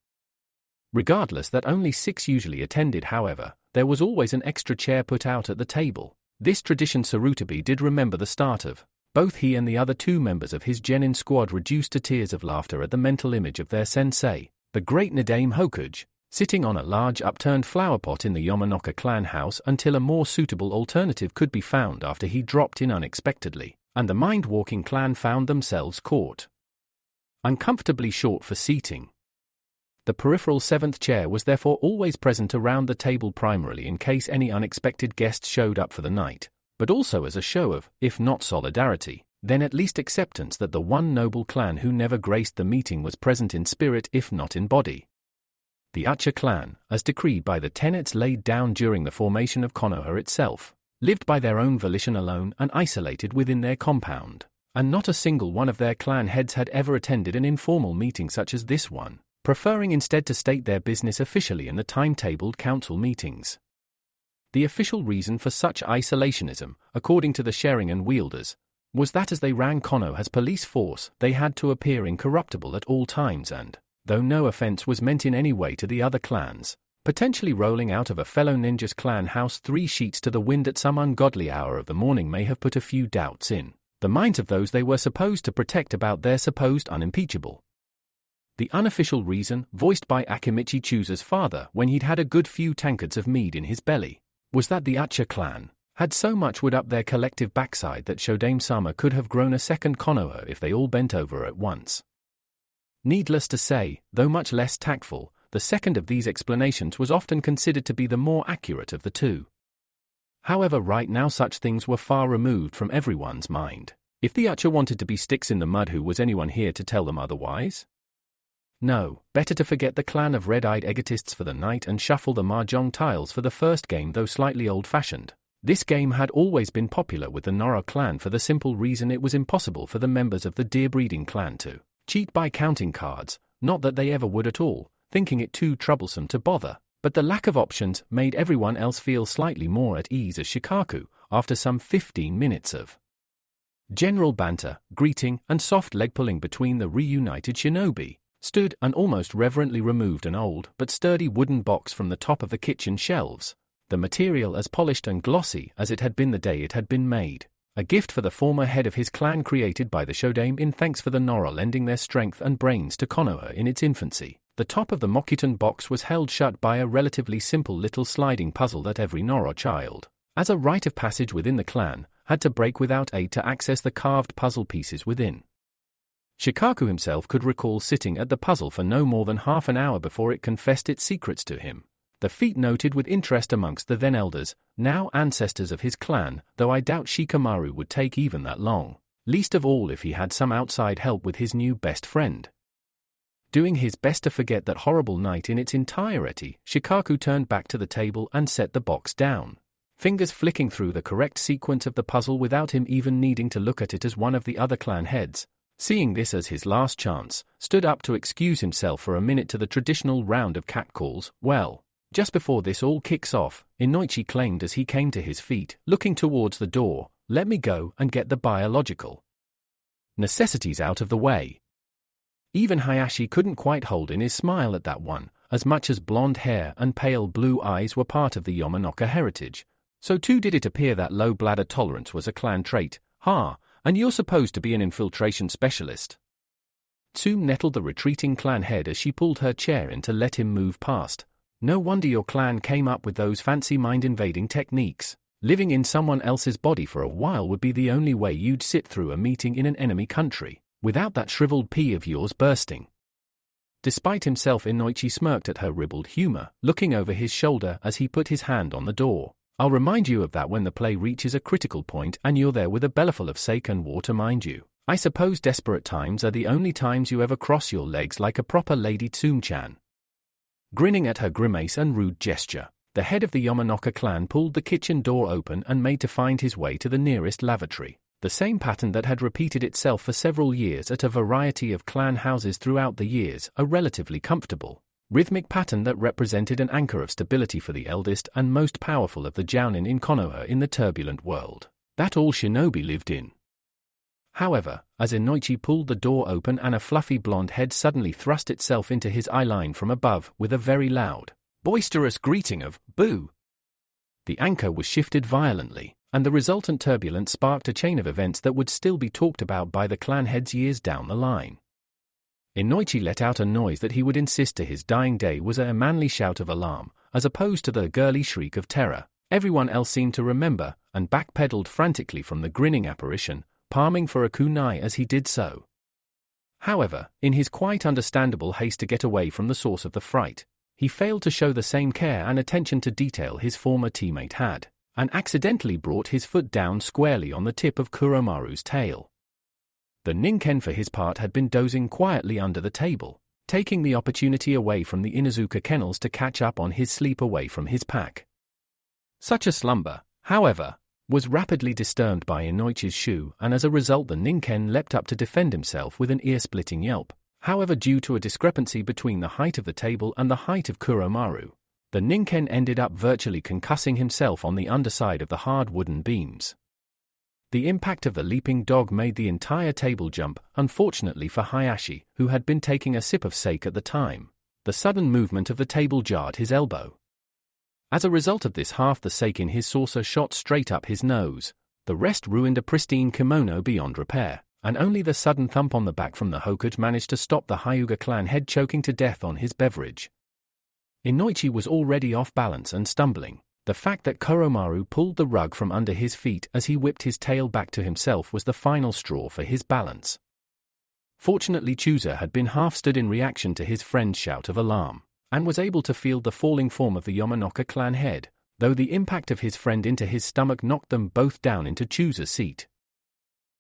Regardless that only 6 usually attended, however, there was always an extra chair put out at the table. This tradition Sarutobi did remember the start of. Both he and the other 2 members of his genin squad reduced to tears of laughter at the mental image of their sensei, the great Nadame Hokage, sitting on a large upturned flower pot in the Yamanoka clan house until a more suitable alternative could be found after he dropped in unexpectedly, and the mind-walking clan found themselves caught uncomfortably short for seating. The peripheral 7th chair was therefore always present around the table, primarily in case any unexpected guests showed up for the night, but also as a show of, if not solidarity, then at least acceptance that the one noble clan who never graced the meeting was present in spirit if not in body. The Uchiha clan, as decreed by the tenets laid down during the formation of Konoha itself, lived by their own volition alone and isolated within their compound, and not a single one of their clan heads had ever attended an informal meeting such as this one, preferring instead to state their business officially in the timetabled council meetings. The official reason for such isolationism, according to the Sharingan wielders, was that as they ran Konoha's police force, they had to appear incorruptible at all times and, though no offense was meant in any way to the other clans, potentially rolling out of a fellow ninja's clan house 3 sheets to the wind at some ungodly hour of the morning may have put a few doubts in the minds of those they were supposed to protect about their supposed unimpeachable. The unofficial reason, voiced by Akimichi Chusa's father when he'd had a good few tankards of mead in his belly, was that the Uchiha clan had so much wood up their collective backside that Shodame-sama could have grown a second Konoha if they all bent over at once. Needless to say, though much less tactful, the second of these explanations was often considered to be the more accurate of the two. However, right now such things were far removed from everyone's mind. If the Uchiha wanted to be sticks in the mud, who was anyone here to tell them otherwise? No, better to forget the clan of red-eyed egotists for the night and shuffle the mahjong tiles for the first game, though slightly old-fashioned. This game had always been popular with the Nora clan for the simple reason it was impossible for the members of the deer-breeding clan to cheat by counting cards, not that they ever would at all, thinking it too troublesome to bother, but the lack of options made everyone else feel slightly more at ease as Shikaku, after some 15 minutes of general banter, greeting, and soft leg-pulling between the reunited shinobi, stood and almost reverently removed an old but sturdy wooden box from the top of the kitchen shelves, the material as polished and glossy as it had been the day it had been made, a gift for the former head of his clan created by the Shodame in thanks for the Nora lending their strength and brains to Konoha in its infancy. The top of the Mokuton box was held shut by a relatively simple little sliding puzzle that every Nora child, as a rite of passage within the clan, had to break without aid to access the carved puzzle pieces within. Shikaku himself could recall sitting at the puzzle for no more than half an hour before it confessed its secrets to him. The feat noted with interest amongst the then elders, now ancestors of his clan, though I doubt Shikamaru would take even that long, least of all if he had some outside help with his new best friend. Doing his best to forget that horrible night in its entirety, Shikaku turned back to the table and set the box down, fingers flicking through the correct sequence of the puzzle without him even needing to look at it as one of the other clan heads. Seeing this as his last chance, stood up to excuse himself for a minute to the traditional round of catcalls. Well, just before this all kicks off, Inoichi claimed as he came to his feet, looking towards the door, "Let me go and get the biological necessities out of the way." Even Hayashi couldn't quite hold in his smile at that one, as much as blonde hair and pale blue eyes were part of the Yamanaka heritage. So too did it appear that low bladder tolerance was a clan trait. And you're supposed to be an infiltration specialist. Tsume nettled the retreating clan head as she pulled her chair in to let him move past. No wonder your clan came up with those fancy mind-invading techniques. Living in someone else's body for a while would be the only way you'd sit through a meeting in an enemy country, without that shriveled pea of yours bursting. Despite himself, Inoichi smirked at her ribald humor, looking over his shoulder as he put his hand on the door. "I'll remind you of that when the play reaches a critical point and you're there with a bellyful of sake and water, mind you. I suppose desperate times are the only times you ever cross your legs like a proper lady, Tsume-chan." Grinning at her grimace and rude gesture, the head of the Yamanaka clan pulled the kitchen door open and made to find his way to the nearest lavatory, the same pattern that had repeated itself for several years at a variety of clan houses throughout the years, a relatively comfortable, rhythmic pattern that represented an anchor of stability for the eldest and most powerful of the Jounin in Konoha in the turbulent world that all shinobi lived in. However, as Inoichi pulled the door open and a fluffy blonde head suddenly thrust itself into his eye line from above with a very loud, boisterous greeting of "Boo!" the anchor was shifted violently, and the resultant turbulence sparked a chain of events that would still be talked about by the clan heads years down the line. Inoichi let out a noise that he would insist to his dying day was a manly shout of alarm, as opposed to the girly shriek of terror everyone else seemed to remember, and backpedaled frantically from the grinning apparition, palming for a kunai as he did so. However, in his quite understandable haste to get away from the source of the fright, he failed to show the same care and attention to detail his former teammate had, and accidentally brought his foot down squarely on the tip of Kuromaru's tail. The Ninken for his part had been dozing quietly under the table, taking the opportunity away from the Inuzuka kennels to catch up on his sleep away from his pack. Such a slumber, however, was rapidly disturbed by Inoichi's shoe, and as a result the Ninken leapt up to defend himself with an ear-splitting yelp. However, due to a discrepancy between the height of the table and the height of Kuromaru, the Ninken ended up virtually concussing himself on the underside of the hard wooden beams. The impact of the leaping dog made the entire table jump, unfortunately for Hayashi, who had been taking a sip of sake at the time. The sudden movement of the table jarred his elbow. As a result of this, half the sake in his saucer shot straight up his nose. The rest ruined a pristine kimono beyond repair, and only the sudden thump on the back from the Hokage managed to stop the Hyuga clan head choking to death on his beverage. Inoichi was already off balance and stumbling. The fact that Koromaru pulled the rug from under his feet as he whipped his tail back to himself was the final straw for his balance. Fortunately, Chooser had been half-stood in reaction to his friend's shout of alarm, and was able to feel the falling form of the Yamanaka clan head, though the impact of his friend into his stomach knocked them both down into Chooser's seat.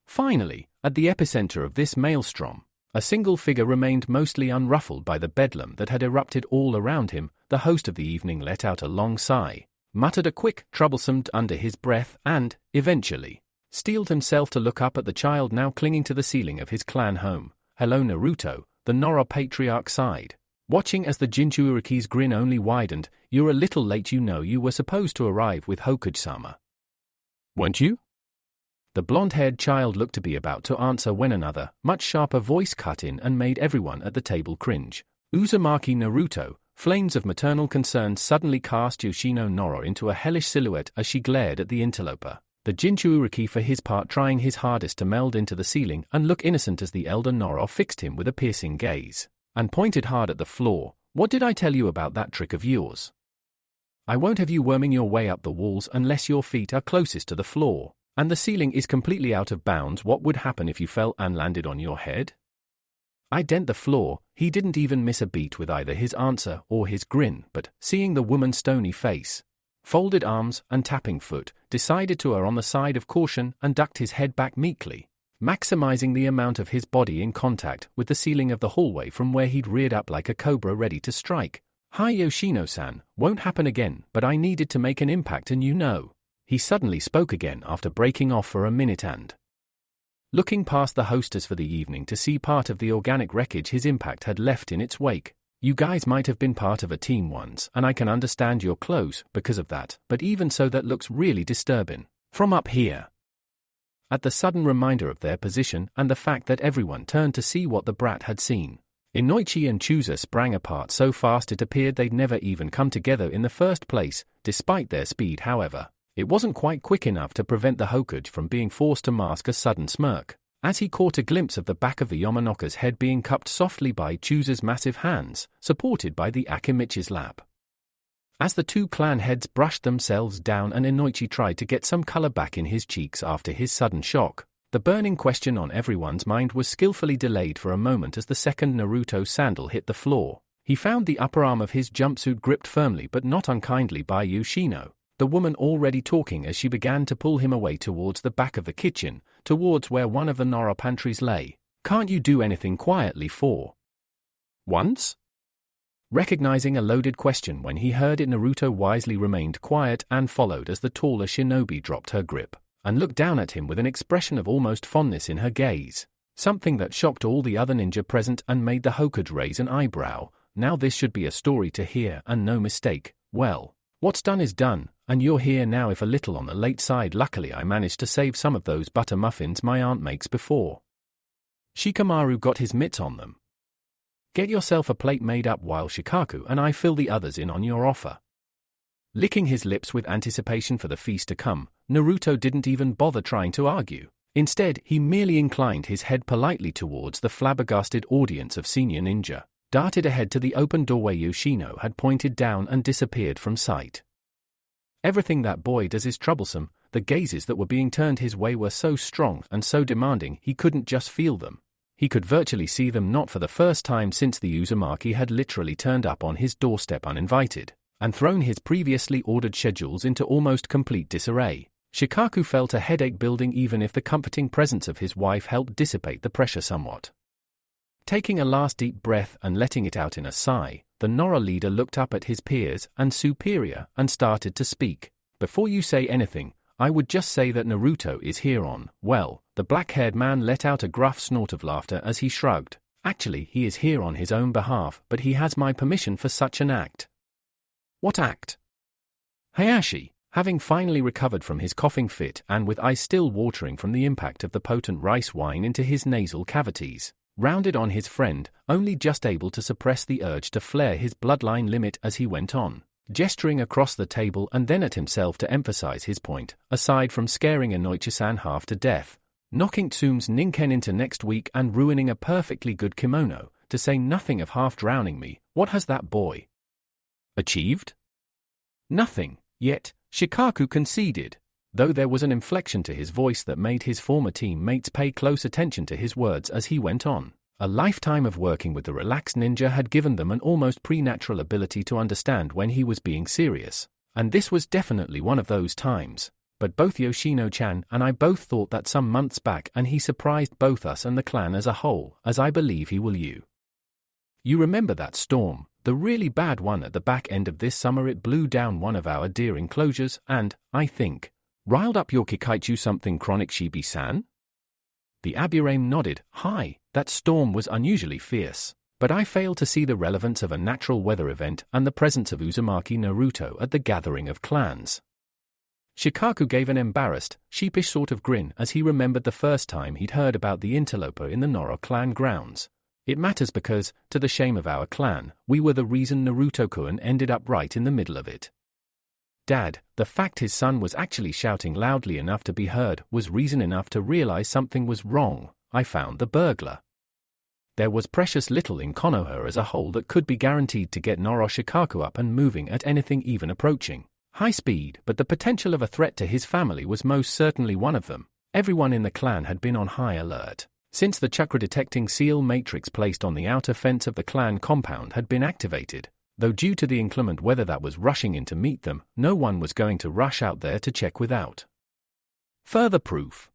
Finally, at the epicenter of this maelstrom, a single figure remained mostly unruffled by the bedlam that had erupted all around him. The host of the evening let out a long sigh, muttered a quick, troublesome under his breath, and, eventually, steeled himself to look up at the child now clinging to the ceiling of his clan home. "Hello, Naruto," the Nora patriarch sighed, watching as the Jinchuuriki's grin only widened. "You're a little late, you know. You were supposed to arrive with Hokage-sama. Weren't you?" The blonde-haired child looked to be about to answer when another, much sharper voice cut in and made everyone at the table cringe. Uzumaki Naruto. Flames of maternal concern suddenly cast Yoshino Nora into a hellish silhouette as she glared at the interloper. The Jinchuuriki for his part trying his hardest to meld into the ceiling and look innocent as the elder Nora fixed him with a piercing gaze, and pointed hard at the floor. "What did I tell you about that trick of yours? I won't have you worming your way up the walls unless your feet are closest to the floor, and the ceiling is completely out of bounds. What would happen if you fell and landed on your head? I dent the floor." He didn't even miss a beat with either his answer or his grin, but, seeing the woman's stony face, folded arms, and tapping foot, decided to err on the side of caution and ducked his head back meekly, maximizing the amount of his body in contact with the ceiling of the hallway from where he'd reared up like a cobra ready to strike. "Hi Yoshino-san, won't happen again, but I needed to make an impact and you know." He suddenly spoke again after breaking off for a minute and looking past the hostess for the evening to see part of the organic wreckage his impact had left in its wake. "You guys might have been part of a team once, and I can understand you're close because of that, but even so that looks really disturbing. From up here." At the sudden reminder of their position and the fact that everyone turned to see what the brat had seen, Inoichi and Chooser sprang apart so fast it appeared they'd never even come together in the first place. Despite their speed, however, it wasn't quite quick enough to prevent the Hokage from being forced to mask a sudden smirk, as he caught a glimpse of the back of the Yamanaka's head being cupped softly by Chooser's massive hands, supported by the Akimichi's lap. As the two clan heads brushed themselves down and Inoichi tried to get some color back in his cheeks after his sudden shock, the burning question on everyone's mind was skillfully delayed for a moment as the second Naruto sandal hit the floor. He found the upper arm of his jumpsuit gripped firmly but not unkindly by Yoshino, the woman already talking as she began to pull him away towards the back of the kitchen, towards where one of the Nora pantries lay. "Can't you do anything quietly for once?" Recognizing a loaded question when he heard it, Naruto wisely remained quiet and followed as the taller shinobi dropped her grip and looked down at him with an expression of almost fondness in her gaze, something that shocked all the other ninja present and made the Hokage raise an eyebrow. Now this should be a story to hear and no mistake. "Well, what's done is done, and you're here now if a little on the late side. Luckily I managed to save some of those butter muffins my aunt makes before Shikamaru got his mitts on them. Get yourself a plate made up while Shikaku and I fill the others in on your offer." Licking his lips with anticipation for the feast to come, Naruto didn't even bother trying to argue. Instead, he merely inclined his head politely towards the flabbergasted audience of senior ninja, darted ahead to the open doorway Yoshino had pointed down and disappeared from sight. Everything that boy does is troublesome. The gazes that were being turned his way were so strong and so demanding he couldn't just feel them. He could virtually see them, not for the first time since the Uzumaki had literally turned up on his doorstep uninvited and thrown his previously ordered schedules into almost complete disarray. Shikaku felt a headache building even if the comforting presence of his wife helped dissipate the pressure somewhat. Taking a last deep breath and letting it out in a sigh, the Nora leader looked up at his peers and superior and started to speak. "Before you say anything, I would just say that Naruto is here on, well," the black-haired man let out a gruff snort of laughter as he shrugged. "Actually, he is here on his own behalf, but he has my permission for such an act." "What act?" "Hayashi, Having finally recovered from his coughing fit and with eyes still watering from the impact of the potent rice wine into his nasal cavities, rounded on his friend, only just able to suppress the urge to flare his bloodline limit as he went on, gesturing across the table and then at himself to emphasize his point. Aside from scaring Inoichi-san half to death, knocking Tsume's Ninken into next week and ruining a perfectly good kimono, to say nothing of half drowning me, what has that boy achieved? Nothing, yet, Shikaku conceded, though there was an inflection to his voice that made his former teammates pay close attention to his words as he went on. A lifetime of working with the relaxed ninja had given them an almost preternatural ability to understand when he was being serious, and this was definitely one of those times. But both Yoshino-chan and I both thought that some months back, and he surprised both us and the clan as a whole, as I believe he will you. You remember that storm, the really bad one at the back end of this summer? It blew down one of our deer enclosures and, I think, riled up your Kikaichu something chronic, Shibi-san? The Aburame nodded. Hi, that storm was unusually fierce, but I fail to see the relevance of a natural weather event and the presence of Uzumaki Naruto at the gathering of clans. Shikaku gave an embarrassed, sheepish sort of grin as he remembered the first time he'd heard about the interloper in the Noro clan grounds. It matters because, to the shame of our clan, we were the reason Naruto-kun ended up right in the middle of it. Dad, the fact his son was actually shouting loudly enough to be heard was reason enough to realize something was wrong. I found the burglar. There was precious little in Konoha as a whole that could be guaranteed to get Noro Shikaku up and moving at anything even approaching high speed, but the potential of a threat to his family was most certainly one of them. Everyone in the clan had been on high alert since the chakra-detecting seal matrix placed on the outer fence of the clan compound had been activated, though due to the inclement weather that was rushing in to meet them, no one was going to rush out there to check without further proof.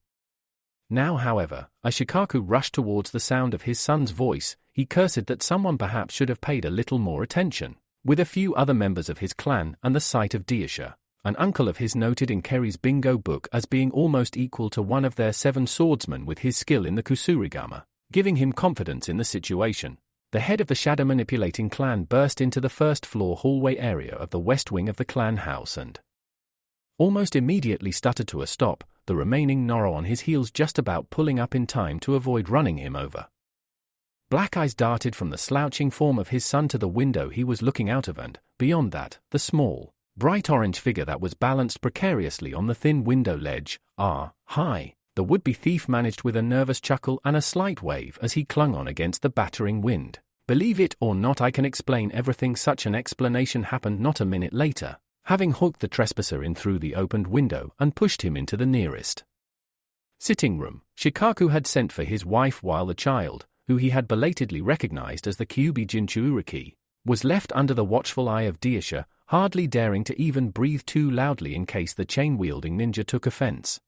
Now, however, as Shikaku rushed towards the sound of his son's voice, he cursed that someone perhaps should have paid a little more attention. With a few other members of his clan and the sight of Diasha, an uncle of his noted in Kerry's bingo book as being almost equal to one of their 7 swordsmen with his skill in the kusurigama, giving him confidence in the situation, the head of the shadow-manipulating clan burst into the first-floor hallway area of the west wing of the clan house and almost immediately stuttered to a stop, the remaining Noro on his heels just about pulling up in time to avoid running him over. Black eyes darted from the slouching form of his son to the window he was looking out of and, beyond that, the small, bright orange figure that was balanced precariously on the thin window ledge. Hi, the would-be thief managed with a nervous chuckle and a slight wave as he clung on against the battering wind. Believe it or not, I can explain everything. Such an explanation happened not a minute later, having hooked the trespasser in through the opened window and pushed him into the nearest sitting room. Shikaku had sent for his wife while the child, who he had belatedly recognized as the Kyuubi Jinchuuriki, was left under the watchful eye of Diasha, hardly daring to even breathe too loudly in case the chain-wielding ninja took offense.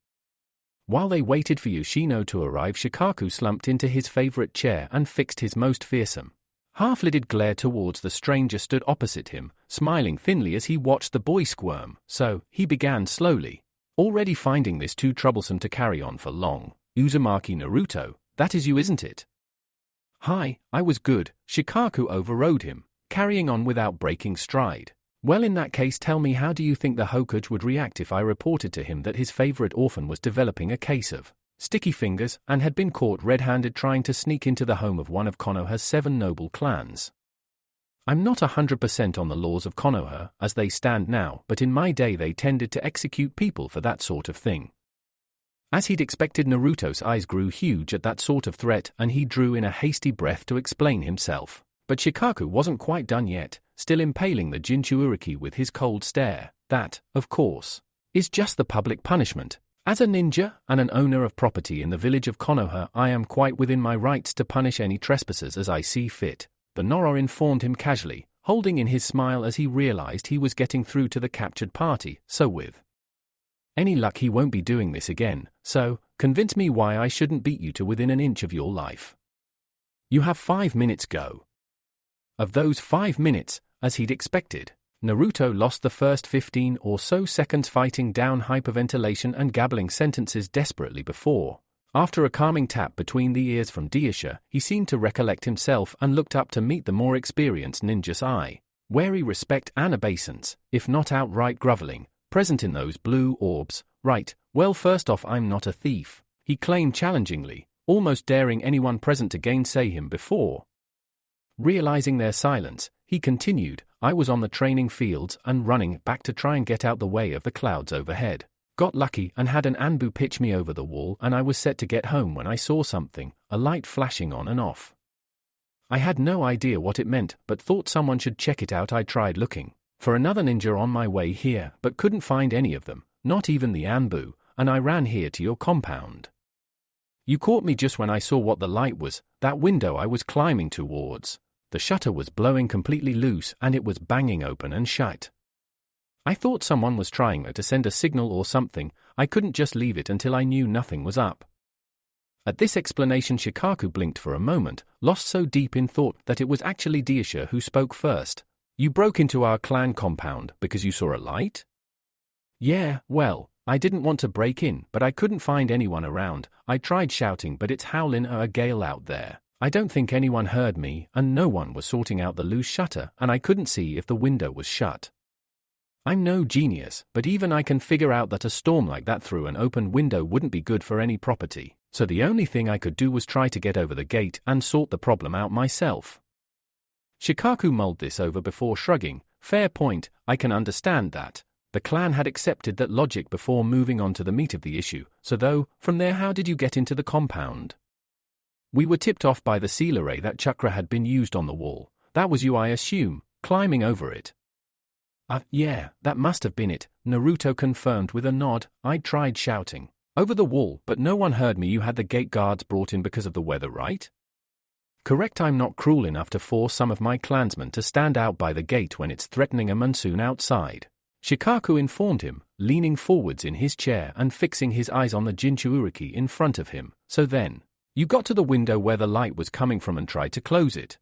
While they waited for Yoshino to arrive, Shikaku slumped into his favorite chair and fixed his most fearsome, half-lidded glare towards the stranger stood opposite him, smiling thinly as he watched the boy squirm. So, he began slowly, already finding this too troublesome to carry on for long. Uzumaki Naruto, that is you, isn't it? Hi, I was good. Shikaku overrode him, carrying on without breaking stride. Well, in that case, tell me, how do you think the Hokage would react if I reported to him that his favorite orphan was developing a case of sticky fingers and had been caught red-handed trying to sneak into the home of one of Konoha's 7 noble clans? I'm not 100% on the laws of Konoha as they stand now, but in my day they tended to execute people for that sort of thing. As he'd expected, Naruto's eyes grew huge at that sort of threat and he drew in a hasty breath to explain himself. But Shikaku wasn't quite done yet, still impaling the Jinchuuriki with his cold stare. That, of course, is just the public punishment. As a ninja and an owner of property in the village of Konoha, I am quite within my rights to punish any trespassers as I see fit, the Noro informed him casually, holding in his smile as he realized he was getting through to the captured party. So with any luck he won't be doing this again, so, convince me why I shouldn't beat you to within an inch of your life. You have 5 minutes, go. Of those 5 minutes, as he'd expected, Naruto lost the first 15 or so seconds fighting down hyperventilation and gabbling sentences desperately before, after a calming tap between the ears from Diasha, he seemed to recollect himself and looked up to meet the more experienced ninja's eye. Wary respect and obeisance, if not outright groveling, present in those blue orbs, right? Well, first off, I'm not a thief, he claimed challengingly, almost daring anyone present to gainsay him before. Realizing their silence, he continued, I was on the training fields and running back to try and get out the way of the clouds overhead. Got lucky and had an Anbu pitch me over the wall, and I was set to get home when I saw something, a light flashing on and off. I had no idea what it meant, but thought someone should check it out. I tried looking for another ninja on my way here, but couldn't find any of them, not even the Anbu, and I ran here to your compound. You caught me just when I saw what the light was, that window I was climbing towards. The shutter was blowing completely loose and it was banging open and shut. I thought someone was trying to send a signal or something. I couldn't just leave it until I knew nothing was up. At this explanation, Shikaku blinked for a moment, lost so deep in thought that it was actually Daisha who spoke first. You broke into our clan compound because you saw a light? Yeah, well, I didn't want to break in, but I couldn't find anyone around. I tried shouting, but it's howling a gale out there. I don't think anyone heard me, and no one was sorting out the loose shutter, and I couldn't see if the window was shut. I'm no genius, but even I can figure out that a storm like that through an open window wouldn't be good for any property, so the only thing I could do was try to get over the gate and sort the problem out myself. Shikaku mulled this over before shrugging. Fair point, I can understand that. The clan had accepted that logic before moving on to the meat of the issue, so though, from there how did you get into the compound? We were tipped off by the seal array that chakra had been used on the wall. That was you, I assume, climbing over it. Yeah, that must have been it, Naruto confirmed with a nod. I tried shouting over the wall, but no one heard me. You had the gate guards brought in because of the weather, right? Correct. I'm not cruel enough to force some of my clansmen to stand out by the gate when it's threatening a monsoon outside, Shikaku informed him, leaning forwards in his chair and fixing his eyes on the Jinchuuriki in front of him. So then, you got to the window where the light was coming from and tried to close it.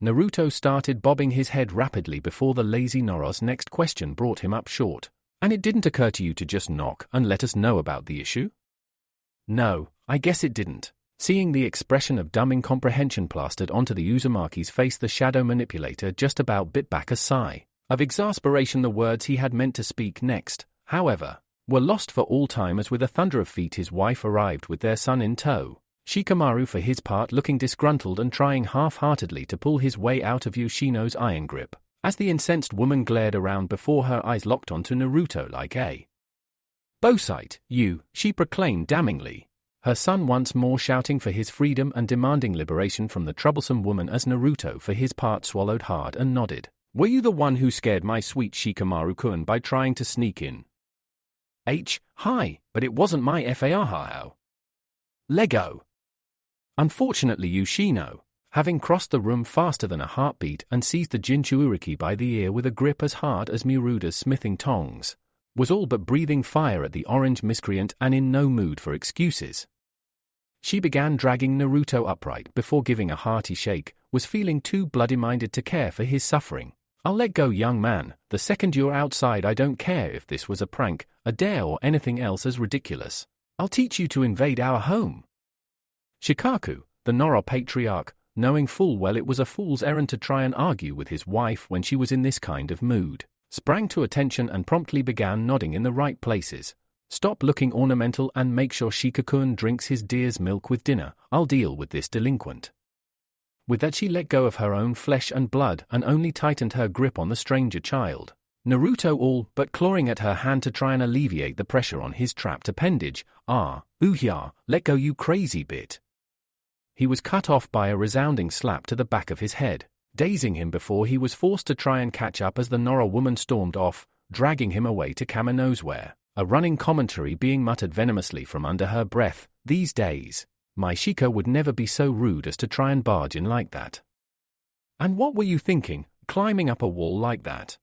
Naruto started bobbing his head rapidly before the lazy Noro's next question brought him up short. And it didn't occur to you to just knock and let us know about the issue? No, I guess it didn't. Seeing the expression of dumb incomprehension plastered onto the Uzumaki's face, the shadow manipulator just about bit back a sigh of exasperation. The words he had meant to speak next, however, were lost for all time as with a thunder of feet his wife arrived with their son in tow. Shikamaru for his part looking disgruntled and trying half-heartedly to pull his way out of Yoshino's iron grip, as the incensed woman glared around before her eyes locked onto Naruto like a bowsight. You, she proclaimed damningly, her son once more shouting for his freedom and demanding liberation from the troublesome woman as Naruto for his part swallowed hard and nodded. Were you the one who scared my sweet Shikamaru-kun by trying to sneak in? Hi, but it wasn't my faao. Lego. Unfortunately Yoshino, having crossed the room faster than a heartbeat and seized the Jinchuuriki by the ear with a grip as hard as Miruda's smithing tongs, was all but breathing fire at the orange miscreant and in no mood for excuses. She began dragging Naruto upright before giving a hearty shake, was feeling too bloody-minded to care for his suffering. I'll let go, young man. The second you're outside, I don't care if this was a prank, a dare or anything else as ridiculous. I'll teach you to invade our home. Shikaku, the Noro patriarch, knowing full well it was a fool's errand to try and argue with his wife when she was in this kind of mood, sprang to attention and promptly began nodding in the right places. Stop looking ornamental and make sure Shikakun drinks his deer's milk with dinner. I'll deal with this delinquent. With that she let go of her own flesh and blood and only tightened her grip on the stranger child. Naruto all but clawing at her hand to try and alleviate the pressure on his trapped appendage. Let go, you crazy bit. He was cut off by a resounding slap to the back of his head, dazing him before he was forced to try and catch up as the Noro woman stormed off, dragging him away to Kamenosewhere, a running commentary being muttered venomously from under her breath. These days, my Shika would never be so rude as to try and barge in like that. And what were you thinking, climbing up a wall like that?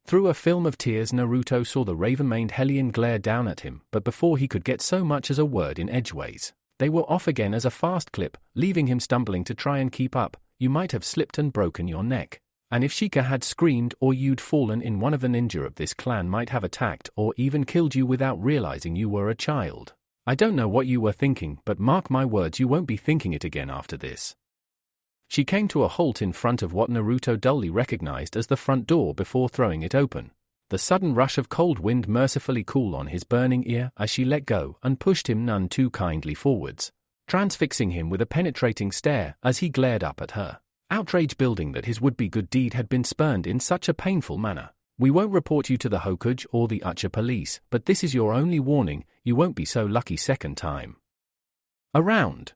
Through a film of tears Naruto saw the raven-maned Hellion glare down at him, but before he could get so much as a word in edgeways, they were off again as a fast clip, leaving him stumbling to try and keep up. You might have slipped and broken your neck. And if Shika had screamed or you'd fallen in, one of the ninja of this clan might have attacked or even killed you without realizing you were a child. I don't know what you were thinking, but mark my words, you won't be thinking it again after this. She came to a halt in front of what Naruto dully recognized as the front door before throwing it open. the sudden rush of cold wind mercifully cool on his burning ear as she let go and pushed him none too kindly forwards, transfixing him with a penetrating stare as he glared up at her, outrage building that his would-be good deed had been spurned in such a painful manner. We won't report you to the Hokage or the Ucha police, but this is your only warning, you won't be so lucky second time around.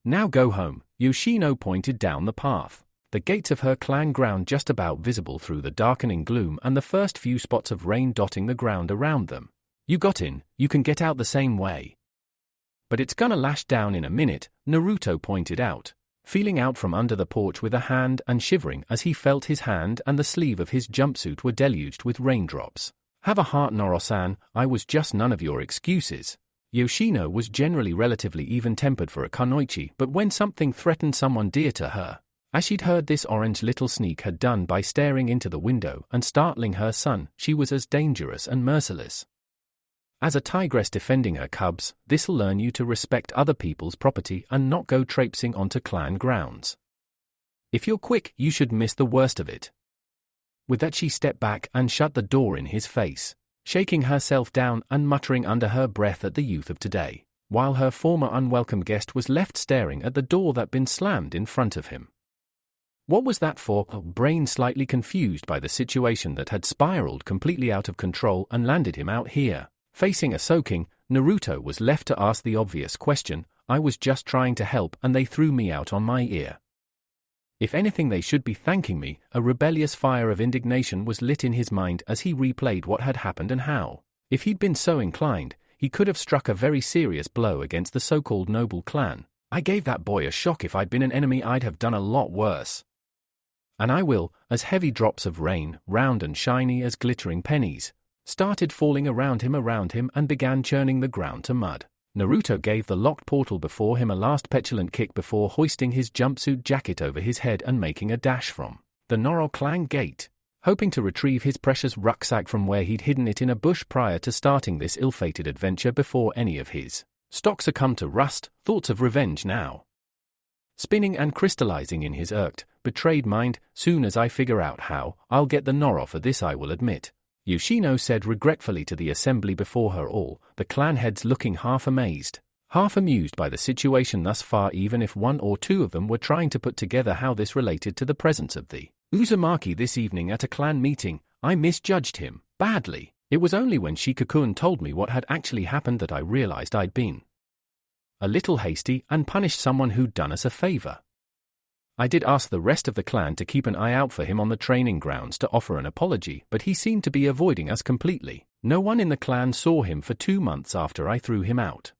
Now go home, Yoshino pointed down the path, the gates of her clan ground just about visible through the darkening gloom and the first few spots of rain dotting the ground around them. You got in, you can get out the same way. But it's gonna lash down in a minute, Naruto pointed out, feeling out from under the porch with a hand and shivering as he felt his hand and the sleeve of his jumpsuit were deluged with raindrops. Have a heart, Noro-san, I was just none of your excuses. Yoshino was generally relatively even-tempered for a kunoichi, but when something threatened someone dear to her, as she'd heard this orange little sneak had done by staring into the window and startling her son, she was as dangerous and merciless as a tigress defending her cubs. This'll learn you to respect other people's property and not go traipsing onto clan grounds. If you're quick, you should miss the worst of it. With that she stepped back and shut the door in his face, shaking herself down and muttering under her breath at the youth of today, while her former unwelcome guest was left staring at the door that'd been slammed in front of him. What was that for? Brain slightly confused by the situation that had spiraled completely out of control and landed him out here. Facing a soaking, Naruto was left to ask the obvious question, I was just trying to help and they threw me out on my ear. If anything, they should be thanking me. A rebellious fire of indignation was lit in his mind as he replayed what had happened and how, if he'd been so inclined, he could have struck a very serious blow against the so-called noble clan. I gave that boy a shock. If I'd been an enemy, I'd have done a lot worse. And I will, as heavy drops of rain, round and shiny as glittering pennies, started falling around him and began churning the ground to mud. Naruto gave the locked portal before him a last petulant kick before hoisting his jumpsuit jacket over his head and making a dash from the Noro clan gate, hoping to retrieve his precious rucksack from where he'd hidden it in a bush prior to starting this ill-fated adventure before any of his stock succumbed to rust. Thoughts of revenge now spinning and crystallizing in his irked, betrayed mind. Soon as I figure out how, I'll get the Noro for this, I will admit, Yoshino said regretfully to the assembly before her, all the clan heads looking half amazed, half amused by the situation thus far, even if one or two of them were trying to put together how this related to the presence of the Uzumaki this evening at a clan meeting. I misjudged him badly. It was only when Shikakun told me what had actually happened that I realized I'd been a little hasty and punished someone who'd done us a favor. I did ask the rest of the clan to keep an eye out for him on the training grounds to offer an apology, but he seemed to be avoiding us completely. No one in the clan saw him for 2 months after I threw him out.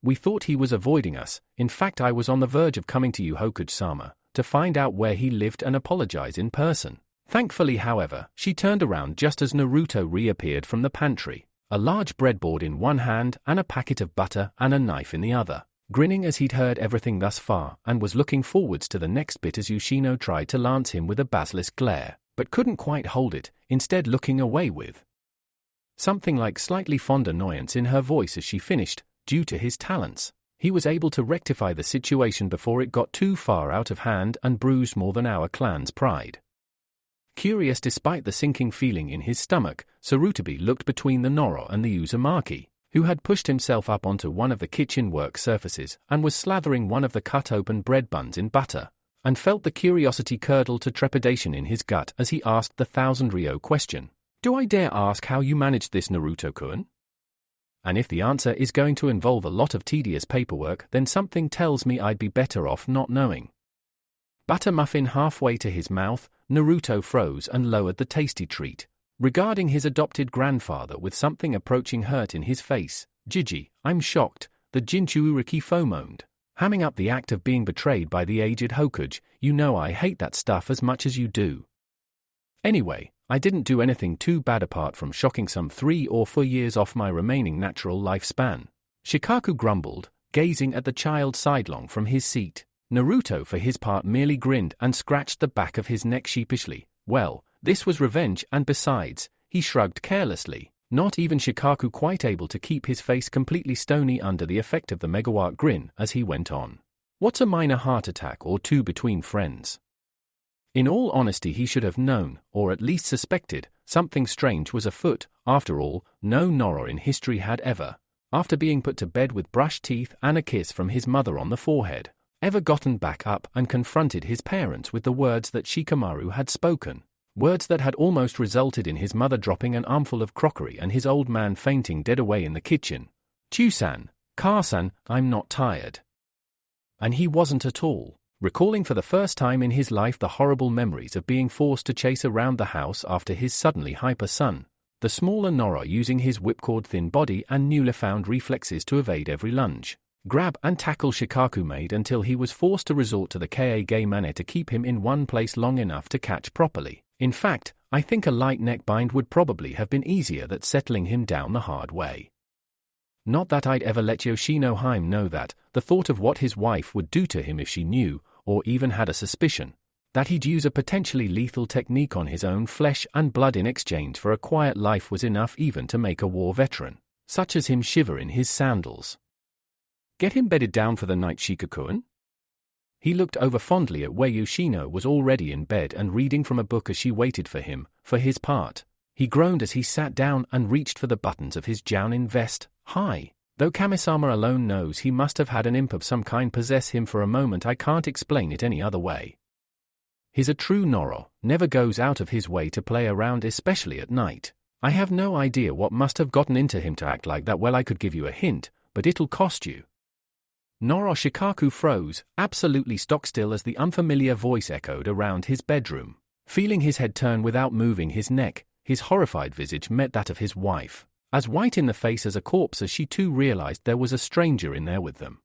We thought he was avoiding us. In fact, I was on the verge of coming to you, Hokage-sama, to find out where he lived and apologize in person. Thankfully, however, she turned around just as Naruto reappeared from the pantry, a large breadboard in one hand and a packet of butter and a knife in the other, grinning as he'd heard everything thus far and was looking forwards to the next bit as Yoshino tried to lance him with a basilisk glare, but couldn't quite hold it, instead looking away with something like slightly fond annoyance in her voice as she finished. Due to his talents, he was able to rectify the situation before it got too far out of hand and bruised more than our clan's pride. Curious despite the sinking feeling in his stomach, Sarutobi looked between the Noro and the Uzumaki, who had pushed himself up onto one of the kitchen work surfaces and was slathering one of the cut-open bread buns in butter, and felt the curiosity curdle to trepidation in his gut as he asked the 1000 Ryo question. Do I dare ask how you managed this, Naruto-kun? And if the answer is going to involve a lot of tedious paperwork, then something tells me I'd be better off not knowing. Butter muffin halfway to his mouth, Naruto froze and lowered the tasty treat, regarding his adopted grandfather with something approaching hurt in his face. Jiji, I'm shocked, the Jinchuuriki foamoaned, hamming up the act of being betrayed by the aged Hokage. You know I hate that stuff as much as you do. Anyway, I didn't do anything too bad apart from shocking some 3 or 4 years off my remaining natural lifespan. Shikaku grumbled, gazing at the child sidelong from his seat. Naruto for his part merely grinned and scratched the back of his neck sheepishly. Well, this was revenge, and besides, he shrugged carelessly, not even Shikaku quite able to keep his face completely stony under the effect of the megawatt grin as he went on. What's a minor heart attack or two between friends? In all honesty, he should have known, or at least suspected, something strange was afoot. After all, no Noro in history had ever, after being put to bed with brushed teeth and a kiss from his mother on the forehead, ever gotten back up and confronted his parents with the words that Shikamaru had spoken. Words that had almost resulted in his mother dropping an armful of crockery and his old man fainting dead away in the kitchen. "Chusan, Kaa-san, I'm not tired." And he wasn't at all. Recalling for the first time in his life the horrible memories of being forced to chase around the house after his suddenly hyper son, the smaller Noro using his whipcord thin body and newly found reflexes to evade every lunge, grab and tackle Shikaku made until he was forced to resort to the Kage Mane to keep him in one place long enough to catch properly. In fact, I think a light neck bind would probably have been easier than settling him down the hard way. Not that I'd ever let Yoshino Haim know that, the thought of what his wife would do to him if she knew, or even had a suspicion, that he'd use a potentially lethal technique on his own flesh and blood in exchange for a quiet life was enough even to make a war veteran, such as him, shiver in his sandals. Get him bedded down for the night, Shikaku-kun? He looked over fondly at where Yoshino was already in bed and reading from a book as she waited for him. For his part, he groaned as he sat down and reached for the buttons of his jounin vest. Hi. Though Kamisama alone knows he must have had an imp of some kind possess him for a moment, I can't explain it any other way. He's a true Noro, never goes out of his way to play around, especially at night. I have no idea what must have gotten into him to act like that. Well, I could give you a hint, but it'll cost you. Noro Shikaku froze, absolutely stock-still as the unfamiliar voice echoed around his bedroom. Feeling his head turn without moving his neck, his horrified visage met that of his wife, as white in the face as a corpse as she too realized there was a stranger in there with them.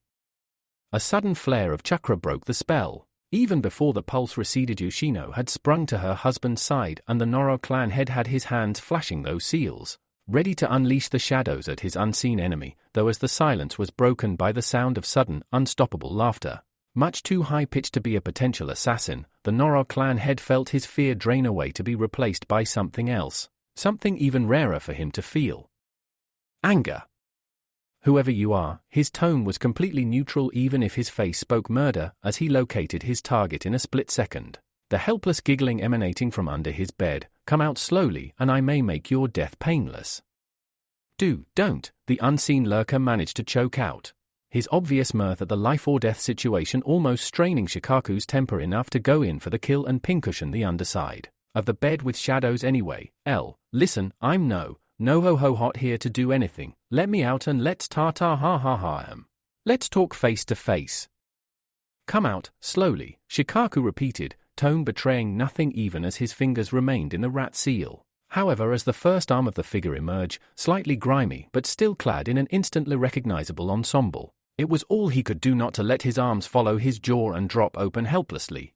A sudden flare of chakra broke the spell. Even before the pulse receded, Yoshino had sprung to her husband's side and the Noro clan head had his hands flashing those seals, ready to unleash the shadows at his unseen enemy, though as the silence was broken by the sound of sudden, unstoppable laughter. Much too high-pitched to be a potential assassin, the Noro clan head felt his fear drain away to be replaced by something else, something even rarer for him to feel. Anger. Whoever you are, his tone was completely neutral even if his face spoke murder as he located his target in a split second. The helpless giggling emanating from under his bed, "Come out slowly and I may make your death painless." Don't, the unseen lurker managed to choke out, his obvious mirth at the life-or-death situation almost straining Shikaku's temper enough to go in for the kill and pincushion the underside of the bed with shadows anyway. Listen, I'm no ho-ho hot here to do anything. Let me out and let's ha-ha-ha. Let's talk face to face. Come out, slowly, Shikaku repeated, tone betraying nothing even as his fingers remained in the rat seal. However, as the first arm of the figure emerged, slightly grimy but still clad in an instantly recognizable ensemble, it was all he could do not to let his arms follow his jaw and drop open helplessly.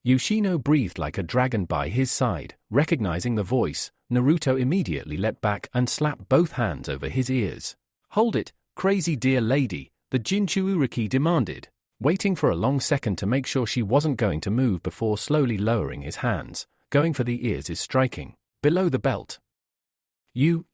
Yoshino breathed like a dragon by his side. Recognizing the voice, Naruto immediately leapt back and slapped both hands over his ears. "Hold it, crazy dear lady," the Jinchuuriki demanded, waiting for a long second to make sure she wasn't going to move before slowly lowering his hands. Going for the ears is striking. Below the belt. You,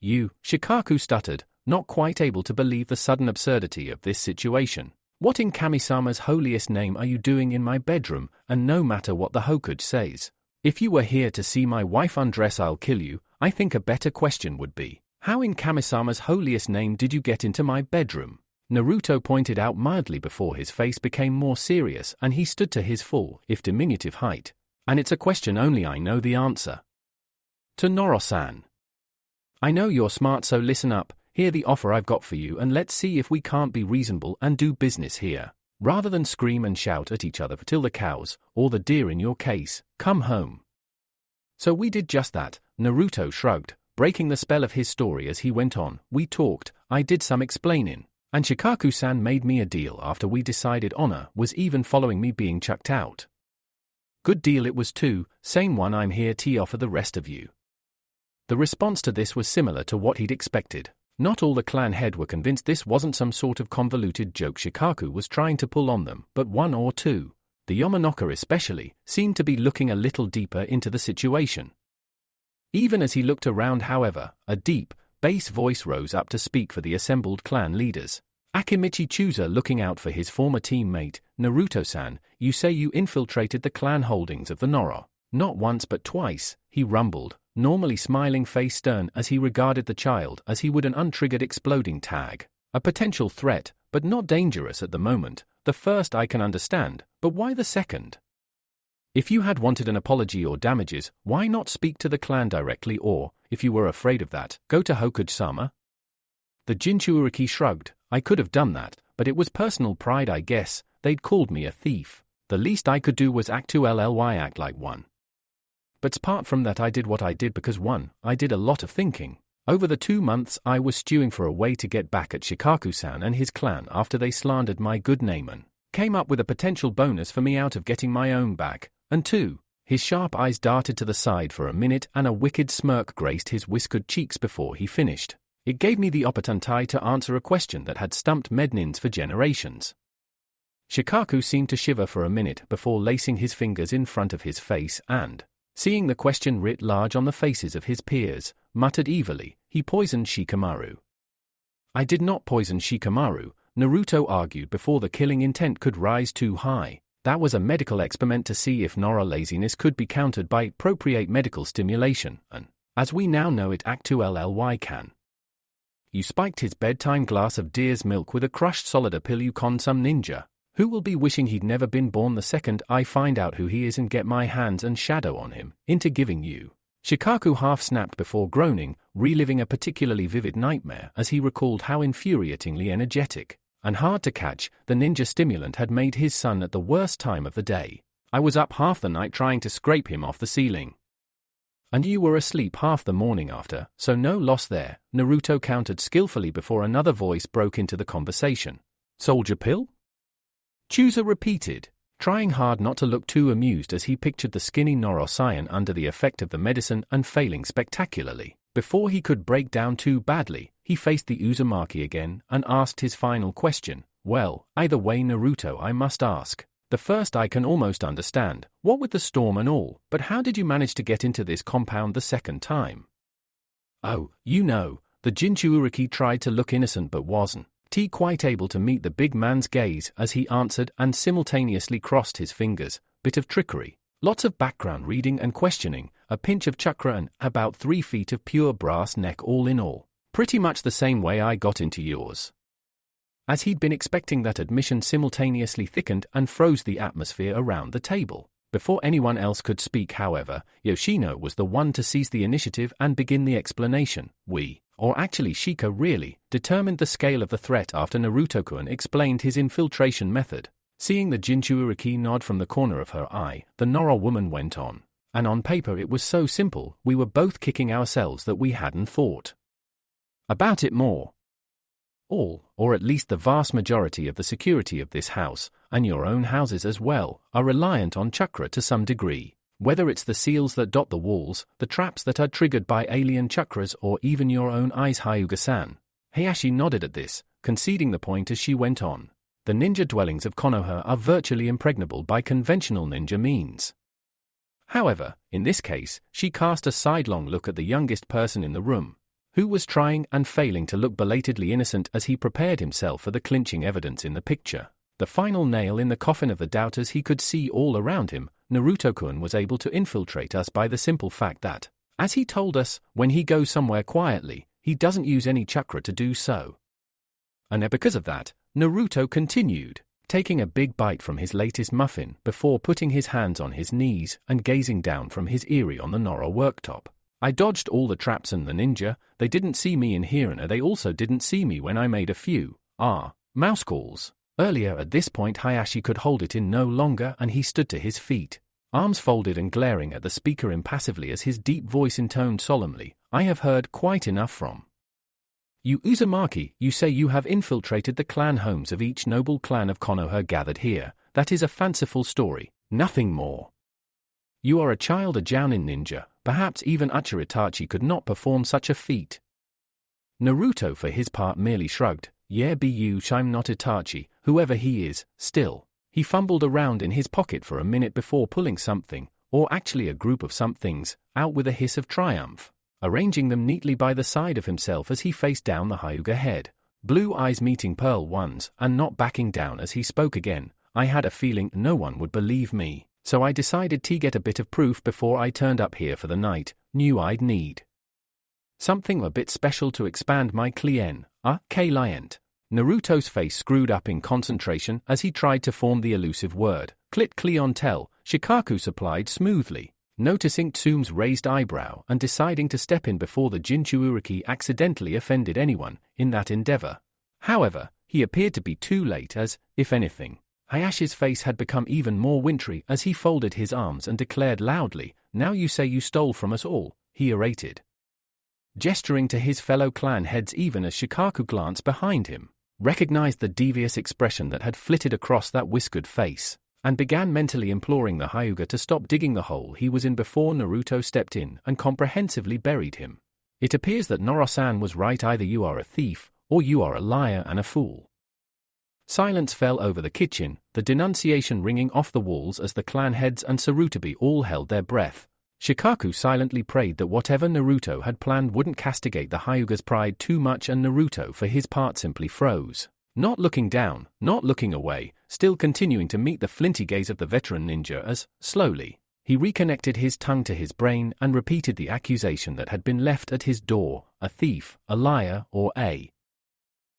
Shikaku stuttered, not quite able to believe the sudden absurdity of this situation. What in Kamisama's holiest name are you doing in my bedroom? And no matter what the Hokage says, if you were here to see my wife undress, I'll kill you. I think a better question would be, how in Kamisama's holiest name did you get into my bedroom? Naruto pointed out mildly before his face became more serious and he stood to his full, if diminutive height. And it's a question only I know the answer. To Noro-san. I know you're smart, so listen up, hear the offer I've got for you and let's see if we can't be reasonable and do business here. Rather than scream and shout at each other till the cows, or the deer in your case, come home. So we did just that, Naruto shrugged, breaking the spell of his story as he went on. We talked, I did some explaining, and Shikaku-san made me a deal after we decided honor was even following me being chucked out. Good deal it was too, same one I'm here to offer the rest of you. The response to this was similar to what he'd expected. Not all the clan head were convinced this wasn't some sort of convoluted joke Shikaku was trying to pull on them, but one or two, the Yamanaka especially, seemed to be looking a little deeper into the situation. Even as he looked around, however, a deep, bass voice rose up to speak for the assembled clan leaders. Akimichi Chooser looking out for his former teammate, Naruto-san, you say you infiltrated the clan holdings of the Noro. Not once but twice, he rumbled, normally smiling face stern as he regarded the child as he would an untriggered exploding tag. A potential threat, but not dangerous at the moment. The first I can understand, but why the second? If you had wanted an apology or damages, why not speak to the clan directly or, if you were afraid of that, go to Hokage-sama? The Jinchuuriki shrugged. I could have done that, but it was personal pride I guess. They'd called me a thief. The least I could do was act like one. But apart from that I did what I did because 1, I did a lot of thinking. Over the 2 months I was stewing for a way to get back at Shikaku-san and his clan after they slandered my good name and came up with a potential bonus for me out of getting my own back. And 2, his sharp eyes darted to the side for a minute and a wicked smirk graced his whiskered cheeks before he finished. It gave me the opportunity to answer a question that had stumped Mednins for generations. Shikaku seemed to shiver for a minute before lacing his fingers in front of his face and, seeing the question writ large on the faces of his peers, muttered evilly, he poisoned Shikamaru. I did not poison Shikamaru, Naruto argued before the killing intent could rise too high. That was a medical experiment to see if Nora laziness could be countered by appropriate medical stimulation, and, as we now know it actually can. You spiked his bedtime glass of deer's milk with a crushed solid pill you con some ninja, who will be wishing he'd never been born the second I find out who he is and get my hands and shadow on him, into giving you. Shikaku half snapped before groaning, reliving a particularly vivid nightmare as he recalled how infuriatingly energetic and hard to catch the ninja stimulant had made his son at the worst time of the day. I was up half the night trying to scrape him off the ceiling. And you were asleep half the morning after, so no loss there, Naruto countered skillfully before another voice broke into the conversation. Soldier pill? Chooser repeated, trying hard not to look too amused as he pictured the skinny Noro-saiyan under the effect of the medicine and failing spectacularly. Before he could break down too badly, he faced the Uzumaki again and asked his final question. Well, either way Naruto I must ask. The first I can almost understand, what with the storm and all, but how did you manage to get into this compound the second time? Oh, you know, the Jinchuuriki tried to look innocent but wasn't quite able to meet the big man's gaze as he answered and simultaneously crossed his fingers. Bit of trickery, lots of background reading and questioning, a pinch of chakra and about 3 feet of pure brass neck all in all. Pretty much the same way I got into yours. As he'd been expecting, that admission simultaneously thickened and froze the atmosphere around the table. Before anyone else could speak, however, Yoshino was the one to seize the initiative and begin the explanation. Or actually Shika really, determined the scale of the threat after Naruto-kun explained his infiltration method. Seeing the Jinchuuriki nod from the corner of her eye, the Noro woman went on. And on paper it was so simple, we were both kicking ourselves that we hadn't thought about it more. All, or at least the vast majority of the security of this house, and your own houses as well, are reliant on chakra to some degree. Whether it's the seals that dot the walls, the traps that are triggered by alien chakras, or even your own eyes, Hyuga-san. Hayashi nodded at this, conceding the point as she went on. The ninja dwellings of Konoha are virtually impregnable by conventional ninja means. However, in this case, she cast a sidelong look at the youngest person in the room, who was trying and failing to look belatedly innocent as he prepared himself for the clinching evidence in the picture. The final nail in the coffin of the doubters he could see all around him. Naruto-kun was able to infiltrate us by the simple fact that, as he told us, when he goes somewhere quietly, he doesn't use any chakra to do so. And because of that, Naruto continued, taking a big bite from his latest muffin before putting his hands on his knees and gazing down from his eyrie on the Noro worktop. I dodged all the traps and the ninja. They didn't see me in here, and they also didn't see me when I made a few mouse calls. Earlier at this point Hayashi could hold it in no longer and he stood to his feet, arms folded and glaring at the speaker impassively as his deep voice intoned solemnly, I have heard quite enough from you Uzumaki. You say you have infiltrated the clan homes of each noble clan of Konoha gathered here. That is a fanciful story, nothing more. You are a child, a Jounin ninja. Perhaps even Uchira Itachi could not perform such a feat. Naruto for his part merely shrugged. Yeah, I'm not Itachi, whoever he is. Still, he fumbled around in his pocket for a minute before pulling something, or actually a group of somethings, out with a hiss of triumph, arranging them neatly by the side of himself as he faced down the Hyuga head. blue eyes meeting pearl ones and not backing down as he spoke again. I had a feeling no one would believe me, so I decided to get a bit of proof before I turned up here for the night. Knew I'd need something a bit special to expand my client. Naruto's face screwed up in concentration as he tried to form the elusive word. Clientele, Shikaku supplied smoothly, noticing Tsume's raised eyebrow and deciding to step in before the Jinchuuriki accidentally offended anyone in that endeavor. However, he appeared to be too late as, if anything, Hayashi's face had become even more wintry as he folded his arms and declared loudly, "Now you say you stole from us all," he orated, gesturing to his fellow clan heads even as Shikaku glanced behind him, recognized the devious expression that had flitted across that whiskered face, and began mentally imploring the Hyuga to stop digging the hole he was in before Naruto stepped in and comprehensively buried him. It appears that Noro-san was right. Either you are a thief, or you are a liar and a fool. Silence fell over the kitchen, the denunciation ringing off the walls as the clan heads and Sarutobi all held their breath. Shikaku silently prayed that whatever Naruto had planned wouldn't castigate the Hyuga's pride too much, and Naruto for his part simply froze, not looking down, not looking away, still continuing to meet the flinty gaze of the veteran ninja as, slowly, he reconnected his tongue to his brain and repeated the accusation that had been left at his door: a thief, a liar, or a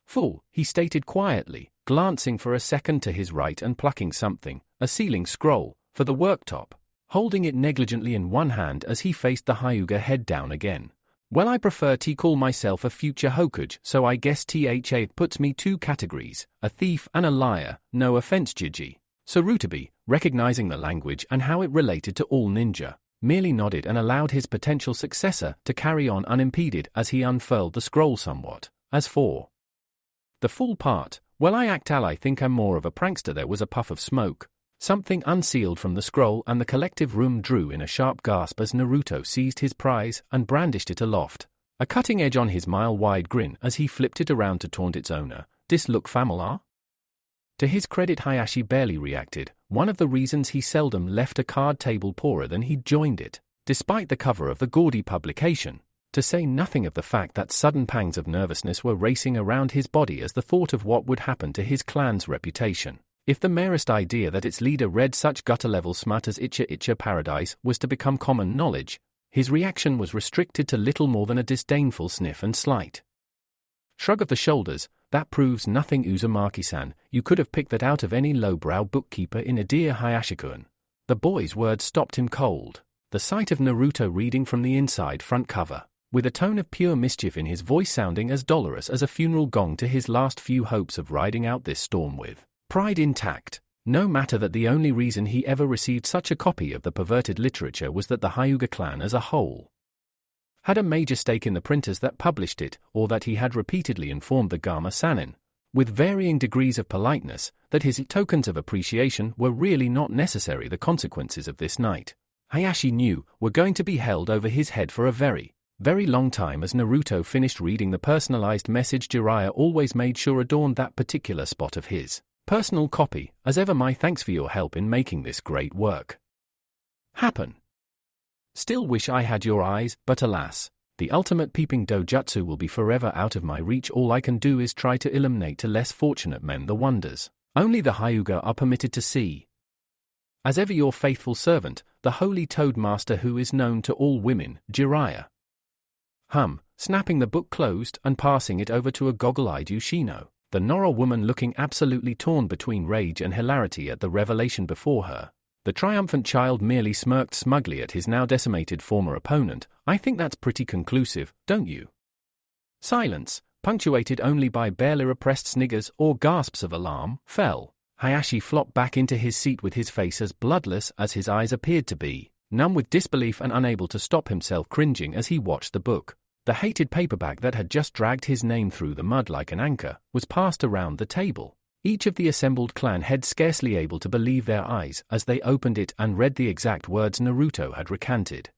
fool, he stated quietly, glancing for a second to his right and plucking something, a sealing scroll, for the worktop, holding it negligently in one hand as he faced the Hyuga head down again. Well, I prefer to call myself a future Hokage, so I guess it puts me two categories, a thief and a liar, no offense Jiji. Sarutobi, recognizing the language and how it related to all ninja, merely nodded and allowed his potential successor to carry on unimpeded as he unfurled the scroll somewhat. As for the full part, well, I think I'm more of a prankster. There was a puff of smoke, something unsealed from the scroll, and the collective room drew in a sharp gasp as Naruto seized his prize and brandished it aloft, a cutting edge on his mile-wide grin as he flipped it around to taunt its owner. "Dis look familiar?" To his credit, Hayashi barely reacted, one of the reasons he seldom left a card table poorer than he'd joined it, despite the cover of the gaudy publication, to say nothing of the fact that sudden pangs of nervousness were racing around his body as the thought of what would happen to his clan's reputation if the merest idea that its leader read such gutter-level smut as Icha Paradise was to become common knowledge. His reaction was restricted to little more than a disdainful sniff and slight shrug of the shoulders. "That proves nothing, Uzumaki-san. You could have picked that out of any lowbrow bookkeeper in Adir Hayashikun." The boy's words stopped him cold. The sight of Naruto reading from the inside front cover, with a tone of pure mischief in his voice sounding as dolorous as a funeral gong to his last few hopes of riding out this storm with pride intact, no matter that the only reason he ever received such a copy of the perverted literature was that the Hyuga clan as a whole had a major stake in the printers that published it, or that he had repeatedly informed the Gama Sanin, with varying degrees of politeness, that his tokens of appreciation were really not necessary. The consequences of this night, Hayashi knew, were going to be held over his head for a very, very long time. As Naruto finished reading the personalized message, Jiraiya always made sure adorned that particular spot of his personal copy. "As ever, my thanks for your help in making this great work happen. Still wish I had your eyes, but alas, the ultimate peeping dojutsu will be forever out of my reach. All I can do is try to illuminate to less fortunate men the wonders only the Hyuga are permitted to see. As ever, your faithful servant, the Holy Toad Master, who is known to all women, Jiraiya." Snapping the book closed and passing it over to a goggle-eyed Yoshino, the Noro woman looking absolutely torn between rage and hilarity at the revelation before her. The triumphant child merely smirked smugly at his now decimated former opponent. "I think that's pretty conclusive, don't you?" Silence, punctuated only by barely repressed sniggers or gasps of alarm, fell. Hayashi flopped back into his seat with his face as bloodless as his eyes appeared to be, numb with disbelief and unable to stop himself cringing as he watched the book. The hated paperback that had just dragged his name through the mud like an anchor was passed around the table, each of the assembled clan heads scarcely able to believe their eyes as they opened it and read the exact words Naruto had recanted.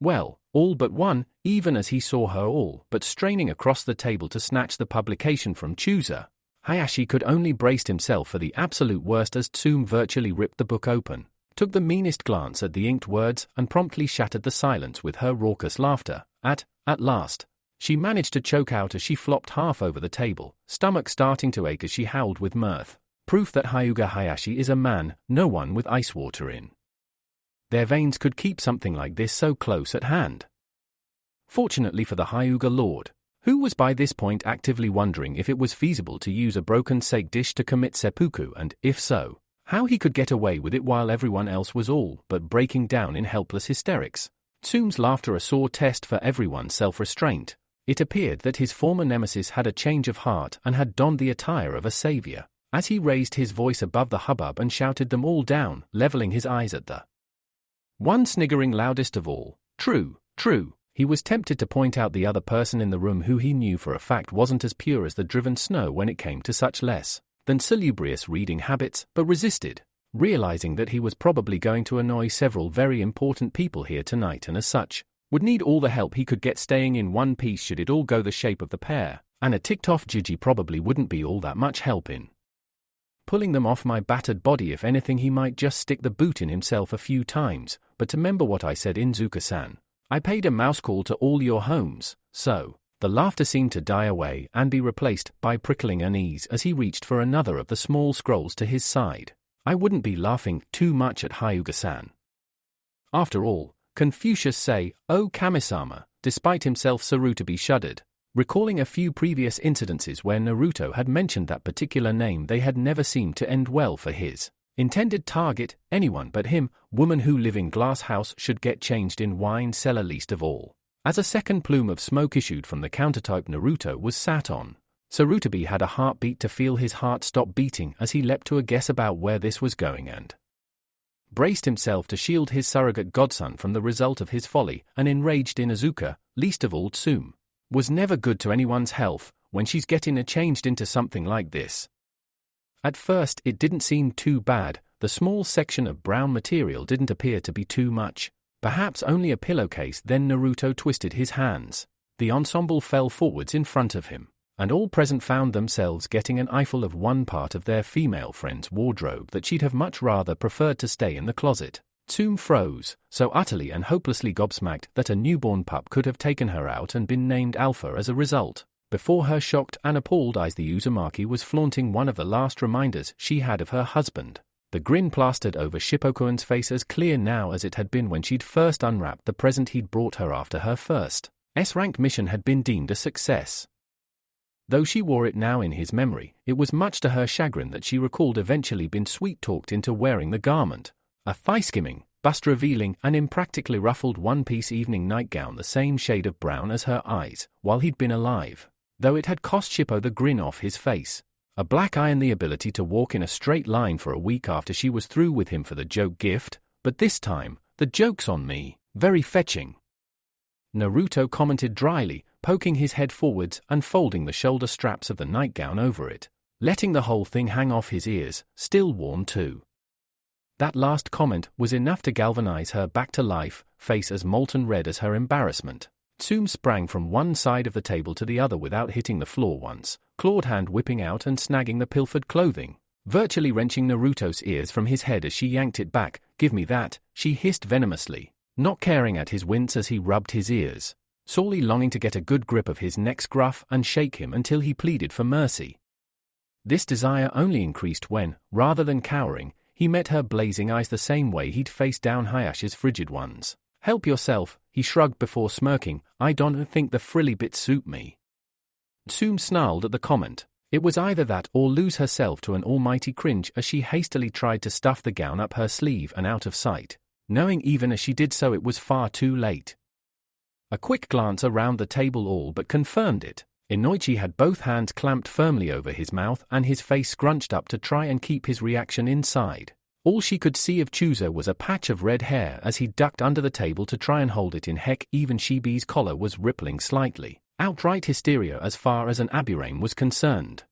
Well, all but one, even as he saw her all but straining across the table to snatch the publication from Chooser, Hayashi could only brace himself for the absolute worst as Tsume virtually ripped the book open, took the meanest glance at the inked words, and promptly shattered the silence with her raucous laughter. At last, She managed to choke out as she flopped half over the table, stomach starting to ache as she howled with mirth. Proof that Hyuga Hayashi is a man, no one with ice water in their veins could keep something like this so close at hand. Fortunately for the Hyuga Lord, who was by this point actively wondering if it was feasible to use a broken sake dish to commit seppuku and, if so, how he could get away with it while everyone else was all but breaking down in helpless hysterics. Tsume's laughter a sore test for everyone's self-restraint. It appeared that his former nemesis had a change of heart and had donned the attire of a savior, as he raised his voice above the hubbub and shouted them all down, leveling his eyes at the one sniggering loudest of all. True, true. He was tempted to point out the other person in the room who he knew for a fact wasn't as pure as the driven snow when it came to such less than salubrious reading habits, but resisted, realizing that he was probably going to annoy several very important people here tonight and as such, would need all the help he could get staying in one piece should it all go the shape of the pair, and a ticked-off Gigi probably wouldn't be all that much help in pulling them off my battered body. If anything, he might just stick the boot in himself a few times, but remember what I said in Zuka-san. I paid a mouse call to all your homes, so. The laughter seemed to die away and be replaced by prickling unease as he reached for another of the small scrolls to his side. I wouldn't be laughing too much at Hyuga-san. After all, Confucius say, "Oh Kamisama," despite himself Sarutobi shuddered, recalling a few previous incidences where Naruto had mentioned that particular name. They had never seemed to end well for his intended target, anyone but him. Woman who live in glass house should get changed in wine cellar least of all. As a second plume of smoke issued from the countertop Naruto was sat on, Sarutobi had a heartbeat to feel his heart stop beating as he leapt to a guess about where this was going and braced himself to shield his surrogate godson from the result of his folly. An enraged Inuzuka, least of all Tsume, was never good to anyone's health when she's getting changed into something like this. At first it didn't seem too bad. The small section of brown material didn't appear to be too much. Perhaps only a pillowcase. Then Naruto twisted his hands. The ensemble fell forwards in front of him, and all present found themselves getting an eyeful of one part of their female friend's wardrobe that she'd have much rather preferred to stay in the closet. Tsume froze, so utterly and hopelessly gobsmacked that a newborn pup could have taken her out and been named Alpha as a result. Before her shocked and appalled eyes the Uzumaki was flaunting one of the last reminders she had of her husband. The grin plastered over Shippokuen's face as clear now as it had been when she'd first unwrapped the present he'd brought her after her first S-rank mission had been deemed a success. Though she wore it now in his memory, it was much to her chagrin that she recalled eventually been sweet-talked into wearing the garment. A thigh-skimming, bust-revealing and impractically ruffled one-piece evening nightgown the same shade of brown as her eyes, while he'd been alive. Though it had cost Shippo the grin off his face, a black eye and the ability to walk in a straight line for a week after she was through with him for the joke gift, but this time, the joke's on me, very fetching. Naruto commented dryly, poking his head forwards and folding the shoulder straps of the nightgown over it, letting the whole thing hang off his ears, still warm too. That last comment was enough to galvanize her back to life, face as molten red as her embarrassment. Tsume sprang from one side of the table to the other without hitting the floor once, clawed hand whipping out and snagging the pilfered clothing, virtually wrenching Naruto's ears from his head as she yanked it back. "Give me that," she hissed venomously, not caring at his wince as he rubbed his ears, sorely longing to get a good grip of his neck's gruff and shake him until he pleaded for mercy. This desire only increased when, rather than cowering, he met her blazing eyes the same way he'd faced down Hayashi's frigid ones. "Help yourself," he shrugged before smirking. "I don't think the frilly bits suit me." Tsume snarled at the comment. It was either that or lose herself to an almighty cringe as she hastily tried to stuff the gown up her sleeve and out of sight, knowing even as she did so it was far too late. A quick glance around the table all but confirmed it. Inoichi had both hands clamped firmly over his mouth and his face scrunched up to try and keep his reaction inside. All she could see of Chuzo was a patch of red hair as he ducked under the table to try and hold it in. Heck, even Shibi's collar was rippling slightly. Outright hysteria as far as an Aburain was concerned.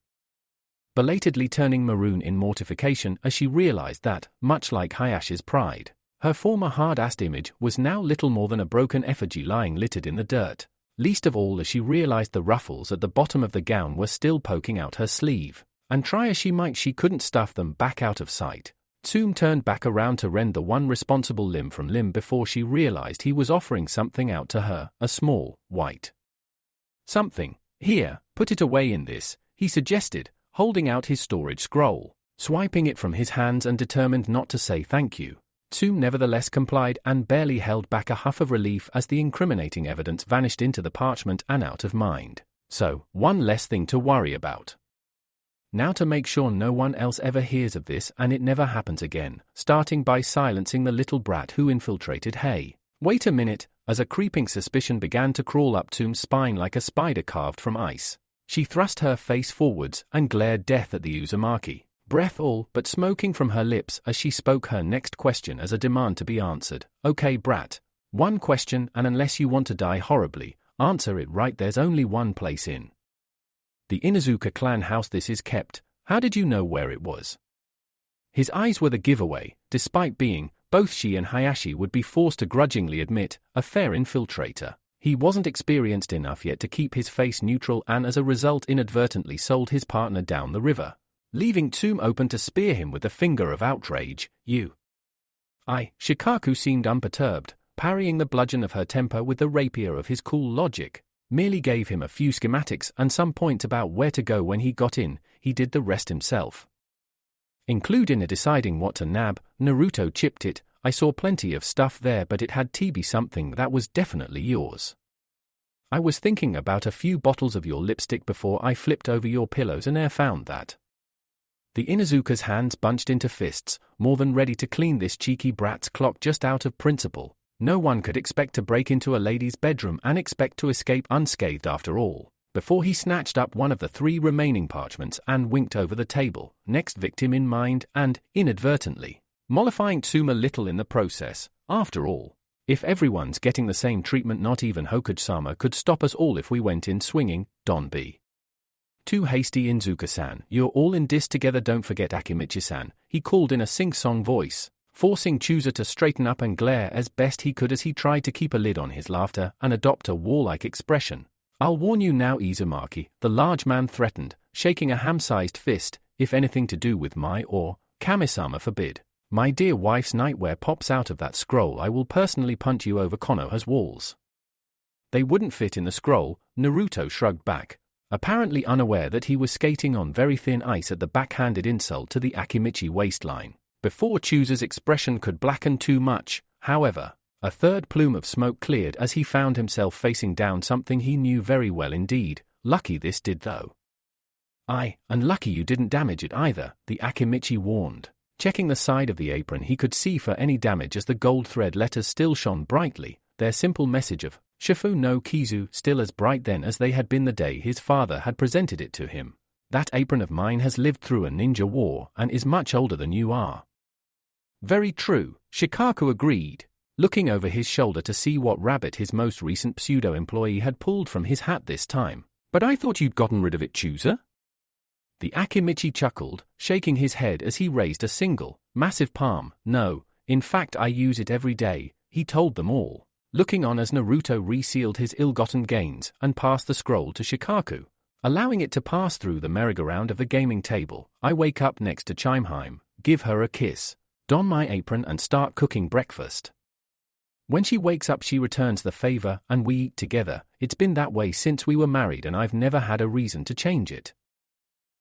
Belatedly turning maroon in mortification as she realized that, much like Hayashi's pride, her former hard-assed image was now little more than a broken effigy lying littered in the dirt. Least of all as she realized the ruffles at the bottom of the gown were still poking out her sleeve, and try as she might she couldn't stuff them back out of sight. Tsume turned back around to rend the one responsible limb from limb before she realized he was offering something out to her, a small, white Something. Here, put it away in this, he suggested, holding out his storage scroll. Swiping it from his hands and determined not to say thank you, Tsume nevertheless complied and barely held back a huff of relief as the incriminating evidence vanished into the parchment and out of mind. So, one less thing to worry about. Now to make sure no one else ever hears of this and it never happens again, starting by silencing the little brat who infiltrated Hey. Wait a minute, as a creeping suspicion began to crawl up Tsume's spine like a spider carved from ice. She thrust her face forwards and glared death at the Uzumaki, breath all but smoking from her lips as she spoke her next question as a demand to be answered. Okay, brat. One question, and unless you want to die horribly, answer it right. There's only one place in the Inuzuka clan house this is kept. How did you know where it was? His eyes were the giveaway, despite being, both she and Hayashi would be forced to grudgingly admit, a fair infiltrator. He wasn't experienced enough yet to keep his face neutral and as a result inadvertently sold his partner down the river, leaving Tsume open to spear him with the finger of outrage. Shikaku seemed unperturbed, parrying the bludgeon of her temper with the rapier of his cool logic. Merely gave him a few schematics and some points about where to go when he got in. He did the rest himself. Include in deciding what to nab, Naruto chipped it. I saw plenty of stuff there, but it had to be something that was definitely yours. I was thinking about a few bottles of your lipstick before I flipped over your pillows and found that. The Inuzuka's hands bunched into fists, more than ready to clean this cheeky brat's clock just out of principle. No one could expect to break into a lady's bedroom and expect to escape unscathed after all. Before he snatched up one of the 3 remaining parchments and winked over the table, next victim in mind and, inadvertently, mollifying Tsume a little in the process. After all, if everyone's getting the same treatment, not even Hokage-sama could stop us all if we went in swinging. Don't be too hasty, Inuzuka-san. You're all in this together. Don't forget Akimichi-san, he called in a sing-song voice, forcing Chooser to straighten up and glare as best he could as he tried to keep a lid on his laughter and adopt a warlike expression. I'll warn you now, Izumaki, the large man threatened, shaking a ham-sized fist, if anything to do with my or Kami-sama forbid my dear wife's nightwear pops out of that scroll, I will personally punch you over Konoha's walls. They wouldn't fit in the scroll, Naruto shrugged back, apparently unaware that he was skating on very thin ice at the backhanded insult to the Akimichi waistline. Before Chooser's expression could blacken too much, however, a third plume of smoke cleared as he found himself facing down something he knew very well indeed. Lucky this did though. And lucky you didn't damage it either, the Akimichi warned. Checking the side of the apron he could see for any damage as the gold thread letters still shone brightly, their simple message of Shifu no Kizu still as bright then as they had been the day his father had presented it to him. That apron of mine has lived through a ninja war and is much older than you are. Very true, Shikaku agreed, looking over his shoulder to see what rabbit his most recent pseudo-employee had pulled from his hat this time. But I thought you'd gotten rid of it, Chooser? The Akimichi chuckled, shaking his head as he raised a single, massive palm. No, in fact I use it every day, he told them all, looking on as Naruto resealed his ill-gotten gains and passed the scroll to Shikaku, allowing it to pass through the merry-go-round of the gaming table. I wake up next to Chimeheim, give her a kiss, don my apron and start cooking breakfast. When she wakes up she returns the favor and we eat together. It's been that way since we were married and I've never had a reason to change it.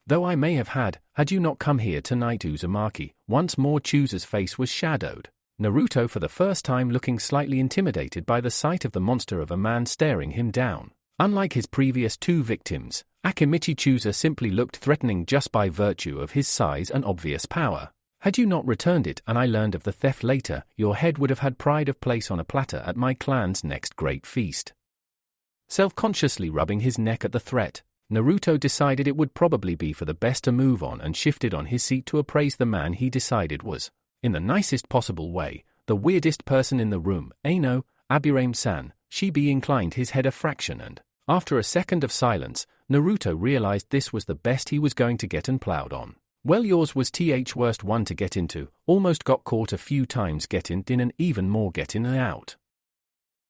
Though I may have had you not come here tonight, Uzumaki. Once more Chooser's face was shadowed, Naruto for the first time looking slightly intimidated by the sight of the monster of a man staring him down. Unlike his previous 2 victims, Akimichi Chooser simply looked threatening just by virtue of his size and obvious power. Had you not returned it and I learned of the theft later, your head would have had pride of place on a platter at my clan's next great feast. Self-consciously rubbing his neck at the threat, Naruto decided it would probably be for the best to move on and shifted on his seat to appraise the man he decided was, in the nicest possible way, the weirdest person in the room. No, Abirame-san. Shibi inclined his head a fraction and, after a second of silence, Naruto realized this was the best he was going to get and plowed on. Well, yours was worst one to get into, almost got caught a few times getting in and even more getting out.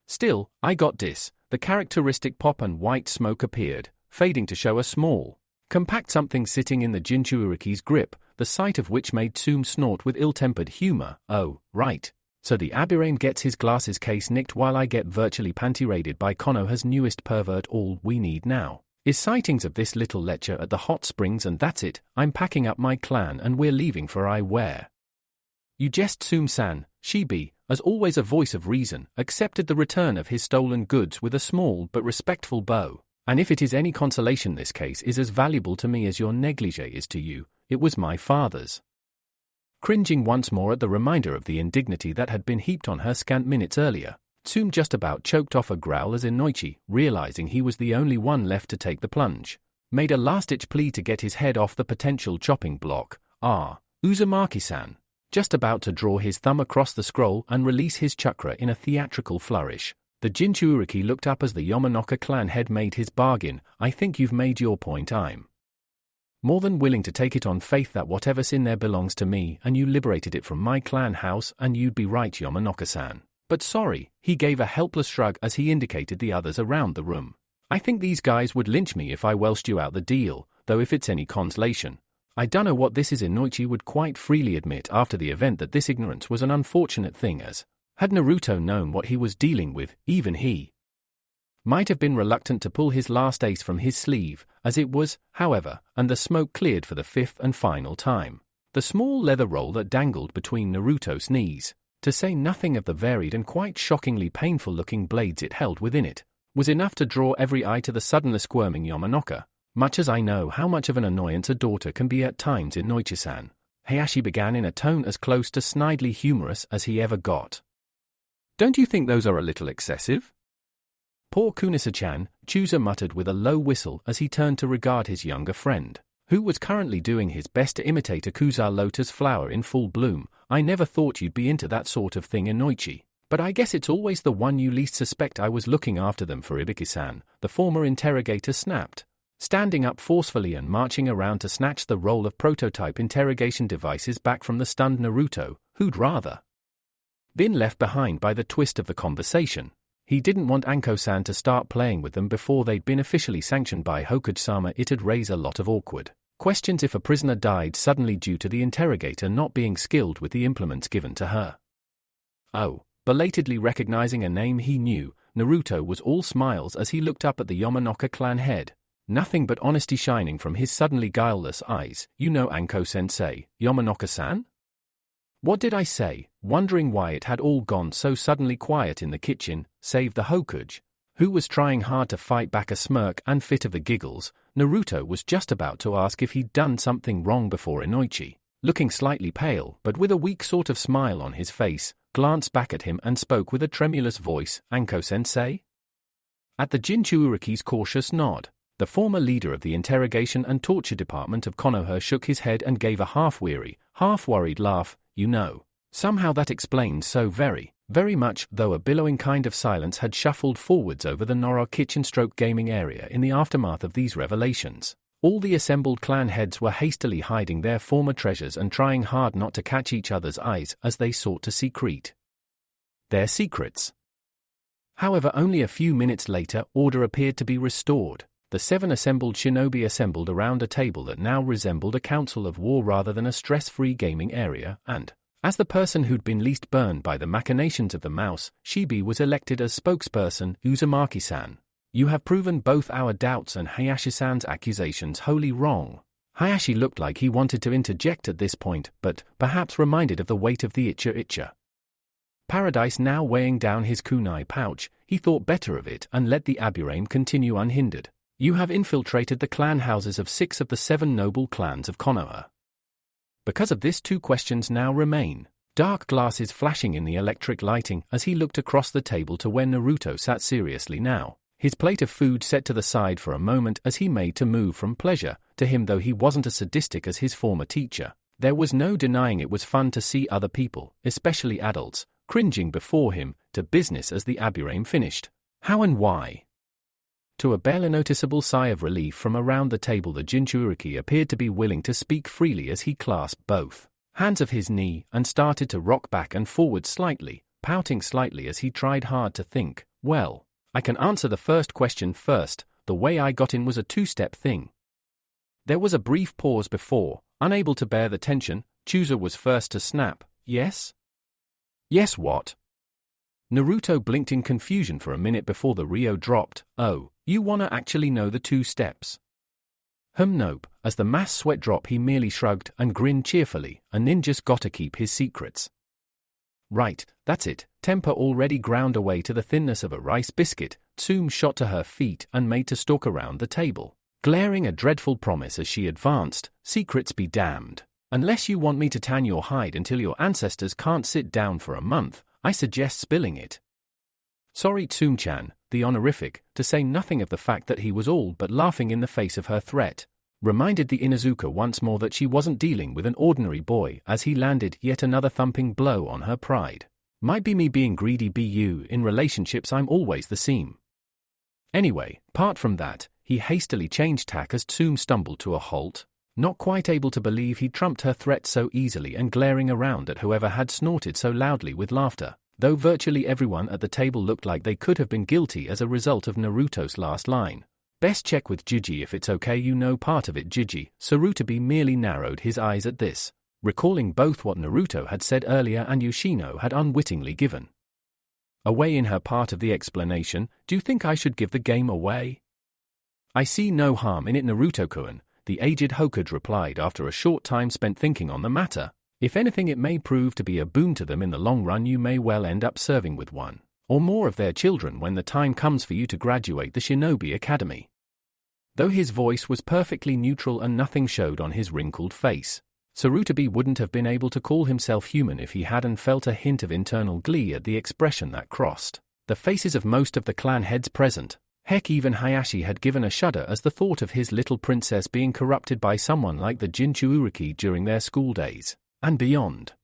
Still, I got this. The characteristic pop and white smoke appeared, fading to show a small, compact something sitting in the Jinchuriki's grip, the sight of which made Tsume snort with ill-tempered humor. Oh, right. So the Abirame gets his glasses case nicked while I get virtually panty-raided by Konoha's newest pervert. All we need now is sightings of this little lecher at the hot springs, and that's it. I'm packing up my clan and we're leaving for Iware. You jest, Sum-san. Shibi, as always a voice of reason, accepted the return of his stolen goods with a small but respectful bow. And if it is any consolation, this case is as valuable to me as your negligee is to you. It was my father's. Cringing once more at the reminder of the indignity that had been heaped on her scant minutes earlier, Tsum just about choked off a growl as Inoichi, realizing he was the only one left to take the plunge, made a last-ditch plea to get his head off the potential chopping block. Uzumaki-san, just about to draw his thumb across the scroll and release his chakra in a theatrical flourish, the Jinchuuriki looked up as the Yamanaka clan head made his bargain. I think you've made your point. I'm more than willing to take it on faith that whatever's in there belongs to me, and you liberated it from my clan house, and you'd be right, Yamanaka-san. But sorry, he gave a helpless shrug as he indicated the others around the room. I think these guys would lynch me if I welched you out the deal, though if it's any consolation, I dunno what this is. Inoichi would quite freely admit after the event that this ignorance was an unfortunate thing, as had Naruto known what he was dealing with, even he might have been reluctant to pull his last ace from his sleeve. As it was, however, and the smoke cleared for the fifth and final time, the small leather roll that dangled between Naruto's knees, to say nothing of the varied and quite shockingly painful-looking blades it held within it, was enough to draw every eye to the suddenly squirming Yamanaka. Much as I know how much of an annoyance a daughter can be at times, Inoichi-san, Hayashi began in a tone as close to snidely humorous as he ever got. Don't you think those are a little excessive? Poor Kunisa-chan, Chooser muttered with a low whistle as he turned to regard his younger friend, who was currently doing his best to imitate a Kuza lotus flower in full bloom. I never thought you'd be into that sort of thing, Inoichi, but I guess it's always the one you least suspect. I was looking after them for Ibiki-san, the former interrogator snapped, standing up forcefully and marching around to snatch the roll of prototype interrogation devices back from the stunned Naruto, who'd rather been left behind by the twist of the conversation. He didn't want Anko-san to start playing with them before they'd been officially sanctioned by Hokage-sama. It'd raise a lot of awkward questions if a prisoner died suddenly due to the interrogator not being skilled with the implements given to her. Oh, belatedly recognizing a name he knew, Naruto was all smiles as he looked up at the Yamanaka clan head, nothing but honesty shining from his suddenly guileless eyes. You know Anko-sensei, Yamanaka-san? What did I say? Wondering why it had all gone so suddenly quiet in the kitchen, save the Hokage, who was trying hard to fight back a smirk and fit of the giggles. Naruto was just about to ask if he'd done something wrong before Inoichi, looking slightly pale but with a weak sort of smile on his face, glanced back at him and spoke with a tremulous voice. Anko-sensei? At the Jinchuuriki's cautious nod, the former leader of the interrogation and torture department of Konoha shook his head and gave a half-weary, half-worried laugh. You know, somehow that explained so very much, though a billowing kind of silence had shuffled forwards over the Nora kitchen-gaming area in the aftermath of these revelations. All the assembled clan heads were hastily hiding their former treasures and trying hard not to catch each other's eyes as they sought to secrete their secrets. However, only a few minutes later, order appeared to be restored. The 7 assembled shinobi assembled around a table that now resembled a council of war rather than a stress-free gaming area, and, as the person who'd been least burned by the machinations of the mouse, Shibi was elected as spokesperson. Uzumaki-san, you have proven both our doubts and Hayashi-san's accusations wholly wrong. Hayashi looked like he wanted to interject at this point, but, perhaps reminded of the weight of the Icha Paradise now weighing down his kunai pouch, he thought better of it and let the Abirame continue unhindered. You have infiltrated the clan houses of 6 of the 7 noble clans of Konoha. Because of this, 2 questions now remain. Dark glasses flashing in the electric lighting as he looked across the table to where Naruto sat seriously now, his plate of food set to the side for a moment as he made to move from pleasure to him. Though he wasn't as sadistic as his former teacher, there was no denying it was fun to see other people, especially adults, cringing before him, to business as the Abirame finished. How and why? To a barely noticeable sigh of relief from around the table, the Jinchuuriki appeared to be willing to speak freely as he clasped both hands of his knee and started to rock back and forward slightly, pouting slightly as he tried hard to think. Well, I can answer the first question first. The way I got in was a 2-step thing. There was a brief pause before, unable to bear the tension, Chooser was first to snap. Yes? Yes, what? Naruto blinked in confusion for a minute before the Rio dropped. Oh, you wanna actually know the 2 steps? Nope. As the mass sweat drop he merely shrugged and grinned cheerfully. A ninja's gotta keep his secrets. Right, that's it. Temper already ground away to the thinness of a rice biscuit. Tsume shot to her feet and made to stalk around the table, glaring a dreadful promise as she advanced. Secrets be damned. Unless you want me to tan your hide until your ancestors can't sit down for a month, I suggest spilling it. Sorry Tsume-chan, the honorific, to say nothing of the fact that he was all but laughing in the face of her threat, reminded the Inuzuka once more that she wasn't dealing with an ordinary boy as he landed yet another thumping blow on her pride. Might be me being greedy, in relationships I'm always the same. Anyway, apart from that, he hastily changed tack as Tsume stumbled to a halt, not quite able to believe he trumped her threat so easily and glaring around at whoever had snorted so loudly with laughter, though virtually everyone at the table looked like they could have been guilty as a result of Naruto's last line. Best check with Jiji if it's okay, you know part of it Jiji. Sarutobi merely narrowed his eyes at this, recalling both what Naruto had said earlier and Yoshino had unwittingly given away in her part of the explanation. Do you think I should give the game away? I see no harm in it, Naruto-kun, the aged Hokage replied after a short time spent thinking on the matter. If anything, it may prove to be a boon to them in the long run. You may well end up serving with one or more of their children when the time comes for you to graduate the Shinobi Academy. Though his voice was perfectly neutral and nothing showed on his wrinkled face, Sarutobi wouldn't have been able to call himself human if he hadn't felt a hint of internal glee at the expression that crossed the faces of most of the clan heads present. Heck, even Hayashi had given a shudder as the thought of his little princess being corrupted by someone like the Jinchuuriki during their school days and beyond.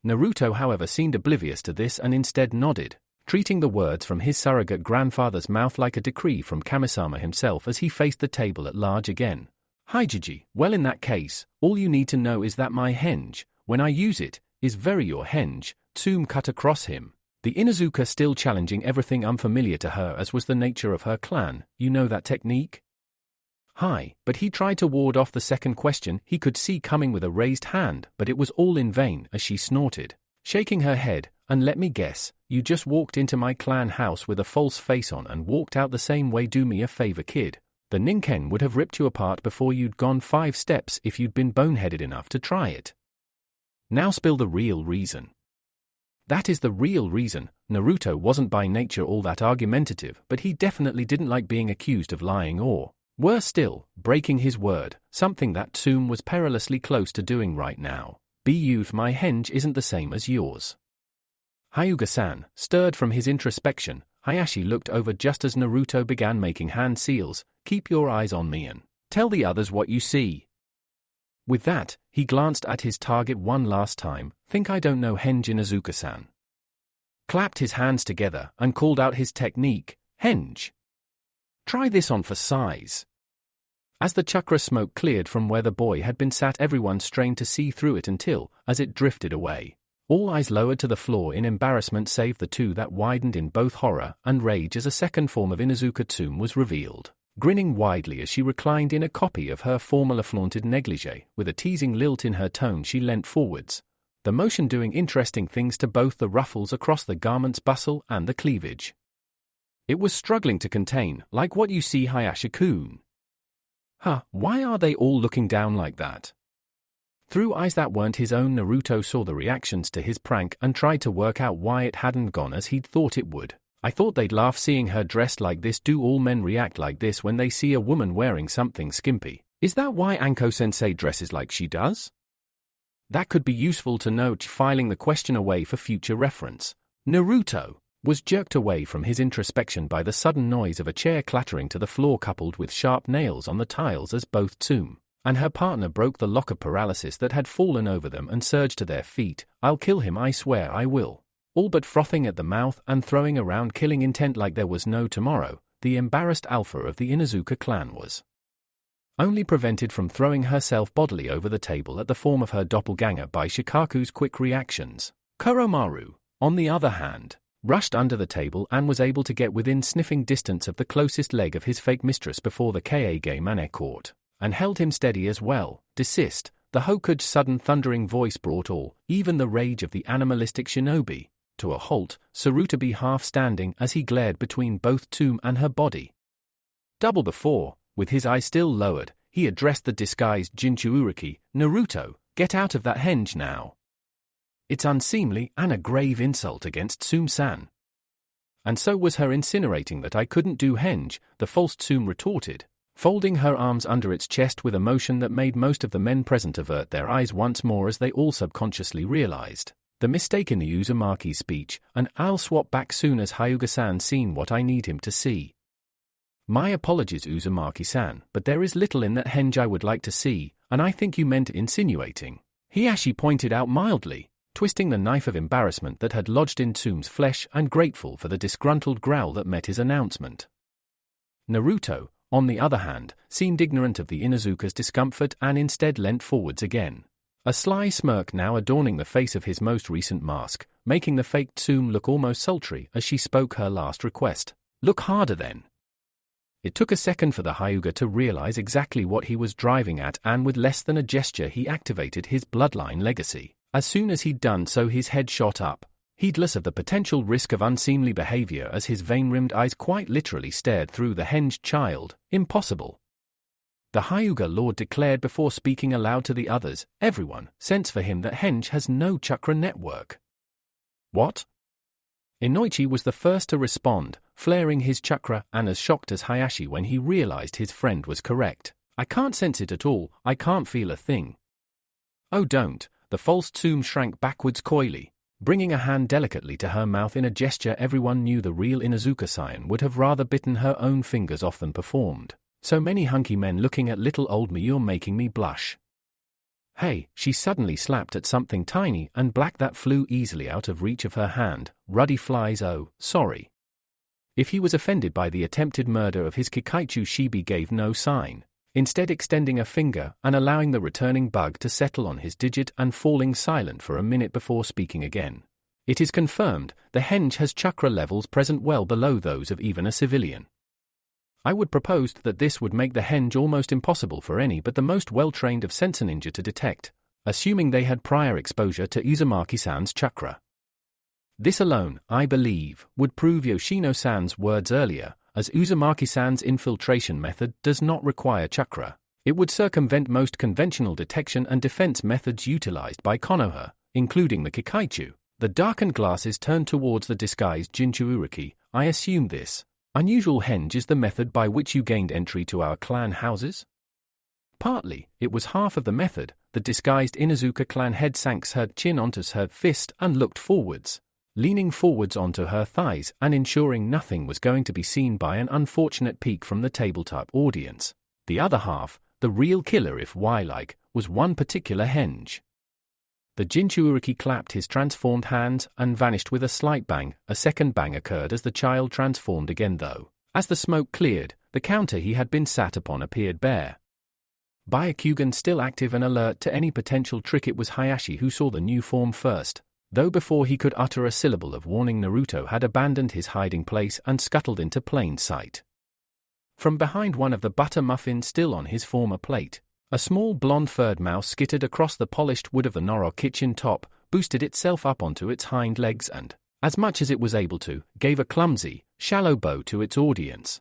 Naruto, however, seemed oblivious to this and instead nodded, treating the words from his surrogate grandfather's mouth like a decree from Kamisama himself as he faced the table at large again. Hi Jiji, well in that case, all you need to know is that my henge, when I use it, is very your henge. Tsume cut across him, the Inuzuka still challenging everything unfamiliar to her as was the nature of her clan. You know that technique? Hi, but he tried to ward off the second question he could see coming with a raised hand, but it was all in vain as she snorted, shaking her head. And let me guess, you just walked into my clan house with a false face on and walked out the same way. Do me a favor, kid. The Ninken would have ripped you apart before you'd gone 5 steps if you'd been boneheaded enough to try it. Now spill the real reason. That is the real reason. Naruto wasn't by nature all that argumentative, but he definitely didn't like being accused of lying or, worse still, breaking his word, something that Tsume was perilously close to doing right now. My henge isn't the same as yours. Hyuga-san, stirred from his introspection, Hayashi looked over just as Naruto began making hand seals. Keep your eyes on me and tell the others what you see. With that, he glanced at his target one last time. Think I don't know henge, Inuzuka-san. Clapped his hands together and called out his technique, henge. Try this on for size. As the chakra smoke cleared from where the boy had been sat, everyone strained to see through it until, as it drifted away, all eyes lowered to the floor in embarrassment save the two that widened in both horror and rage as a second form of Inuzuka Tsume was revealed, grinning widely as she reclined in a copy of her former flaunted negligee. With a teasing lilt in her tone she leant forwards, the motion doing interesting things to both the ruffles across the garment's bustle and the cleavage. It was struggling to contain, like what you see, Hayashi-kun. Why are they all looking down like that? Through eyes that weren't his own, Naruto saw the reactions to his prank and tried to work out why it hadn't gone as he'd thought it would. I thought they'd laugh seeing her dressed like this. Do all men react like this when they see a woman wearing something skimpy? Is that why Anko-sensei dresses like she does? That could be useful to know. Filing the question away for future reference, Naruto was jerked away from his introspection by the sudden noise of a chair clattering to the floor coupled with sharp nails on the tiles as both Tsume and her partner broke the lock of paralysis that had fallen over them and surged to their feet. I'll kill him, I swear I will. All but frothing at the mouth and throwing around killing intent like there was no tomorrow, the embarrassed alpha of the Inuzuka clan was only prevented from throwing herself bodily over the table at the form of her doppelganger by Shikaku's quick reactions. Koromaru, on the other hand, rushed under the table and was able to get within sniffing distance of the closest leg of his fake mistress before the Kage Mane caught and held him steady as well. Desist, The Hokage's sudden thundering voice brought all, even the rage of the animalistic shinobi, to a halt, Sarutabi half standing as he glared between both Tsume and her body. Double before, with his eye still lowered, he addressed the disguised Jinchuuriki, "Naruto, get out of that henge now. It's unseemly and a grave insult against Tsume-san." "And so was her insinuating that I couldn't do henge," the false Tsume retorted, folding her arms under its chest with a motion that made most of the men present avert their eyes once more as they all subconsciously realized the mistake in the Uzumaki's speech, and "I'll swap back soon as Hyuga-san seen what I need him to see." "My apologies, Uzumaki-san, but there is little in that henge I would like to see, and I think you meant insinuating," Hiashi pointed out mildly, twisting the knife of embarrassment that had lodged in Tsume's flesh and grateful for the disgruntled growl that met his announcement. Naruto, on the other hand, seemed ignorant of the Inuzuka's discomfort and instead leant forwards again, a sly smirk now adorning the face of his most recent mask, making the fake Tsume look almost sultry as she spoke her last request. "Look harder then." It took a second for the Hyuga to realize exactly what he was driving at, and with less than a gesture he activated his bloodline legacy. As soon as he'd done so, his head shot up, heedless of the potential risk of unseemly behavior as his vein-rimmed eyes quite literally stared through the henged child. "Impossible," the Hyuga Lord declared before speaking aloud to the others. "Everyone sense for him that henge has no chakra network." "What?" Inoichi was the first to respond, flaring his chakra and as shocked as Hayashi when he realized his friend was correct. "I can't sense it at all, I can't feel a thing." "Oh don't," the false Tsume shrank backwards coyly, bringing a hand delicately to her mouth in a gesture everyone knew the real Inuzuka-san would have rather bitten her own fingers off than performed. "So many hunky men looking at little old me, you're making me blush." "Hey," she suddenly slapped at something tiny and black that flew easily out of reach of her hand. "Ruddy flies, oh, sorry." If he was offended by the attempted murder of his Kikaichu, Shibi gave no sign, instead extending a finger and allowing the returning bug to settle on his digit and falling silent for a minute before speaking again. "It is confirmed, the henge has chakra levels present well below those of even a civilian. I would propose that this would make the henge almost impossible for any but the most well-trained of Sense Ninja to detect, assuming they had prior exposure to Uzumaki-san's chakra. This alone, I believe, would prove Yoshino-san's words earlier, as Uzumaki-san's infiltration method does not require chakra. It would circumvent most conventional detection and defense methods utilized by Konoha, including the Kikaichu." The darkened glasses turned towards the disguised Jinchuuriki. "I assume this unusual henge is the method by which you gained entry to our clan houses?" Partly, it was half of the method. The disguised Inuzuka clan head sank her chin onto her fist and looked forwards, leaning forwards onto her thighs and ensuring nothing was going to be seen by an unfortunate peek from the tabletop audience. The other half, the real killer if why-like, was one particular henge. The Jinchuuriki clapped his transformed hands and vanished with a slight bang. A second bang occurred as the child transformed again though. As the smoke cleared, the counter he had been sat upon appeared bare. Byakugan still active and alert to any potential trick. It was Hayashi who saw the new form first, though before he could utter a syllable of warning Naruto had abandoned his hiding place and scuttled into plain sight. From behind one of the butter muffins still on his former plate, a small blonde-furred mouse skittered across the polished wood of the Noro kitchen top, boosted itself up onto its hind legs and, as much as it was able to, gave a clumsy, shallow bow to its audience.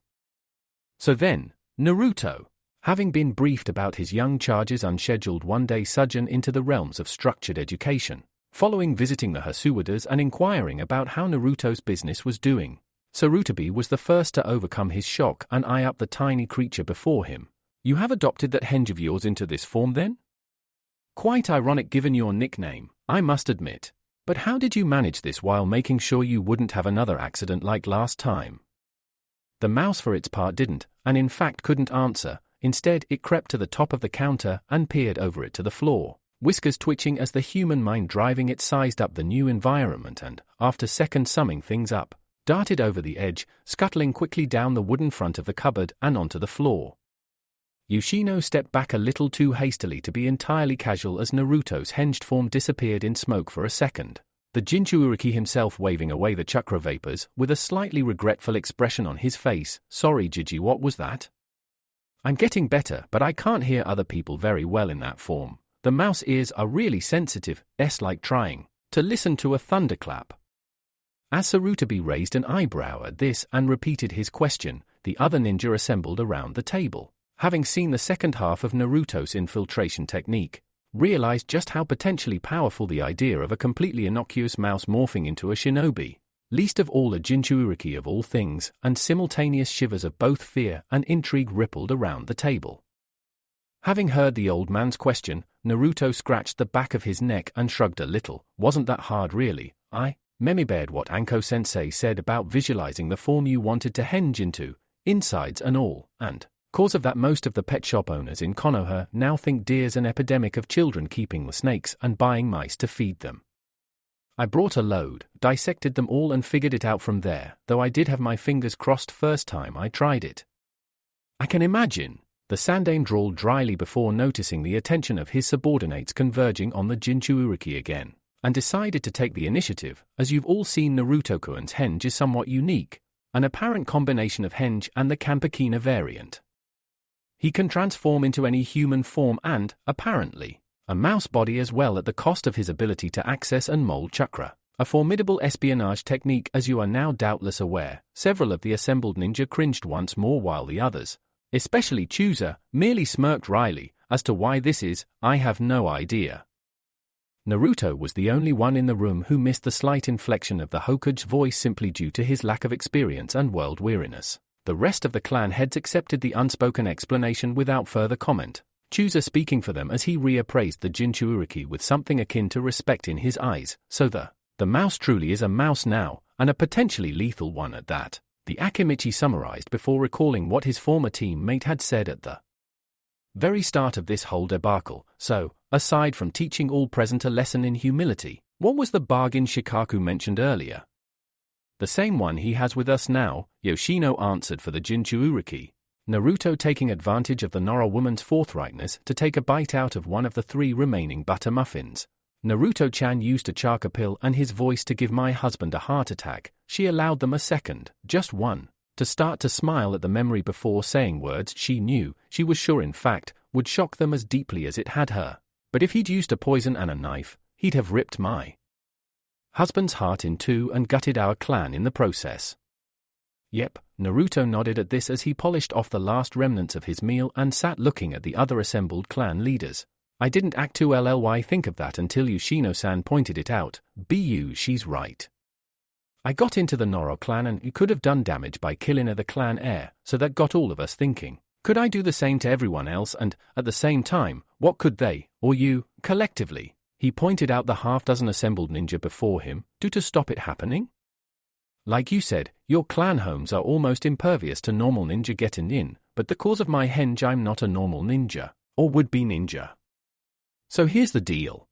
So then, Naruto, having been briefed about his young charge's unscheduled one-day sojourn into the realms of structured education, following visiting the Hasuwadas and inquiring about how Naruto's business was doing, Sarutabi was the first to overcome his shock and eye up the tiny creature before him. "You have adopted that henge of yours into this form then? Quite ironic given your nickname, I must admit. But how did you manage this while making sure you wouldn't have another accident like last time?" The mouse for its part didn't, and in fact couldn't answer. Instead, it crept to the top of the counter and peered over it to the floor, whiskers twitching as the human mind driving it sized up the new environment and, after second summing things up, darted over the edge, scuttling quickly down the wooden front of the cupboard and onto the floor. Yoshino stepped back a little too hastily to be entirely casual as Naruto's henged form disappeared in smoke for a second, the Jinchuuriki himself waving away the chakra vapors with a slightly regretful expression on his face. "Sorry Jiji, what was that?" "I'm getting better, but I can't hear other people very well in that form," The mouse ears are really sensitive, like trying to listen to a thunderclap. As Sarutabi raised an eyebrow at this and repeated his question, the other ninja assembled around the table, having seen the second half of Naruto's infiltration technique, realized just how potentially powerful the idea of a completely innocuous mouse morphing into a shinobi, least of all a Jinchuuriki of all things, and simultaneous shivers of both fear and intrigue rippled around the table. Having heard the old man's question, Naruto scratched the back of his neck and shrugged a little. Wasn't that hard really? I remembered what Anko-sensei said about visualizing the form you wanted to henge into, insides and all, and cause of that most of the pet shop owners in Konoha now think deer's an epidemic of children keeping the snakes and buying mice to feed them. I brought a load, dissected them all and figured it out from there, though I did have my fingers crossed first time I tried it. I can imagine, the Sandaime drawled dryly before noticing the attention of his subordinates converging on the Jinchuuriki again, and decided to take the initiative. As you've all seen, Naruto-kun's henge is somewhat unique, an apparent combination of henge and the Kampakina variant. He can transform into any human form and, apparently, a mouse body as well at the cost of his ability to access and mold chakra, a formidable espionage technique. As you are now doubtless aware, several of the assembled ninja cringed once more while the others, especially Chooser, merely smirked wryly. As to why this is, I have no idea. Naruto was the only one in the room who missed the slight inflection of the Hokage's voice simply due to his lack of experience and world weariness. The rest of the clan heads accepted the unspoken explanation without further comment, Chooser speaking for them as he reappraised the Jinchuuriki with something akin to respect in his eyes. So the mouse truly is a mouse now, and a potentially lethal one at that, the Akimichi summarized before recalling what his former teammate had said at the very start of this whole debacle. So, aside from teaching all present a lesson in humility, what was the bargain Shikaku mentioned earlier? The same one he has with us now, Yoshino answered for the Jinchuuriki. Naruto taking advantage of the Nora woman's forthrightness to take a bite out of one of the 3 remaining butter muffins. Naruto-chan used a chakra pill and his voice to give my husband a heart attack. She allowed them a second, just one, to start to smile at the memory before saying words she knew, she was sure in fact, would shock them as deeply as it had her. But if he'd used a poison and a knife, he'd have ripped my husband's heart in two and gutted our clan in the process. Yep, Naruto nodded at this as he polished off the last remnants of his meal and sat looking at the other assembled clan leaders. I didn't actually think of that until Yoshino-san pointed it out. She's right. I got into the Noro clan and you could have done damage by killing the clan heir, so that got all of us thinking. Could I do the same to everyone else and, at the same time, what could they, or you, collectively? He pointed out the half-dozen assembled ninja before him, do to stop it happening? Like you said, your clan homes are almost impervious to normal ninja getting in, but the cause of my henge I'm not a normal ninja, or would-be ninja. So here's the deal.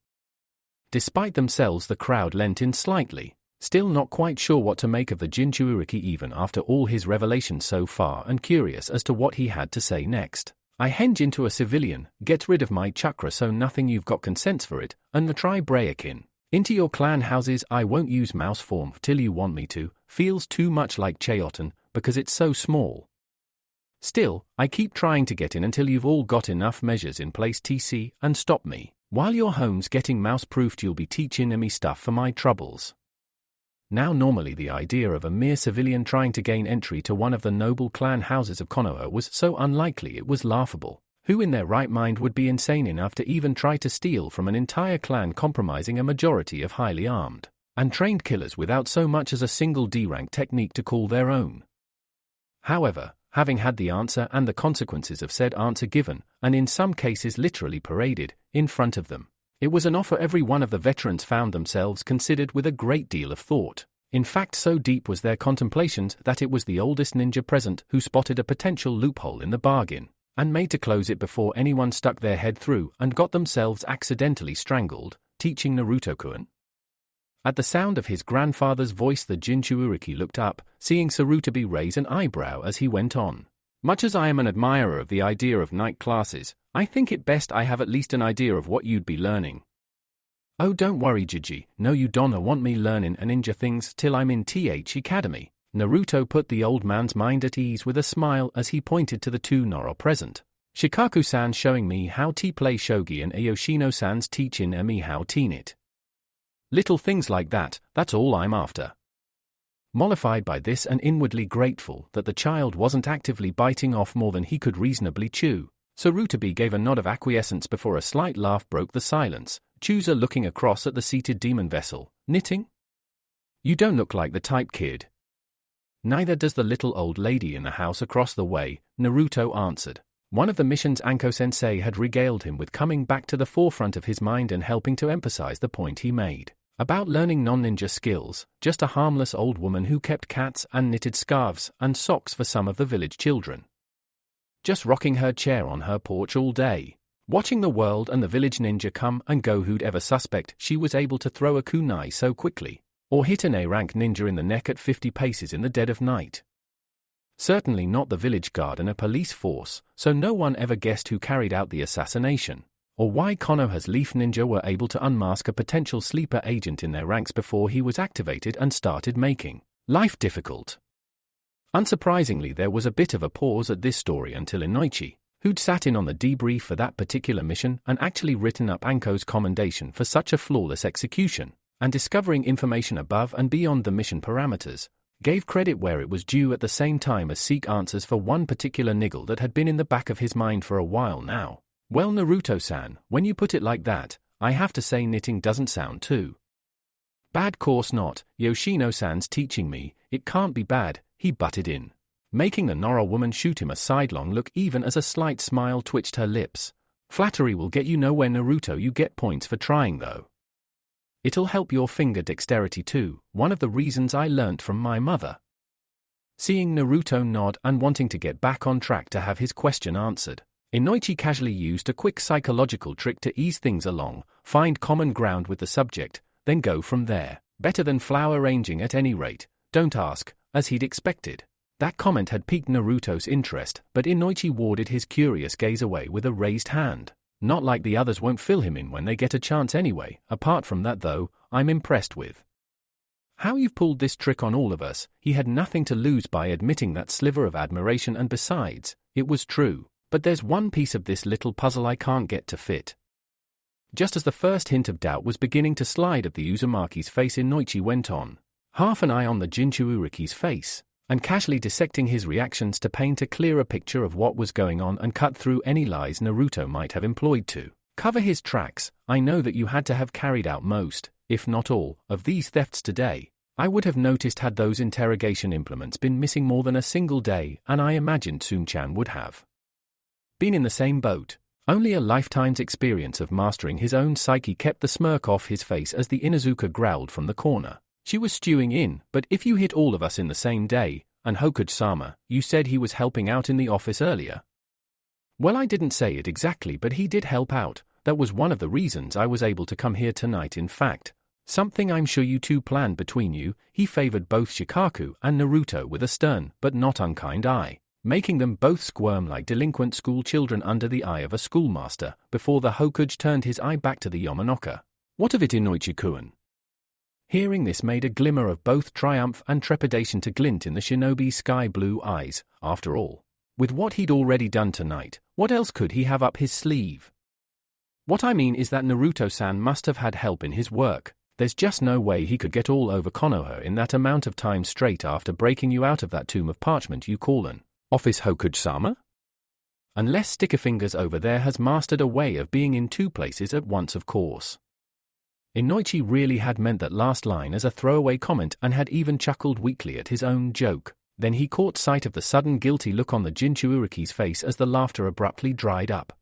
Despite themselves the crowd leant in slightly, still not quite sure what to make of the Jinchuuriki even after all his revelations so far and curious as to what he had to say next. I henge into a civilian, get rid of my chakra so nothing you've got consents for it, and try Breakin. Into your clan houses I won't use mouse form till you want me to, feels too much like Cheotan, because it's so small. Still, I keep trying to get in until you've all got enough measures in place TC and stop me. While your home's getting mouse-proofed you'll be teaching me stuff for my troubles. Now normally the idea of a mere civilian trying to gain entry to one of the noble clan houses of Konoha was so unlikely it was laughable. Who in their right mind would be insane enough to even try to steal from an entire clan comprising a majority of highly armed and trained killers without so much as a single D-rank technique to call their own? However, having had the answer and the consequences of said answer given, and in some cases literally paraded, in front of them, it was an offer every one of the veterans found themselves considered with a great deal of thought. In fact, so deep was their contemplations that it was the oldest ninja present who spotted a potential loophole in the bargain, and made to close it before anyone stuck their head through and got themselves accidentally strangled, teaching Naruto-kun. At the sound of his grandfather's voice the Jinchuuriki looked up, seeing Sarutabi raise an eyebrow as he went on. Much as I am an admirer of the idea of night classes, I think it best I have at least an idea of what you'd be learning. Oh, don't worry, Jiji, no you don't want me learning a ninja things till I'm in TH Academy. Naruto put the old man's mind at ease with a smile as he pointed to the two Noro present. Shikaku-san showing me how to play shogi and Ayoshino-san's teaching me how to knit. Little things like that, that's all I'm after. Mollified by this and inwardly grateful that the child wasn't actively biting off more than he could reasonably chew, Sarutabi gave a nod of acquiescence before a slight laugh broke the silence, Chooser looking across at the seated demon vessel. Knitting? You don't look like the type, kid. Neither does the little old lady in the house across the way, Naruto answered. One of the missions Anko-sensei had regaled him with coming back to the forefront of his mind and helping to emphasize the point he made. About learning non-ninja skills, just a harmless old woman who kept cats and knitted scarves and socks for some of the village children. Just rocking her chair on her porch all day, watching the world and the village ninja come and go. Who'd ever suspect she was able to throw a kunai so quickly, or hit an A-rank ninja in the neck at 50 paces in the dead of night? Certainly not the village guard and a police force, so no one ever guessed who carried out the assassination, or why Konoha's Leaf Ninja were able to unmask a potential sleeper agent in their ranks before he was activated and started making life difficult. Unsurprisingly, there was a bit of a pause at this story until Inoichi, who'd sat in on the debrief for that particular mission and actually written up Anko's commendation for such a flawless execution, and discovering information above and beyond the mission parameters, gave credit where it was due at the same time as seek answers for one particular niggle that had been in the back of his mind for a while now. Well, Naruto-san, when you put it like that, I have to say knitting doesn't sound too bad. Course not, Yoshino-san's teaching me, it can't be bad, he butted in, making the Nora woman shoot him a sidelong look even as a slight smile twitched her lips. Flattery will get you nowhere, Naruto. You get points for trying though. It'll help your finger dexterity too, one of the reasons I learnt from my mother. Seeing Naruto nod and wanting to get back on track to have his question answered, Inoichi casually used a quick psychological trick to ease things along, find common ground with the subject, then go from there. Better than flower arranging at any rate, don't ask, as he'd expected. That comment had piqued Naruto's interest, but Inoichi warded his curious gaze away with a raised hand. Not like the others won't fill him in when they get a chance anyway. Apart from that though, I'm impressed with how you've pulled this trick on all of us. He had nothing to lose by admitting that sliver of admiration, and besides, it was true. But there's one piece of this little puzzle I can't get to fit. Just as the first hint of doubt was beginning to slide up the Uzumaki's face, Inoichi went on, half an eye on the Jinchuuriki's face, and casually dissecting his reactions to paint a clearer picture of what was going on and cut through any lies Naruto might have employed to cover his tracks. I know that you had to have carried out most, if not all, of these thefts today. I would have noticed had those interrogation implements been missing more than a single day, and I imagined Tsun-chan would have been in the same boat. Only a lifetime's experience of mastering his own psyche kept the smirk off his face as the Inuzuka growled from the corner. She was stewing in, but if you hit all of us in the same day, and Hokuji-sama, you said he was helping out in the office earlier. Well, I didn't say it exactly, but he did help out. That was one of the reasons I was able to come here tonight. In fact, something I'm sure you two planned between you. He favored both Shikaku and Naruto with a stern but not unkind eye, making them both squirm like delinquent school children under the eye of a schoolmaster, before the Hokuji turned his eye back to the Yamanoka. What of it, Inoichi-kun? Hearing this made a glimmer of both triumph and trepidation to glint in the shinobi's sky-blue eyes. After all, with what he'd already done tonight, what else could he have up his sleeve? What I mean is that Naruto-san must have had help in his work. There's just no way he could get all over Konoha in that amount of time straight after breaking you out of that tomb of parchment you call an office, Hokuji-sama? Unless Stickerfingers over there has mastered a way of being in two places at once, of course. Inoichi really had meant that last line as a throwaway comment and had even chuckled weakly at his own joke. Then he caught sight of the sudden guilty look on the Jinchuuriki's face as the laughter abruptly dried up.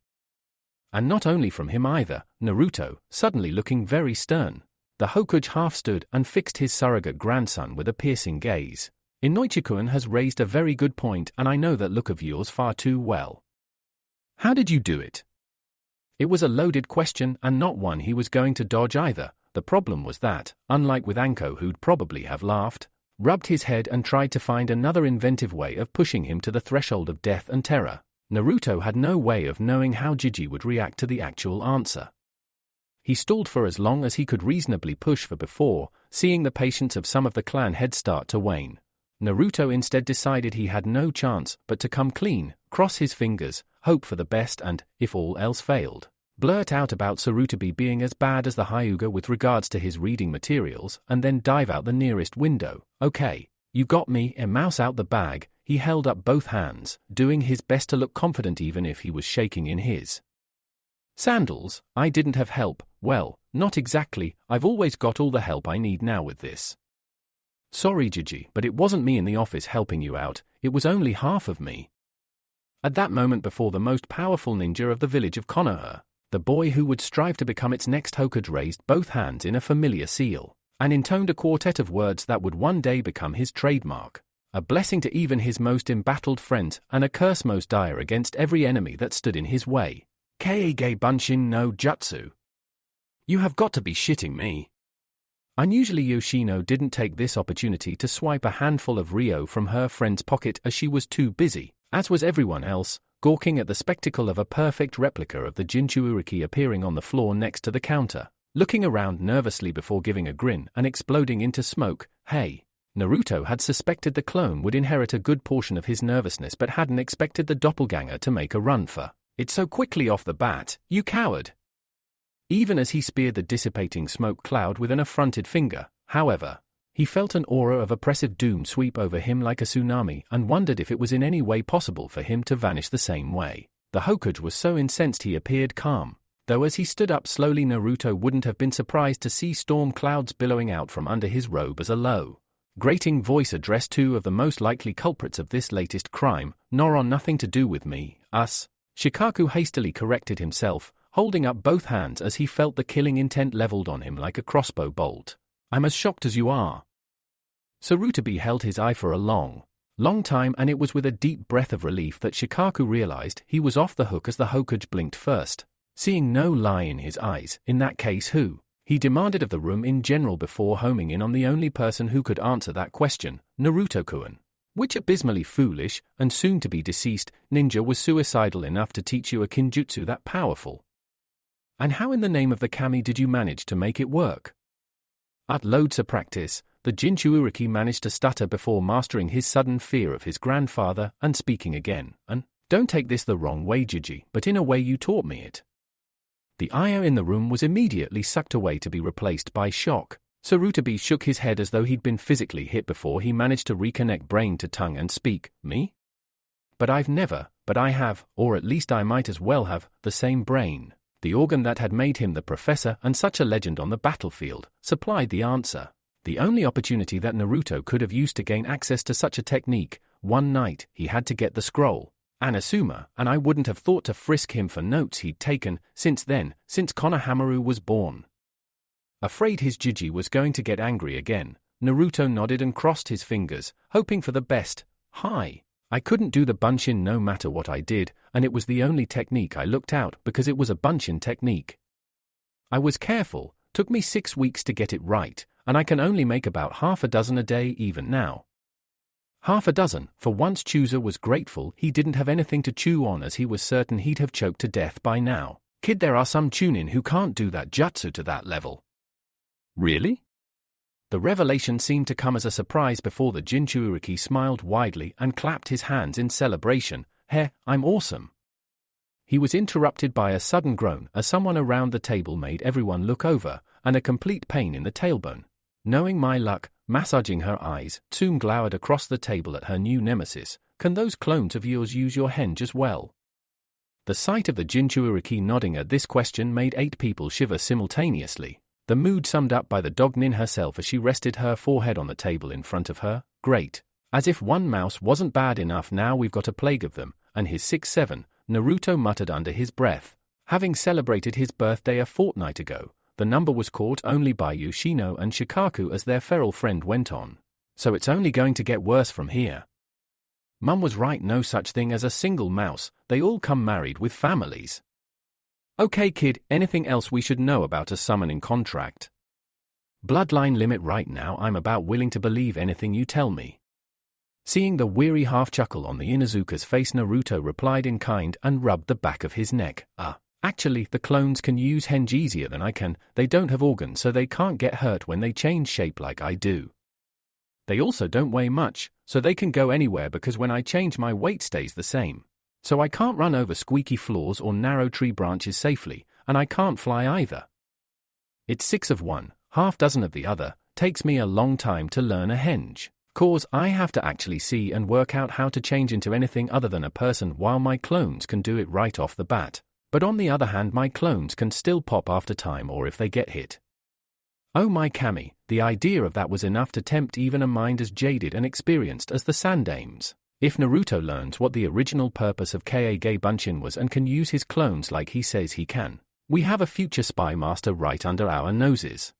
And not only from him either, Naruto, suddenly looking very stern. The Hokuji half stood and fixed his surrogate grandson with a piercing gaze. Inoichi-kun has raised a very good point, and I know that look of yours far too well. How did you do it? It was a loaded question and not one he was going to dodge either. The problem was that, unlike with Anko, who'd probably have laughed, rubbed his head and tried to find another inventive way of pushing him to the threshold of death and terror, Naruto had no way of knowing how Jiji would react to the actual answer. He stalled for as long as he could reasonably push for before, seeing the patience of some of the clan head start to wane. Naruto instead decided he had no chance but to come clean, cross his fingers, hope for the best and, if all else failed, blurt out about Sarutobi being as bad as the Hyuga with regards to his reading materials and then dive out the nearest window. Okay, you got me. A mouse out the bag, he held up both hands, doing his best to look confident even if he was shaking in his sandals. I didn't have help. Well, not exactly. I've always got all the help I need now with this. Sorry Gigi, but it wasn't me in the office helping you out, it was only half of me. At that moment before the most powerful ninja of the village of Konoha, the boy who would strive to become its next Hokage raised both hands in a familiar seal, and intoned a quartet of words that would one day become his trademark, a blessing to even his most embattled friends and a curse most dire against every enemy that stood in his way. Kaege Bunshin no Jutsu. You have got to be shitting me. Unusually Yoshino didn't take this opportunity to swipe a handful of Ryo from her friend's pocket as she was too busy, as was everyone else, gawking at the spectacle of a perfect replica of the Jinchuuriki appearing on the floor next to the counter, looking around nervously before giving a grin and exploding into smoke. Hey, Naruto had suspected the clone would inherit a good portion of his nervousness but hadn't expected the doppelganger to make a run for it so quickly off the bat. You coward! Even as he speared the dissipating smoke cloud with an affronted finger, however, he felt an aura of oppressive doom sweep over him like a tsunami and wondered if it was in any way possible for him to vanish the same way. The Hokage was so incensed he appeared calm, though as he stood up slowly Naruto wouldn't have been surprised to see storm clouds billowing out from under his robe as a low, grating voice addressed two of the most likely culprits of this latest crime. Noron, nothing to do with me, us. Shikaku hastily corrected himself, holding up both hands as he felt the killing intent leveled on him like a crossbow bolt. I'm as shocked as you are. Sarutobi held his eye for a long time, and it was with a deep breath of relief that Shikaku realized he was off the hook as the Hokage blinked first. Seeing no lie in his eyes, in that case who? He demanded of the room in general before homing in on the only person who could answer that question, Naruto-kun. Which abysmally foolish, and soon-to-be deceased, ninja was suicidal enough to teach you a kinjutsu that powerful? And how in the name of the kami did you manage to make it work? At loads of practice, the Jinchuuriki managed to stutter before mastering his sudden fear of his grandfather and speaking again. And, don't take this the wrong way Gigi, but in a way you taught me it. The ire in the room was immediately sucked away to be replaced by shock. Sarutobi shook his head as though he'd been physically hit before he managed to reconnect brain to tongue and speak. Me? But I have, or at least I might as well have, the same brain. The organ that had made him the professor and such a legend on the battlefield, supplied the answer. The only opportunity that Naruto could have used to gain access to such a technique, one night he had to get the scroll, Anasuma, and I wouldn't have thought to frisk him for notes he'd taken since Konohamaru was born. Afraid his Jiji was going to get angry again, Naruto nodded and crossed his fingers, hoping for the best. Hi. I couldn't do the bunshin no matter what I did, and it was the only technique I looked out because it was a bunshin technique. I was careful, took me 6 weeks to get it right, and I can only make about half a dozen a day even now. Half a dozen. For once Chooser was grateful he didn't have anything to chew on as he was certain he'd have choked to death by now. Kid, there are some chunin who can't do that jutsu to that level. Really? The revelation seemed to come as a surprise before the Jinchuuriki smiled widely and clapped his hands in celebration. Heh, I'm awesome. He was interrupted by a sudden groan as someone around the table made everyone look over, and a complete pain in the tailbone. Knowing my luck, massaging her eyes, Tsume glowered across the table at her new nemesis. Can those clones of yours use your henge as well? The sight of the Jinchuuriki nodding at this question made 8 people shiver simultaneously. The mood summed up by the dog Nin herself as she rested her forehead on the table in front of her. Great. As if one mouse wasn't bad enough, now we've got a plague of them, and his 6-7, Naruto muttered under his breath. Having celebrated his birthday a fortnight ago, the number was caught only by Yoshino and Shikaku as their feral friend went on. So it's only going to get worse from here. Mum was right, no such thing as a single mouse, they all come married with families. Okay kid, anything else we should know about a summoning contract? Bloodline limit right now, I'm about willing to believe anything you tell me. Seeing the weary half-chuckle on the Inuzuka's face, Naruto replied in kind and rubbed the back of his neck. Actually, the clones can use henge easier than I can, they don't have organs so they can't get hurt when they change shape like I do. They also don't weigh much, so they can go anywhere because when I change my weight stays the same. So I can't run over squeaky floors or narrow tree branches safely, and I can't fly either. It's 6 of one, half dozen of the other, takes me a long time to learn a henge. Cause I have to actually see and work out how to change into anything other than a person while my clones can do it right off the bat. But on the other hand my clones can still pop after time or if they get hit. Oh my Kami, the idea of that was enough to tempt even a mind as jaded and experienced as the Sandames. If Naruto learns what the original purpose of Kage Bunshin was and can use his clones like he says he can, we have a future spy master right under our noses.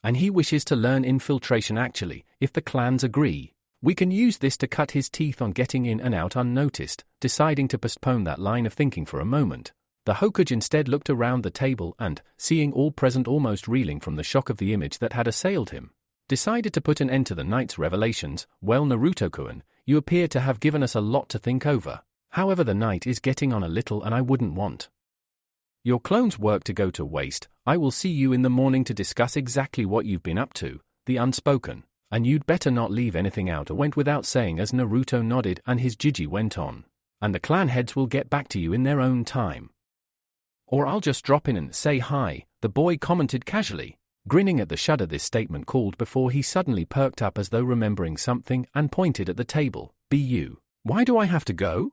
And he wishes to learn infiltration actually, if the clans agree. We can use this to cut his teeth on getting in and out unnoticed, deciding to postpone that line of thinking for a moment. The Hokage instead looked around the table and, seeing all present almost reeling from the shock of the image that had assailed him, decided to put an end to the night's revelations. Well, Naruto-kun, you appear to have given us a lot to think over. However, the night is getting on a little and I wouldn't want your clones' work to go to waste. I will see you in the morning to discuss exactly what you've been up to, the unspoken, and you'd better not leave anything out. Went without saying as Naruto nodded and his jiji went on. And the clan heads will get back to you in their own time. Or I'll just drop in and say hi, the boy commented casually, grinning at the shudder this statement called before he suddenly perked up as though remembering something and pointed at the table. "Bu, why do I have to go?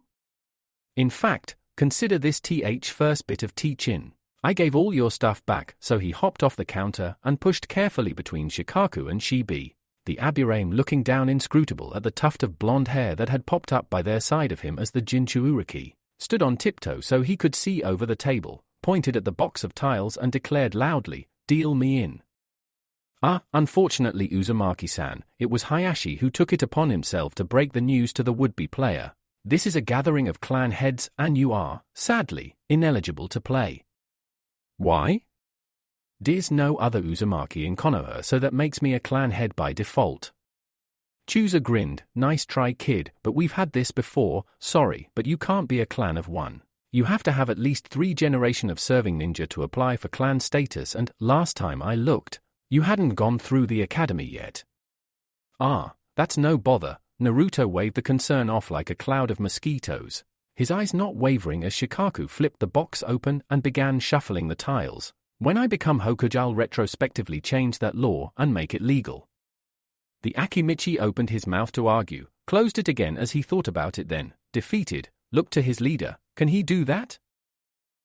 In fact, consider this first bit of teach-in. I gave all your stuff back." So he hopped off the counter and pushed carefully between Shikaku and Shibi, the Aburame looking down inscrutable at the tuft of blonde hair that had popped up by their side of him as the Jinchuuriki stood on tiptoe so he could see over the table, pointed at the box of tiles and declared loudly, "Deal me in." Unfortunately Uzumaki-san, it was Hayashi who took it upon himself to break the news to the would-be player. This is a gathering of clan heads and you are, sadly, ineligible to play. Why? There's no other Uzumaki in Konoha, so that makes me a clan head by default. Chooser grinned, "Nice try kid, but we've had this before. Sorry, but you can't be a clan of one. You have to have at least 3 generations of serving ninja to apply for clan status, and last time I looked, you hadn't gone through the academy yet." That's no bother. Naruto waved the concern off like a cloud of mosquitoes, his eyes not wavering as Shikaku flipped the box open and began shuffling the tiles. "When I become Hokage, I'll retrospectively change that law and make it legal." The Akimichi opened his mouth to argue, closed it again as he thought about it, then, defeated, looked to his leader. "Can he do that?"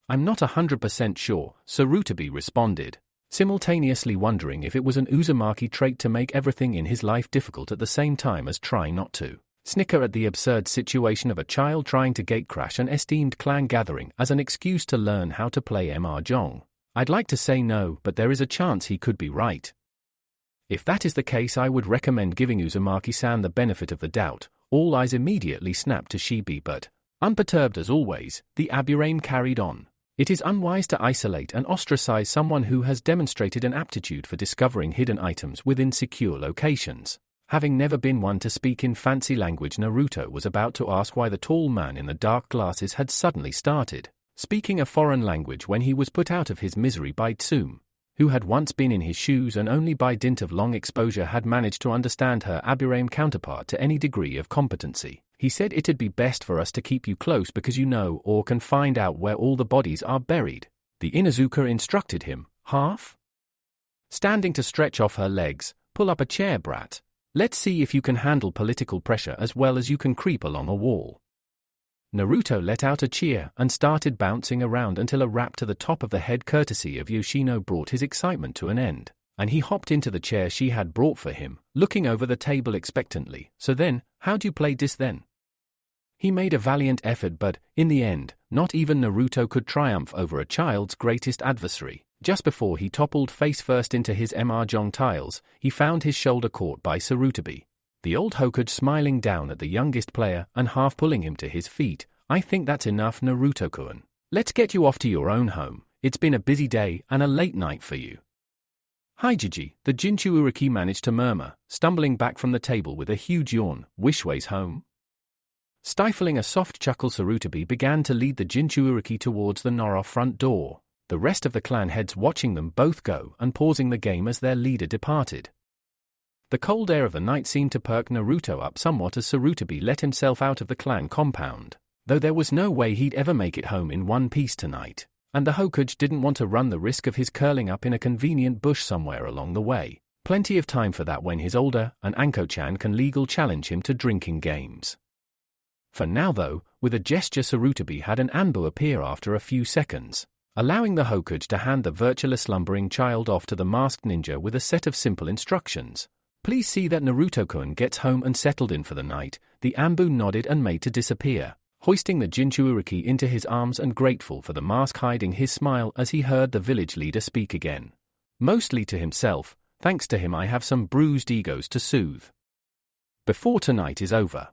"I'm not 100% sure," Sarutobi responded, simultaneously wondering if it was an Uzumaki trait to make everything in his life difficult at the same time as trying not to snicker at the absurd situation of a child trying to gatecrash an esteemed clan gathering as an excuse to learn how to play mahjong. I'd like to say no, but there is a chance he could be right. If that is the case, I would recommend giving Uzumaki-san the benefit of the doubt. All eyes immediately snapped to Shibi, but, unperturbed as always, the Aburame carried on. "It is unwise to isolate and ostracize someone who has demonstrated an aptitude for discovering hidden items within secure locations." Having never been one to speak in fancy language, Naruto was about to ask why the tall man in the dark glasses had suddenly started speaking a foreign language when he was put out of his misery by Tsume, who had once been in his shoes and only by dint of long exposure had managed to understand her Aburame counterpart to any degree of competency. "He said it'd be best for us to keep you close because you know or can find out where all the bodies are buried," the Inuzuka instructed him, standing to stretch off her legs. "Pull up a chair, brat. Let's see if you can handle political pressure as well as you can creep along a wall." Naruto let out a cheer and started bouncing around until a rap to the top of the head courtesy of Yoshino brought his excitement to an end, and he hopped into the chair she had brought for him, looking over the table expectantly. "So then, how'd you play this then?" He made a valiant effort, but, in the end, not even Naruto could triumph over a child's greatest adversary. Just before he toppled face first into his mahjong tiles, he found his shoulder caught by Sarutobi, the old Hokage, smiling down at the youngest player and half pulling him to his feet. "I think that's enough, Naruto-kun. Let's get you off to your own home. It's been a busy day and a late night for you." "Hijiji," the Jinchuuriki managed to murmur, stumbling back from the table with a huge yawn. "Wishway's home?" Stifling a soft chuckle, Sarutobi began to lead the Jinchuuriki towards the Nora front door, the rest of the clan heads watching them both go and pausing the game as their leader departed. The cold air of the night seemed to perk Naruto up somewhat as Sarutobi let himself out of the clan compound, though there was no way he'd ever make it home in one piece tonight, and the Hokage didn't want to run the risk of his curling up in a convenient bush somewhere along the way. Plenty of time for that when his older and Anko-chan can legal challenge him to drinking games. For now though, with a gesture Sarutobi had an Anbu appear after a few seconds, allowing the Hokage to hand the virtually slumbering child off to the masked ninja with a set of simple instructions. Please see that Naruto-kun gets home and settled in for the night. The Anbu nodded and made to disappear, hoisting the Jinchuuriki into his arms and grateful for the mask hiding his smile as he heard the village leader speak again. Mostly to himself, thanks to him I have some bruised egos to soothe before tonight is over.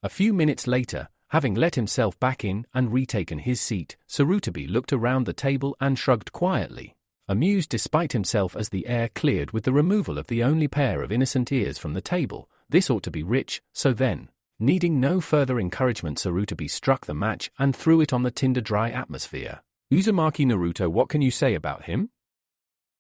A few minutes later, having let himself back in and retaken his seat, Sarutobi looked around the table and shrugged quietly, amused despite himself as the air cleared with the removal of the only pair of innocent ears from the table. This ought to be rich. So then, needing no further encouragement, Sarutobi struck the match and threw it on the tinder-dry atmosphere. Uzumaki Naruto, what can you say about him?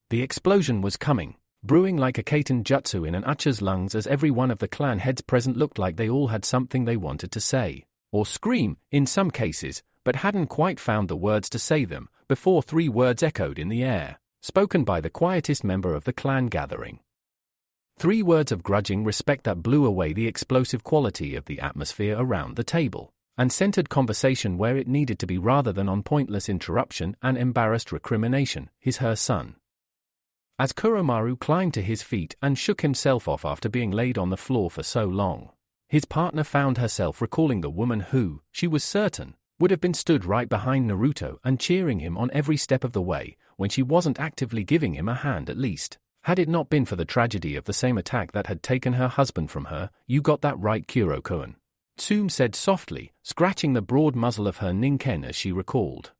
The explosion was coming, brewing like a kaiten jutsu in an ucher's lungs as every one of the clan heads present looked like they all had something they wanted to say, or scream, in some cases, but hadn't quite found the words to say them, before 3 words echoed in the air, spoken by the quietest member of the clan gathering. 3 words of grudging respect that blew away the explosive quality of the atmosphere around the table, and centered conversation where it needed to be rather than on pointless interruption and embarrassed recrimination. Her son. As Kuromaru climbed to his feet and shook himself off after being laid on the floor for so long, his partner found herself recalling the woman who, she was certain, would have been stood right behind Naruto and cheering him on every step of the way, when she wasn't actively giving him a hand at least. Had it not been for the tragedy of the same attack that had taken her husband from her. You got that right, Kuro-kun, Tsume said softly, scratching the broad muzzle of her ninken as she recalled.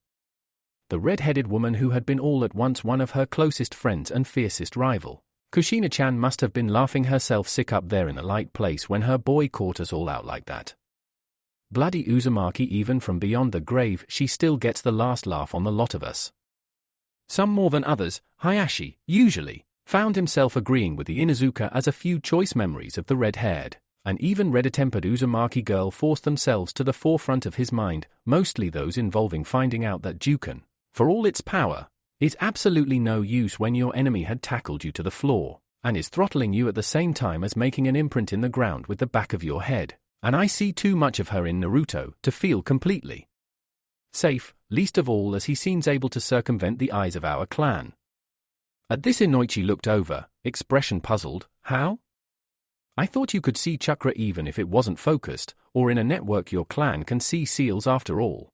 The red-headed woman who had been all at once one of her closest friends and fiercest rival. Kushina-chan must have been laughing herself sick up there in a light place when her boy caught us all out like that. Bloody Uzumaki, even from beyond the grave, she still gets the last laugh on the lot of us. Some more than others. Hayashi, usually, found himself agreeing with the Inuzuka as a few choice memories of the red-haired and even redder-tempered Uzumaki girl forced themselves to the forefront of his mind, mostly those involving finding out that Juken, for all its power, is absolutely no use when your enemy had tackled you to the floor, and is throttling you at the same time as making an imprint in the ground with the back of your head, and I see too much of her in Naruto to feel completely safe, least of all as he seems able to circumvent the eyes of our clan. At this Inoichi looked over, expression puzzled. How? I thought you could see chakra even if it wasn't focused, or in a network your clan can see seals after all.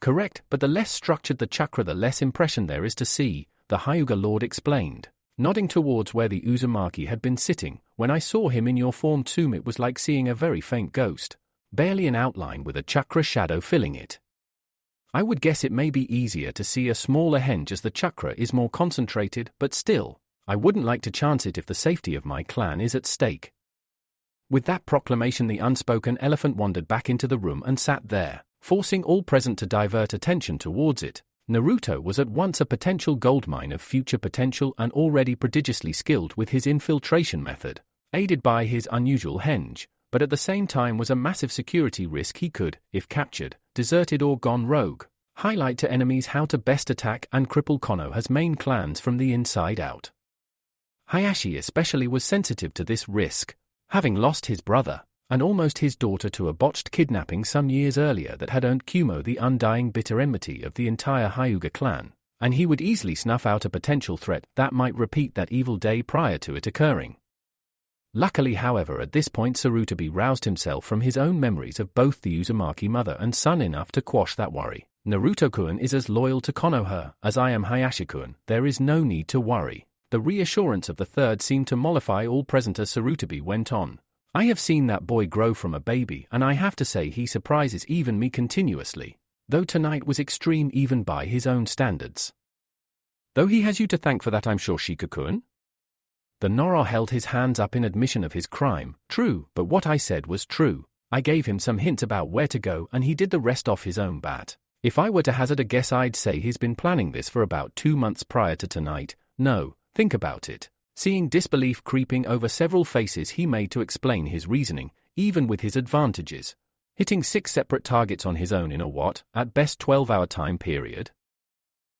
Correct, but the less structured the chakra the less impression there is to see, the Hyuga Lord explained, nodding towards where the Uzumaki had been sitting. When I saw him in your form Tsume, it was like seeing a very faint ghost, barely an outline with a chakra shadow filling it. I would guess it may be easier to see a smaller henge as the chakra is more concentrated, but still, I wouldn't like to chance it if the safety of my clan is at stake. With that proclamation, the unspoken elephant wandered back into the room and sat there, forcing all present to divert attention towards it. Naruto was at once a potential goldmine of future potential and already prodigiously skilled with his infiltration method, aided by his unusual henge, but at the same time was a massive security risk. He could, if captured, deserted or gone rogue, highlight to enemies how to best attack and cripple Konoha's main clans from the inside out. Hayashi especially was sensitive to this risk, having lost his brother, and almost his daughter to a botched kidnapping some years earlier that had earned Kumo the undying bitter enmity of the entire Hyuga clan, and he would easily snuff out a potential threat that might repeat that evil day prior to it occurring. Luckily, however, at this point Sarutobi roused himself from his own memories of both the Uzumaki mother and son enough to quash that worry. Naruto-kun is as loyal to Konoha as I am Hayashi-kun. There is no need to worry. The reassurance of the third seemed to mollify all present as Sarutobi went on. I have seen that boy grow from a baby, and I have to say he surprises even me continuously, though tonight was extreme even by his own standards. Though he has you to thank for that, I'm sure, Shikakun. The Noro held his hands up in admission of his crime. True, but what I said was true. I gave him some hints about where to go and he did the rest off his own bat. If I were to hazard a guess, I'd say he's been planning this for about 2 months prior to tonight. No, think about it. Seeing disbelief creeping over several faces, he made to explain his reasoning, even with his advantages. Hitting 6 separate targets on his own in a at best 12-hour time period.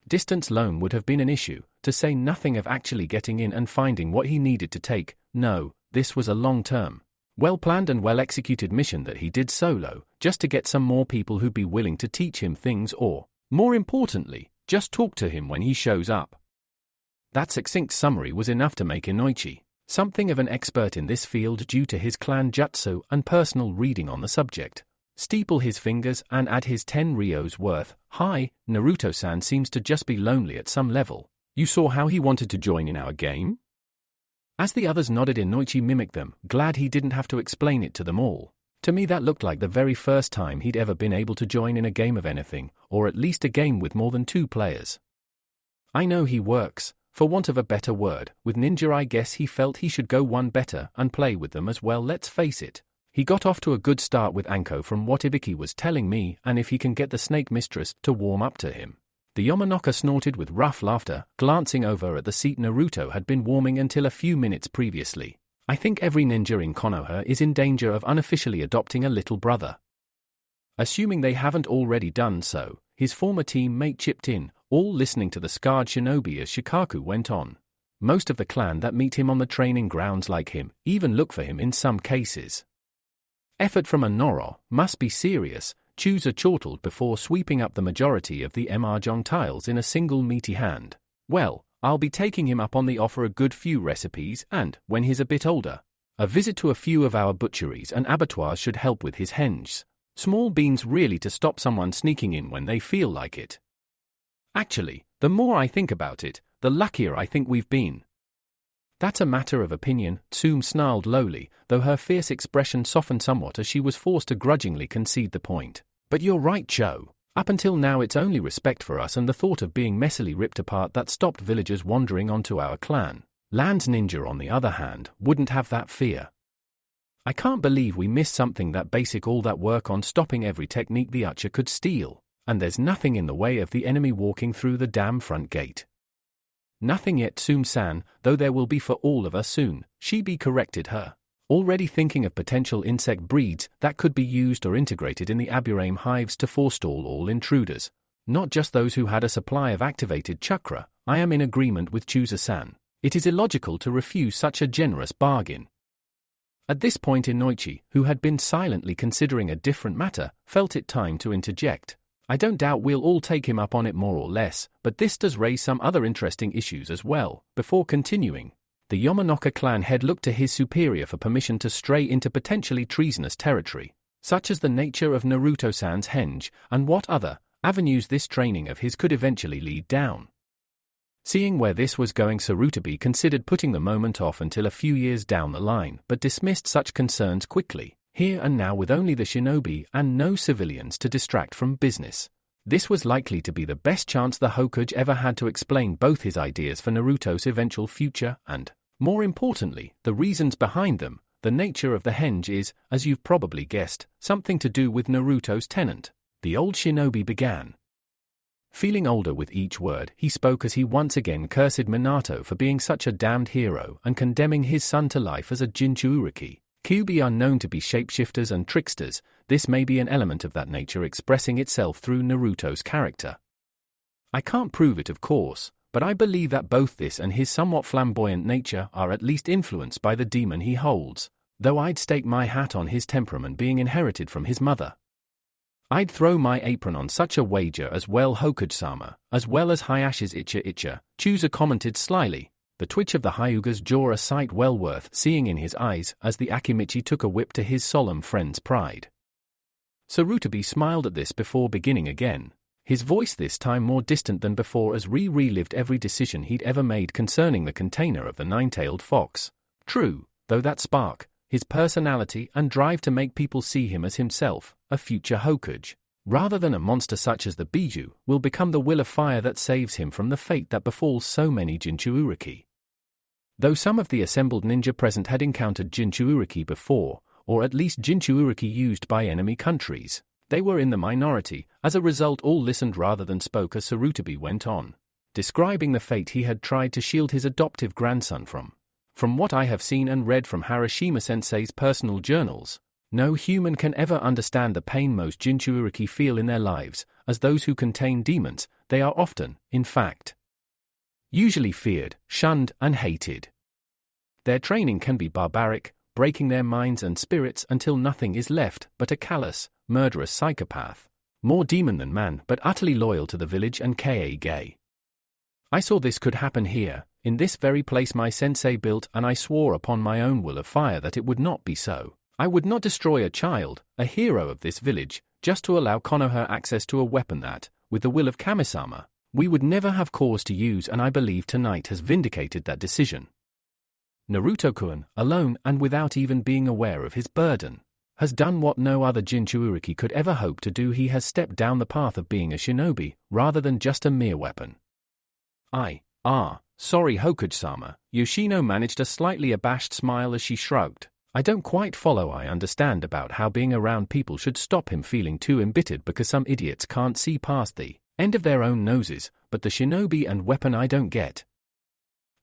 Distance alone would have been an issue, to say nothing of actually getting in and finding what he needed to take. No, this was a long-term, well-planned and well-executed mission that he did solo, just to get some more people who'd be willing to teach him things or, more importantly, just talk to him when he shows up. That succinct summary was enough to make Inoichi something of an expert in this field due to his clan jutsu and personal reading on the subject. Steeple his fingers and add his 10 Rios worth. Hi, Naruto-san seems to just be lonely at some level. You saw how he wanted to join in our game? As the others nodded, Inoichi mimicked them, glad he didn't have to explain it to them all. To me that looked like the very first time he'd ever been able to join in a game of anything, or at least a game with more than 2 players. I know he works, for want of a better word, with ninja. I guess he felt he should go one better and play with them as well. Let's face it. He got off to a good start with Anko from what Ibiki was telling me, and if he can get the snake mistress to warm up to him. The Yamanaka snorted with rough laughter, glancing over at the seat Naruto had been warming until a few minutes previously. I think every ninja in Konoha is in danger of unofficially adopting a little brother. Assuming they haven't already done so, his former teammate chipped in, all listening to the scarred shinobi as Shikaku went on. Most of the clan that meet him on the training grounds like him, even look for him in some cases. Effort from a Noro must be serious, Chusa chortled before sweeping up the majority of the mahjong tiles in a single meaty hand. Well, I'll be taking him up on the offer, a good few recipes, and, when he's a bit older, a visit to a few of our butcheries and abattoirs should help with his henges. Small beans really to stop someone sneaking in when they feel like it. Actually, the more I think about it, the luckier I think we've been. That's a matter of opinion, Tsume snarled lowly, though her fierce expression softened somewhat as she was forced to grudgingly concede the point. But you're right, Cho. Up until now it's only respect for us and the thought of being messily ripped apart that stopped villagers wandering onto our clan. Land's ninja, on the other hand, wouldn't have that fear. I can't believe we missed something that basic, all that work on stopping every technique the Ucha could steal, and there's nothing in the way of the enemy walking through the damn front gate. Nothing yet, Tsume-san, though there will be for all of us soon, Shibi corrected her. Already thinking of potential insect breeds that could be used or integrated in the Aburame hives to forestall all intruders. Not just those who had a supply of activated chakra. I am in agreement with Chusa-san. It is illogical to refuse such a generous bargain. At this point Inoichi, who had been silently considering a different matter, felt it time to interject. I don't doubt we'll all take him up on it more or less, but this does raise some other interesting issues as well. Before continuing, the Yamanaka clan head looked to his superior for permission to stray into potentially treasonous territory, such as the nature of Naruto-san's henge, and what other avenues this training of his could eventually lead down. Seeing where this was going, Sarutobi considered putting the moment off until a few years down the line, but dismissed such concerns quickly. Here and now, with only the shinobi and no civilians to distract from business. This was likely to be the best chance the Hokage ever had to explain both his ideas for Naruto's eventual future and, more importantly, the reasons behind them. The nature of the henge is, as you've probably guessed, something to do with Naruto's tenant. The old shinobi began. Feeling older with each word he spoke as he once again cursed Minato for being such a damned hero and condemning his son to life as a Jinchuuriki. Kyuubi are known to be shapeshifters and tricksters. This may be an element of that nature expressing itself through Naruto's character. I can't prove it, of course, but I believe that both this and his somewhat flamboyant nature are at least influenced by the demon he holds, though I'd stake my hat on his temperament being inherited from his mother. I'd throw my apron on such a wager as well, Hokage-sama, as well as Hayashi's Icha, Chusa commented slyly. The twitch of the Hyuga's jaw, a sight well worth seeing in his eyes as the Akimichi took a whip to his solemn friend's pride. Sarutobi smiled at this before beginning again, his voice this time more distant than before as relived every decision he'd ever made concerning the container of the nine-tailed fox. True, though, that spark, his personality and drive to make people see him as himself, a future Hokage, rather than a monster such as the Biju, will become the will of fire that saves him from the fate that befalls so many Jinchuuriki. Though some of the assembled ninja present had encountered Jinchuuriki before, or at least Jinchuuriki used by enemy countries, they were in the minority. As a result, all listened rather than spoke as Sarutobi went on, describing the fate he had tried to shield his adoptive grandson from. From what I have seen and read from Harashima-sensei's personal journals, no human can ever understand the pain most Jinchuuriki feel in their lives. As those who contain demons, they are often, in fact, usually feared, shunned, and hated. Their training can be barbaric, breaking their minds and spirits until nothing is left but a callous, murderous psychopath, more demon than man but utterly loyal to the village and Kage. I saw this could happen here, in this very place my sensei built, and I swore upon my own will of fire that it would not be so. I would not destroy a child, a hero of this village, just to allow Konoha access to a weapon that, with the will of Kamisama, we would never have cause to use, and I believe tonight has vindicated that decision. Naruto-kun, alone and without even being aware of his burden, has done what no other Jinchuuriki could ever hope to do. He has stepped down the path of being a shinobi, rather than just a mere weapon. Sorry Hokuge-sama, Yoshino managed a slightly abashed smile as she shrugged. I don't quite follow. I understand about how being around people should stop him feeling too embittered because some idiots can't see past the end of their own noses, but the shinobi and weapon I don't get.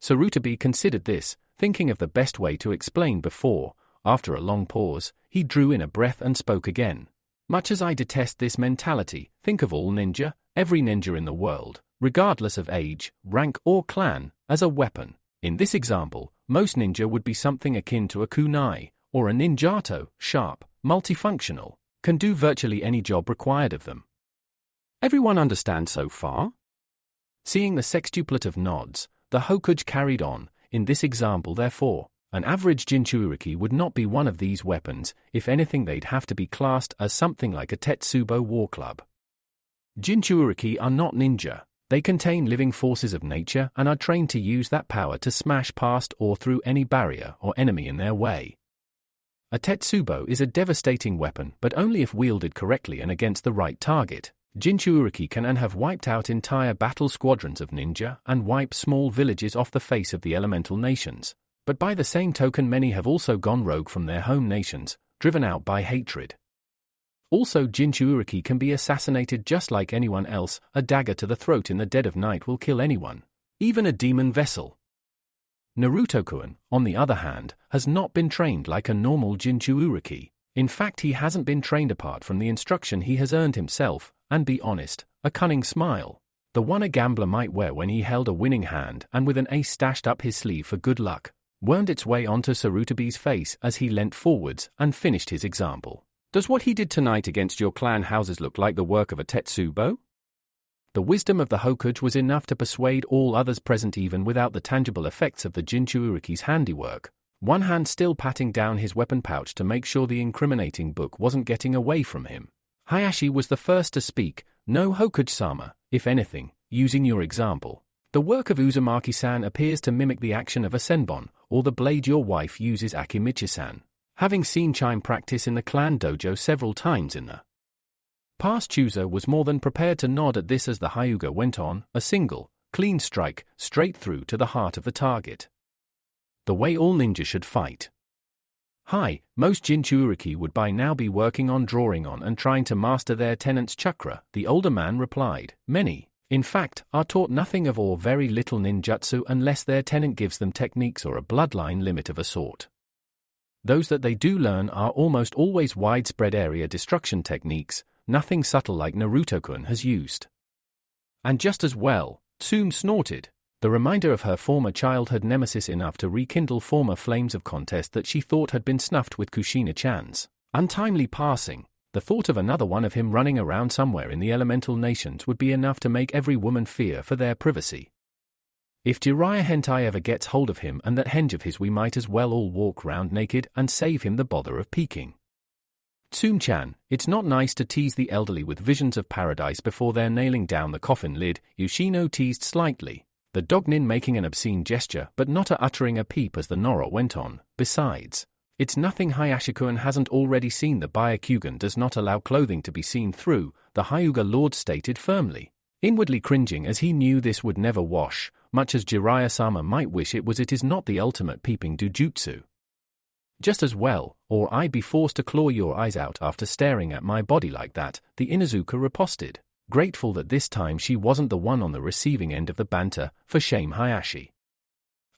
Sarutabi considered this, thinking of the best way to explain before, after a long pause, he drew in a breath and spoke again. Much as I detest this mentality, think of all ninja, every ninja in the world, regardless of age, rank or clan, as a weapon. In this example, most ninja would be something akin to a kunai, or a ninjato, sharp, multifunctional, can do virtually any job required of them. Everyone understand so far? Seeing the sextuplative nods, the Hokuge carried on. In this example, therefore, an average Jinchuuriki would not be one of these weapons. If anything, they'd have to be classed as something like a Tetsubo war club. Jinchuuriki are not ninja. They contain living forces of nature and are trained to use that power to smash past or through any barrier or enemy in their way. A Tetsubo is a devastating weapon, but only if wielded correctly and against the right target. Jinchuuriki can and have wiped out entire battle squadrons of ninja and wipe small villages off the face of the elemental nations. But by the same token, many have also gone rogue from their home nations, driven out by hatred. Also, Jinchuuriki can be assassinated just like anyone else. A dagger to the throat in the dead of night will kill anyone, even a demon vessel. Naruto-kun, on the other hand, has not been trained like a normal Jinchuuriki. In fact, he hasn't been trained apart from the instruction he has earned himself, and be honest, a cunning smile, the one a gambler might wear when he held a winning hand and with an ace stashed up his sleeve for good luck, wound its way onto Sarutabi's face as he leant forwards and finished his example. Does what he did tonight against your clan houses look like the work of a Tetsubo? The wisdom of the Hokuge was enough to persuade all others present even without the tangible effects of the Jinchuuriki's handiwork, one hand still patting down his weapon pouch to make sure the incriminating book wasn't getting away from him. Hayashi was the first to speak. No, Hokuge-sama, if anything, using your example, the work of Uzumaki-san appears to mimic the action of a senbon, or the blade your wife uses, Akimichi-san. Having seen Chime practice in the clan dojo several times in the past, Chusa was more than prepared to nod at this as the Hyuga went on, a single, clean strike, straight through to the heart of the target. The way all ninja should fight. Most Jinchuuriki would by now be working on drawing on and trying to master their tenant's chakra, the older man replied. Many, in fact, are taught nothing of or very little ninjutsu unless their tenant gives them techniques or a bloodline limit of a sort. Those that they do learn are almost always widespread area destruction techniques, nothing subtle like Naruto-kun has used. And just as well, Tsume snorted. The reminder of her former childhood nemesis enough to rekindle former flames of contest that she thought had been snuffed with Kushina-chan's untimely passing. The thought of another one of him running around somewhere in the elemental nations would be enough to make every woman fear for their privacy. If Jiraiya Hentai ever gets hold of him and that henge of his, we might as well all walk round naked and save him the bother of peeking. Tsume-chan, it's not nice to tease the elderly with visions of paradise before they're nailing down the coffin lid, Yoshino teased slightly. The Dognin making an obscene gesture but not uttering a peep as the Noro went on. Besides, it's nothing Hayashi-kun hasn't already seen. The Byakugan does not allow clothing to be seen through, the Hyuga Lord stated firmly, inwardly cringing as he knew this would never wash, much as Jiraiya-sama might wish it was. It is not the ultimate peeping dojutsu. Just as well, or I'd be forced to claw your eyes out after staring at my body like that, the Inuzuka riposted, grateful that this time she wasn't the one on the receiving end of the banter. For shame, Hayashi.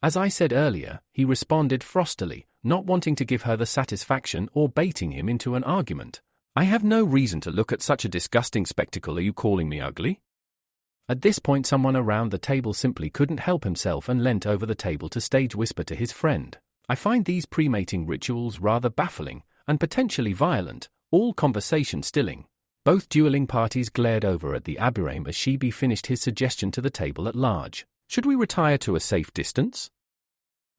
As I said earlier, he responded frostily, not wanting to give her the satisfaction or baiting him into an argument. I have no reason to look at such a disgusting spectacle. Are you calling me ugly? At this point someone around the table simply couldn't help himself and leant over the table to stage whisper to his friend. I find these pre-mating rituals rather baffling and potentially violent, all conversation stilling. Both dueling parties glared over at the Abirame as Shibi finished his suggestion to the table at large. Should we retire to a safe distance?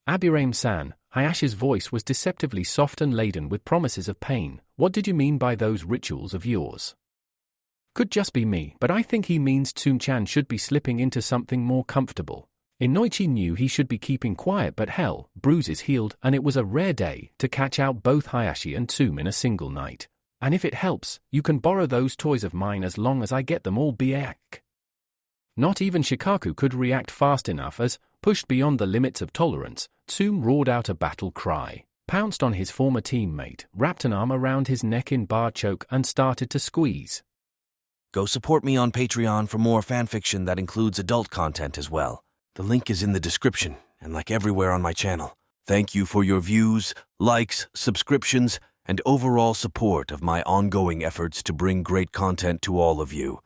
Abirame-san, Hayashi's voice was deceptively soft and laden with promises of pain. What did you mean by those rituals of yours? Could just be me, but I think he means Tsun-chan should be slipping into something more comfortable. Inoichi knew he should be keeping quiet, but hell, bruises healed, and it was a rare day to catch out both Hayashi and Tsum in a single night. And if it helps, you can borrow those toys of mine as long as I get them all back. Not even Shikaku could react fast enough as, pushed beyond the limits of tolerance, Tsum roared out a battle cry, pounced on his former teammate, wrapped an arm around his neck in bar choke and started to squeeze. Go support me on Patreon for more fanfiction that includes adult content as well. The link is in the description and like everywhere on my channel. Thank you for your views, likes, subscriptions, and overall support of my ongoing efforts to bring great content to all of you.